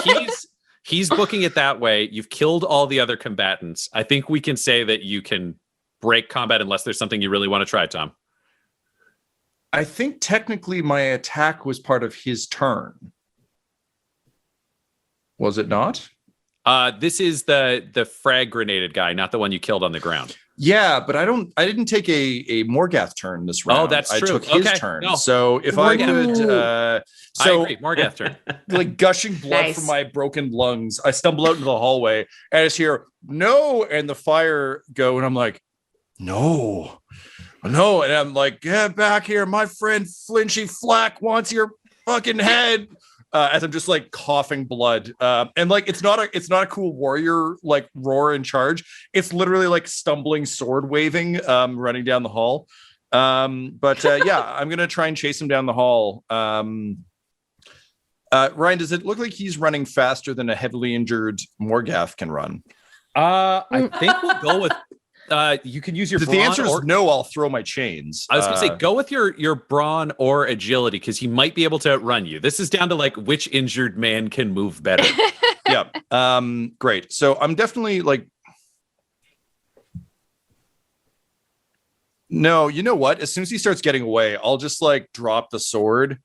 he's booking it that way. You've killed all the other combatants. I think we can say that you can break combat unless there's something you really want to try, Tom. I think technically my attack was part of his turn. Was it not? This is the frag grenaded guy, not the one you killed on the ground. Yeah, but I didn't take a Morgath turn this round. Oh, that's true. I took his Okay, turn. no. So if I could I agree. Morgath turn. like gushing blood Nice. from my broken lungs, I stumble out into the hallway and I just hear no, and the fire go, and I'm like, no, and I'm like, get back here, my friend Flinchy Flack wants your fucking head. As I'm just like coughing blood, and like it's not a cool warrior like roar and charge. It's literally like stumbling sword waving, running down the hall. But yeah, I'm gonna try and chase him down the hall. Ryan, does it look like he's running faster than a heavily injured Morgath can run? I think we'll go with. You can use your. If the answer is no, I'll throw my chains. I was gonna say go with your brawn or agility because he might be able to outrun you. This is down to like which injured man can move better. Yeah. Great. So I'm definitely like. No, you know what? As soon as he starts getting away, I'll just like drop the sword.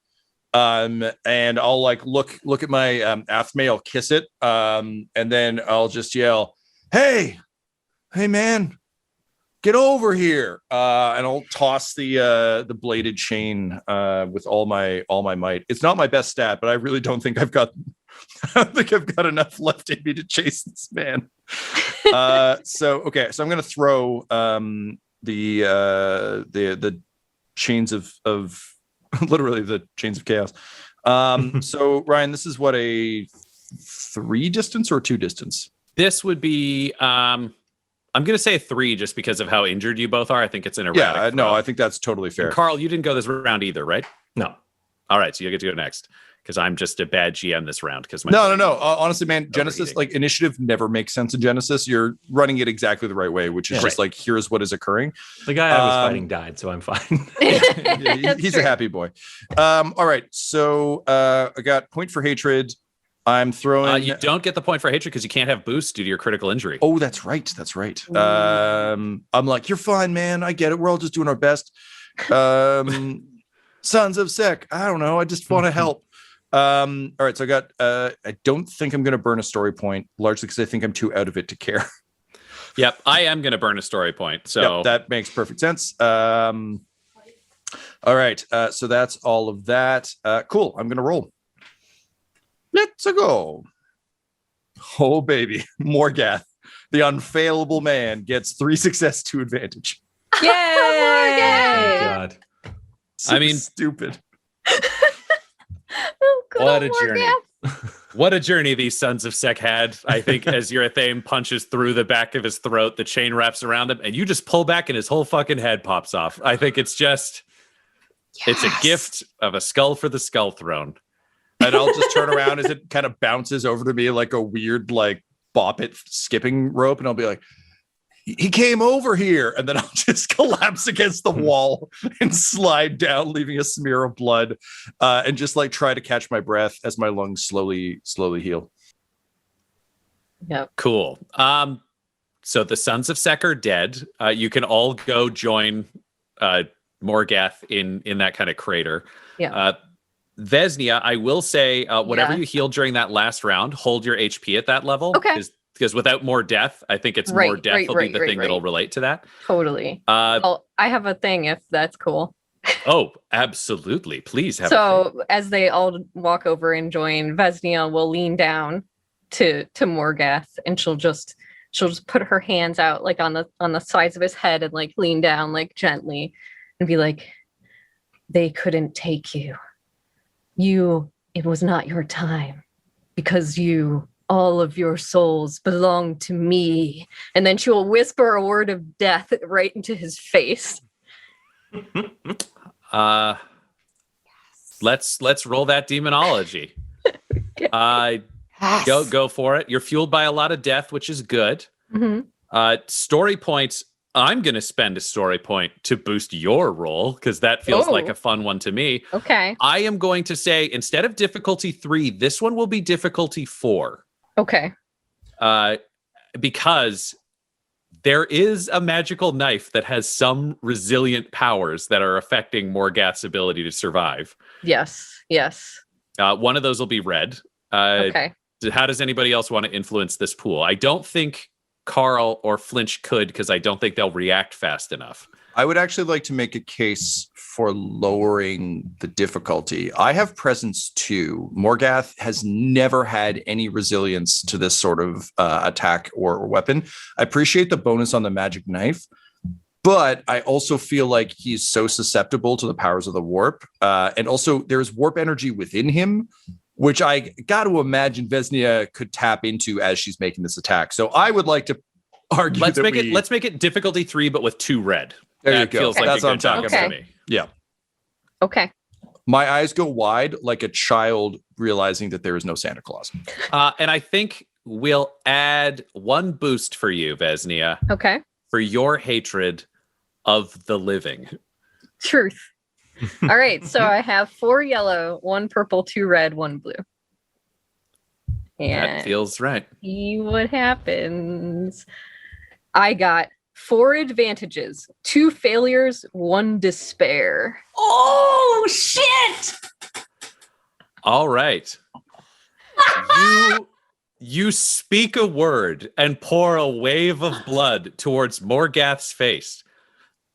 And I'll like look at my Athame, I'll kiss it. And then I'll just yell, hey man, get over here. And I'll toss the bladed chain with all my might. It's not my best stat, but I really don't think I've got enough left in me to chase this man. So I'm gonna throw the chains of literally the chains of chaos. So Ryan, this is what, a 3 distance or 2 distance? This would be I'm gonna say 3 just because of how injured you both are. I think it's an erratic. Yeah, no, I think that's totally fair. And Carl, you didn't go this round either, right? No. All right, so you get to go next because I'm just a bad GM this round. Because No. Honestly, man, Genesis, like initiative never makes sense in Genesis. You're running it exactly the right way, which is just like, here's what is occurring. The guy I was fighting died, so I'm fine. He's a happy boy. All right, so I got point for hatred. I'm throwing. You don't get the point for hatred because you can't have boost due to your critical injury. Oh, that's right. I'm like, you're fine, man. I get it. We're all just doing our best. Sons of Sec. I don't know. I just want to help. All right, so I got. I don't think I'm going to burn a story point, largely because I think I'm too out of it to care. Yep, I am going to burn a story point. So Yep, that makes perfect sense. All right, so that's all of that. Cool. I'm going to roll. Let's go. Oh, baby. Morgath, the unfailable man, gets 3 success, 2 advantage. Yay! Oh, God. So I mean- stupid. Oh, good what old a journey. Morgath. What a journey these sons of Sek had. I think as Urethane punches through the back of his throat, the chain wraps around him, and you just pull back and his whole fucking head pops off. I think it's just, It's a gift of a skull for the skull throne. And I'll just turn around as it kind of bounces over to me like a weird, like, bop it skipping rope. And I'll be like, he came over here. And then I'll just collapse against the wall and slide down, leaving a smear of blood, and just like try to catch my breath as my lungs slowly heal. Yep. Cool. So the Sons of Sek are dead. You can all go join Morgath in that kind of crater. Yeah. Vesnia, I will say, whatever you heal during that last round, hold your HP at that level. Okay. Because without more death, I think it's more death will be the thing that'll relate to that. Totally. Well, I have a thing if that's cool. Oh, absolutely. Please have So as they all walk over and join, Vesnia will lean down to Morgath, and she'll just put her hands out like on the sides of his head and like lean down like gently and be like, they couldn't take you. It was not your time because all of your souls belong to me. And then she will whisper a word of death right into his face. Let's roll that demonology. Go for it. You're fueled by a lot of death, which is good. Mm-hmm. Story points. I'm going to spend a story point to boost your roll because that feels like a fun one to me. Okay. I am going to say instead of difficulty 3, this one will be difficulty 4. Okay. Because there is a magical knife that has some resilient powers that are affecting Morgath's ability to survive. Yes. One of those will be red. Okay. How does anybody else want to influence this pool? I don't think Carl or Flinch could because I don't think they'll react fast enough. I would actually like to make a case for lowering the difficulty. I have presence 2. Morgath has never had any resilience to this sort of attack or weapon. I appreciate the bonus on the magic knife, but I also feel like he's so susceptible to the powers of the warp. And also there's warp energy within him, which I got to imagine Vesnia could tap into as she's making this attack. So I would like to argue let's make it difficulty 3, but with 2 red. There you go. Feels like That's a what I'm good job talking to about. me. Yeah. Okay. My eyes go wide like a child realizing that there is no Santa Claus. And I think we'll add 1 boost for you, Vesnia. Okay. For your hatred of the living. Truth. All right. So I have 4 yellow, 1 purple, 2 red, 1 blue. And that feels right. See what happens. I got 4 advantages, 2 failures, 1 despair. Oh, shit! All right. You speak a word and pour a wave of blood towards Morgath's face.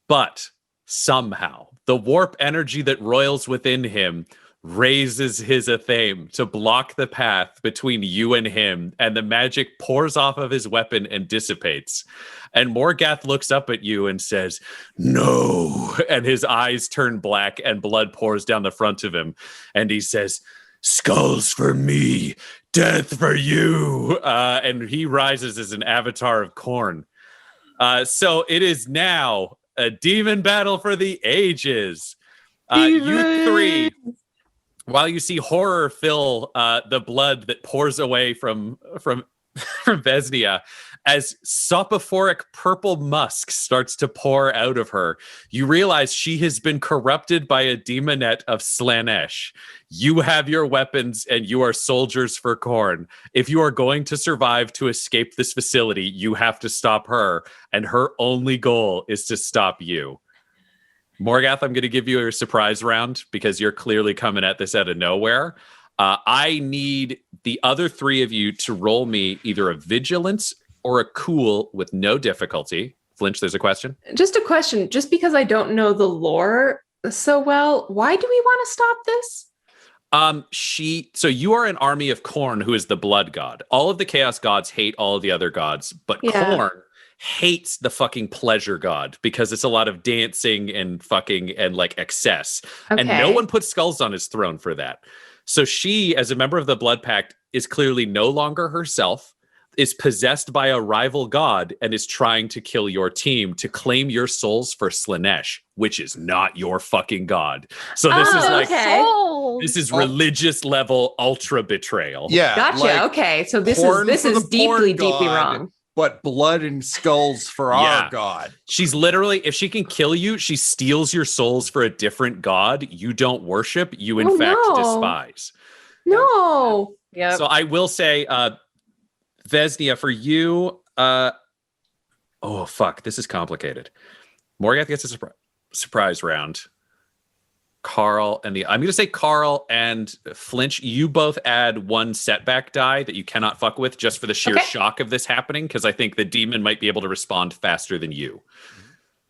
But somehow, the warp energy that roils within him raises his athame to block the path between you and him, and the magic pours off of his weapon and dissipates. And Morgath looks up at you and says, "No," and his eyes turn black and blood pours down the front of him. And he says, "Skulls for me, death for you." And he rises as an avatar of Khorne. So it is now a demon battle for the ages. You 3, while you see horror fill the blood that pours away from Vesnia, as sopophoric purple musk starts to pour out of her, you realize she has been corrupted by a demonette of Slaanesh. You have your weapons and you are soldiers for Khorne. If you are going to survive to escape this facility, you have to stop her, and her only goal is to stop you. Morgath, I'm going to give you a surprise round because you're clearly coming at this out of nowhere. I need the other 3 of you to roll me either a vigilance or a cool with no difficulty. Flinch, there's a question. Just a question. Just because I don't know the lore so well, why do we want to stop this? So you are an army of Khorne, who is the blood god. All of the chaos gods hate all of the other gods, but Khorne hates the fucking pleasure god because it's a lot of dancing and fucking and like excess. Okay. And no one puts skulls on his throne for that. So she, as a member of the Blood Pact, is clearly no longer herself, is possessed by a rival god, and is trying to kill your team to claim your souls for Slanesh, which is not your fucking god. So this is like, this is religious level ultra betrayal. Yeah. Gotcha. Okay. So this is deeply wrong. But blood and skulls for our god. She's literally, if she can kill you, she steals your souls for a different god you don't worship, you in fact despise. No. Yeah. So I will say, Vesnia, for you, oh fuck, this is complicated. Morgath gets a surprise round. I'm going to say Carl and Flinch, you both add 1 setback die that you cannot fuck with just for the sheer shock of this happening, because I think the demon might be able to respond faster than you.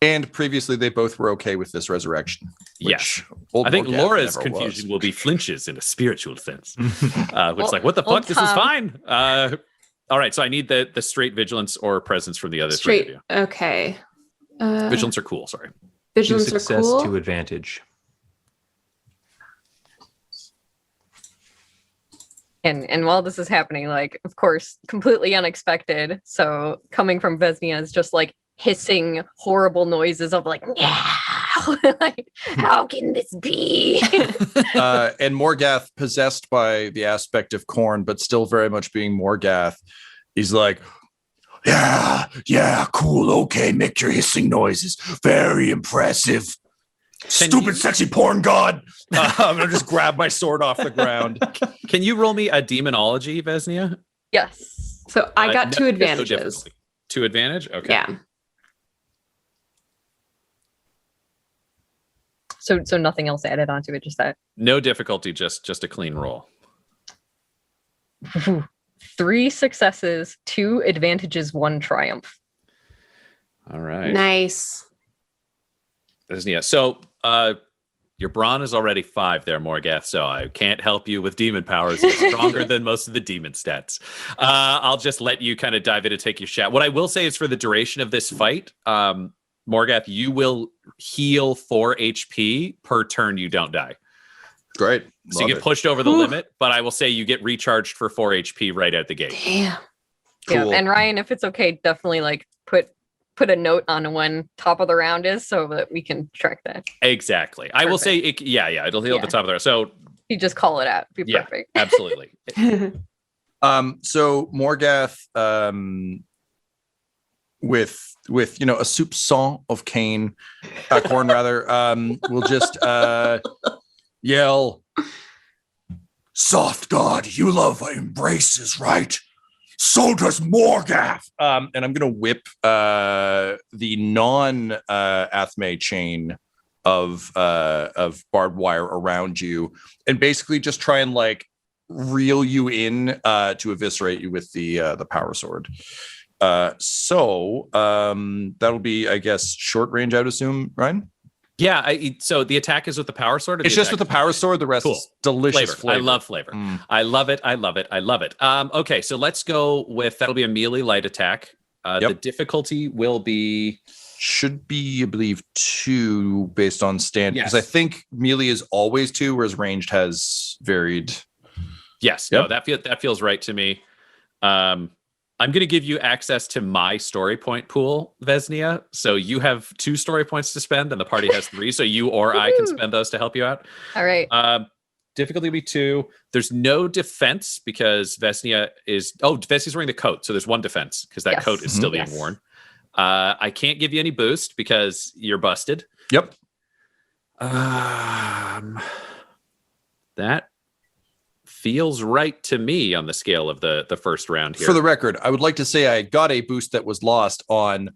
And previously, they both were okay with this resurrection. Yes. I think Laura's confusion will be Flinch's in a spiritual sense. Which like, what the fuck? This is fine. All right, so I need the straight vigilance or presence from the other three of you. Okay. Vigilance are cool, sorry. Vigilance 2 success, are cool. 2 advantage. And while this is happening, like, of course, completely unexpected. So coming from Vesnia is just like hissing horrible noises of like, like, how can this be? And Morgath, possessed by the aspect of Khorne, but still very much being Morgath, he's like, yeah, cool, okay, make your hissing noises. Very impressive. Stupid, sexy porn god. I'm gonna just grab my sword off the ground. Can you roll me a demonology, Vesnia? Yes. So I got 2 advantages. 2 advantage? Okay. Yeah. So nothing else added onto it, just that. No difficulty, just a clean roll. 3 successes, 2 advantages, 1 triumph. All right. Nice. Vesnia. So your brawn is already 5 there, Morgath, so I can't help you with demon powers. It's stronger than most of the demon stats. I'll just let you kind of dive in and take your shot. What I will say is for the duration of this fight, Morgath, you will heal 4 HP per turn you don't die. Great. So you get pushed over the limit, but I will say you get recharged for 4 HP right out the gate. Damn. Yeah, Cool. and Ryan, if it's okay, definitely like put a note on when top of the round is so that we can track that. Exactly. I will say, it'll heal at the top of the round. So you just call it out. Be perfect. Absolutely. So Morgath, with a soupçon of Khorne rather, will just yell, "Soft God, you love embraces, right? So does Morgath." And I'm gonna whip the non-Athme chain of barbed wire around you, and basically just try and like reel you in to eviscerate you with the power sword. So that'll be, I guess, short range, I'd assume, Ryan? Yeah, so the attack is with the power sword? It's just with the power sword. The rest is delicious flavor. I love flavor. I love it. Okay, so let's go with, that'll be a melee light attack. The difficulty will be... Should be, I believe, 2 based on stand. Because I think melee is always 2, whereas ranged has varied. Yes, no, that feels right to me. I'm going to give you access to my story point pool, Vesnia. So you have 2 story points to spend, and the party has 3. So you or I can spend those to help you out. All right. Difficulty will be 2. There's no defense because Vesnia's wearing the coat. So there's 1 defense because that coat is still being worn. I can't give you any boost because you're busted. Yep. That feels right to me on the scale of the first round here. For the record, I would like to say I got a boost that was lost on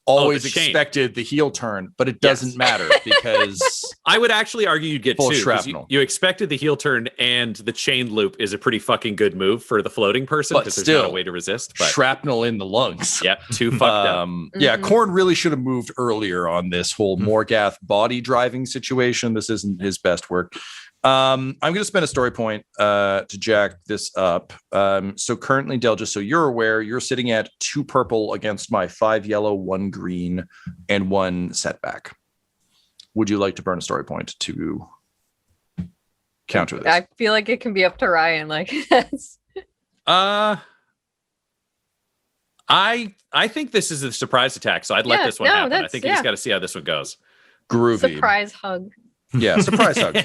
always expected the heel turn, but it doesn't matter because I would actually argue you'd get 2. Shrapnel. You expected the heel turn, and the chain loop is a pretty fucking good move for the floating person because there's not a way to resist. But shrapnel in the lungs. Yep, 2 fucked up. Yeah, Khorne really should have moved earlier on this whole Morgath body driving situation. This isn't his best work. I'm going to spend a story point to jack this up. So currently, Del, just so you're aware, you're sitting at 2 purple against my 5 yellow, 1 green, and 1 setback. Would you like to burn a story point to counter this? I feel like it can be up to Ryan. Like, that's... I think this is a surprise attack, so I'd let this one happen. I think you just got to see how this one goes. Groovy. Surprise hug. Yeah, surprise hug.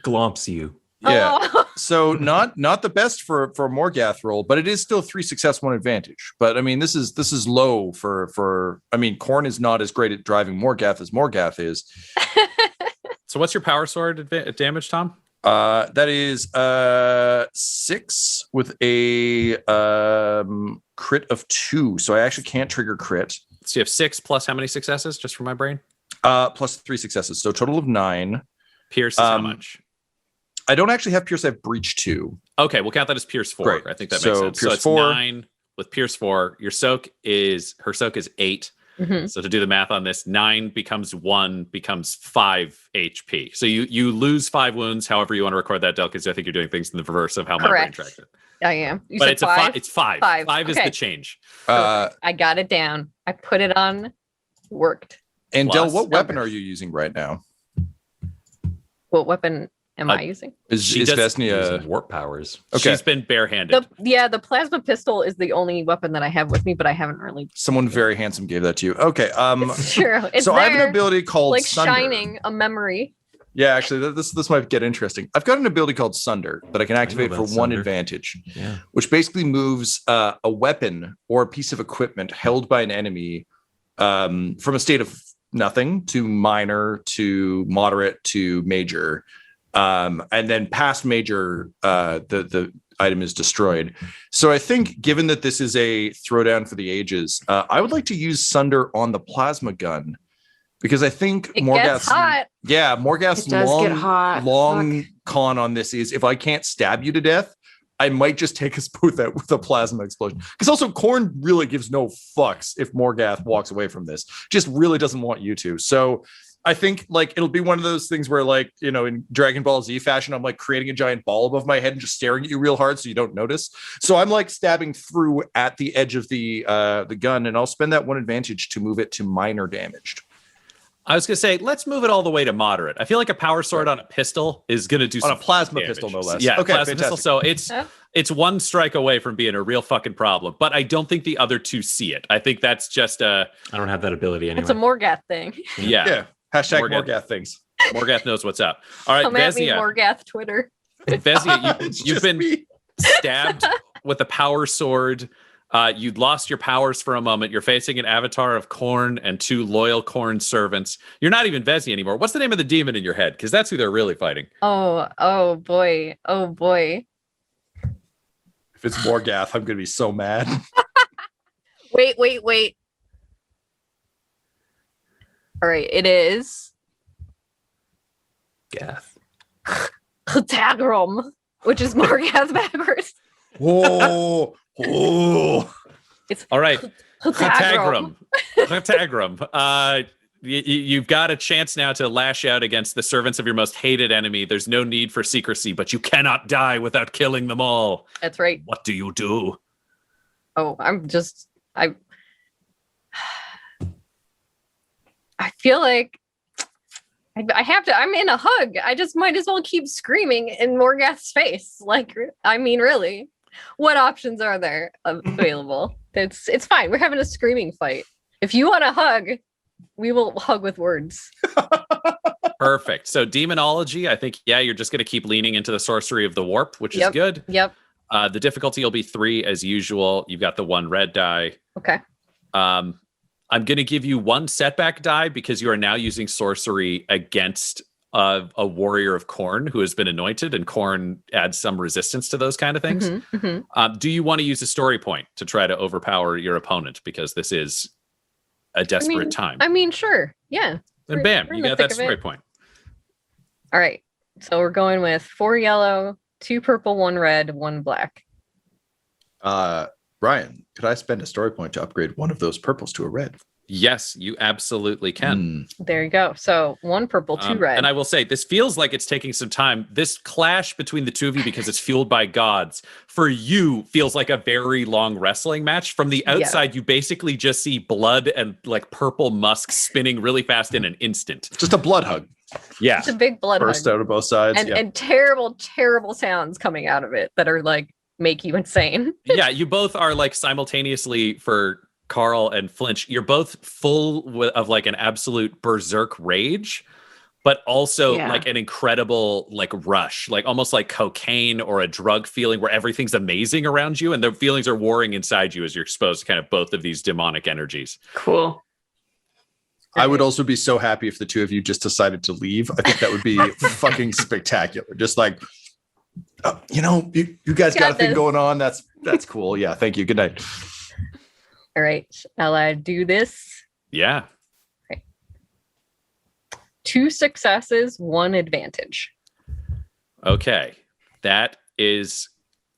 Glomps you. Yeah. Oh. So not the best for a Morgath roll, but it is still 3 success, 1 advantage. But I mean, this is low for I mean, Khorne is not as great at driving Morgath as Morgath is. So what's your power sword damage, Tom? That is 6 with a crit of 2. So I actually can't trigger crit. So you have 6 plus how many successes, just for my brain? Plus 3 successes. So a total of 9. Pierce is how much? I don't actually have Pierce. I have Breach 2. Okay, we'll count that as Pierce 4. Great. I think that makes sense. Pierce so it's 4. 9 with Pierce 4. Her soak is 8. Mm-hmm. So to do the math on this, 9 becomes 1 becomes 5 HP. So you lose 5 wounds. However you want to record that, Del, because I think you're doing things in the reverse of how my brain tracked it. I am. You But said it's 5? It's 5. 5 is Okay. the change. I got it down. I put it on. Worked. And Plus Del, what weapon numbers. are you using right now? What weapon am I using? Is She does- Vesnia? Using warp powers. Okay. She's been barehanded. The plasma pistol is the only weapon that I have with me, but I haven't really. Someone very handsome gave that to you. Okay. It's true. It's So there, I have an ability called like Sunder. shining a memory. Yeah, actually, this might get interesting. I've got an ability called Sunder that I can activate for about 1 Sunder. advantage, Yeah. which basically moves a weapon or a piece of equipment held by an enemy from a state of nothing to minor to moderate to major. And then past major, the item is destroyed. So I think, given that this is a throwdown for the ages, I would like to use Sunder on the plasma gun, because I think It Morgath's gets hot. It does get hot. long Fuck. con on this is, if I can't stab you to death, I might just take us both out with a plasma explosion. Because also Khorne really gives no fucks if Morgath walks away from this. Just really doesn't want you to. So I think like it'll be one of those things where, like, you know, in Dragon Ball Z fashion, I'm like creating a giant ball above my head and just staring at you real hard so you don't notice. So I'm like stabbing through at the edge of the gun, and I'll spend that 1 advantage to move it to minor damaged. I was going to say, let's move it all the way to moderate. I feel like a power sword on a pistol is going to do On a some plasma damage. pistol, no less. Yeah, Okay, plasma fantastic. pistol. So it's 1 strike away from being a real fucking problem. But I don't think the other 2 see it. I think that's just I don't have that ability anyway. It's a Morgath thing. yeah. Hashtag Morgath. Morgath things. Morgath knows what's up. All right, Come at me, Vezia. Morgath Twitter. Vezia, It's you've just been me. stabbed with a power sword. You'd lost your powers for a moment. You're facing an avatar of Khorne and 2 loyal Khorne servants. You're not even Vezia anymore. What's the name of the demon in your head? Because that's who they're really fighting. Oh boy. Oh boy. If it's Morgath, I'm going to be so mad. Wait. All right, it is Gath. Htagrum, which is Morgath backwards. Whoa. Oh. It's All right. Htagrum. Htagrum. You've got a chance now to lash out against the servants of your most hated enemy. There's no need for secrecy, but you cannot die without killing them all. That's right. What do you do? Oh, I feel like I have to. I'm in a hug. I just might as well keep screaming in Morgath's face. Like, I mean, really, what options are there available? It's fine. We're having a screaming fight. If you want a hug, we will hug with words. Perfect. So demonology, I think, yeah, you're just going to keep leaning into the sorcery of the warp, which is good. Yep. The difficulty will be 3 as usual. You've got the 1 red die. Okay. I'm going to give you 1 setback die because you are now using sorcery against a warrior of Khorne who has been anointed, and Khorne adds some resistance to those kind of things. Mm-hmm, mm-hmm. Do you want to use a story point to try to overpower your opponent, because this is a desperate time? I mean, sure. Yeah. Then bam, we're you in the got that thick of it. story point. All right. So we're going with 4 yellow, 2 purple, 1 red, 1 black. Ryan, could I spend a story point to upgrade one of those purples to a red? Yes, you absolutely can. There you go. So 1 purple, 2 red. And I will say, this feels like it's taking some time. This clash between the 2 of you, because it's fueled by gods, for you feels like a very long wrestling match. From the outside, you basically just see blood and like purple musk spinning really fast in an instant. Just a blood hug. Yeah. It's a big blood Burst hug. out of both sides. And terrible, terrible sounds coming out of it that are like make you insane. Yeah, you both are like simultaneously for Carl and Flinch. You're both full of like an absolute berserk rage, but also like an incredible like rush, like almost like cocaine or a drug feeling where everything's amazing around you and the feelings are warring inside you as you're exposed to kind of both of these demonic energies. Cool. I would also be so happy if the two of you just decided to leave. I think that would be fucking spectacular. Just like, you guys got a thing going on. That's cool. Yeah. Thank you. Good night. All right. I'll do this. Yeah. 2 successes, 1 advantage. Okay. That is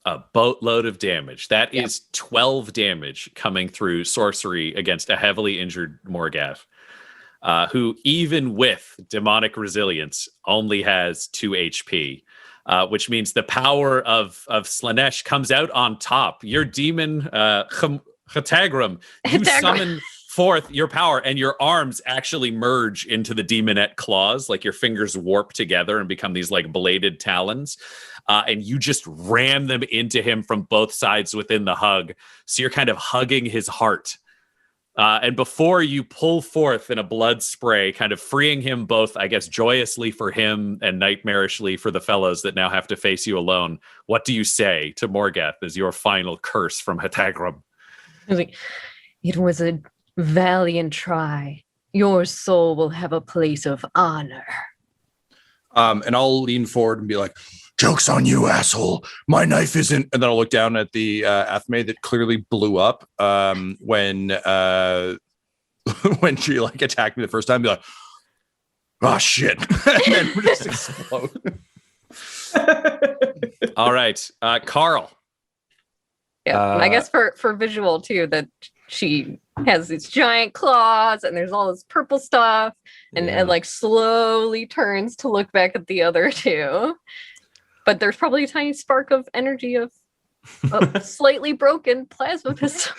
a boatload of damage. That is 12 damage coming through sorcery against a heavily injured Morgath, who even with demonic resilience only has 2 HP, which means the power of Slanesh comes out on top. Your demon, Hatagram, you summon forth your power and your arms actually merge into the demonette claws, like your fingers warp together and become these like bladed talons. And you just ram them into him from both sides within the hug. So you're kind of hugging his heart. And before you pull forth in a blood spray, kind of freeing him both, I guess, joyously for him and nightmarishly for the fellows that now have to face you alone, what do you say to Morgath as your final curse from Hatagram? It was a valiant try. Your soul will have a place of honor. And I'll lean forward and be like, joke's on you, asshole. My knife isn't. And then I'll look down at the Athame that clearly blew up when she like attacked me the first time. Be like, oh shit. And then we just explode. All right. Carl. Yeah. And I guess for visual too, that she has these giant claws and there's all this purple stuff and like slowly turns to look back at the other two. But there's probably a tiny spark of energy of a slightly broken plasma pistol.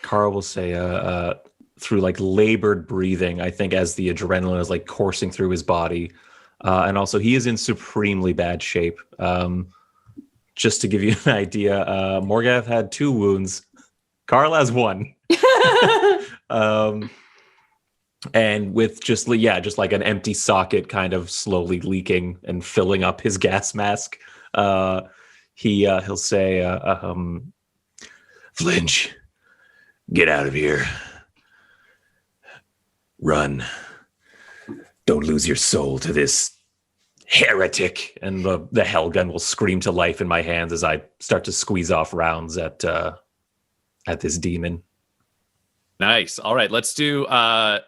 Carl will say through like labored breathing, I think, as the adrenaline is like coursing through his body. And also he is in supremely bad shape. Just to give you an idea, Morgath had 2 wounds. Carl has 1. And with just like an empty socket kind of slowly leaking and filling up his gas mask, he'll say, Flinch, get out of here. Run. Don't lose your soul to this heretic. And the Hellgun will scream to life in my hands as I start to squeeze off rounds at this demon. Nice. All right, let's do a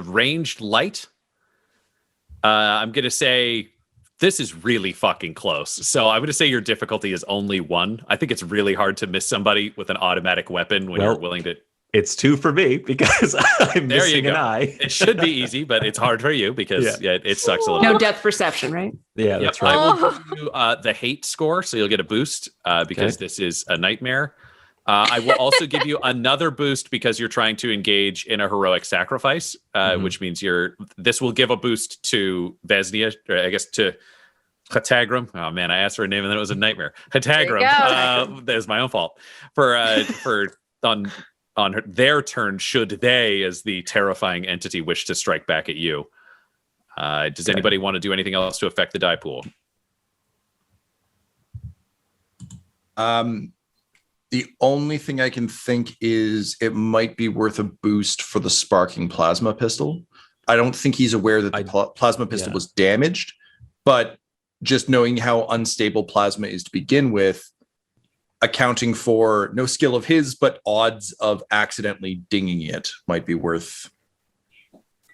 ranged light. I'm going to say this is really fucking close. So I'm going to say your difficulty is only 1. I think it's really hard to miss somebody with an automatic weapon when you're willing to. It's 2 for me because I'm missing an eye. It should be easy, but it's hard for you because it sucks a little. No depth perception, right? Yeah, that's right. I will give you the hate score, so you'll get a boost because this is a nightmare. I will also give you another boost because you're trying to engage in a heroic sacrifice, which means this will give a boost to Vesnia, or I guess to Hatagram. Oh man, I asked for a name and then it was a nightmare. Hatagram. That was my own fault. For on their turn, should they, as the terrifying entity, wish to strike back at you. Does anybody want to do anything else to affect the die pool? The only thing I can think is it might be worth a boost for the sparking plasma pistol. I don't think he's aware that the plasma pistol was damaged, but just knowing how unstable plasma is to begin with, accounting for no skill of his, but odds of accidentally dinging it might be worth.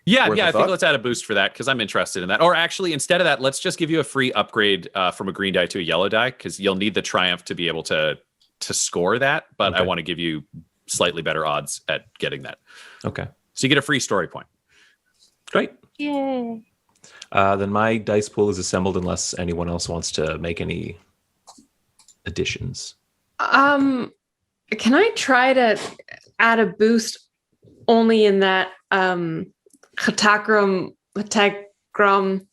I think let's add a boost for that because I'm interested in that. Or actually, instead of that, let's just give you a free upgrade from a green die to a yellow die because you'll need the triumph to be able to score that. But I want to give you slightly better odds at getting that. Okay. So you get a free story point. Great. Yay. Then my dice pool is assembled unless anyone else wants to make any additions. Can I try to add a boost only in that Hatakram Hetagram,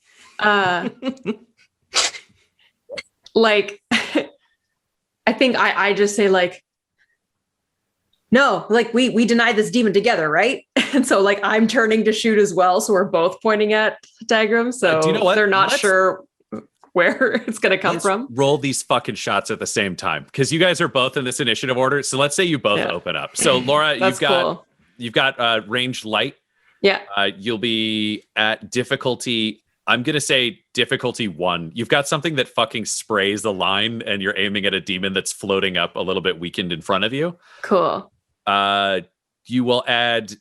like, I think I just say like, no, like we deny this demon together, right? And so like I'm turning to shoot as well. So we're both pointing at Hetagram. So do you know what? they're not sure where it's going to come from. Roll these fucking shots at the same time because you guys are both in this initiative order. So let's say you both open up. So Laura, you've got ranged light. Yeah. You'll be at difficulty. I'm going to say difficulty 1. You've got something that fucking sprays the line and you're aiming at a demon that's floating up a little bit weakened in front of you. Cool. You will add,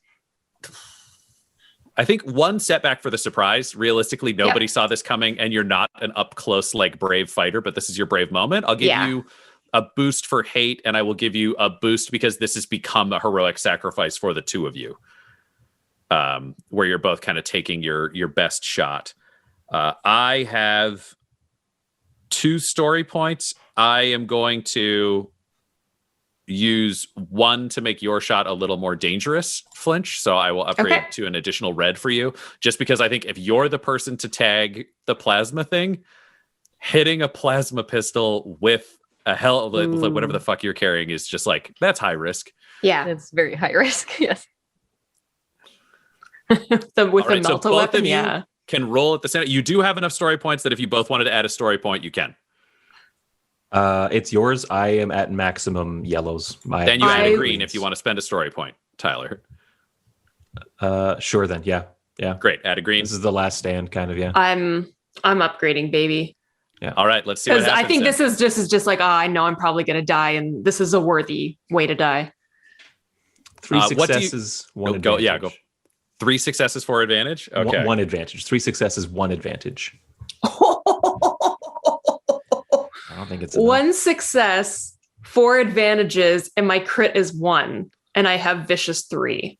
I think, 1 setback for the surprise. Realistically, nobody saw this coming and you're not an up close, like brave fighter, but this is your brave moment. I'll give you a boost for hate and I will give you a boost because this has become a heroic sacrifice for the two of you. Where you're both kind of taking your best shot. I have 2 story points. I am going to use 1 to make your shot a little more dangerous, Flinch. So I will upgrade to an additional red for you. Just because I think if you're the person to tag the plasma thing, hitting a plasma pistol with a whatever the fuck you're carrying is just like, that's high risk. Yeah. It's very high risk. Yes. With a melta weapon, you can roll at the center. You do have enough story points that if you both wanted to add a story point, you can. It's yours. I am at maximum yellows. Then you add a green if you want to spend a story point, Tyler. Sure then. Yeah. Great. Add a green. This is the last stand, kind of. Yeah. I'm upgrading, baby. Yeah. All right. Let's see what happens. I think this is just like, I know I'm probably gonna die, and this is a worthy way to die. 3 successes, 1 advantage. Go. 3 successes, 4 advantage. Okay. 1 advantage. 3 successes, 1 advantage. I don't think it's enough. 1 success, 4 advantages, and my crit is 1, and I have vicious 3.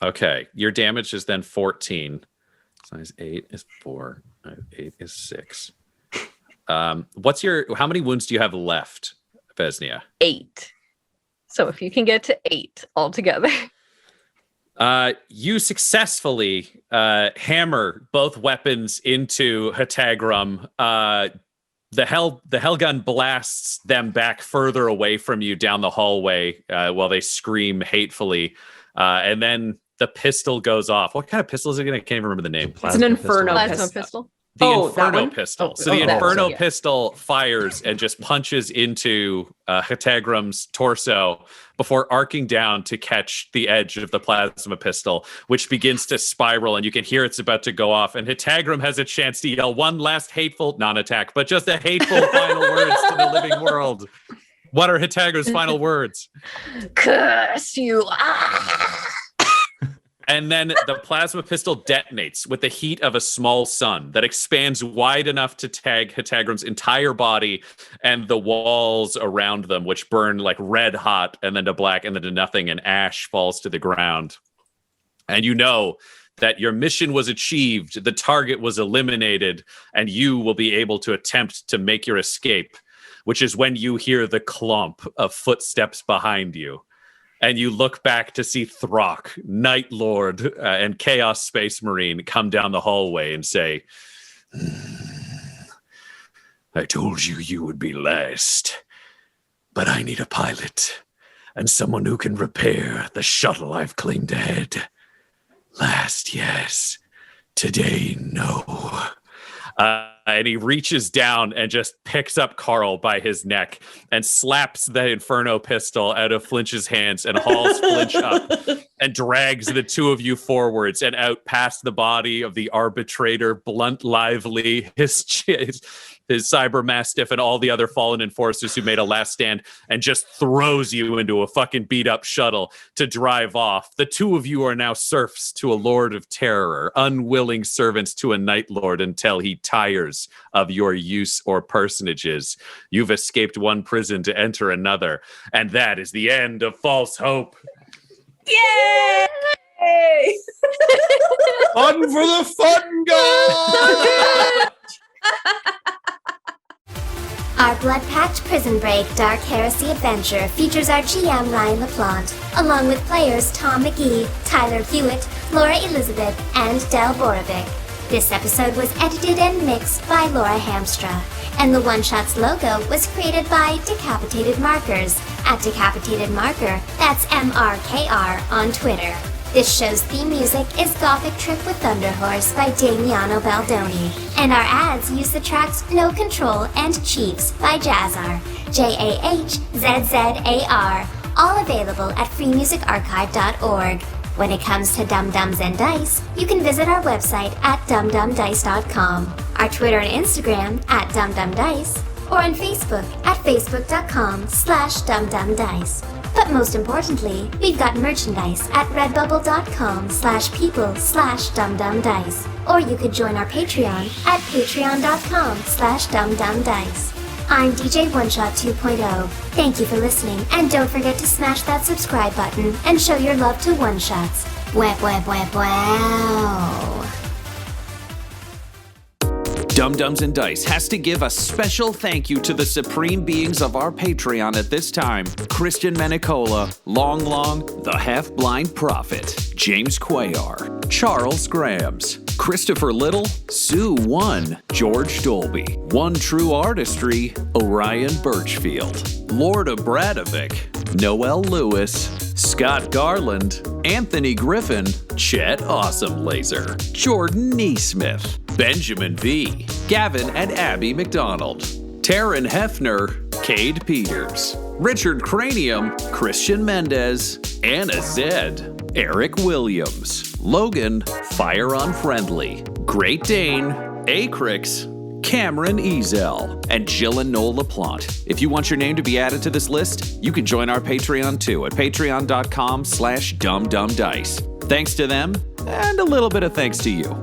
Okay, your damage is then 14. Size 8 is 4. 8 is 6. How many wounds do you have left, Vesnia? 8. So if you can get to 8 altogether. You successfully hammer both weapons into Hetagram. The hell gun blasts them back further away from you down the hallway while they scream hatefully. And then the pistol goes off. What kind of pistol is it again? I can't even remember the name. It's an Inferno pistol. The Inferno pistol. So the Inferno one? pistol fires and just punches into Hetagram's torso before arcing down to catch the edge of the plasma pistol, which begins to spiral, and you can hear it's about to go off. And Hetagram has a chance to yell one last hateful, non-attack, but just a hateful final words to the living world. What are Hetagram's final words? Curse you! And then the plasma pistol detonates with the heat of a small sun that expands wide enough to tag Hetagram's entire body and the walls around them, which burn like red hot and then to black and then to nothing, and ash falls to the ground. And you know that your mission was achieved, the target was eliminated, and you will be able to attempt to make your escape, which is when you hear the clomp of footsteps behind you. And you look back to see Throck, Night Lord, and Chaos Space Marine come down the hallway and say, I told you would be last, but I need a pilot and someone who can repair the shuttle I've claimed ahead. Last, yes. Today, no. And he reaches down and just picks up Carl by his neck and slaps the Inferno pistol out of Flinch's hands and hauls Flinch up and drags the two of you forwards and out past the body of the arbitrator, Blunt Lively, his cyber mastiff, and all the other fallen enforcers who made a last stand, and just throws you into a fucking beat up shuttle to drive off. The two of you are now serfs to a lord of terror, unwilling servants to a night lord until he tires of your use or personages. You've escaped one prison to enter another, and that is the end of False Hope. Yay! Fun for the fun guy! Our Blood Pact Prison Break Dark Heresy Adventure features our GM Ryan LaPlante, along with players Tom McGee, Tyler Hewitt, Laura Elizabeth, and Del Borovic. This episode was edited and mixed by Laura Hamstra, and the One Shots logo was created by Decapitated Markers at Decapitated Marker, that's MRKR, on Twitter. This show's theme music is Gothic Trip with Thunderhorse by Damiano Baldoni, and our ads use the tracks No Control and Chiefs by Jazzar, JAHZZAR, all available at freemusicarchive.org. When it comes to Dum Dums and Dice, you can visit our website at dumdumdice.com, our Twitter and Instagram at dumdumdice, or on Facebook at facebook.com/dumdumdice. But most importantly, we've got merchandise at redbubble.com/people/dumdumdice, or you could join our Patreon at patreon.com/dumdumdice. I'm DJ One Shot 2.0. Thank you for listening, and don't forget to smash that subscribe button and show your love to One Shots. Wow. Dum Dums and Dice has to give a special thank you to the supreme beings of our Patreon at this time: Christian Menicola, Long, the Half-Blind Prophet, James Cuellar, Charles Grams, Christopher Little, Sue One, George Dolby, One True Artistry, Orion Birchfield, Lorda Bradovic, Noel Lewis, Scott Garland, Anthony Griffin, Chet Awesome Laser, Jordan Neesmith, Benjamin V, Gavin and Abby McDonald, Taryn Hefner, Cade Peters, Richard Cranium, Christian Mendez, Anna Zed, Eric Williams, Logan, Fire Unfriendly, Great Dane, Acrix, Cameron Ezel, and Jill and Noel LaPlante. If you want your name to be added to this list, you can join our Patreon too at patreon.com/dumdumdice. Thanks to them, and a little bit of thanks to you.